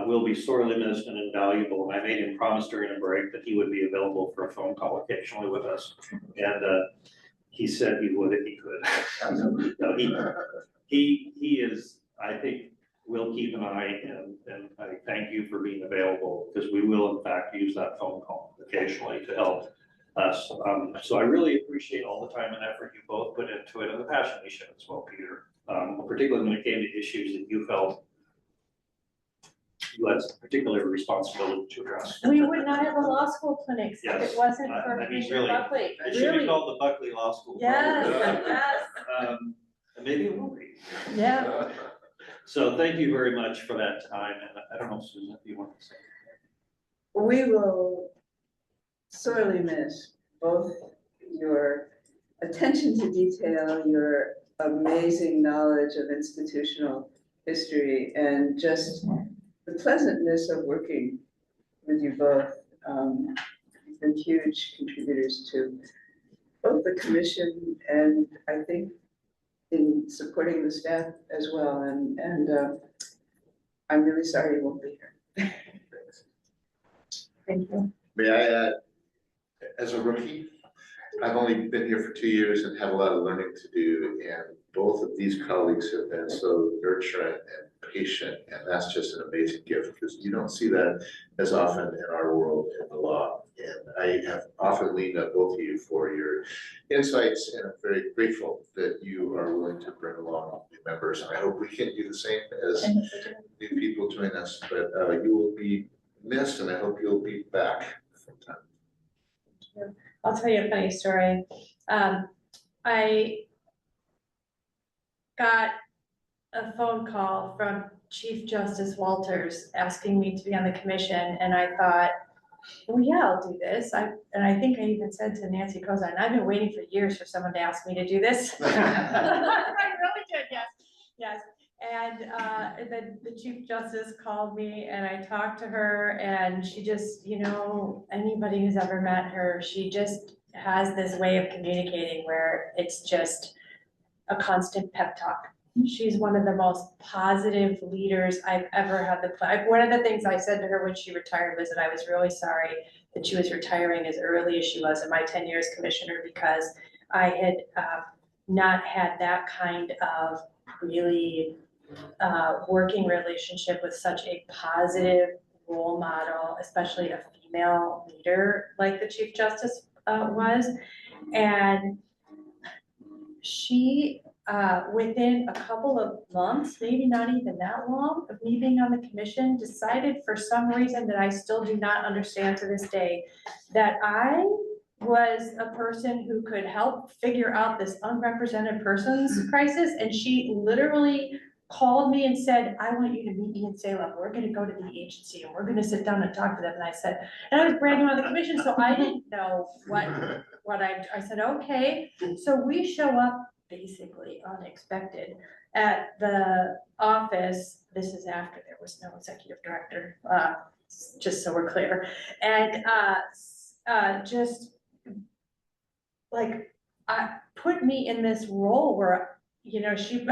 will be sorely missed and invaluable. And I made him promise during a break that he would be available for a phone call occasionally with us. And he said he would if he could. No, he is, I think, we'll keep an eye, and I thank you for being available, because we will in fact use that phone call occasionally to help us. So I really appreciate all the time and effort you both put into it, and the passion you showed as well, Peter, particularly when it came to issues that you felt you had particular responsibility to address. We would not have a law school clinic if it wasn't for Commissioner Buckley. It should be called the Buckley Law School. Yes, yes. And maybe it will be. Yeah. So thank you very much for that time, and I don't know, Susan, if you want to say. We will sorely miss both your attention to detail, your amazing knowledge of institutional history, and just the pleasantness of working with you both. You've been huge contributors to both the commission and I think in supporting the staff as well. And I'm really sorry you won't be here. Thank you. May I add, as a rookie, I've only been here for 2 years and have a lot of learning to do, and both of these colleagues have been so nurturant and patient, and that's just an amazing gift, because you don't see that as often in our world in the law. And I have often leaned on both of you for your insights, and I'm very grateful that you are willing to bring along new members, and I hope we can do the same as new people join us. But you will be missed, and I hope you'll be back I'll tell you a funny story. I got a phone call from Chief Justice Walters asking me to be on the commission, and I thought, well, yeah, I'll do this. And I think I even said to Nancy Kozine, I've been waiting for years for someone to ask me to do this. I really did, yes, yes. And then the Chief Justice called me and I talked to her, and she just, you know, anybody who's ever met her, she just has this way of communicating where it's just a constant pep talk. She's one of the most positive leaders I've ever had one of the things I said to her when she retired was that I was really sorry that she was retiring as early as she was in my 10 years commissioner, because I had not had that kind of really working relationship with such a positive role model, especially a female leader like the Chief Justice was. And she, within a couple of months, maybe not even that long, of me being on the commission, decided for some reason that I still do not understand to this day, that I was a person who could help figure out this unrepresented persons crisis. And she literally called me and said, I want you to meet me in Salem. We're going to go to the agency and we're going to sit down and talk to them. And I said, and I was brand new on the commission, so I didn't know what I said, okay. So we show up basically unexpected at the office. This is after there was no executive director, just so we're clear. And just like, put me in this role where, you know, she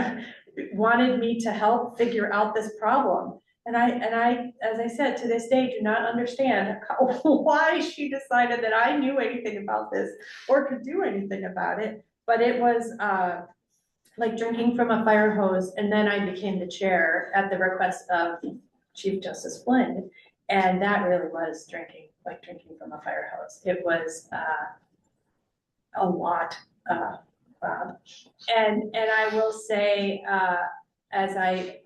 wanted me to help figure out this problem. And I, as I said, to this day, do not understand why she decided that I knew anything about this or could do anything about it. But it was like drinking from a fire hose. And then I became the chair at the request of Chief Justice Flynn. And that really was drinking from a fire hose. It was a lot. And I will say, as I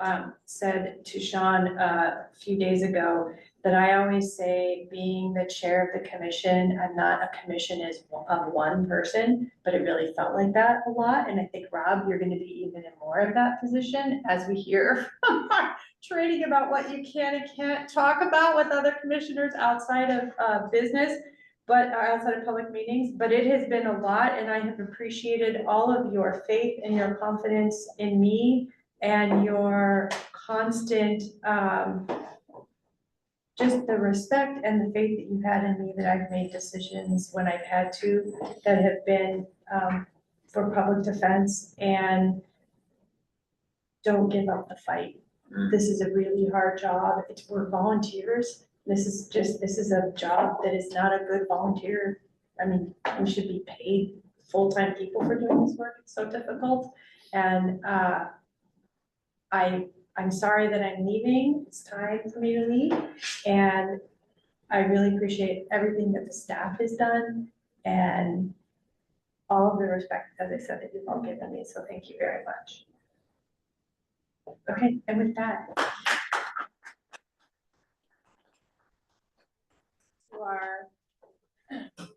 said to Sean a few days ago, that I always say, being the chair of the commission, I'm not a commission as one person, but it really felt like that a lot. And I think, Rob, you're going to be even in more of that position as we hear from our training about what you can and can't talk about with other commissioners outside of business, but outside of public meetings. But it has been a lot, and I have appreciated all of your faith and your confidence in me and your constant, just the respect and the faith that you've had in me, that I've made decisions when I've had to, that have been for public defense. And don't give up the fight. This is a really hard job. We're volunteers. This is a job that is not a good volunteer. I mean, we should be paid full-time people for doing this work. It's so difficult. And I'm sorry that I'm leaving. It's time for me to leave. And I really appreciate everything that the staff has done and all of the respect, as I said, that you've all given me. So thank you very much. Okay, and with that,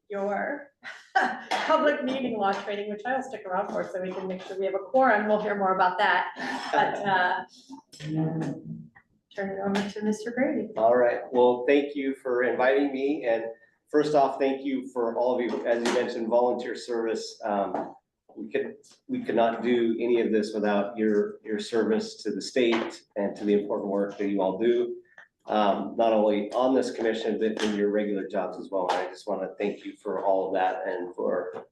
your public meeting law training, which I'll stick around for so we can make sure we have a quorum. We'll hear more about that. But turn it over to Mr. Grady. All right. Well, thank you for inviting me. And first off, thank you for all of you, as you mentioned, volunteer service. We could not do any of this without your service to the state and to the important work that you all do, not only on this commission, but in your regular jobs as well. And I just want to thank you for all of that and for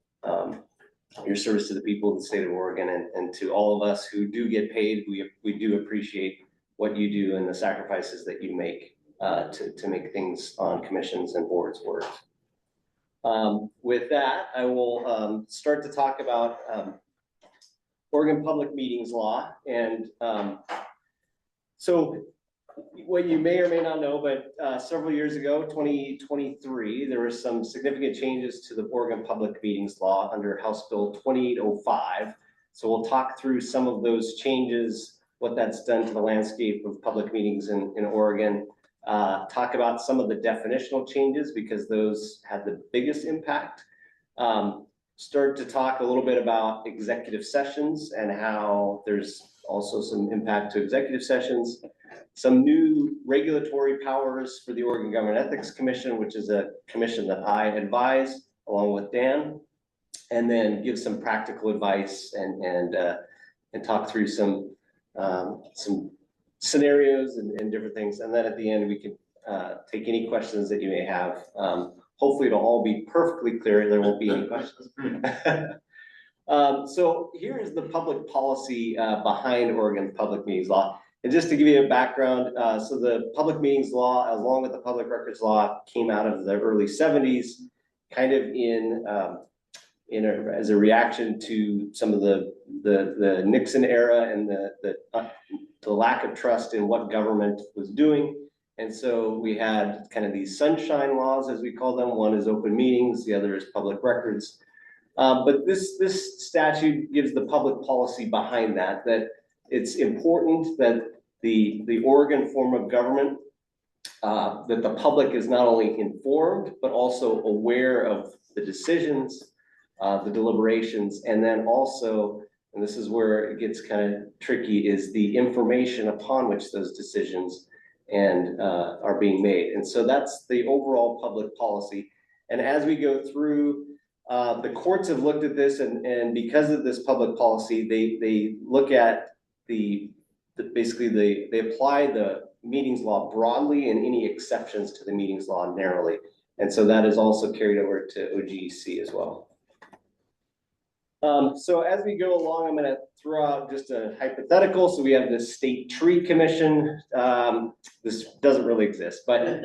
your service to the people of the state of Oregon, and to all of us who do get paid. We do appreciate what you do and the sacrifices that you make to make things on commissions and boards work. With that, I will start to talk about Oregon Public Meetings Law. And so what you may or may not know, but several years ago, 2023, there were some significant changes to the Oregon Public Meetings Law under House Bill 2805. So we'll talk through some of those changes, what that's done to the landscape of public meetings in Oregon, talk about some of the definitional changes because those had the biggest impact. Start to talk a little bit about executive sessions and how there's also some impact to executive sessions. Some new regulatory powers for the Oregon Government Ethics Commission, which is a commission that I advise along with Dan, and then give some practical advice and talk through some scenarios and different things. And then at the end, we can take any questions that you may have. Hopefully it'll all be perfectly clear. There won't be any questions. So here is the public policy behind Oregon Public Meetings Law. And just to give you a background, so the Public Meetings Law, along with the Public Records Law, came out of the early 70s, kind of as a reaction to some of the Nixon era and the lack of trust in what government was doing. And so we had kind of these sunshine laws, as we call them. One is open meetings, the other is public records. But this statute gives the public policy behind that it's important that the Oregon form of government, that the public is not only informed, but also aware of the decisions, the deliberations, and then also, and this is where it gets kind of tricky, is the information upon which those decisions are being made. And so that's the overall public policy. And as we go through, the courts have looked at this, and because of this public policy, they look at basically they apply the meetings law broadly and any exceptions to the meetings law narrowly. And so that is also carried over to OGEC as well. So as we go along, I'm going to throw out just a hypothetical. So we have this state tree commission. This doesn't really exist, but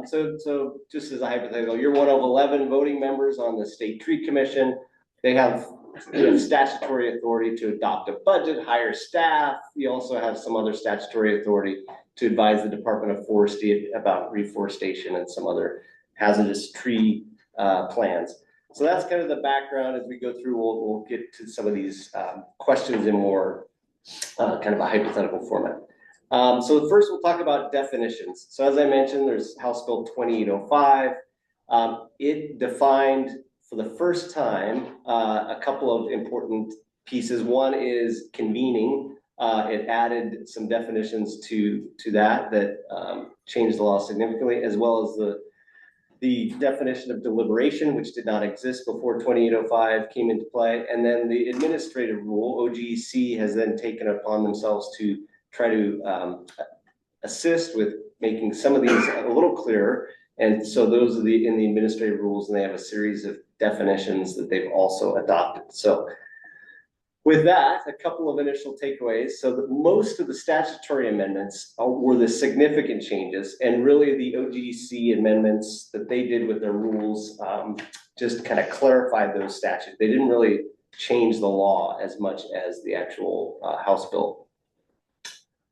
so just as a hypothetical, you're one of 11 voting members on the state tree commission. They have statutory authority to adopt a budget, hire staff. You also have some other statutory authority to advise the Department of Forestry about reforestation and some other hazardous tree plans. So that's kind of the background. As we go through, we'll get to some of these questions in more kind of a hypothetical format. So first we'll talk about definitions. So as I mentioned, there's House Bill 2805. It defined for the first time a couple of important pieces. One is convening. It added some definitions to that changed the law significantly, as well as the definition of deliberation, which did not exist before 2805 came into play. And then the administrative rule, OGEC has then taken upon themselves to try to assist with making some of these a little clearer. And so those are in the administrative rules, and they have a series of definitions that they've also adopted. So with that, a couple of initial takeaways. So most of the statutory amendments were the significant changes, and really the OGEC amendments that they did with their rules just kind of clarified those statutes. They didn't really change the law as much as the actual House bill.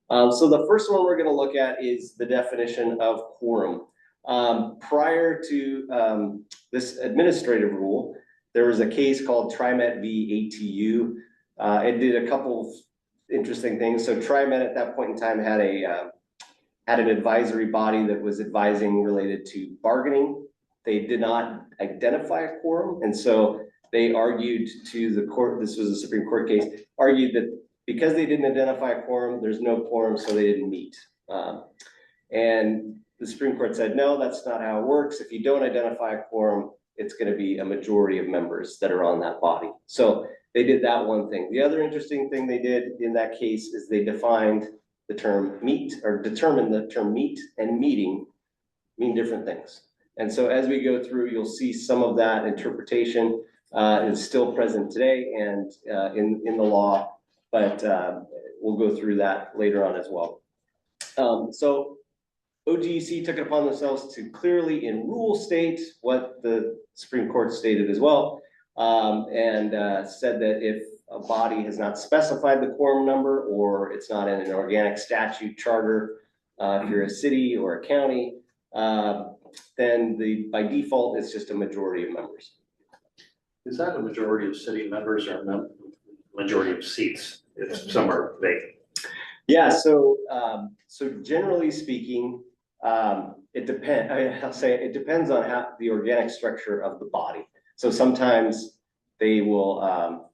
So the first one we're going to look at is the definition of quorum. Prior to this administrative rule, there was a case called TriMet v. ATU. It did a couple of interesting things. So TriMet at that point in time had an advisory body that was advising related to bargaining. They did not identify a quorum, and so they argued to the court, this was a Supreme Court case, argued that because they didn't identify a quorum, there's no quorum, so they didn't meet. And the Supreme Court said, no, that's not how it works. If you don't identify a quorum, it's going to be a majority of members that are on that body. So they did that one thing. The other interesting thing they did in that case is they defined the term meet, or determined the term meet and meeting mean different things. And so as we go through, you'll see some of that interpretation is still present today and in the law, but we'll go through that later on as well. So OGEC took it upon themselves to clearly in rule state what the Supreme Court stated as well, and said that if a body has not specified the quorum number, or it's not in an organic statute charter, if you're a city or a county, then by default, it's just a majority of members. Is that a majority of city members or majority of seats? It's somewhere vague. Yeah, so generally speaking, I'll say it depends on how the organic structure of the body. So sometimes they will,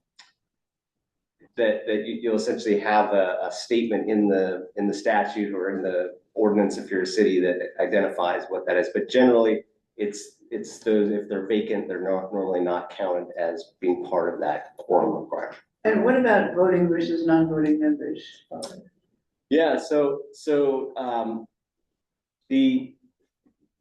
you'll essentially have a statement in the statute or in the ordinance if you're a city that identifies what that is. But generally, it's those, if they're vacant, they're normally not counted as being part of that quorum requirement. And what about voting versus non-voting members? Yeah, so the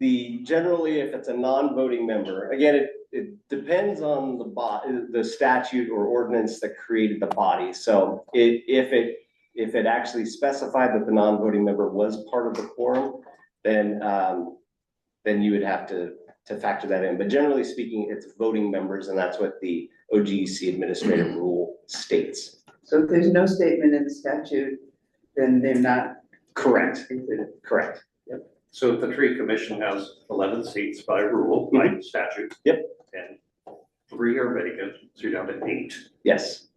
generally, if it's a non-voting member, again, it depends on the statute or ordinance that created the body. So if it actually specified that the non-voting member was part of the quorum, then you would have to factor that in. But generally speaking, it's voting members, and that's what the OGEC administrative rule states. So if there's no statement in the statute, then they're not. Correct. Correct. Yep. So if the tree commission has 11 seats by rule, by statute. Yep. And 3 are vacant, so you're down to 8. Yes.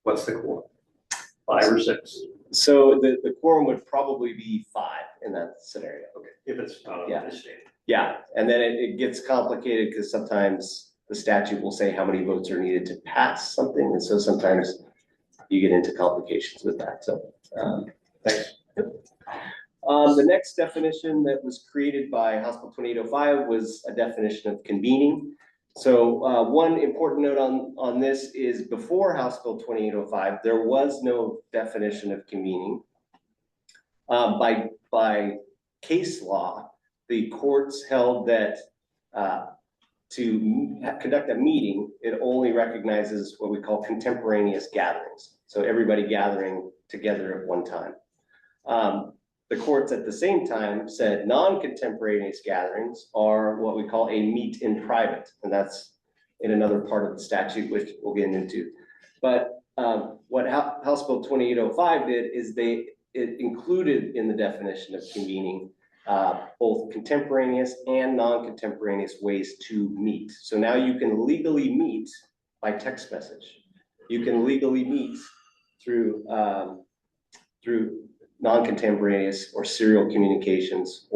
What's the quorum? 5 or 6? So the quorum would probably be 5 in that scenario. Okay. If it's not on the state. Yeah, and then it gets complicated because sometimes the statute will say how many votes are needed to pass something, and so sometimes you get into complications with that. So thanks. The next definition that was created by House Bill 2805 was a definition of convening. So one important note on this is before House Bill 2805, there was no definition of convening. By case law, the courts held that to conduct a meeting, it only recognizes what we call contemporaneous gatherings. So everybody gathering together at one time. The courts at the same time said non-contemporaneous gatherings are what we call a meet in private, and that's in another part of the statute, which we'll get into. But what House Bill 2805 did is it included in the definition of convening both contemporaneous and non-contemporaneous ways to meet. So now you can legally meet by text message. You can legally meet through non-contemporaneous or serial communications,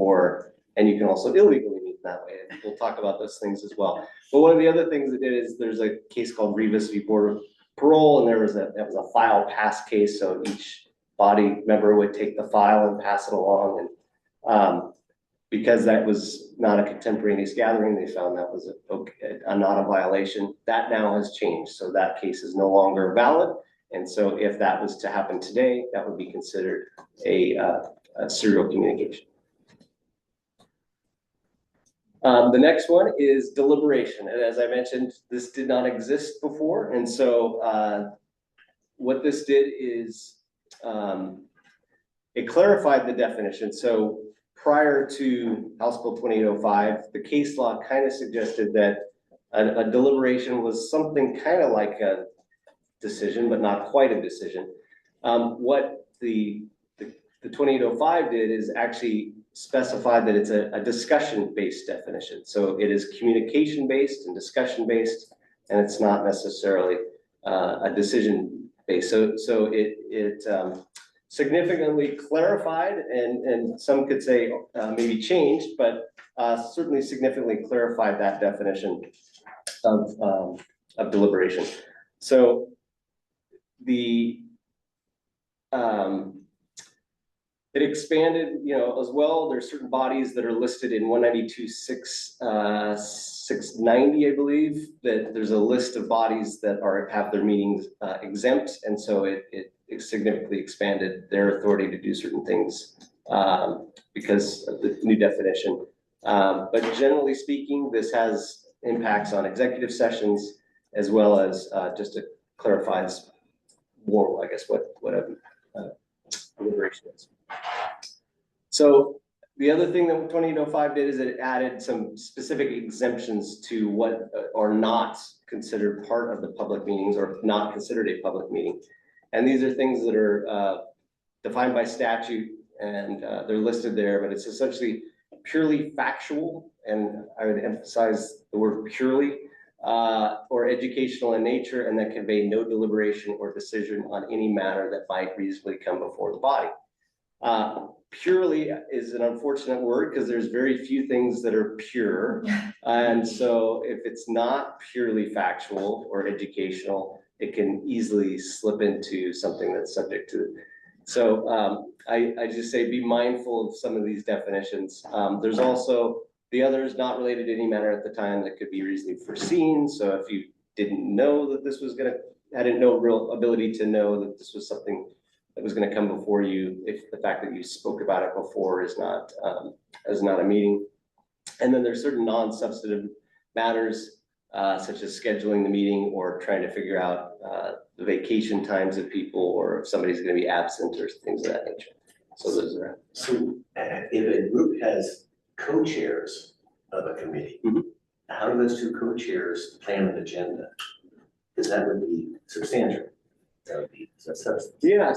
and you can also illegally meet that way. And we'll talk about those things as well. But one of the other things it did is there's a case called Rivas v. Board of Parole, and that was a file pass case. So each body member would take the file and pass it along. And because that was not a contemporaneous gathering, they found that was not a violation. That now has changed. So that case is no longer valid. And so if that was to happen today, that would be considered a serial communication. The next one is deliberation. And as I mentioned, this did not exist before. And so what this did is it clarified the definition. So prior to House Bill 2805, the case law kind of suggested that a deliberation was something kind of like a decision, but not quite a decision. What the 2805 did is actually specify that it's a discussion-based definition. So it is communication-based and discussion-based, and it's not necessarily a decision-based. So it significantly clarified, and some could say maybe changed, but certainly significantly clarified that definition of deliberation. So it expanded, as well. There's certain bodies that are listed in 192.690, I believe, that there's a list of bodies that have their meetings exempt, and so it significantly expanded their authority to do certain things because of the new definition. But generally speaking, this has impacts on executive sessions as well as just it clarifies more, I guess, what a deliberation is. So the other thing that 2805 did is it added some specific exemptions to what are not considered part of the public meetings or not considered a public meeting. And these are things that are defined by statute, and they're listed there, but it's essentially purely factual, and I would emphasize the word purely, or educational in nature, and that convey no deliberation or decision on any matter that might reasonably come before the body. purely is an unfortunate word because there's very few things that are pure. And so if it's not purely factual or educational, it can easily slip into something that's subject to. So I just say be mindful of some of these definitions. There's also the others not related to any matter at the time that could be reasonably foreseen. So if you didn't know that this was hadn't no real ability to know that this was something that was going to come before you, if the fact that you spoke about it before is not a meeting. And then there's certain non-substantive matters, such as scheduling the meeting or trying to figure out the vacation times of people, or if somebody's going to be absent or things of that nature. So those are. So if a group has co-chairs of a committee, how do those two co-chairs plan an agenda? Because that would be substantial. That would be substantial. Yeah.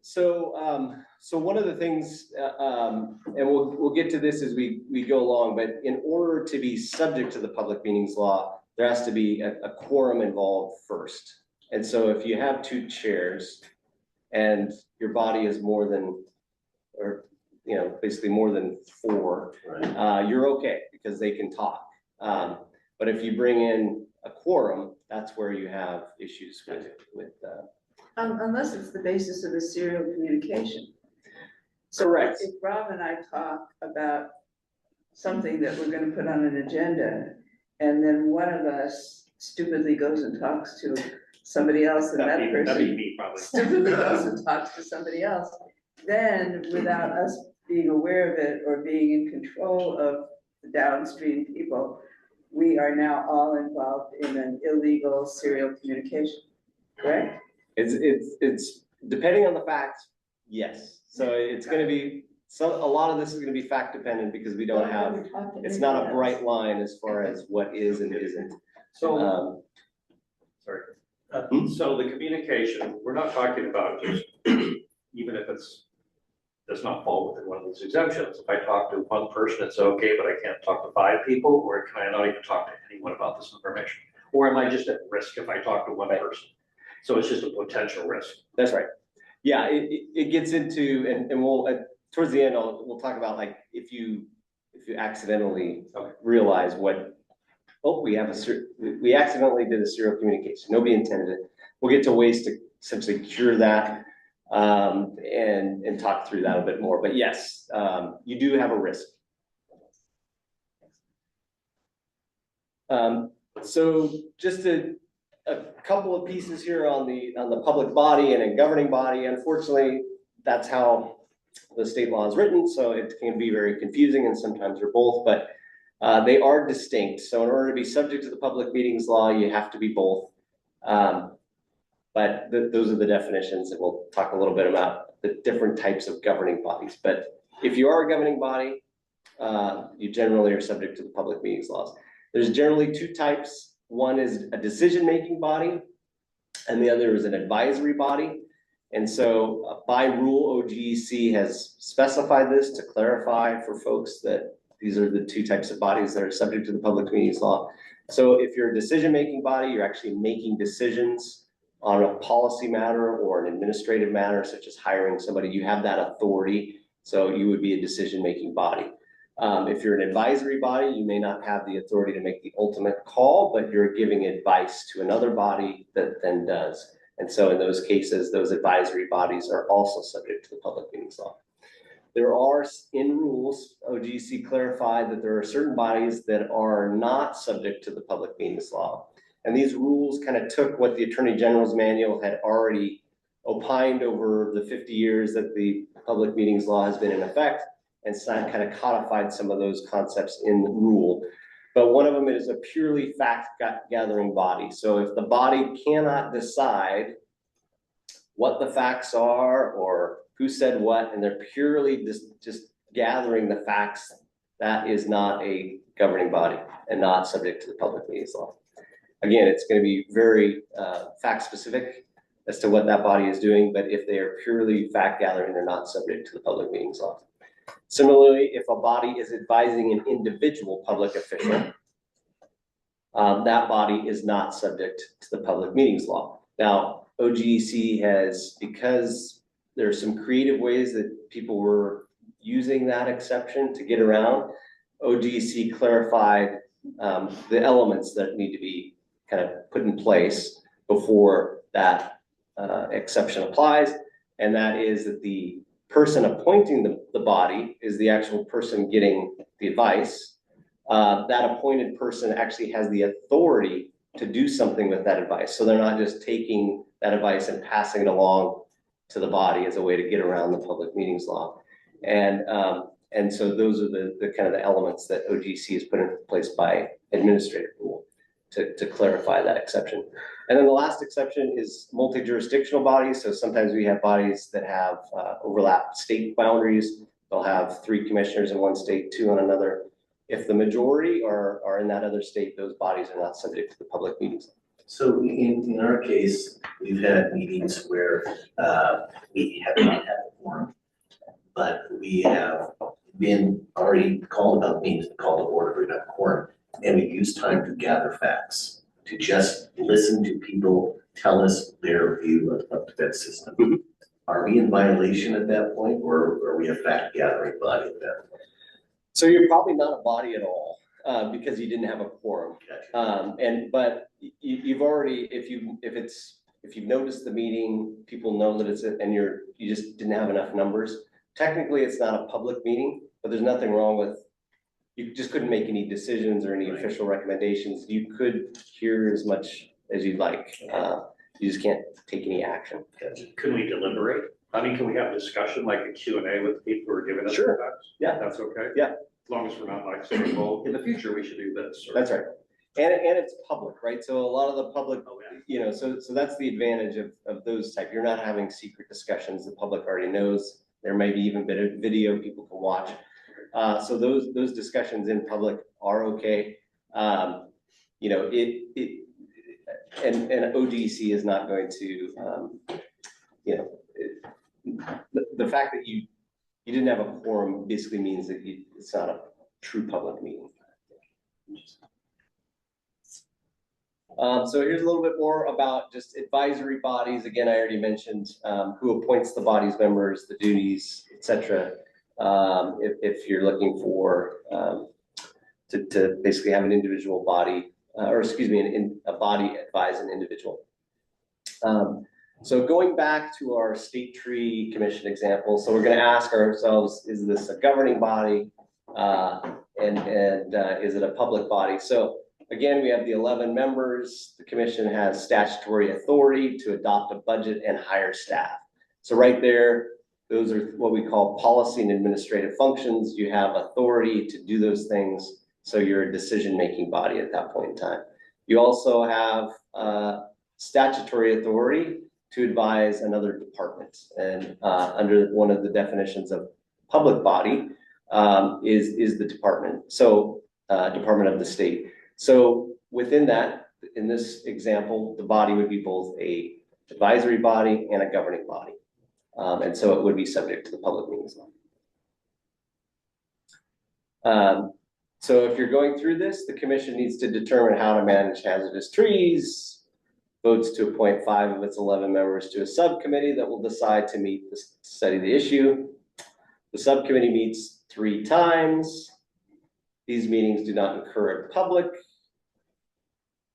So one of the things, and we'll get to this as we go along, but in order to be subject to the public meetings law, there has to be a quorum involved first. And so if you have two chairs and your body is more than, or basically more than four, right, you're okay because they can talk. But if you bring in a quorum, that's where you have issues with unless it's the basis of a serial communication. So correct. If Rob and I talk about something that we're going to put on an agenda, and then one of us stupidly goes and talks to somebody else, and that person stupidly goes and talks to somebody else, then without us being aware of it or being in control of the downstream people, we are now all involved in an illegal serial communication, correct? It's depending on the facts, yes. So it's going to be, a lot of this is going to be fact dependent because we don't have, it's not a bright line as far as what is and isn't. So, so the communication, we're not talking about just, even if does not fall within one of those exemptions. If I talk to one person, it's okay, but I can't talk to 5 people, or can I not even talk to anyone about this information? Or am I just at risk if I talk to one person? So it's just a potential risk. That's right. Yeah, it gets into, and we'll, towards the end, we'll talk about like, if you accidentally realize we accidentally did a serial communication. Nobody intended it. We'll get to ways to essentially cure that. And talk through that a bit more, but yes, you do have a risk. So just a couple of pieces here on the public body and a governing body. Unfortunately, that's how the state law is written, so it can be very confusing, and sometimes they're both, but they are distinct. So in order to be subject to the public meetings law, you have to be both. But those are the definitions, and we'll talk a little bit about the different types of governing bodies. But if you are a governing body, you generally are subject to the public meetings laws. There's generally 2 types. One is a decision-making body, and the other is an advisory body. And so by rule, OGEC has specified this to clarify for folks that these are the 2 types of bodies that are subject to the public meetings law. So if you're a decision-making body, you're actually making decisions on a policy matter or an administrative matter, such as hiring somebody, you have that authority. So you would be a decision-making body. If you're an advisory body, you may not have the authority to make the ultimate call, but you're giving advice to another body that then does. And so in those cases, those advisory bodies are also subject to the public meetings law. There are, in rules, OGC clarified that there are certain bodies that are not subject to the public meetings law. And these rules kind of took what the Attorney General's manual had already opined over the 50 years that the public meetings law has been in effect, and kind of codified some of those concepts in the rule. But one of them is a purely fact-gathering body. So if the body cannot decide what the facts are or who said what, and they're purely just gathering the facts, that is not a governing body and not subject to the public meetings law. Again, it's going to be very fact-specific as to what that body is doing, but if they are purely fact-gathering, they're not subject to the public meetings law. Similarly, if a body is advising an individual public official, that body is not subject to the public meetings law. Now, OGEC has, because there are some creative ways that people were using that exception to get around, OGC clarified the elements that need to be kind of put in place before that exception applies. And that is that the person appointing the body is the actual person getting the advice. That appointed person actually has the authority to do something with that advice. So they're not just taking that advice and passing it along to the body as a way to get around the public meetings law. And so those are the kind of the elements that OGC has put in place by administrative rule to clarify that exception. And then the last exception is multi-jurisdictional bodies. So sometimes we have bodies that have overlapped state boundaries. They'll have 3 commissioners in one state, 2 in another. If the majority are in that other state, those bodies are not subject to the public meetings. So in our case, we've had meetings where we have not had a quorum, but we have been already called about meetings, called to order, we got quorum, and we've used time to gather facts, to just listen to people tell us their view of that system. Mm-hmm. Are we in violation at that point, or are we a fact gathering body at that point? So you're probably not a body at all because you didn't have a quorum. But you've already, if you've noticed the meeting, people know that and you just didn't have enough numbers. Technically, it's not a public meeting, but there's nothing wrong with, you just couldn't make any decisions or any official recommendations. You could hear as much as you'd like. You just can't take any action. Can we deliberate? I mean, can we have a discussion like a Q&A with people who are giving us Sure. facts? Yeah. That's okay? Yeah. As long as we're not like saying, well, in the future, we should do this. or- That's right. And it's public, right? So a lot of the public, so that's the advantage of those type. You're not having secret discussions. The public already knows. There may be even video people can watch. So those discussions in public are okay. And OGC is not going to, the fact that you didn't have a quorum basically means that it's not a true public meeting. So here's a little bit more about just advisory bodies. Again, I already mentioned who appoints the body's members, the duties, etc. If you're looking for to basically have an individual body, a body advise an individual. So going back to our state tree commission example, so we're going to ask ourselves, is this a governing body and is it a public body? So again, we have the 11 members. The commission has statutory authority to adopt a budget and hire staff. So right there, those are what we call policy and administrative functions. You have authority to do those things. So you're a decision-making body at that point in time. You also have statutory authority to advise another department. And under one of the definitions of public body is the department. So department of the state. So within that, in this example, the body would be both a advisory body and a governing body. And so it would be subject to the public meetings law. So if you're going through this, the commission needs to determine how to manage hazardous trees, votes to appoint 5 of its 11 members to a subcommittee that will decide to study the issue. The subcommittee meets 3 times. These meetings do not occur in public.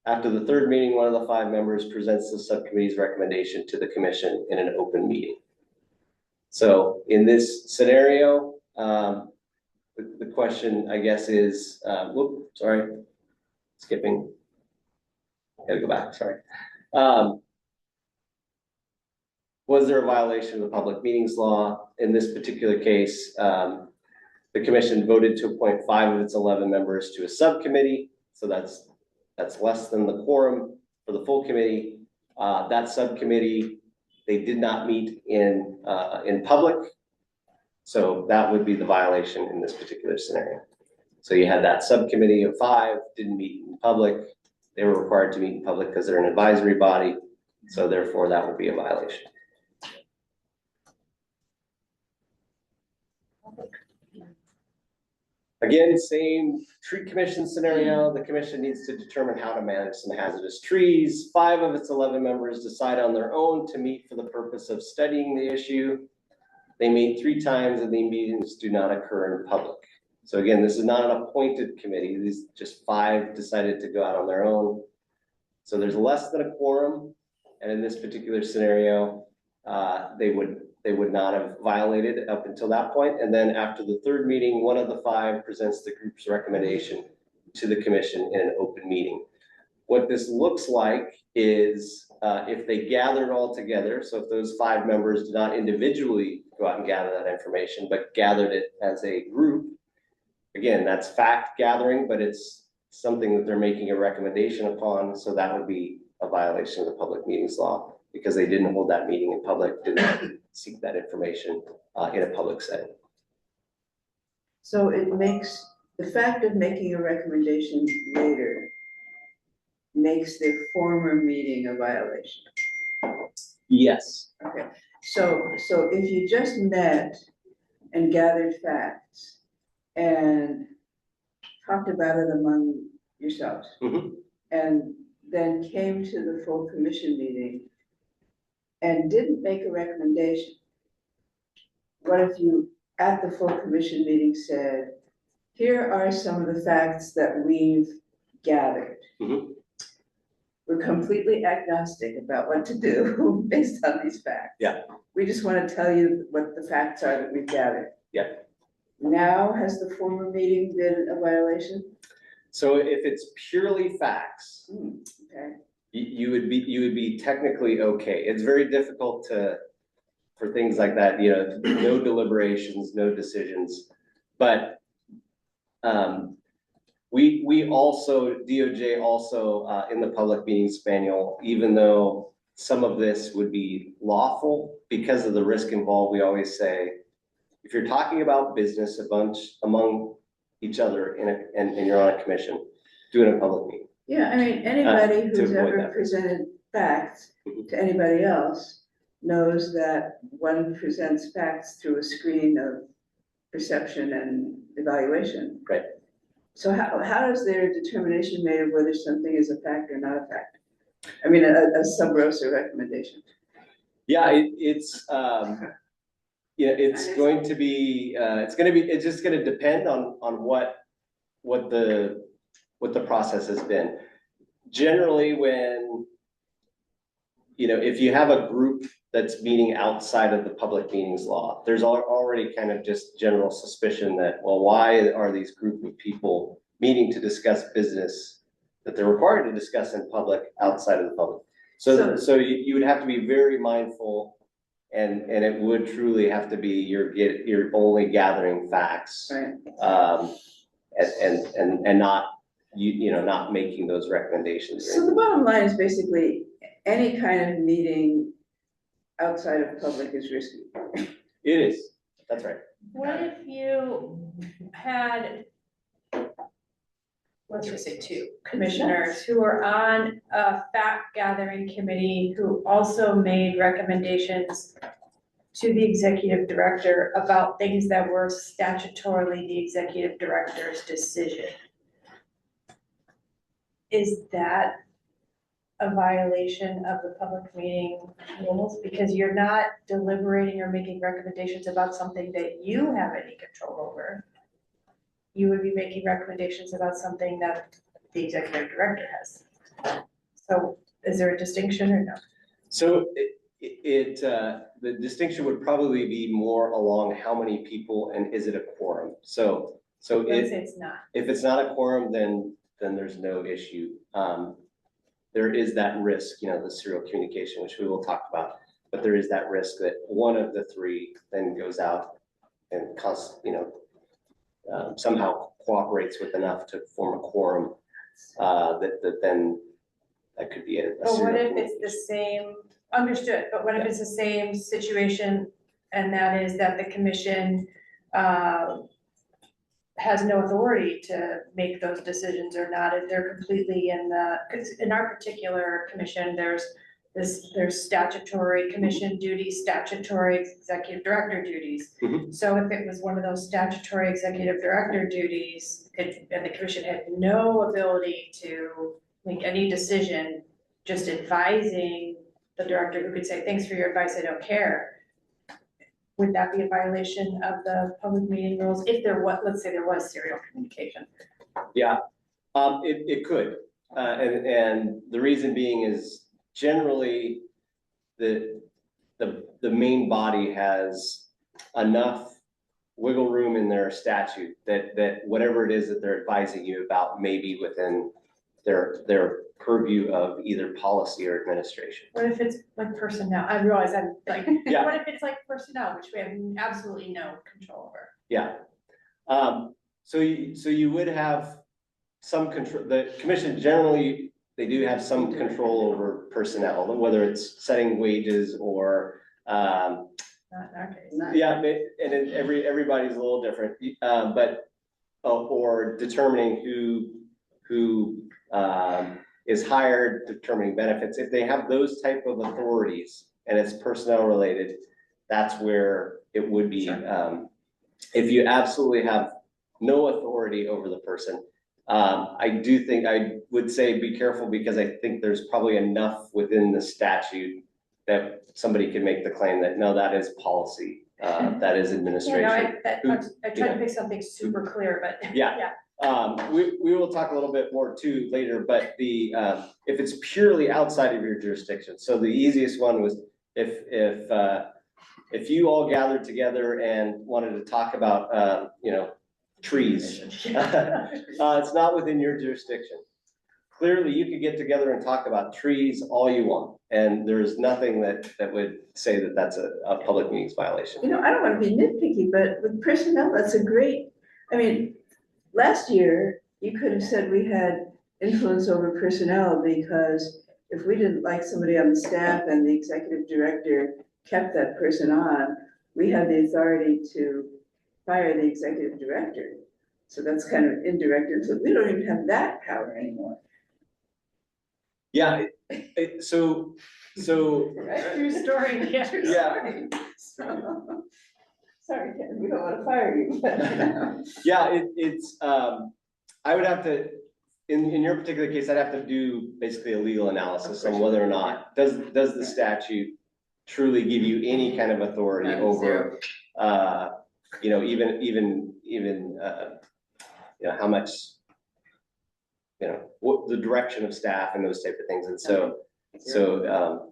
After the 3rd meeting, one of the 5 members presents the subcommittee's recommendation to the commission in an open meeting. So in this scenario, the question, I guess, is, skipping. Gotta go back, sorry. Was there a violation of the public meetings law? In this particular case, the commission voted to appoint 5 of its 11 members to a subcommittee. So that's less than the quorum for the full committee. That subcommittee, they did not meet in public. So that would be the violation in this particular scenario. So you had that subcommittee of 5, didn't meet in public. They were required to meet in public because they're an advisory body. So therefore that would be a violation. Again, same tree commission scenario. The commission needs to determine how to manage some hazardous trees. 5 of its 11 members decide on their own to meet for the purpose of studying the issue. They meet 3 times and the meetings do not occur in public. So again, this is not an appointed committee. These just 5 decided to go out on their own. So there's less than a quorum. And in this particular scenario, they would not have violated up until that point. And then after the 3rd meeting, one of the 5 presents the group's recommendation to the commission in an open meeting. What this looks like is if they gathered all together, so if those 5 members did not individually go out and gather that information, but gathered it as a group, again, that's fact gathering, but it's something that they're making a recommendation upon, so that would be a violation of the public meetings law because they didn't hold that meeting in public, didn't seek that information in a public setting. So it makes, the fact of making a recommendation later makes their former meeting a violation. Yes. Okay, so if you just met and gathered facts and talked about it among yourselves, and then came to the full commission meeting and didn't make a recommendation, what if you, at the full commission meeting, said, here are some of the facts that we've gathered. We're completely agnostic about what to do based on these facts. Yeah. We just want to tell you what the facts are that we've gathered. Yeah. Now, has the former meeting been a violation? So if it's purely facts, Okay. you would be technically okay. It's very difficult for things like that, you know, no deliberations, no decisions. But we also, DOJ also, in the public meetings manual, even though some of this would be lawful because of the risk involved, we always say, if you're talking about business among each other and you're on a commission, do it in a public meeting. Yeah, I mean, anybody who's avoid ever that. presented facts to anybody else knows that one presents facts through a screen of perception and evaluation. Right. So how is there a determination made of whether something is a fact or not a fact? I mean, a sub rosa recommendation. Yeah, it's going to be it's just going to depend on what the process has been. Generally, when if you have a group that's meeting outside of the public meetings law, there's already kind of just general suspicion that, well, why are these group of people meeting to discuss business that they're required to discuss in public outside of the public? So you would have to be very mindful, and it would truly have to be you're only gathering facts, right. And not not making those recommendations. So the bottom line is basically any kind of meeting outside of public is risky. It is. That's right. What if you had, let's just say 2 commissioners who were on a fact gathering committee who also made recommendations to the executive director about things that were statutorily the executive director's decision? Is that a violation of the public meeting rules? Because you're not deliberating or making recommendations about something that you have any control over. You would be making recommendations about something that the executive director has. So is there a distinction or no? So the distinction would probably be more along how many people and is it a quorum? So Let's say it's not. If it's not a quorum, then there's no issue. There is that risk, the serial communication, which we will talk about, but there is that risk that one of the 3 then goes out and somehow cooperates with enough to form a quorum, that then that could be a But what serial if it's the same, understood, but what if it's the same situation, and that is that the commission has no authority to make those decisions or not, if they're completely because in our particular commission, there's statutory commission duties, statutory executive director duties. So if it was one of those statutory executive director duties, and the commission had no ability to make any decision, just advising the director who could say, thanks for your advice, I don't care. would that be a violation of the public meeting rules if there was, let's say there was serial communication? Yeah, it could. And the reason being is generally the main body has enough wiggle room in their statute that whatever it is that they're advising you about may be within their purview of either policy or administration. What if it's like personnel? I realize I'm like, Yeah. what if it's like personnel, which we have absolutely no control over? Yeah. So you would have some control. The commission generally, they do have some control over personnel, whether it's setting wages or Not in our case. yeah, and everybody's a little different, but or determining who is hired, determining benefits. If they have those type of authorities and it's personnel related, that's where it would be. If you absolutely have no authority over the person, I do think I would say be careful, because I think there's probably enough within the statute that somebody could make the claim that no, that is policy, that is administration. Yeah, no, I tried to pick something super clear, but Yeah. We will talk a little bit more too later, but if it's purely outside of your jurisdiction, so the easiest one was if you all gathered together and wanted to talk about, trees, it's not within your jurisdiction. Clearly, you could get together and talk about trees all you want, and there's nothing that would say that that's a public meetings violation. I don't want to be nitpicky, but with personnel, that's a great, last year, you could have said we had influence over personnel, because if we didn't like somebody on the staff and the executive director kept that person on, we had the authority to fire the executive director. So that's kind of indirect influence. We don't even have that power anymore. Yeah, so. True story, yeah. Yeah. Sorry, Ken, we don't want to fire you, but. Yeah, I would have to, in your particular case, I'd have to do basically a legal analysis on whether or not, does the statute truly give you any kind of authority over, even how much, what the direction of staff and those type of things. And so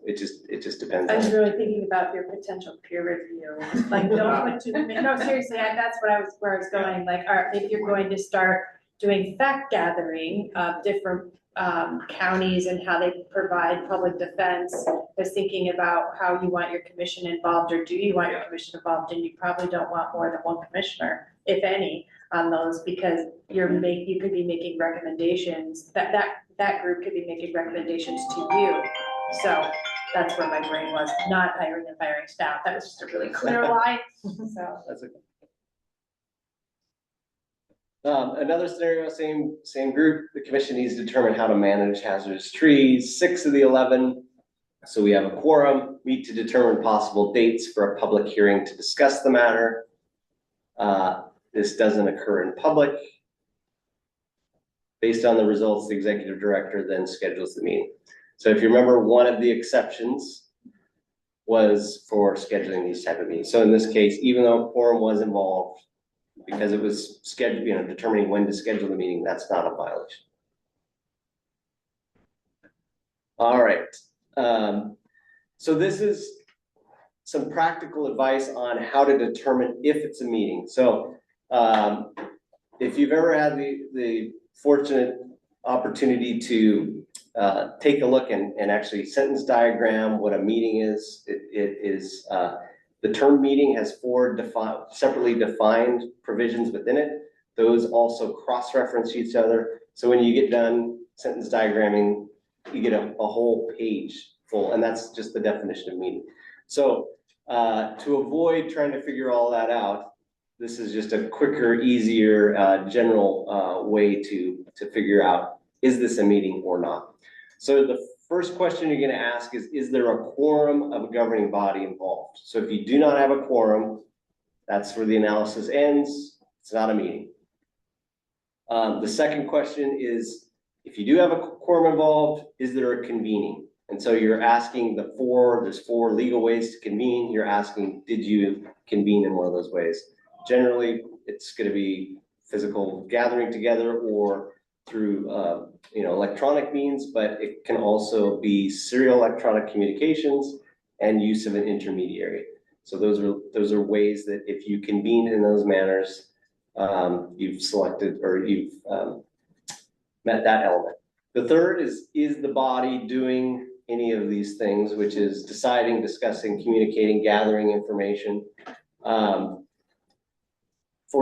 it just depends. I was really thinking about your potential peer review, like don't put too, no, seriously, that's where I was going, like, all right, if you're going to start doing fact gathering of different counties and how they provide public defense, I was thinking about how you want your commission involved, or do you want your commission involved, and you probably don't want more than one commissioner, if any, on those, because you could be making recommendations, that group could be making recommendations to you. So that's where my brain was, not hiring and firing staff. That was just a really clear line, so. That's okay. Another scenario, same group, the commission needs to determine how to manage hazardous trees. 6 of the 11, so we have a quorum, meet to determine possible dates for a public hearing to discuss the matter. This doesn't occur in public. Based on the results, the executive director then schedules the meeting. So if you remember, one of the exceptions was for scheduling these type of meetings. So in this case, even though a quorum was involved, because it was scheduled, determining when to schedule the meeting, that's not a violation. All right. So this is some practical advice on how to determine if it's a meeting. So if you've ever had the fortunate opportunity to take a look and actually sentence diagram what a meeting is, it is the term meeting has 4 separately defined provisions within it. Those also cross-reference each other. So when you get done sentence diagramming, you get a whole page full, and that's just the definition of meeting. So to avoid trying to figure all that out, this is just a quicker, easier, general way to figure out, is this a meeting or not? So the first question you're going to ask is there a quorum of a governing body involved? So if you do not have a quorum, that's where the analysis ends. It's not a meeting. The second question is, if you do have a quorum involved, is there a convening? And so you're asking there's four legal ways to convene. You're asking, did you convene in one of those ways? Generally, it's going to be physical gathering together or through electronic means, but it can also be serial electronic communications and use of an intermediary. So those are ways that if you convene in those manners, you've selected or you've met that element. The third is the body doing any of these things, which is deciding, discussing, communicating, gathering information for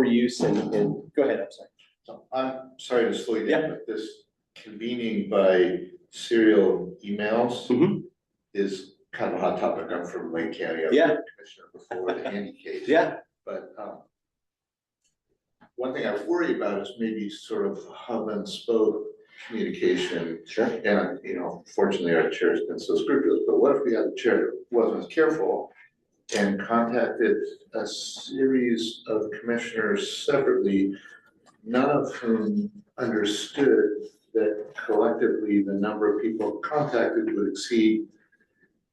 use in go ahead, I'm sorry. So I'm sorry to slow you down, but this convening by serial emails is kind of a hot topic. I'm from Lake County. I was a commissioner before the Andy case. But one thing I worry about is maybe sort of hub and spoke communication. Sure. And, fortunately our chair has been so scrupulous, but what if the other chair wasn't as careful and contacted a series of commissioners separately, none of whom understood that collectively the number of people contacted would exceed,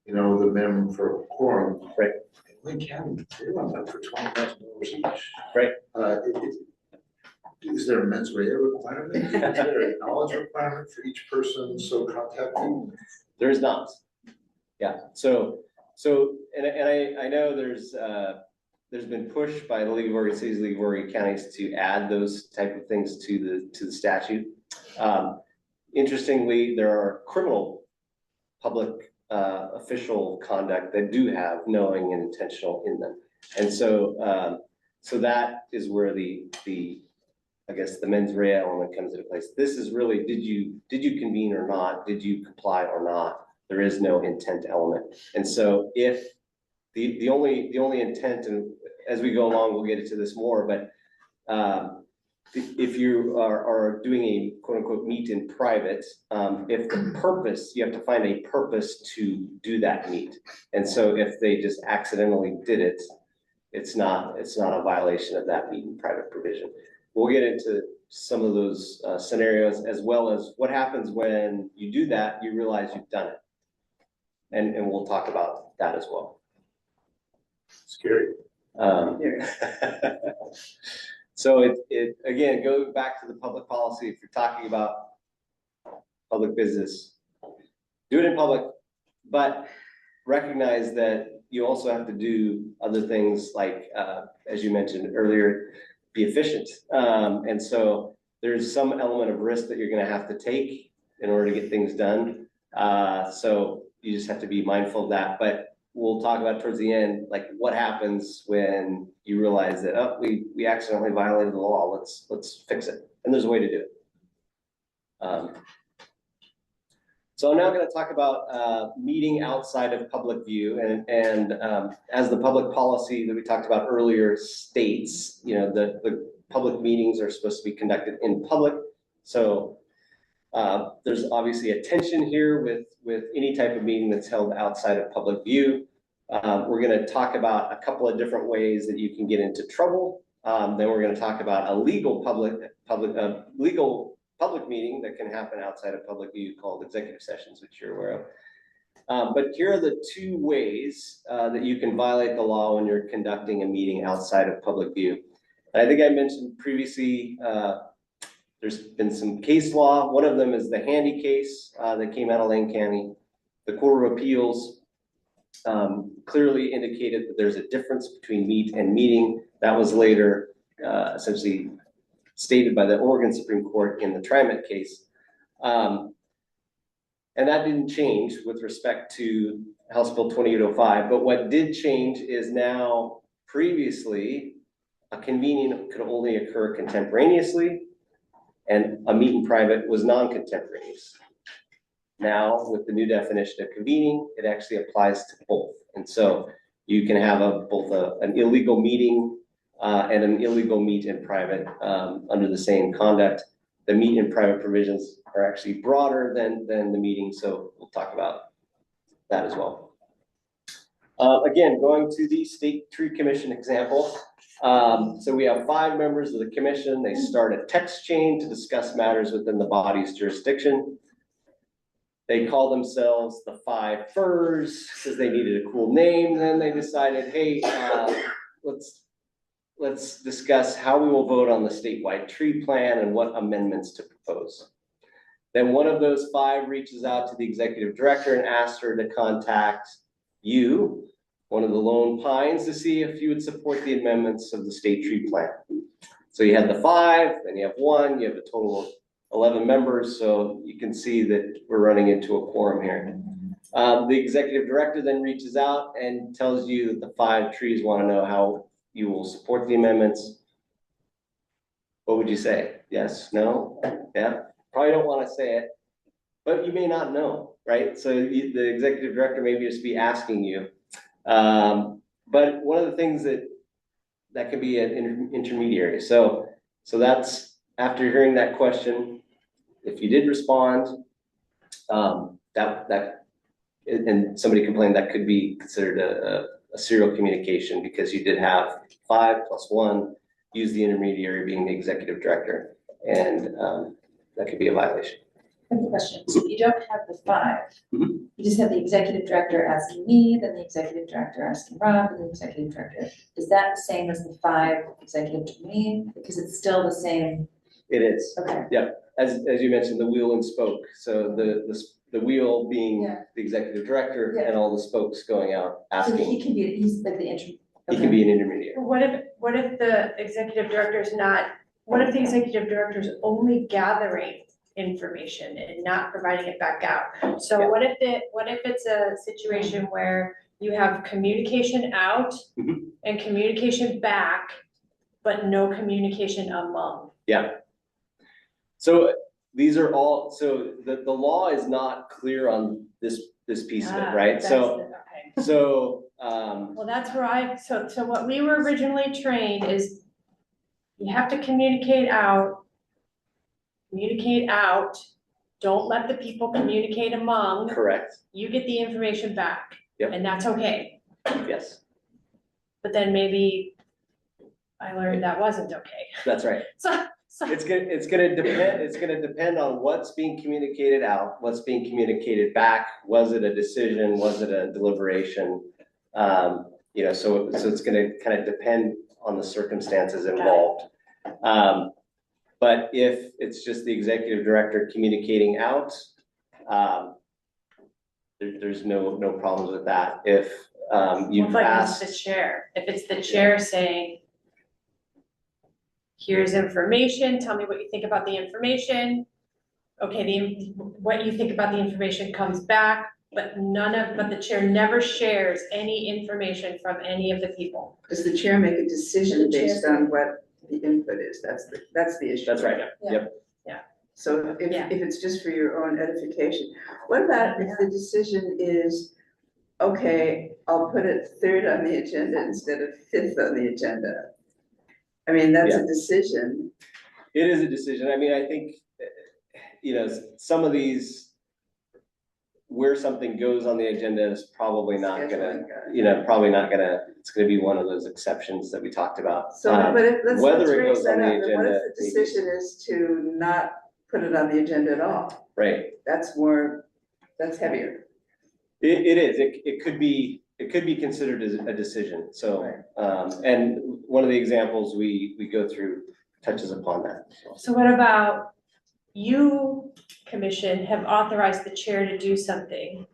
the minimum for a quorum. Right. Lake County, they run that for $20,000 each. Right. Is there a mens rea requirement? Is there a knowledge requirement for each person so contacting? There is not. Yeah. So I know there's been push by the League of Oregon Cities, League of Oregon Counties to add those type of things to the statute. Interestingly, there are criminal public official conduct that do have knowing and intentional in them, and so that is where the I guess the mens rea element comes into place. This is really, did you convene or not? Did you comply or not? There is no intent element. And so if the only intent, and as we go along, we'll get into this more, but if you are doing a quote unquote meet in private, if the purpose, you have to find a purpose to do that meet. And so if they just accidentally did it, it's not a violation of that meet in private provision. We'll get into some of those scenarios, as well as what happens when you do that, you realize you've done it. And we'll talk about that as well. Scary. So it again, going back to the public policy, if you're talking about public business, do it in public, but recognize that you also have to do other things like, as you mentioned earlier, be efficient. And so there's some element of risk that you're going to have to take in order to get things done. So you just have to be mindful of that. But we'll talk about towards the end, like what happens when you realize that, oh, we accidentally violated the law. Let's fix it. And there's a way to do it. So I'm now going to talk about meeting outside of public view, and as the public policy that we talked about earlier states, the public meetings are supposed to be conducted in public. So there's obviously a tension here with any type of meeting that's held outside of public view. We're going to talk about a couple of different ways that you can get into trouble. Then we're going to talk about a legal public meeting that can happen outside of public view called executive sessions, which you're aware of. But here are the two ways that you can violate the law when you're conducting a meeting outside of public view. And I think I mentioned previously, there's been some case law. One of them is the Handy case that came out of Lane County. The Court of Appeals clearly indicated that there's a difference between meet and meeting. That was later essentially stated by the Oregon Supreme Court in the TriMet case. And that didn't change with respect to House Bill 2805. But what did change is now previously a convening could only occur contemporaneously, and a meet in private was non-contemporaneous. Now, with the new definition of convening, it actually applies to both. And so you can have both an illegal meeting and an illegal meet in private under the same conduct. The meet in private provisions are actually broader than the meeting, so we'll talk about that as well. Again, going to the State Tree Commission example. So we have 5 members of the commission. They start a text chain to discuss matters within the body's jurisdiction. They called themselves the Five Firs because they needed a cool name. Then they decided, hey, let's discuss how we will vote on the statewide tree plan and what amendments to propose. Then one of those five reaches out to the executive director and asks her to contact you, one of the Lone Pines, to see if you would support the amendments of the state tree plan. So you had the five, then you have one, you have a total of 11 members, so you can see that we're running into a quorum here. The executive director then reaches out and tells you that the five trees want to know how you will support the amendments. What would you say? Yes, no, yeah? Probably don't want to say it, but you may not know, right? So the executive director may just be asking you. But one of the things that can be an intermediary. So that's, after hearing that question, if you did respond, and somebody complained, that could be considered a serial communication because you did have 5 + 1, use the intermediary being the executive director, and that could be a violation. I have a question. So you don't have the 5. Mm-hmm. You just have the executive director asking me, then the executive director asking Rob, and the executive director. Is that the same as the 5 executive to me? Because it's still the same. It is. Okay. Yep. As you mentioned, the wheel and spoke. So the wheel being the executive director and all the spokes going out asking. So he's like the He can be an intermediary. What if the executive director is not, what if the executive director is only gathering information and not providing it back out? So what if it's a situation where you have communication out and communication back, but no communication among? Yeah. So these are all, so the law is not clear on this piece of it, right? Well, that's where so what we were originally trained is you have to communicate out, don't let the people communicate among. Correct. You get the information back. Yep. And that's okay. Yes. But then maybe I learned that wasn't okay. That's right. So it's gonna depend on what's being communicated out, what's being communicated back. Was it a decision? Was it a deliberation? So it's gonna kind of depend on the circumstances involved. But if it's just the executive director communicating out, there's no problems with that. If you've asked, if it's the chair saying, here's information, tell me what you think about the information. Okay, what you think about the information comes back, but the chair never shares any information from any of the people. Does the chair make a decision based on what the input is? That's the issue. That's right. Yep. Yeah. So if it's just for your own edification, what about if the decision is, okay, I'll put it 3rd on the agenda instead of 5th on the agenda? I mean, that's a decision. It is a decision. I mean, I think, some of these, where something goes on the agenda is probably not gonna, it's gonna be one of those exceptions that we talked about. So, but let's raise that up. Agenda, what if the decision is to not put it on the agenda at all? Right. That's heavier. It is. It could be considered as a decision. So, and one of the examples we go through touches upon that. So what about you, commission, have authorized the chair to do something?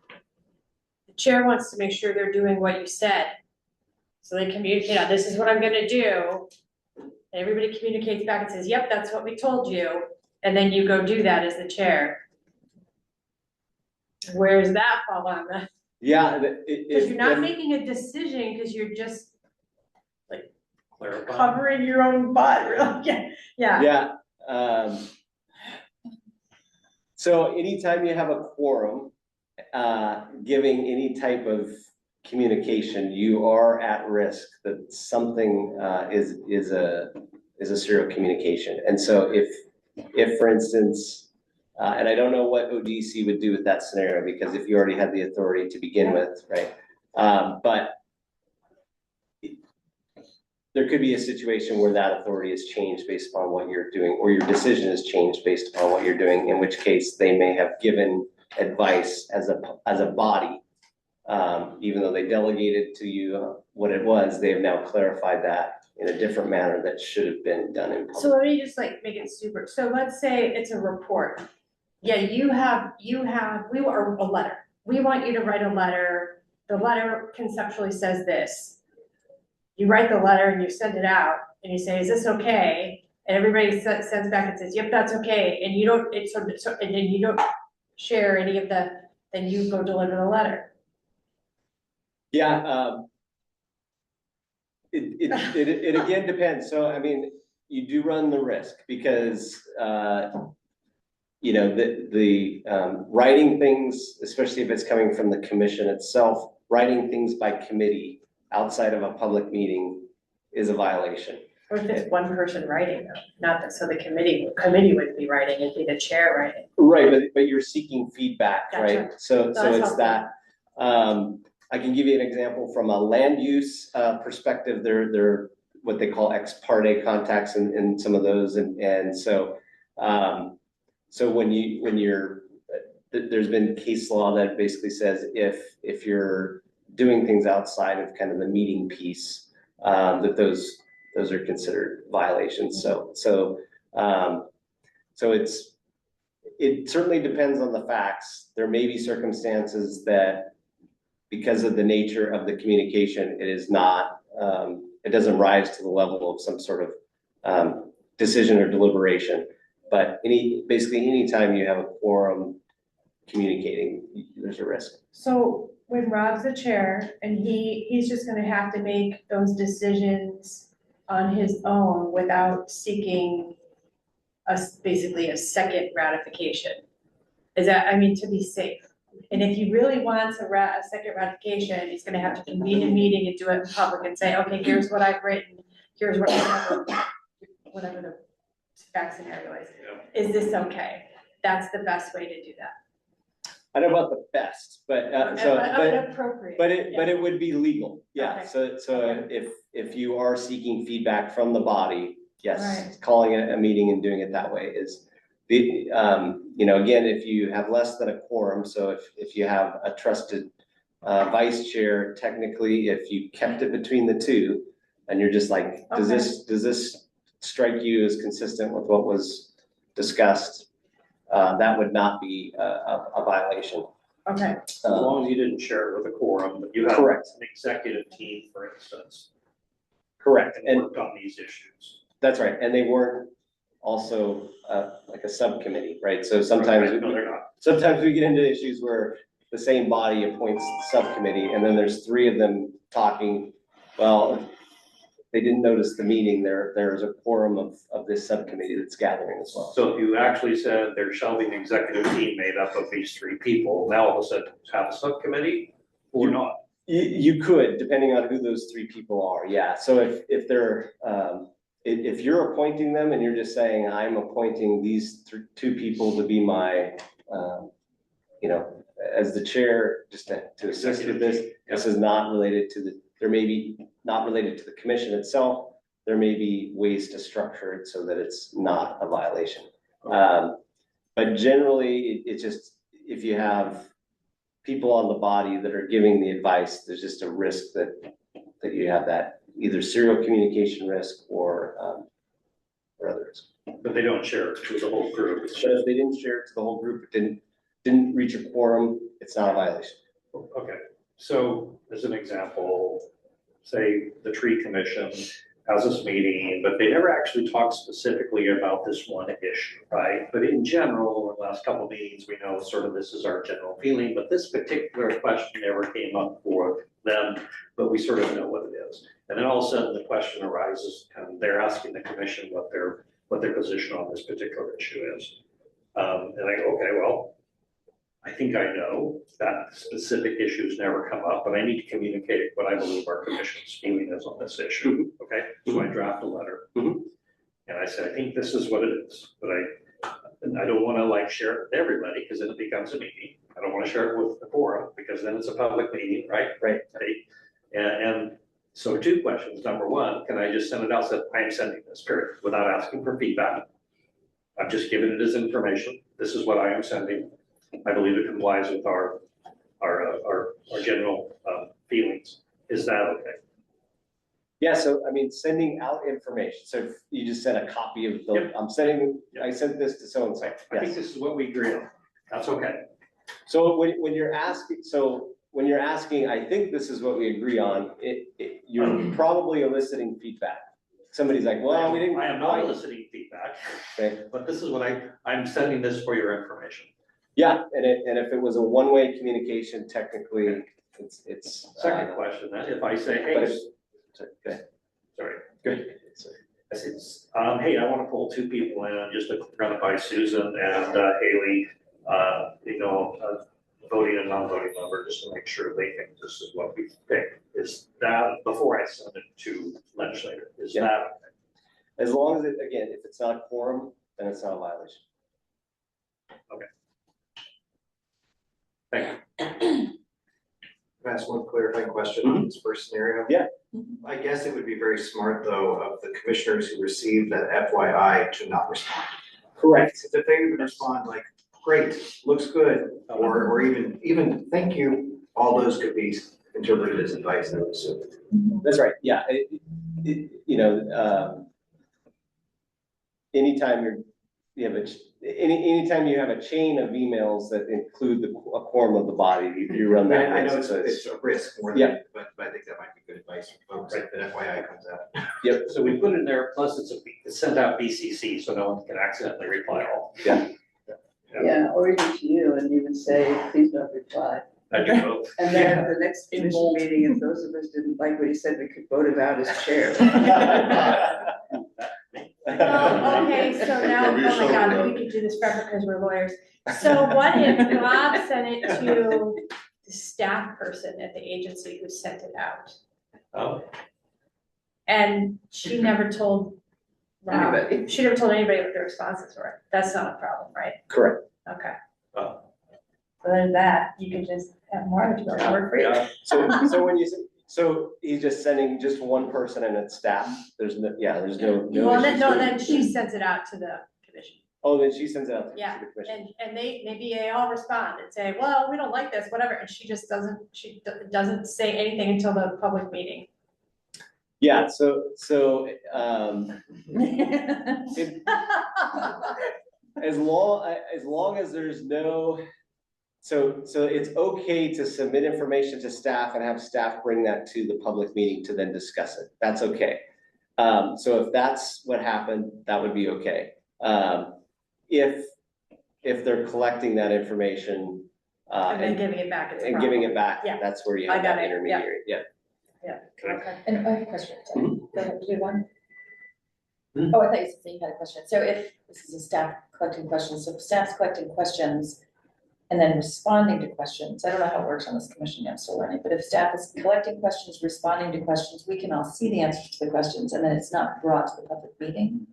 The chair wants to make sure they're doing what you said. So they communicate, this is what I'm gonna do. And everybody communicates back and says, yep, that's what we told you. And then you go do that as the chair. Where's that fall on the? Yeah. Because you're not making a decision, because you're just like covering your own butt, really. Yeah. So anytime you have a quorum, giving any type of communication, you are at risk that something is a serial communication. And so if for instance, and I don't know what ODC would do with that scenario, because if you already had the authority to begin with, right? But there could be a situation where that authority is changed based upon what you're doing, or your decision is changed based upon what you're doing, in which case they may have given advice as a body. Even though they delegated to you what it was, they have now clarified that in a different manner that should have been done in So public. let me just like make it super, so let's say it's a report. Yeah, we are a letter. We want you to write a letter. The letter conceptually says this. You write the letter and you send it out and you say, is this okay? And everybody sends back and says, yep, that's okay. And you don't, and then you don't share any of the, then you go deliver the letter. Yeah, it again depends. So, I mean, you do run the risk because, you know, the writing things, especially if it's coming from the commission itself, writing things by committee outside of a public meeting is a violation. Or if it's one person writing them, not that, so the committee would be writing, it'd be the chair writing. Right, but you're seeking feedback, Gotcha. right? So That's it's helpful. that, I can give you an example from a land use perspective. They're what they call ex parte contacts in some of those, and so when you're there's been case law that basically says if you're doing things outside of kind of the meeting piece, that those are considered violations. So it certainly depends on the facts. There may be circumstances that, because of the nature of the communication, it is not, it doesn't rise to the level of some sort of decision or deliberation. But basically anytime you have a quorum communicating, there's a risk. So when Rob's the chair and he's just gonna have to make those decisions on his own without seeking basically a second ratification. Is that, I mean, to be safe. And if he really wants a second ratification, he's gonna have to convene a meeting and do it in public and say, okay, here's what I've written, here's what whatever the fact scenario is. Is this okay? That's the best way to do that. I don't know about the best, but Appropriate. but it would be legal. Yeah. Okay. So if you are seeking feedback from the body, yes, Right. calling it a meeting and doing it that way is you know, again, if you have less than a quorum, so if you have a trusted vice chair, technically, if you kept it between the two, and you're just like, does this strike you as consistent with what was discussed? That would not be a violation. Okay. As long as you didn't share it with a quorum, but you have Correct. an executive team, for instance. Correct. And worked on these issues. That's right, and they weren't also like a subcommittee, right? So sometimes, Right. No, they're not. sometimes we get into issues where the same body appoints the subcommittee, and then there's three of them talking. Well, they didn't notice the meeting, there's a quorum of this subcommittee that's gathering as well. So if you actually said there shall be an executive team made up of these three people, now all of a sudden have a subcommittee or not? You could, depending on who those three people are, yeah. So if they're, if you're appointing them and you're just saying, I'm appointing these two people to be my, you know, as the chair, just to assist with this, this is not related to there may be not related to the commission itself. There may be ways to structure it so that it's not a violation. But generally, it's just, if you have people on the body that are giving the advice, there's just a risk that you have that either serial communication risk or other risk. But they don't share it with the whole group. So if they didn't share it to the whole group, it didn't reach a quorum, it's not a violation. Okay, so as an example, say the tree commission has this meeting, but they never actually talk specifically about this one issue, right? But in general, over the last couple of meetings, we know sort of this is our general feeling, but this particular question never came up for them, but we sort of know what it is. And then all of a sudden the question arises and they're asking the commission what their position on this particular issue is. And I go, okay, well, I think I know that specific issues never come up, but I need to communicate what I believe our commission's feeling is on this issue, okay? So I draft a letter. And I say, I think this is what it is, but I don't want to like share it with everybody because then it becomes a meeting. I don't want to share it with the forum because then it's a public meeting, right? Right. And so two questions. Number one, can I just send it out, say, I'm sending this, period, without asking for feedback? I'm just giving it as information. This is what I am sending. I believe it complies with our general feelings. Is that okay? Yeah, so I mean, sending out information. So if you just sent a copy of the, Yep. I sent this to so-and-so. I think this is what we agree on. That's okay. So when you're asking, I think this is what we agree on, you're probably eliciting feedback. Somebody's like, well, we didn't. I am not eliciting feedback, Okay. but this is what I'm sending this for your information. Yeah, and if it was a one-way communication, technically, it's. Second question, then, if I say, But hey, okay. sorry. Good. I said, hey, I want to pull two people in just to run it by Susan and Haley, voting and non-voting member, just to make sure they think this is what we think. Is that, before I send it to legislator, is that okay? As long as again, if it's not a quorum, then it's not a violation. Okay. Thank you. Can I ask one clarifying question on this first scenario? Yeah. I guess it would be very smart, though, of the commissioners who received that FYI to not respond. Correct. If they would respond like, great, looks good, or even thank you, all those could be interpreted as advice, I would assume. That's right, yeah. Anytime anytime you have a chain of emails that include a quorum of the body, you run that. I know it's a risk more than, but I think that might be good advice for folks if that FYI comes out. Yep. So we put it in there, plus it's sent out BCC, so no one can accidentally reply all. Yeah. Yeah, or even to you, and you would say, please don't reply. I do both. And then at the next commission meeting, if those of us didn't like what he said, we could vote him out as chair. Oh, okay, so now, oh my God, we could do this forever because we're lawyers. So what if Bob sent it to the staff person at the agency who sent it out? Oh. And she never told Rob, Anybody. she never told anybody what the responses were. That's not a problem, right? Correct. Okay. Oh. So there's that, you can just have more to go work for you. So he's just sending just one person and it's staff. There's no Well, issues. then she sends it out to the commission. Oh, then she sends it out to Yeah, the commission. and maybe they all respond and say, well, we don't like this, whatever, and she doesn't say anything until the public meeting. Yeah, so as long as there's no, so it's okay to submit information to staff and have staff bring that to the public meeting to then discuss it. That's okay. So if that's what happened, that would be okay. If they're collecting that information And then giving it back. and giving it back, Yeah. that's where you I have got that it, intermediary. Yeah. Yeah, okay. And I have a question, sorry. Go ahead, do one. Oh, I thought you said you had a question. So if this is a staff collecting questions, so if staff's collecting questions and then responding to questions, I don't know how it works on this commission yet, I'm still learning, but if staff is collecting questions, responding to questions, we can all see the answers to the questions and then it's not brought to the public meeting.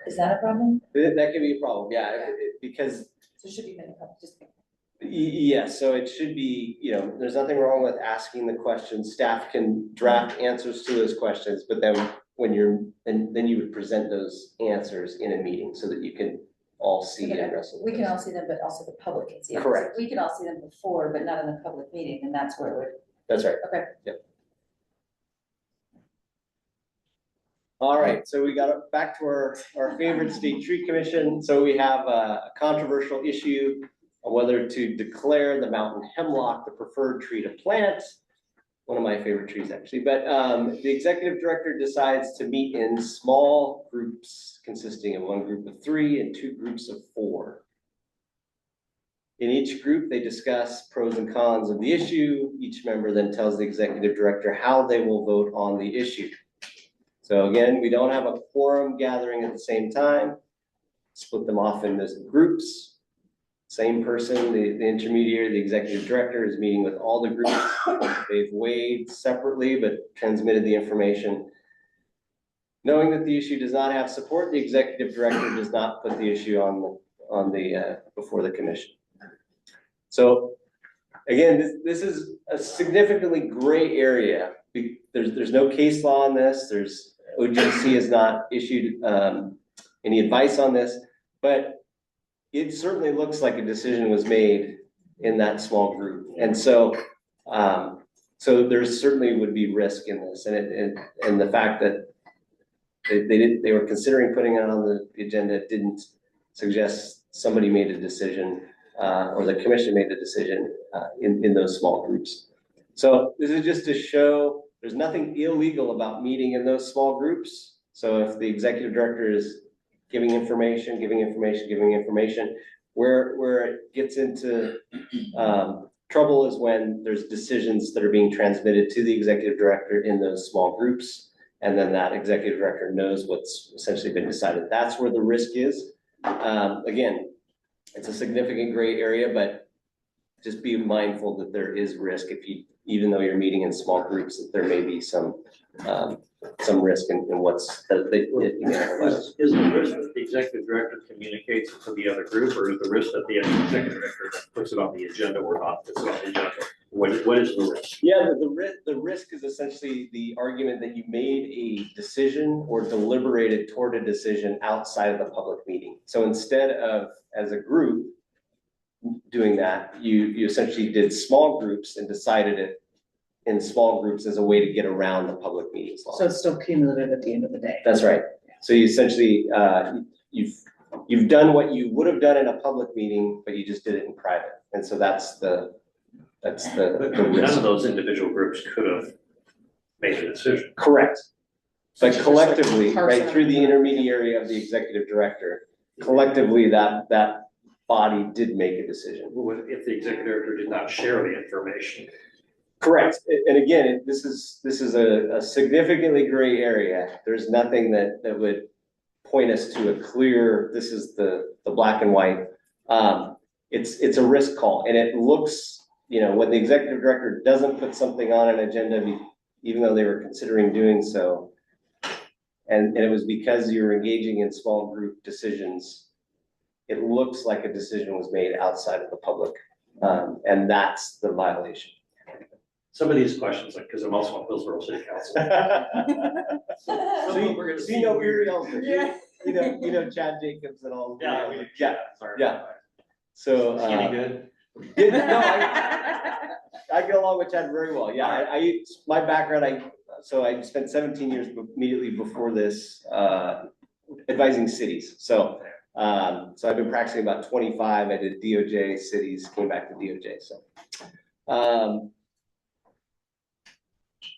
Is that a problem? That could be a problem, yeah, because. So it should be made up, just. Yes, so it should be, there's nothing wrong with asking the questions. Staff can draft answers to those questions, but then then you would present those answers in a meeting so that you can all see and wrestle. We can all see them, but also the public can see them. Correct. We can all see them before, but not in the public meeting, and that's where it would. That's right. Okay. Yep. All right, so we got back to our favorite state tree commission. So we have a controversial issue on whether to declare the mountain hemlock the preferred tree to plant. One of my favorite trees, actually. But the executive director decides to meet in small groups consisting of one group of 3 and 2 groups of 4. In each group, they discuss pros and cons of the issue. Each member then tells the executive director how they will vote on the issue. So again, we don't have a quorum gathering at the same time. Split them off into groups. Same person, the intermediary, the executive director is meeting with all the groups. They've weighed separately, but transmitted the information. Knowing that the issue does not have support, the executive director does not put the issue on the before the commission. So again, this is a significantly gray area. There's no case law on this. OGC has not issued any advice on this, but it certainly looks like a decision was made in that small group. And so, so there certainly would be risk in this, and the fact that they were considering putting it on the agenda didn't suggest somebody made a decision, or the commission made a decision in those small groups. So this is just to show there's nothing illegal about meeting in those small groups. So if the executive director is giving information, where it gets into trouble is when there's decisions that are being transmitted to the executive director in those small groups, and then that executive director knows what's essentially been decided. That's where the risk is. Again, it's a significant gray area, but just be mindful that there is risk even though you're meeting in small groups, that there may be some risk in what's that they. Is the risk that the executive director communicates to the other group, or is the risk that the executive director puts it on the agenda or not puts it on the agenda? What is the risk? Yeah, the risk is essentially the argument that you made a decision or deliberated toward a decision outside of the public meeting. So instead of, as a group, doing that, you essentially did small groups and decided it in small groups as a way to get around the public meetings law. So it's still cumulative at the end of the day. That's right. So you essentially, you've done what you would have done in a public meeting, but you just did it in private. And so that's the But none of those individual groups could have made a decision. Correct. But collectively, like right, through the intermediary of the executive director, collectively that body did make a decision. What if the executive director did not share the information? Correct. And again, this is a significantly gray area. There's nothing that would point us to a clear, this is the black and white. It's a risk call, and it looks, when the executive director doesn't put something on an agenda, even though they were considering doing so, and it was because you're engaging in small group decisions, it looks like a decision was made outside of the public, and that's the violation. Some of these questions, like, because I'm also on Hillsborough City Council. So you know Gary Elder, you know Chad Jacobs and all. Yeah. So. Any good? No, I get along with Chad very well. Yeah, my background, I spent 17 years immediately before this advising cities. So I've been practicing about 25. I did DOJ, cities, came back to DOJ. So,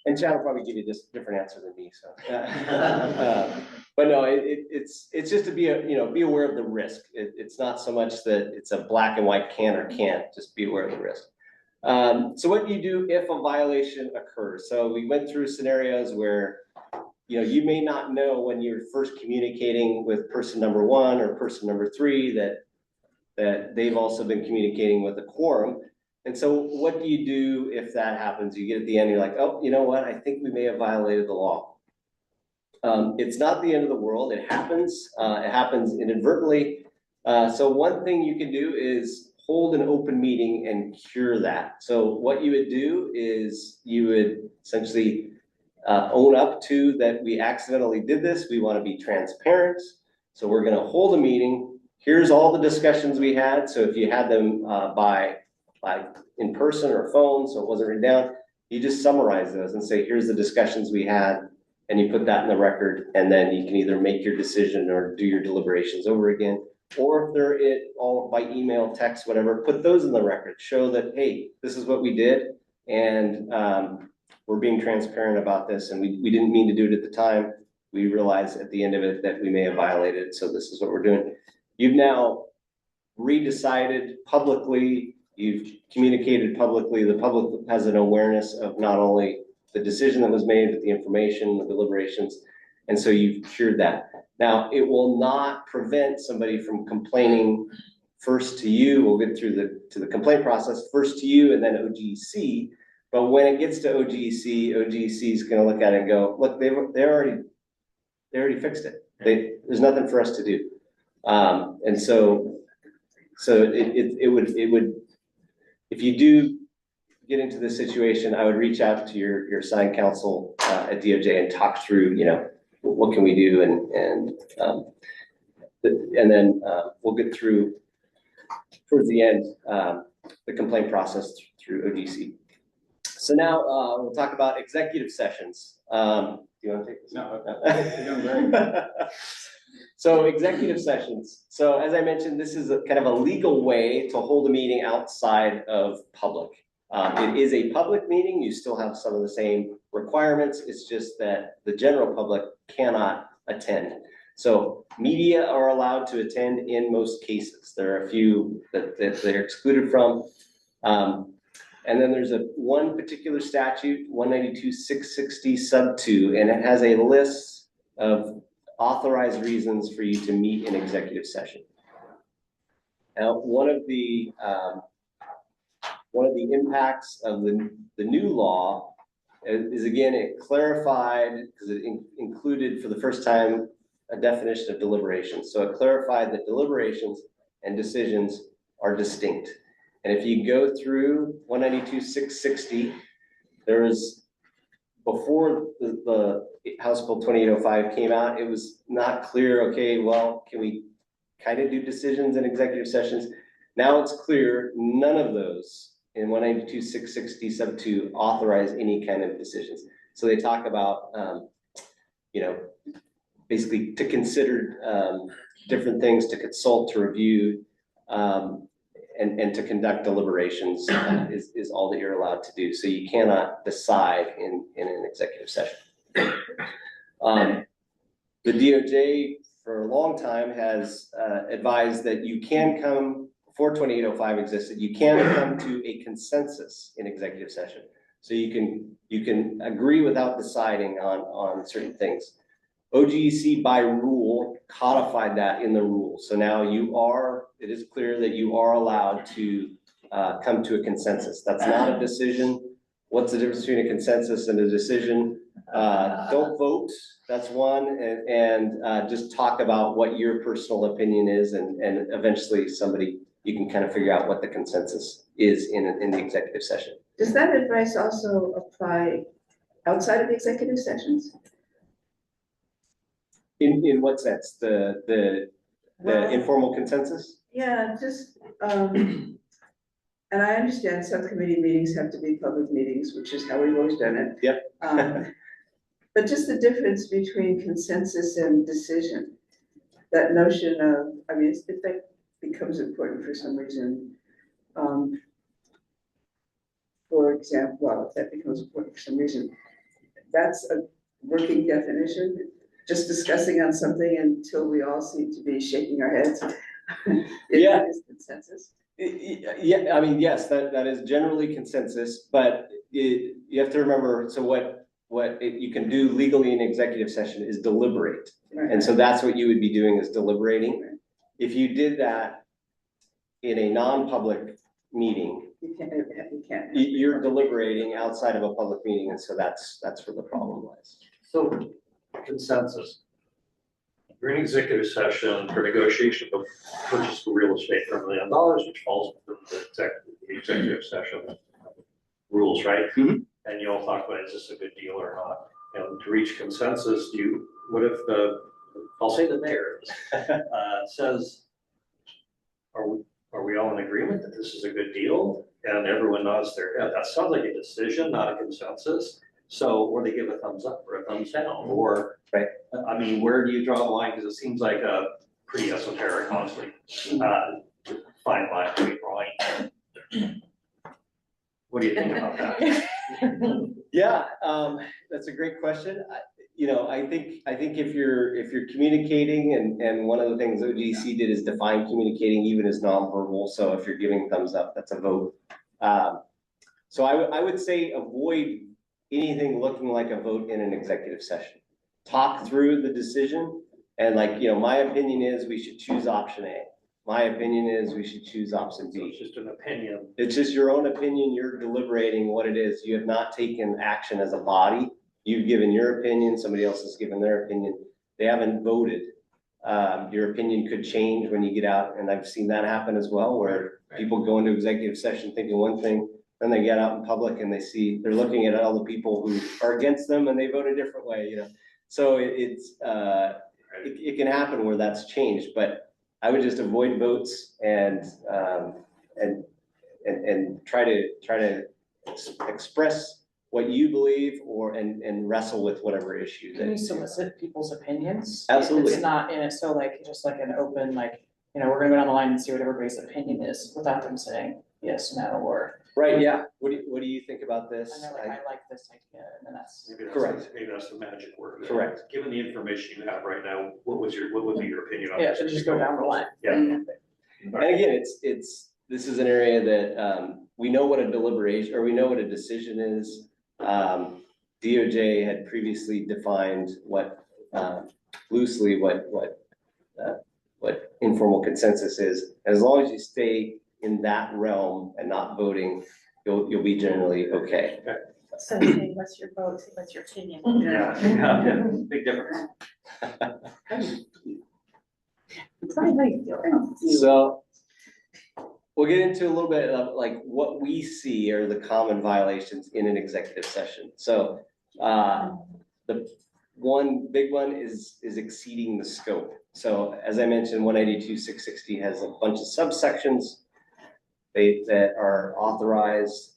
and Chad will probably give you just a different answer than me. So, but no, it's just to be aware of the risk. It's not so much that it's a black and white can or can't. Just be aware of the risk. So what do you do if a violation occurs? So we went through scenarios where, you may not know when you're first communicating with person number 1 or person number 3 that they've also been communicating with a quorum. And so what do you do if that happens? You get at the end, you're like, oh, you know what? I think we may have violated the law. It's not the end of the world. It happens inadvertently. So one thing you can do is hold an open meeting and cure that. So what you would do is you would essentially own up to that we accidentally did this. We want to be transparent. So we're going to hold a meeting. Here's all the discussions we had. So if you had them by in person or phone, so it wasn't written down, you just summarize those and say, here's the discussions we had, and you put that in the record, and then you can either make your decision or do your deliberations over again. Or if they're all by email, text, whatever, put those in the record. Show that, hey, this is what we did, and we're being transparent about this, and we didn't mean to do it at the time. We realized at the end of it that we may have violated, so this is what we're doing. You've now redecided publicly, you've communicated publicly, the public has an awareness of not only the decision that was made, but the information, the deliberations, and so you've cured that. Now, it will not prevent somebody from complaining first to you. We'll get through the complaint process, first to you and then OGC. But when it gets to OGC is going to look at it and go, look, they already fixed it. There's nothing for us to do. And so it would, if you do get into this situation, I would reach out to your assigned counsel at DOJ and talk through, what can we do, and then we'll get through towards the end, the complaint process through OGC. So now we'll talk about executive sessions. Do you want to take this? No, you're doing great. So executive sessions. So as I mentioned, this is a kind of a legal way to hold a meeting outside of public. It is a public meeting. You still have some of the same requirements. It's just that the general public cannot attend. So media are allowed to attend in most cases. There are a few that they're excluded from. And then there's one particular statute, 192-660 sub 2, and it has a list of authorized reasons for you to meet in executive session. Now, one of the impacts of the new law is, again, it clarified, because it included for the first time a definition of deliberations. So it clarified that deliberations and decisions are distinct. And if you go through 192-660, there was, before the House Bill 2805 came out, it was not clear, okay, well, can we kind of do decisions in executive sessions? Now it's clear none of those in 192-660 sub 2 authorize any kind of decisions. So they talk about, basically to consider different things, to consult, to review, and to conduct deliberations is all that you're allowed to do. So you cannot decide in an executive session. The DOJ for a long time has advised that you can come, before 2805 existed, you can come to a consensus in executive session. So you can agree without deciding on certain things. OGC by rule codified that in the rule. So now it is clear that you are allowed to come to a consensus. That's not a decision. What's the difference between a consensus and a decision? Don't vote, that's one, and just talk about what your personal opinion is, and eventually you can kind of figure out what the consensus is in the executive session. Does that advice also apply outside of the executive sessions? In what sense? The informal consensus? Yeah, just, and I understand subcommittee meetings have to be public meetings, which is how we've always done it. Yep. But just the difference between consensus and decision, that notion of, I mean, if that becomes important for some reason, for example, well, if that becomes important for some reason, that's a working definition, just discussing on something until we all seem to be shaking our heads. Yeah. Is consensus. Yeah, I mean, yes, that is generally consensus, but you have to remember, so what you can do legally in executive session is deliberate. Right. And so that's what you would be doing, is deliberating. Right. If you did that in a non-public meeting, you can't. You're deliberating outside of a public meeting, and so that's where the problem lies. So consensus. You're in executive session for negotiation of purchase of real estate for $1 million, which falls within the executive session rules, right? Mm-hmm. And you all talk about, is this a good deal or not? And to reach consensus, what if I'll say the mayor says, are we all in agreement that this is a good deal? And everyone nods their head. That sounds like a decision, not a consensus. So, or they give a thumbs up or a thumbs down, or, right. I mean, where do you draw the line? Because it seems like a pretty esoteric, honestly, fine line to be drawing. What do you think about that? Yeah, that's a great question. I think if you're communicating, and one of the things OGC did is define communicating even as nonverbal. So if you're giving thumbs up, that's a vote. So I would say avoid anything looking like a vote in an executive session. Talk through the decision, and my opinion is we should choose option A. My opinion is we should choose option B. So it's just an opinion. It's just your own opinion. You're deliberating what it is. You have not taken action as a body. You've given your opinion. Somebody else has given their opinion. They haven't voted. Your opinion could change when you get out, and I've seen that happen as well, where people go into executive session thinking one thing, then they get out in public and they're looking at all the people who are against them and they vote a different way, So it can happen where that's changed, but I would just avoid votes and try to express what you believe and wrestle with whatever issue. Can you solicit people's opinions? Absolutely. It's not in it, so like, just like an open, like, you know, we're gonna go down the line and see what everybody's opinion is without them saying yes, no, or. Right, yeah. What do you think about this? And they're like, I like this idea, and then that's. Correct. Maybe that's the magic word. Correct. Given the information you have right now, what would be your opinion on Yeah, this? so just go down the line. Yeah. And again, this is an area that, we know what a deliberation, or we know what a decision is. DOJ had previously defined loosely what informal consensus is. As long as you stay in that realm and not voting, you'll be generally okay. So say, what's your vote, what's your opinion? Yeah, big difference. So we'll get into a little bit of like what we see are the common violations in an executive session. So the one big one is exceeding the scope. So as I mentioned, 192.660 has a bunch of subsections that are authorized.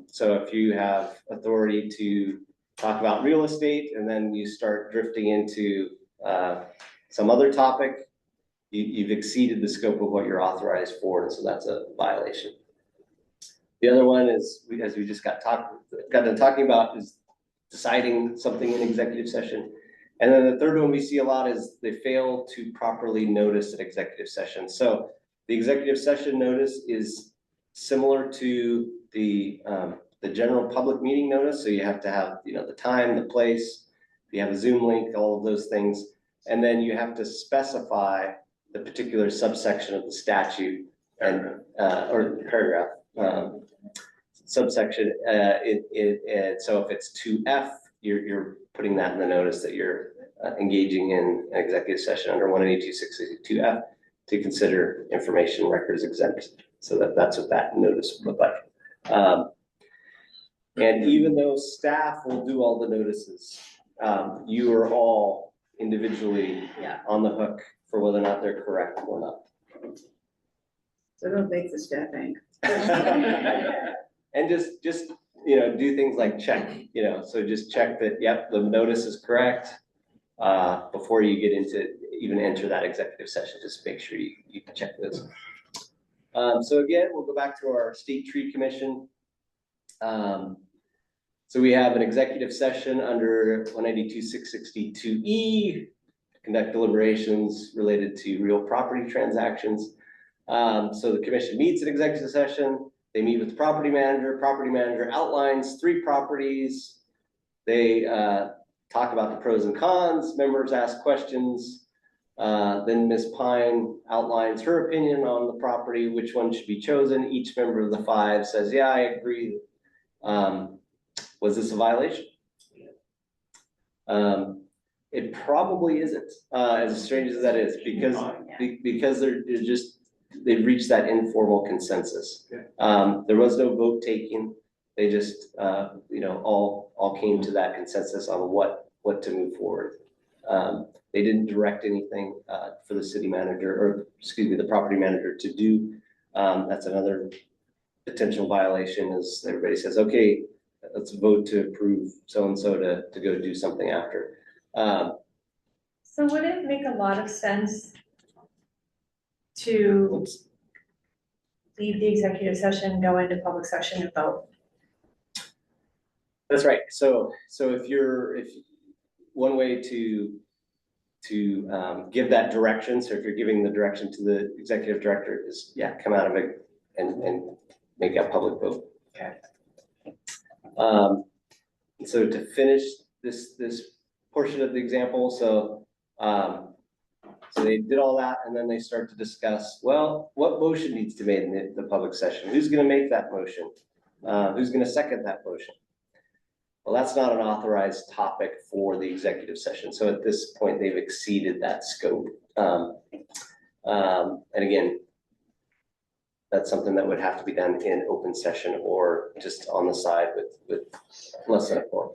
So if you have authority to talk about real estate and then you start drifting into some other topic, you've exceeded the scope of what you're authorized for, and so that's a violation. The other one is, as we just got done talking about, is deciding something in executive session. And then the third one we see a lot is they fail to properly notice an executive session. So the executive session notice is similar to the general public meeting notice. So you have to have, the time, the place, you have a Zoom link, all of those things. And then you have to specify the particular subsection of the statute and, or paragraph, subsection. So if it's 2F, you're putting that in the notice that you're engaging in an executive session under 182.662F to consider information records exempt. So that's what that notice would look like. And even though staff will do all the notices, you are all individually on the hook for whether or not they're correct or not. So don't make the staff angry. And just do things like check, so just check that, yep, the notice is correct before you get into, even enter that executive session, just make sure you check those. So again, we'll go back to our State Tree Commission. So we have an executive session under 192.662E, conduct deliberations related to real property transactions. So the commission meets in executive session. They meet with the property manager outlines 3 properties. They talk about the pros and cons, members ask questions. Then Ms. Pine outlines her opinion on the property, which one should be chosen. Each member of the 5 says, yeah, I agree. Was this a violation? It probably isn't, as strange as that is, because they've reached that informal consensus. There was no vote taken. They just, all came to that consensus on what to move forward. They didn't direct anything for the city manager, or excuse me, the property manager to do. That's another potential violation, is everybody says, okay, let's vote to approve so-and-so to go do something after. So would it make a lot of sense to leave the executive session, go into public session and vote? That's right. So if one way to give that direction, so if you're giving the direction to the executive director, is come out of it and make a public vote. Okay. So to finish this portion of the example, so they did all that, and then they start to discuss, well, what motion needs to be made in the public session? Who's going to make that motion? Who's going to second that motion? Well, that's not an authorized topic for the executive session. So at this point, they've exceeded that scope. And again, that's something that would have to be done in open session or just on the side with less than a quorum.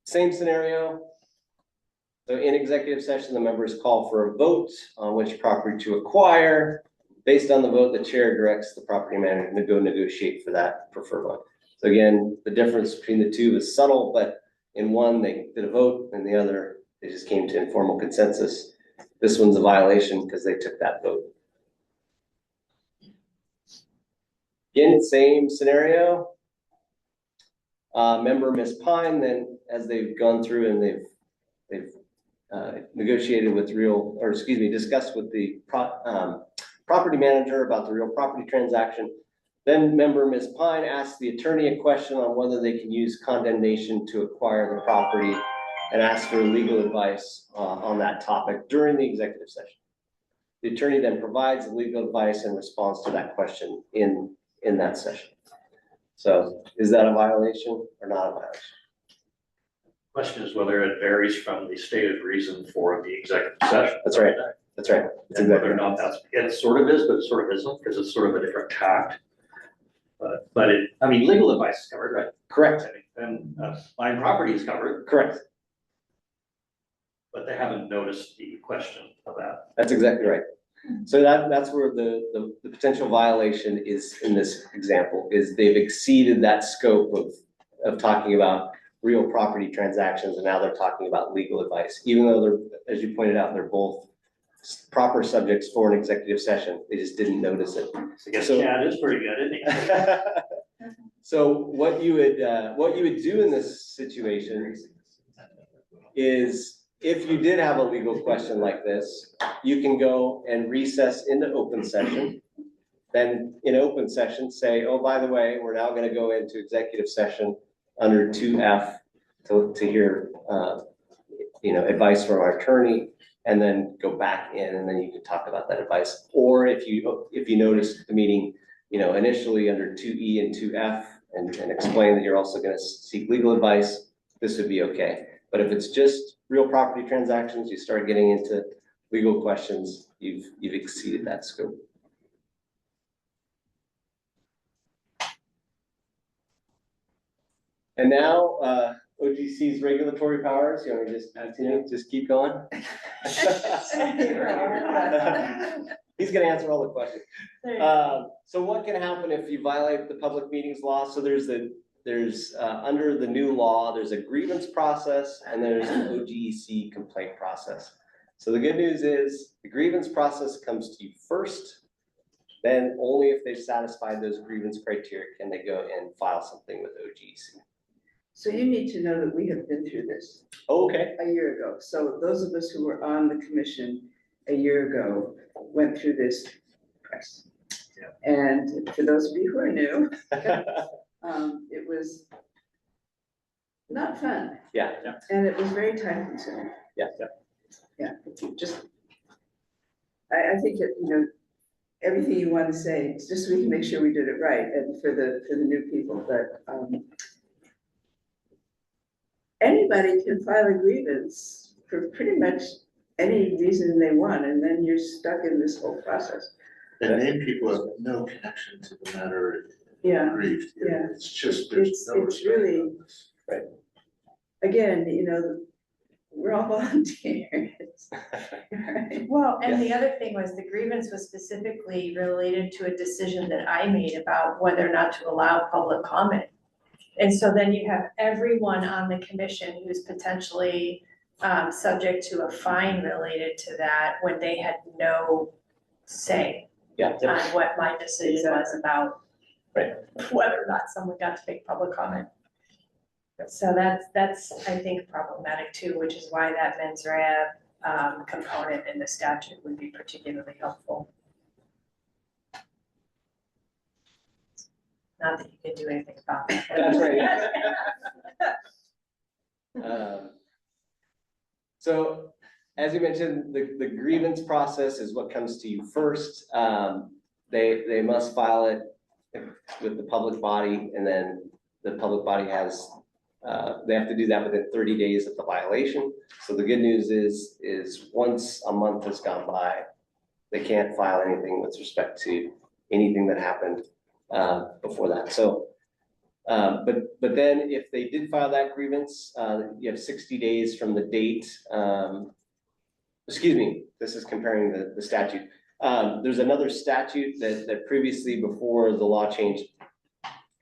Same scenario. So in executive session, the members call for a vote on which property to acquire. Based on the vote, the chair directs the property manager to go negotiate for that preferred one. So again, the difference between the two is subtle, but in one, they did a vote, and the other, they just came to informal consensus. This one's a violation because they took that vote. Again, same scenario. Member Ms. Pine, then as they've gone through and they've negotiated with discussed with the property manager about the real property transaction. Then member Ms. Pine asked the attorney a question on whether they can use condemnation to acquire the property and asked for legal advice on that topic during the executive session. The attorney then provides legal advice in response to that question in that session. So is that a violation or not a violation? Question is whether it varies from the stated reason for the executive session. That's right. That's right. That's And exactly whether or not that's, it sort of is, but it sort of isn't, because it's sort of a different tact. But I mean, legal advice is covered, right? Correct. And buying property is covered. Correct. But they haven't noticed the question of that. That's exactly right. So that's where the potential violation is in this example, is they've exceeded that scope of talking about real property transactions, and now they're talking about legal advice. Even though they're, as you pointed out, they're both proper subjects for an executive session, they just didn't notice it. I guess Chad is pretty good, isn't he? So what you would do in this situation is, if you did have a legal question like this, you can go and recess into open session. Then in open session, say, oh, by the way, we're now going to go into executive session under 2F to hear, advice from our attorney, and then go back in, and then you can talk about that advice. Or if you notice the meeting, initially under 2E and 2F, and explain that you're also going to seek legal advice, this would be okay. But if it's just real property transactions, you start getting into legal questions, you've exceeded that scope. And now, OGC's regulatory powers, you want me to just continue, just keep going? He's gonna answer all the questions. So what can happen if you violate the public meetings law? So there's under the new law, there's a grievance process, and there's an OGEC complaint process. So the good news is the grievance process comes to you first, then only if they've satisfied those grievance criteria can they go and file something with OGEC. So you need to know that we have been through this. Okay. A year ago. So those of us who were on the commission a year ago went through this press. Yeah. And for those of you who are new, it was not fun. Yeah. And it was very time consuming. Yeah. Yeah. I think that, everything you want to say, it's just so we can make sure we did it right and for the new people, but anybody can file a grievance for pretty much any reason they want, and then you're stuck in this whole process. And many people have no connection to the matter Yeah. grieved. Yeah. It's just, there's no It's respect really, on this. Right. Again, we're all volunteers. Right? Well, and the other thing was the grievance was specifically related to a decision that I made about whether or not to allow public comment. And so then you have everyone on the commission who's potentially subject to a fine related to that when they had no say on what my decision was about whether or not someone got to make public comment. So that's I think problematic too, which is why that mens rea component in the statute would be particularly helpful. Not that you can do anything about that. That's right. So as you mentioned, the grievance process is what comes to you first. They must file it with the public body, and then the public body has, they have to do that within 30 days of the violation. So the good news is once a month has gone by, they can't file anything with respect to anything that happened before that. So But then if they did file that grievance, you have 60 days from the date. Excuse me, this is comparing the statute. There's another statute that previously, before the law changed,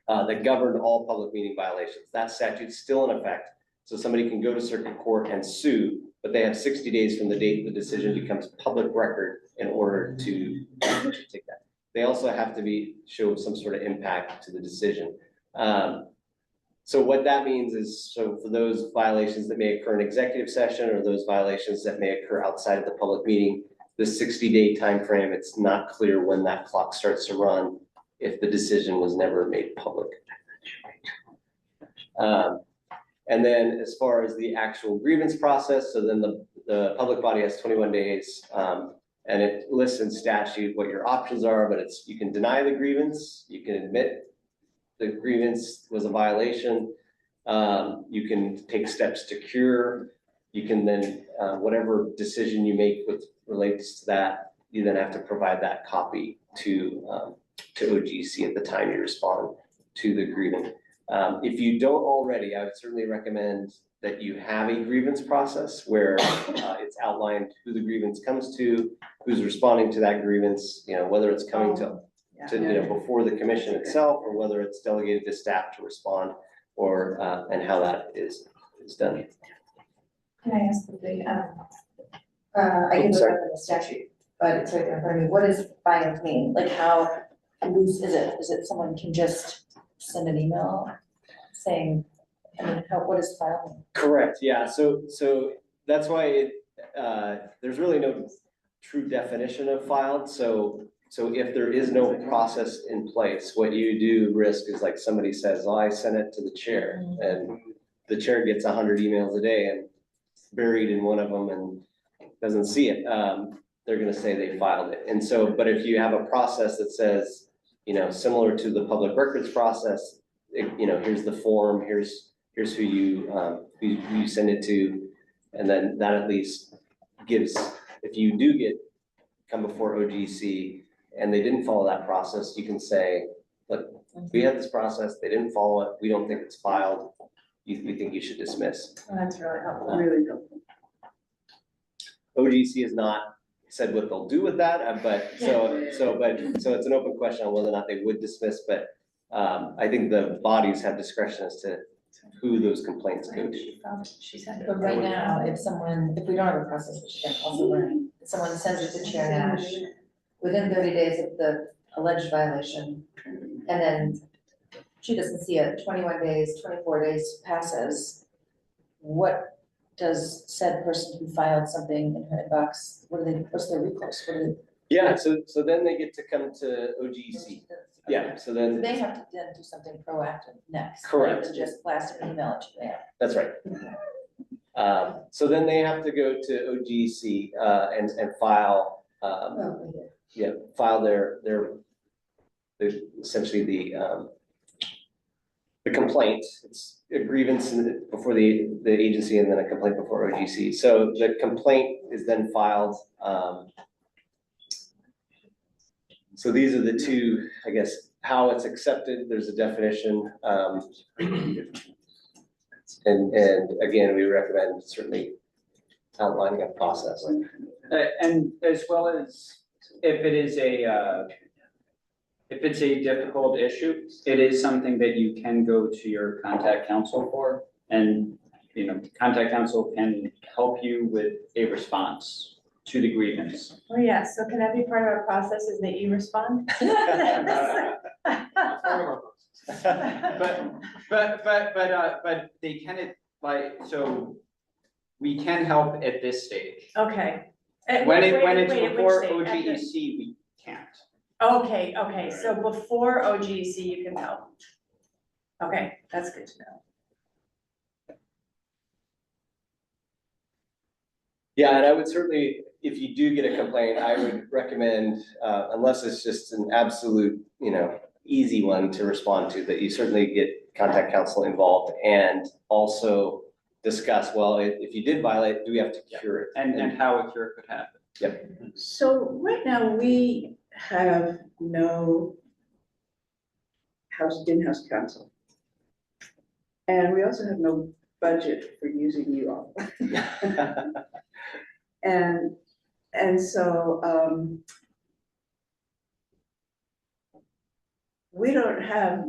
that governed all public meeting violations. That statute's still in effect. So somebody can go to circuit court and sue, but they have 60 days from the date the decision becomes public record in order to take that. They also have to show some sort of impact to the decision. So what that means is, so for those violations that may occur in executive session or those violations that may occur outside of the public meeting, the 60-day time frame, it's not clear when that clock starts to run if the decision was never made public. And then as far as the actual grievance process, so then the public body has 21 days, and it lists in statute what your options are, but you can deny the grievance, you can admit the grievance was a violation, you can take steps to cure, you can then, whatever decision you make relates to that, you then have to provide that copy to OGC at the time you respond to the grievance. If you don't already, I would certainly recommend that you have a grievance process where it's outlined who the grievance comes to, who's responding to that grievance, whether it's coming to before the commission itself, or whether it's delegated to staff to respond, or and how that is done. Can I ask quickly? I can look up in the statute, but it's right there in front of me. What does filed mean? Like how loose is it? Is it someone can just send an email saying, what is filed mean? Correct, yeah, so that's why there's really no true definition of filed, so if there is no process in place, what you do risk is like somebody says, oh, I sent it to the chair, and the chair gets 100 emails a day and buried in one of them and doesn't see it, they're gonna say they filed it. And so, but if you have a process that says, similar to the public records process, here's the form, here's who you send it to, and then that at least gives, if you do come before OGC and they didn't follow that process, you can say, look, we had this process, they didn't follow it, we don't think it's filed, we think you should dismiss. Oh, that's really helpful. Really helpful. OGC has not said what they'll do with that, but so it's an open question on whether or not they would dismiss, but I think the bodies have discretion as to who those complaints go to. But right now, if we don't have a process, which can also learn, if someone sends it to Chair Nash within 30 days of the alleged violation, and then she doesn't see it, 21 days, 24 days passes, what does said person who filed something in her inbox, what's their recourse? Yeah, so then they get to come to OGC. Yeah, so then. They have to then do something proactive next. Correct. Rather than just blast an email at you. That's right. So then they have to go to OGC and file, file their essentially the complaint. It's a grievance before the agency and then a complaint before OGC. So the complaint is then filed. So these are the two, I guess, how it's accepted. There's a definition. And again, we recommend certainly outlining a process. And as well as if it's a difficult issue, it is something that you can go to your contact counsel for, and contact counsel can help you with a response to the grievance. Oh, yeah, so can that be part of our process, is that you respond? But they can, so we can help at this stage. Okay. When it's before OGEC, we can't. Okay, so before OGC, you can help. Okay, that's good to know. Yeah, and I would certainly, if you do get a complaint, I would recommend, unless it's just an absolute, easy one to respond to, that you certainly get contact counsel involved and also discuss, well, if you did violate, do we have to cure it? And how a cure could happen. Yep. So right now, we have no in-house counsel. And we also have no budget for using you all. And so, we don't have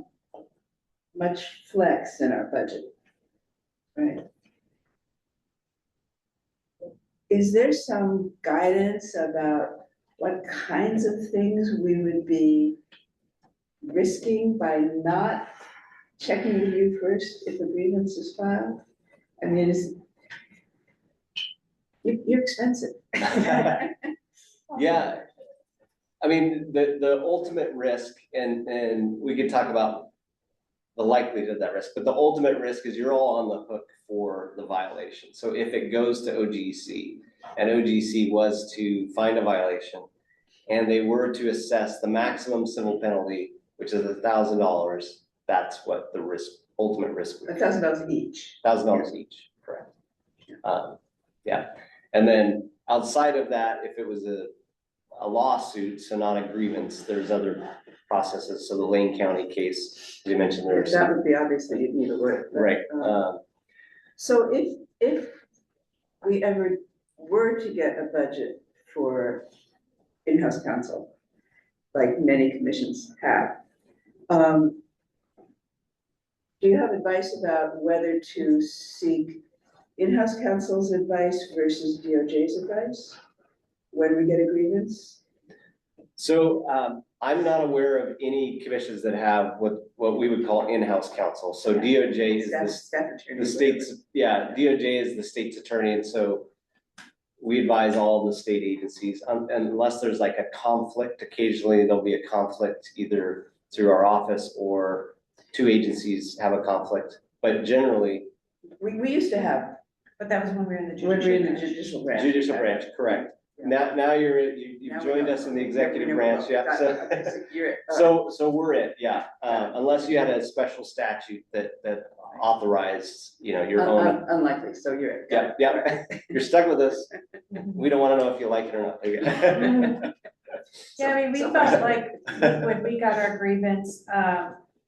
much flex in our budget, right? Is there some guidance about what kinds of things we would be risking by not checking with you first if a grievance is filed? I mean, you're expensive. Yeah, I mean, the ultimate risk, and we could talk about the likelihood of that risk, but the ultimate risk is you're all on the hook for the violation. So if it goes to OGC and OGC was to find a violation and they were to assess the maximum civil penalty, which is $1,000, that's what the risk, ultimate risk would be. $1,000 each. $1,000 each, correct. Yeah, and then outside of that, if it was a lawsuit, so not a grievance, there's other processes. So the Lane County case, as you mentioned, there's. That would be obviously you'd need a lawyer. Right. So if we ever were to get a budget for in-house counsel, like many commissions have, do you have advice about whether to seek in-house counsel's advice versus DOJ's advice when we get a grievance? So I'm not aware of any commissions that have what we would call in-house counsel. So DOJ is the state's, yeah, DOJ is the state's attorney. And so we advise all the state agencies, unless there's like a conflict. Occasionally there'll be a conflict either through our office or two agencies have a conflict. But generally. We used to have. But that was when we were in the judicial branch. Judicial branch, correct. Now you've joined us in the executive branch, yeah. So we're it, yeah. Unless you had a special statute that authorized, your own. Unlikely, so you're it. Yeah. You're stuck with us. We don't want to know if you like it or not. Yeah, I mean, we felt like when we got our grievance,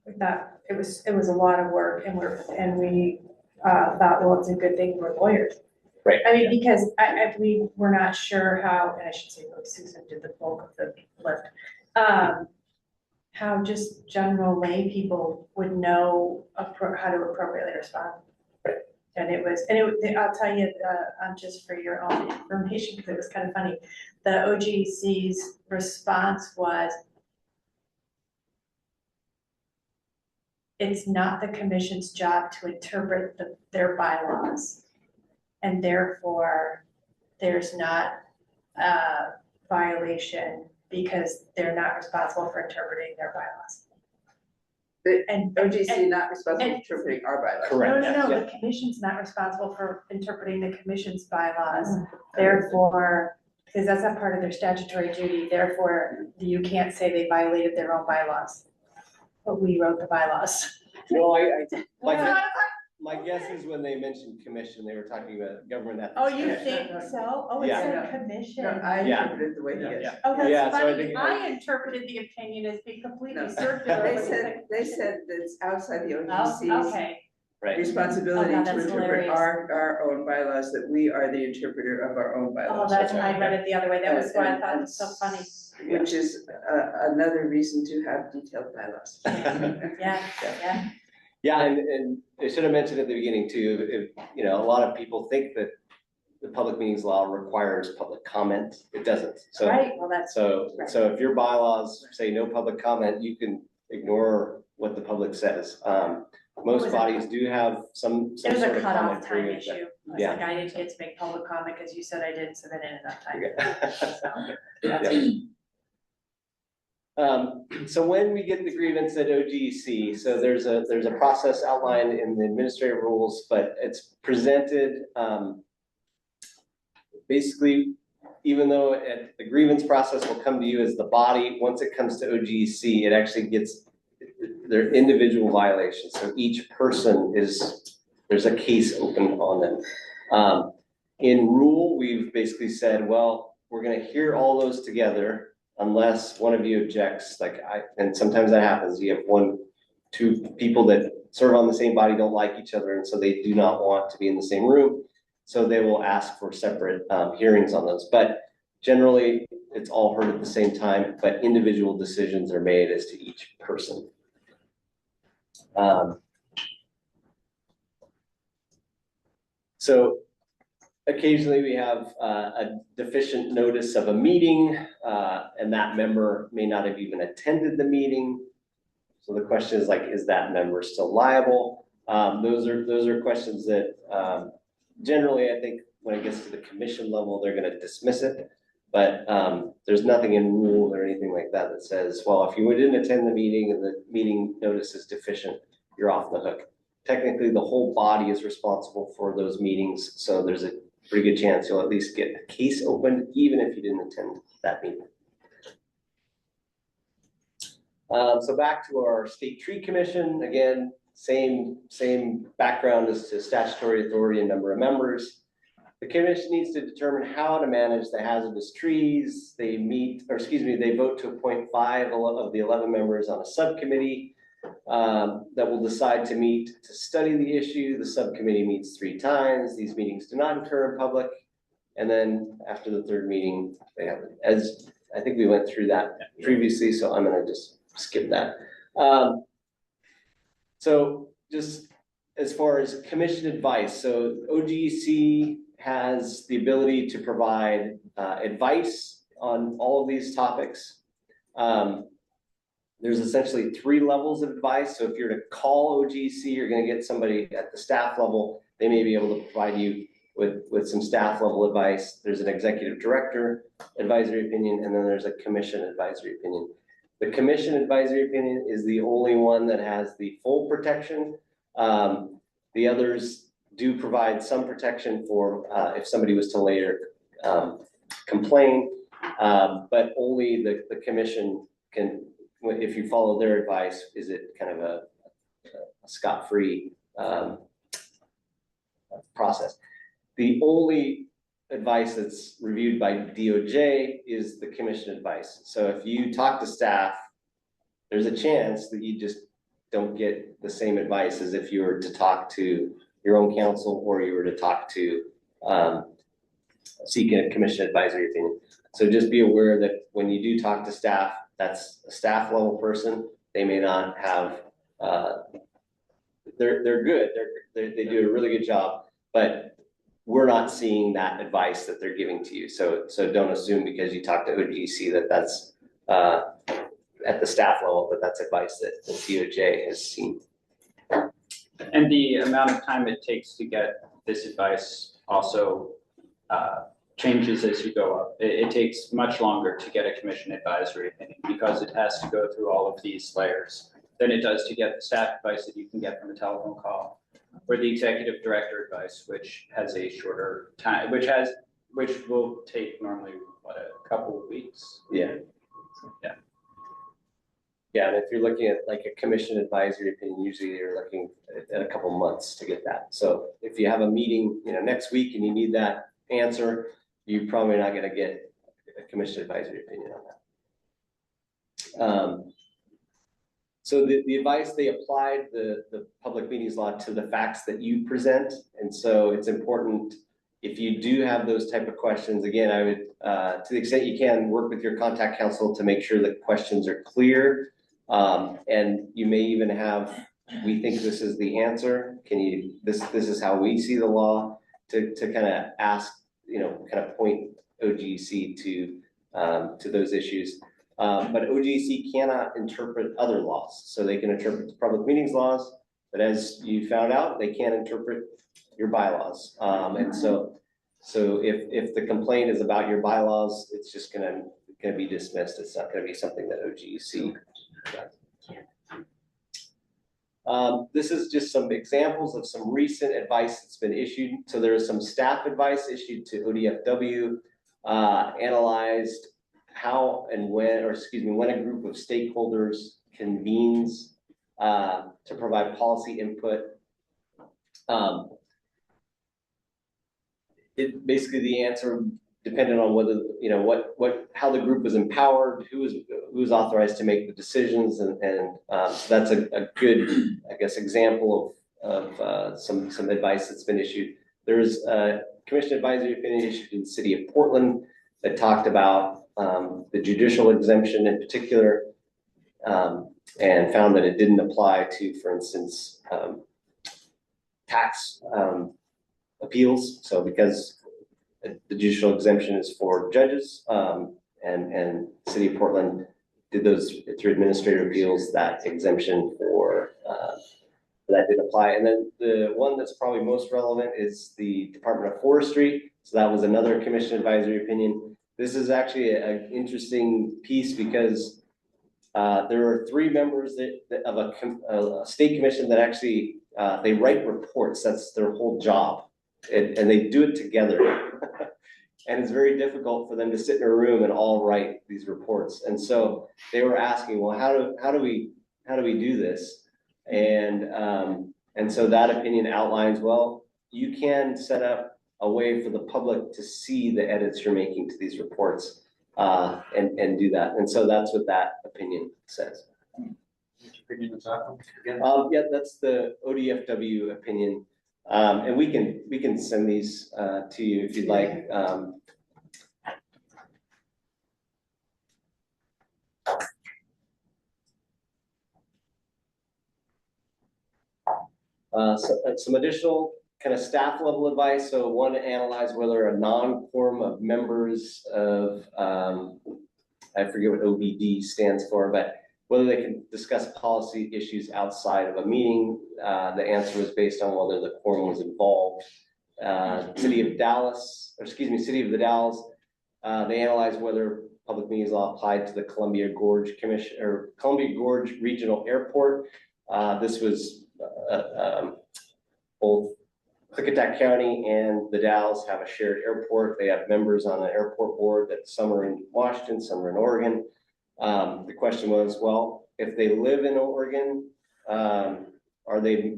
we thought it was a lot of work, and we thought, well, it's a good thing we're lawyers. Right. I mean, because we were not sure how, and I should say, Susan did the bulk of the lift, how just general lay people would know how to appropriately respond. Right. And I'll tell you, just for your own information, because it was kind of funny, the OGC's response was, it's not the commission's job to interpret their bylaws. And therefore, there's not a violation because they're not responsible for interpreting their bylaws. And OGC not responsible for interpreting our bylaws. Correct. No, the commission's not responsible for interpreting the commission's bylaws. Therefore, because that's not part of their statutory duty, therefore, you can't say they violated their own bylaws. But we wrote the bylaws. No, my guess is when they mentioned commission, they were talking about government ethics. Oh, you think so? Oh, it's a commission. No, I interpreted the way he is. Oh, that's Yeah, so I funny. think I interpreted the opinion as being completely circular. They said that it's outside the Oh, OGC's okay. Right. responsibility Oh, God, to that's interpret hilarious. our own bylaws, that we are the interpreter of our own Oh, bylaws. that's why I read it the other way. That was why I thought it was so funny. Which is another reason to have detailed bylaws. Yeah. Yeah, and I should have mentioned at the beginning too, if, a lot of people think that the public meetings law requires public comment. It doesn't. So, Right, well, that's. so right. if your bylaws say no public comment, you can ignore what the public says. Most bodies do have some It was sort a of comment cutoff time period. issue. I was Yeah. like, I didn't get to make public comment because you said I didn't, so then enough time. So when we get the grievance at OGC, so there's a process outlined in the administrative rules, but it's presented, basically, even though the grievance process will come to you as the body, once it comes to OGC, it actually gets their individual violations. So each person there's a case open on them. In rule, we've basically said, well, we're gonna hear all those together unless one of you objects, and sometimes that happens, you have one two people that serve on the same body don't like each other, and so they do not want to be in the same room. So they will ask for separate hearings on those. But generally, it's all heard at the same time, but individual decisions are made as to each person. So occasionally we have a deficient notice of a meeting, and that member may not have even attended the meeting. So the question is like, is that member still liable? Those are questions that generally, I think when it gets to the commission level, they're going to dismiss it. But there's nothing in rule or anything like that that says, well, if you didn't attend the meeting and the meeting notice is deficient, you're off the hook. Technically, the whole body is responsible for those meetings. So there's a pretty good chance you'll at least get a case opened, even if you didn't attend that meeting. So back to our State Tree Commission, again, same background as to statutory authority and number of members. The commission needs to determine how to manage the hazardous trees. They vote to appoint 5 of the 11 members on a subcommittee that will decide to meet to study the issue. The subcommittee meets 3 times. These meetings do not occur in public. And then after the 3rd meeting, they have, as I think we went through that previously, so I'm going to just skip that. So just as far as commission advice, so OGC has the ability to provide advice on all of these topics. There's essentially 3 levels of advice. So if you're to call OGC, you're going to get somebody at the staff level. They may be able to provide you with some staff level advice. There's an executive director advisory opinion, and then there's a commission advisory opinion. The commission advisory opinion is the only one that has the full protection. The others do provide some protection for if somebody was to later complain, but only the commission can, if you follow their advice, is it kind of a scot-free process. The only advice that's reviewed by DOJ is the commission advice. So if you talk to staff, there's a chance that you just don't get the same advice as if you were to talk to your own counsel or you were to talk to seek a commission advisory opinion. So just be aware that when you do talk to staff, that's a staff level person. They may not have, they're good. They do a really good job, but we're not seeing that advice that they're giving to you. So don't assume because you talk to OGC that that's at the staff level, but that's advice that the DOJ has seen. And the amount of time it takes to get this advice also changes as you go up. It takes much longer to get a commission advisory opinion because it has to go through all of these layers than it does to get the staff advice that you can get from a telephone call, or the executive director advice, which has a shorter time, which will take normally what, a couple of weeks. Yeah. Yeah. Yeah, and if you're looking at like a commission advisory opinion, usually you're looking at a couple months to get that. So if you have a meeting, next week and you need that answer, you're probably not going to get a commission advisory opinion on that. So the advice, they applied the public meetings law to the facts that you present. And so it's important if you do have those type of questions, again, I would, to the extent you can, work with your contact counsel to make sure that questions are clear. And you may even have, we think this is the answer. This is how we see the law, to kind of ask, kind of point OGC to those issues. But OGC cannot interpret other laws. So they can interpret the public meetings laws, but as you found out, they can't interpret your bylaws. And so if the complaint is about your bylaws, it's just gonna be dismissed. It's not gonna be something that OGC does. This is just some examples of some recent advice that's been issued. So there is some staff advice issued to ODFW, analyzed how and when, when a group of stakeholders convenes to provide policy input. Basically the answer depended on whether, you know, how the group was empowered, who was authorized to make the decisions, and so that's a good, I guess, example of some advice that's been issued. There's a commission advisory opinion issued in the city of Portland that talked about the judicial exemption in particular, and found that it didn't apply to, for instance, tax appeals. So because the judicial exemption is for judges, and City of Portland did those through administrative appeals, that exemption for that did apply. And then the one that's probably most relevant is the Department of Forestry. So that was another commission advisory opinion. This is actually an interesting piece because there are 3 members of a state commission that actually they write reports. That's their whole job, and they do it together. And it's very difficult for them to sit in a room and all write these reports. And so they were asking, well, how do we do this? And so that opinion outlines, well, you can set up a way for the public to see the edits you're making to these reports, and do that. And so that's what that opinion says. Which opinion is that one again? Yeah, that's the ODFW opinion. And we can send these to you if you'd like. Some additional kind of staff level advice. So one, to analyze whether a non-quorum of members of, I forget what OBD stands for, but whether they can discuss policy issues outside of a meeting. The answer was based on whether the quorum was involved. City of the Dalles, they analyzed whether public meetings law applied to the Columbia Gorge Commission or Columbia Gorge Regional Airport. This was both Clickitat County and the Dalles have a shared airport. They have members on the airport board that some are in Washington, some are in Oregon. The question was, well, if they live in Oregon, are they,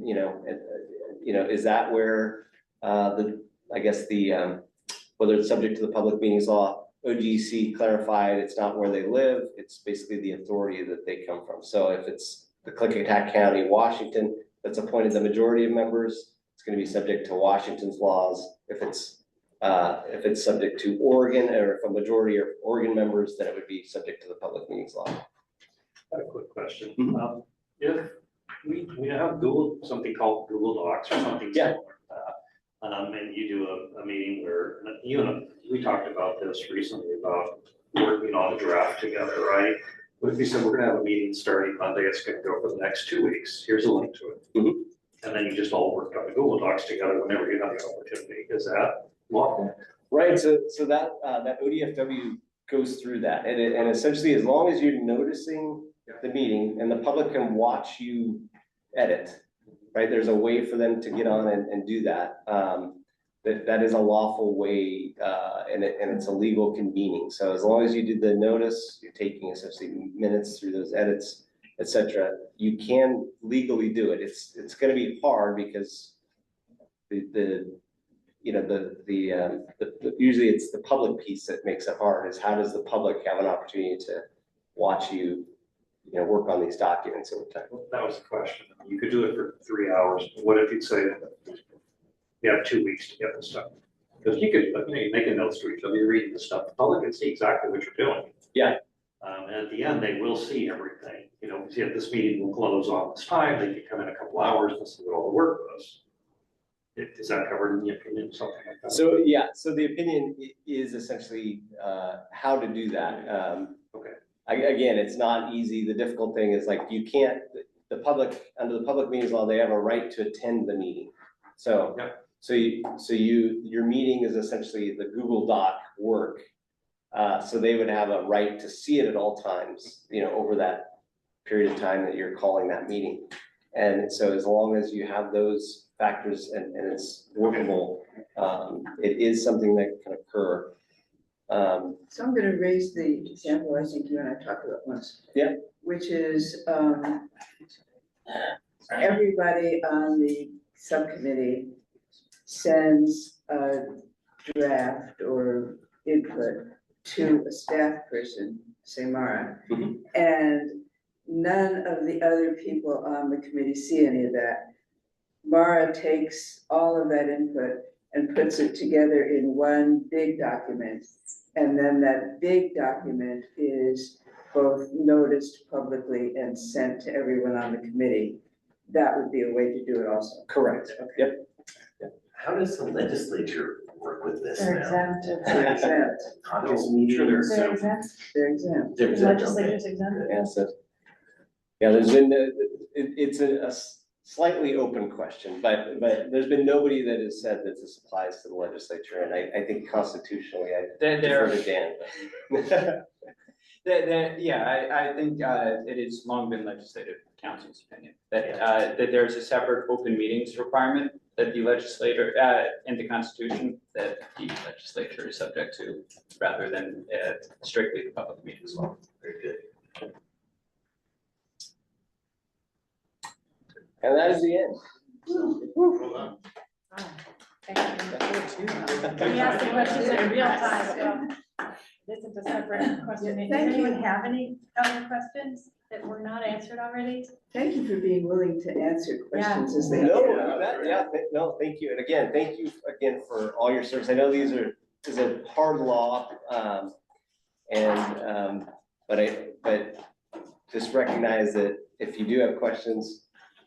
is that where whether it's subject to the public meetings law? OGC clarified it's not where they live, it's basically the authority that they come from. So if it's the Clickitat County, Washington, that's appointed the majority of members, it's going to be subject to Washington's laws. If it's subject to Oregon, or if a majority are Oregon members, then it would be subject to the public meetings law. I have a quick question. If we have something called Google Docs or something similar to that, and you do a meeting where we talked about this recently about working on a draft together, right? What if you said we're gonna have a meeting starting Monday, it's gonna go for the next 2 weeks, here's a link to it. And then you just all worked on the Google Docs together whenever you have the opportunity. Is that lawful? Right, so that ODFW goes through that, and essentially, as long as you're noticing the meeting and the public can watch you edit, right? There's a way for them to get on and do that. That is a lawful way, and it's a legal convening. So as long as you did the notice, you're taking essentially minutes through those edits, etc., you can legally do it. It's going to be hard because usually it's the public piece that makes it hard. Is how does the public have an opportunity to watch you, work on these documents over time? Well, that was the question. You could do it for 3 hours. What if you'd say you have 2 weeks to get this done? Because you could, you make a notes to each other, you're reading the stuff. The public can see exactly what you're doing. Yeah. And at the end, they will see everything. See if this meeting will close on this time, they can come in a couple hours and see what all the work was. Is that covered in the opinion, something like that? So yeah, so the opinion is essentially how to do that. Okay. Again, it's not easy. The difficult thing is you can't, the public, under the public meetings law, they have a right to attend the meeting. So, your meeting is essentially the Google Doc work. So they would have a right to see it at all times, over that period of time that you're calling that meeting. And so as long as you have those factors and it's workable, it is something that can occur. So I'm going to raise the example I think you and I talked about once. Yeah. Which is everybody on the subcommittee sends a draft or input to a staff person, say Mara, and none of the other people on the committee see any of that. Mara takes all of that input and puts it together in one big document. And then that big document is both noticed publicly and sent to everyone on the committee. That would be a way to do it also. Correct. Okay. Yep. How does the legislature work with this now? They're exempt. They're exempt. On this meeting or? They're exempt. They're exempt. They're The exempt, okay. legislature's exempt. Yeah, so, yeah, there's been, it's a slightly open question, but there's been nobody that has said that this applies to the legislature, and I think constitutionally, I defer to Dan. Yeah, I think it has long been legislative council's opinion that there's a separate open meetings requirement that the legislator, in the Constitution, that the legislature is subject to, rather than strictly the public meetings law. Very good. And that is the end. Oh, thank you. We asked the questions in real time, so this is a separate question. Does Thank you. anyone have any other questions that were not answered already? Thank you for being willing to answer questions as they No, come. no, thank you. And again, thank you again for all your service. I know this is a hard law, but just recognize that if you do have questions,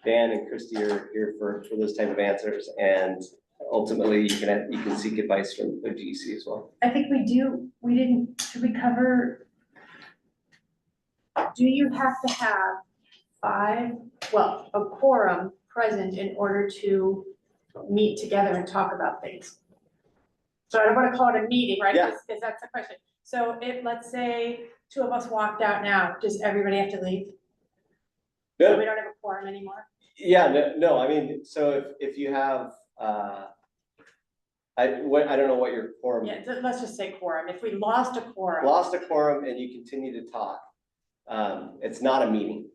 Dan and Christy are here for those type of answers, and ultimately you can seek advice from the GC as well. I think should we cover? Do you have to have a quorum present in order to meet together and talk about things? So I don't want to call it a meeting, right? Yeah. Because that's the question. So if, let's say, two of us walked out now, does everybody have to leave? No. So we don't have a quorum anymore? Yeah, no, I mean, so if you have, I don't know what your quorum. Yeah, let's just say quorum. If we lost a quorum. Lost a quorum and you continue to talk, it's not a meeting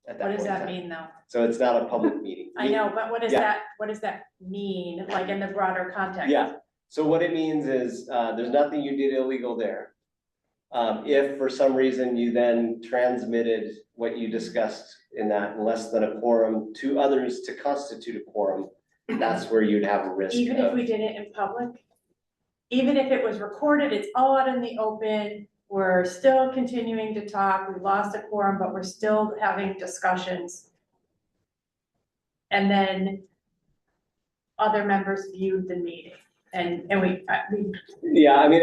at that What point does in that time. mean, though? So it's not a public meeting. I know, but what does Yeah. that mean, like in the broader context? Yeah, so what it means is, there's nothing you did illegal there. If for some reason you then transmitted what you discussed in that less than a quorum to others to constitute a quorum, that's where you'd have a risk Even if of. we did it in public? Even if it was recorded, it's all out in the open, we're still continuing to talk, we lost a quorum, but we're still having discussions. And then other members viewed the meeting, and we. Yeah, I mean,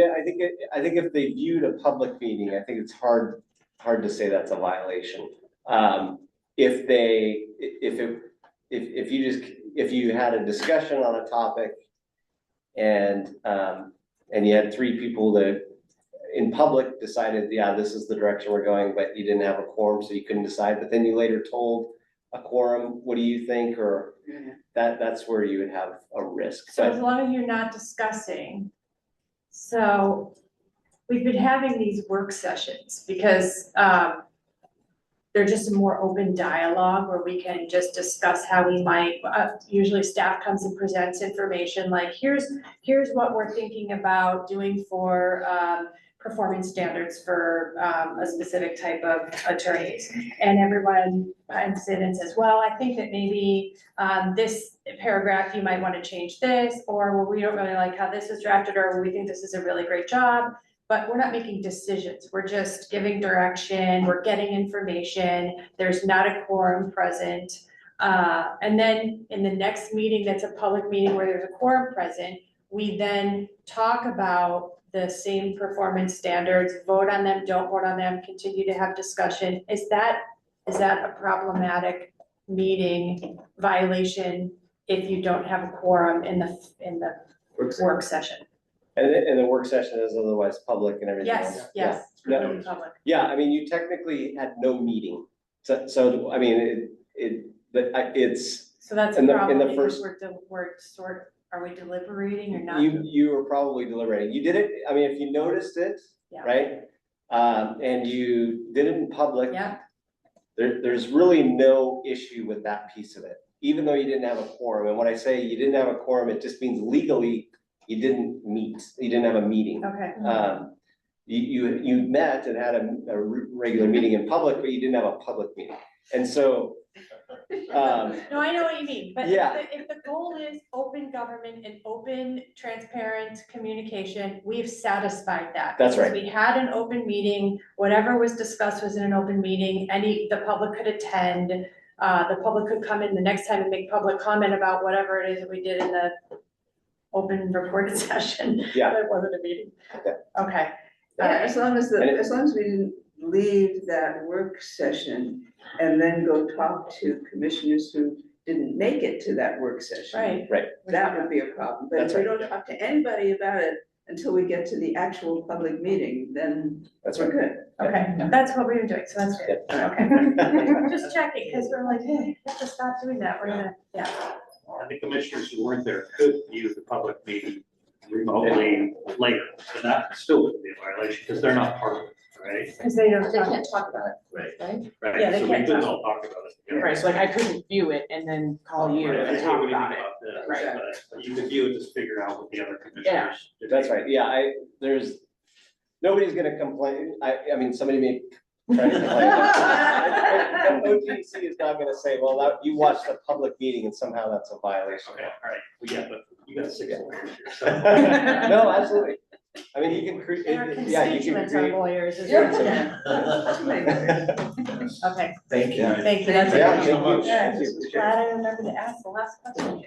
I think if they viewed a public meeting, I think it's hard to say that's a violation. If you had a discussion on a topic and you had three people that in public decided, yeah, this is the direction we're going, but you didn't have a quorum, so you couldn't decide, but then you later told a quorum, what do you think? Or that's where you would have a risk. So as long as you're not discussing, so we've been having these work sessions because they're just a more open dialogue where we can just discuss how we might, usually staff comes and presents information like, here's what we're thinking about doing for performance standards for a specific type of attorneys. And everyone chimes in and says, well, I think that maybe this paragraph, you might want to change this, or well, we don't really like how this is drafted, or we think this is a really great job. But we're not making decisions. We're just giving direction. We're getting information. There's not a quorum present. And then in the next meeting, that's a public meeting where there's a quorum present, we then talk about the same performance standards, vote on them, don't vote on them, continue to have discussion. Is that a problematic meeting violation if you don't have a quorum in the work session? And the work session is otherwise public and everything else. Yes, it's Yeah. really public. Yeah, I mean, you technically had no meeting. So I mean, it's. So that's a in the problem first. because are we deliberating or not? You were probably deliberating. You did it, I mean, if you noticed it, Yeah. right? And you did it in public. Yeah. There's really no issue with that piece of it, even though you didn't have a quorum. And when I say you didn't have a quorum, it just means legally you didn't meet, you didn't have a meeting. Okay. You met and had a regular meeting in public, but you didn't have a public meeting. And so, No, I know what you mean, but Yeah. if the goal is open government and open, transparent communication, we've satisfied that. That's right. Because we had an open meeting, whatever was discussed was in an open meeting, the public could attend, the public could come in the next time and make public comment about whatever it is that we did in the open recorded session. Yeah. But it wasn't a meeting. Okay. Yeah, as long as we didn't leave that work session and then go talk to commissioners who didn't make it to that work session. Right. Right. That would be a problem, but if That's we right. don't talk to anybody about it until we get to the actual public meeting, then That's we're right. good. Okay, that's what we've been doing, so that's good. Okay. Just checking, because we're like, hey, we have to stop doing that. We're gonna, yeah. And the commissioners who weren't there could view the public meeting remotely later, but that still would be a violation, because they're not part of it, right? Because they don't. They can't talk about it, Right. right? Right, Yeah, they so we can't couldn't talk. all talk about it together. Right, so like I couldn't view it and then call you Right, and that's talk what we about think it. this, Right. but you could view it, just figure out what the other commissioners. did. That's right. Yeah, nobody's gonna complain. I mean, somebody may try to complain. But OTC is not gonna say, well, you watched a public meeting and somehow that's a violation. Okay, all right, well, yeah, but you got 6 lawyers here, so. No, absolutely. I mean, you can create, And our yeah, you can constituents are create. lawyers as well. Okay, Thank you. thank you, that's it. Yeah, thank you. All right, Thank you. glad I remembered to ask the last question.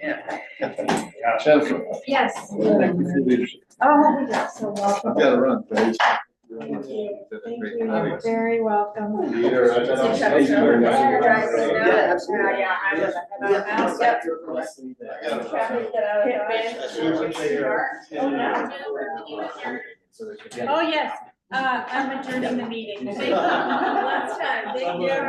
Jennifer. Yes. Leadership. Oh, you're so welcome. You gotta run, please. Thank you, thank you, you're very welcome. Peter, I've been on- Thank you very much. Yeah, absolutely. Yeah, I was. Yep. Oh, yes, I'm adjourning the meeting. Thank you. Last time, thank you.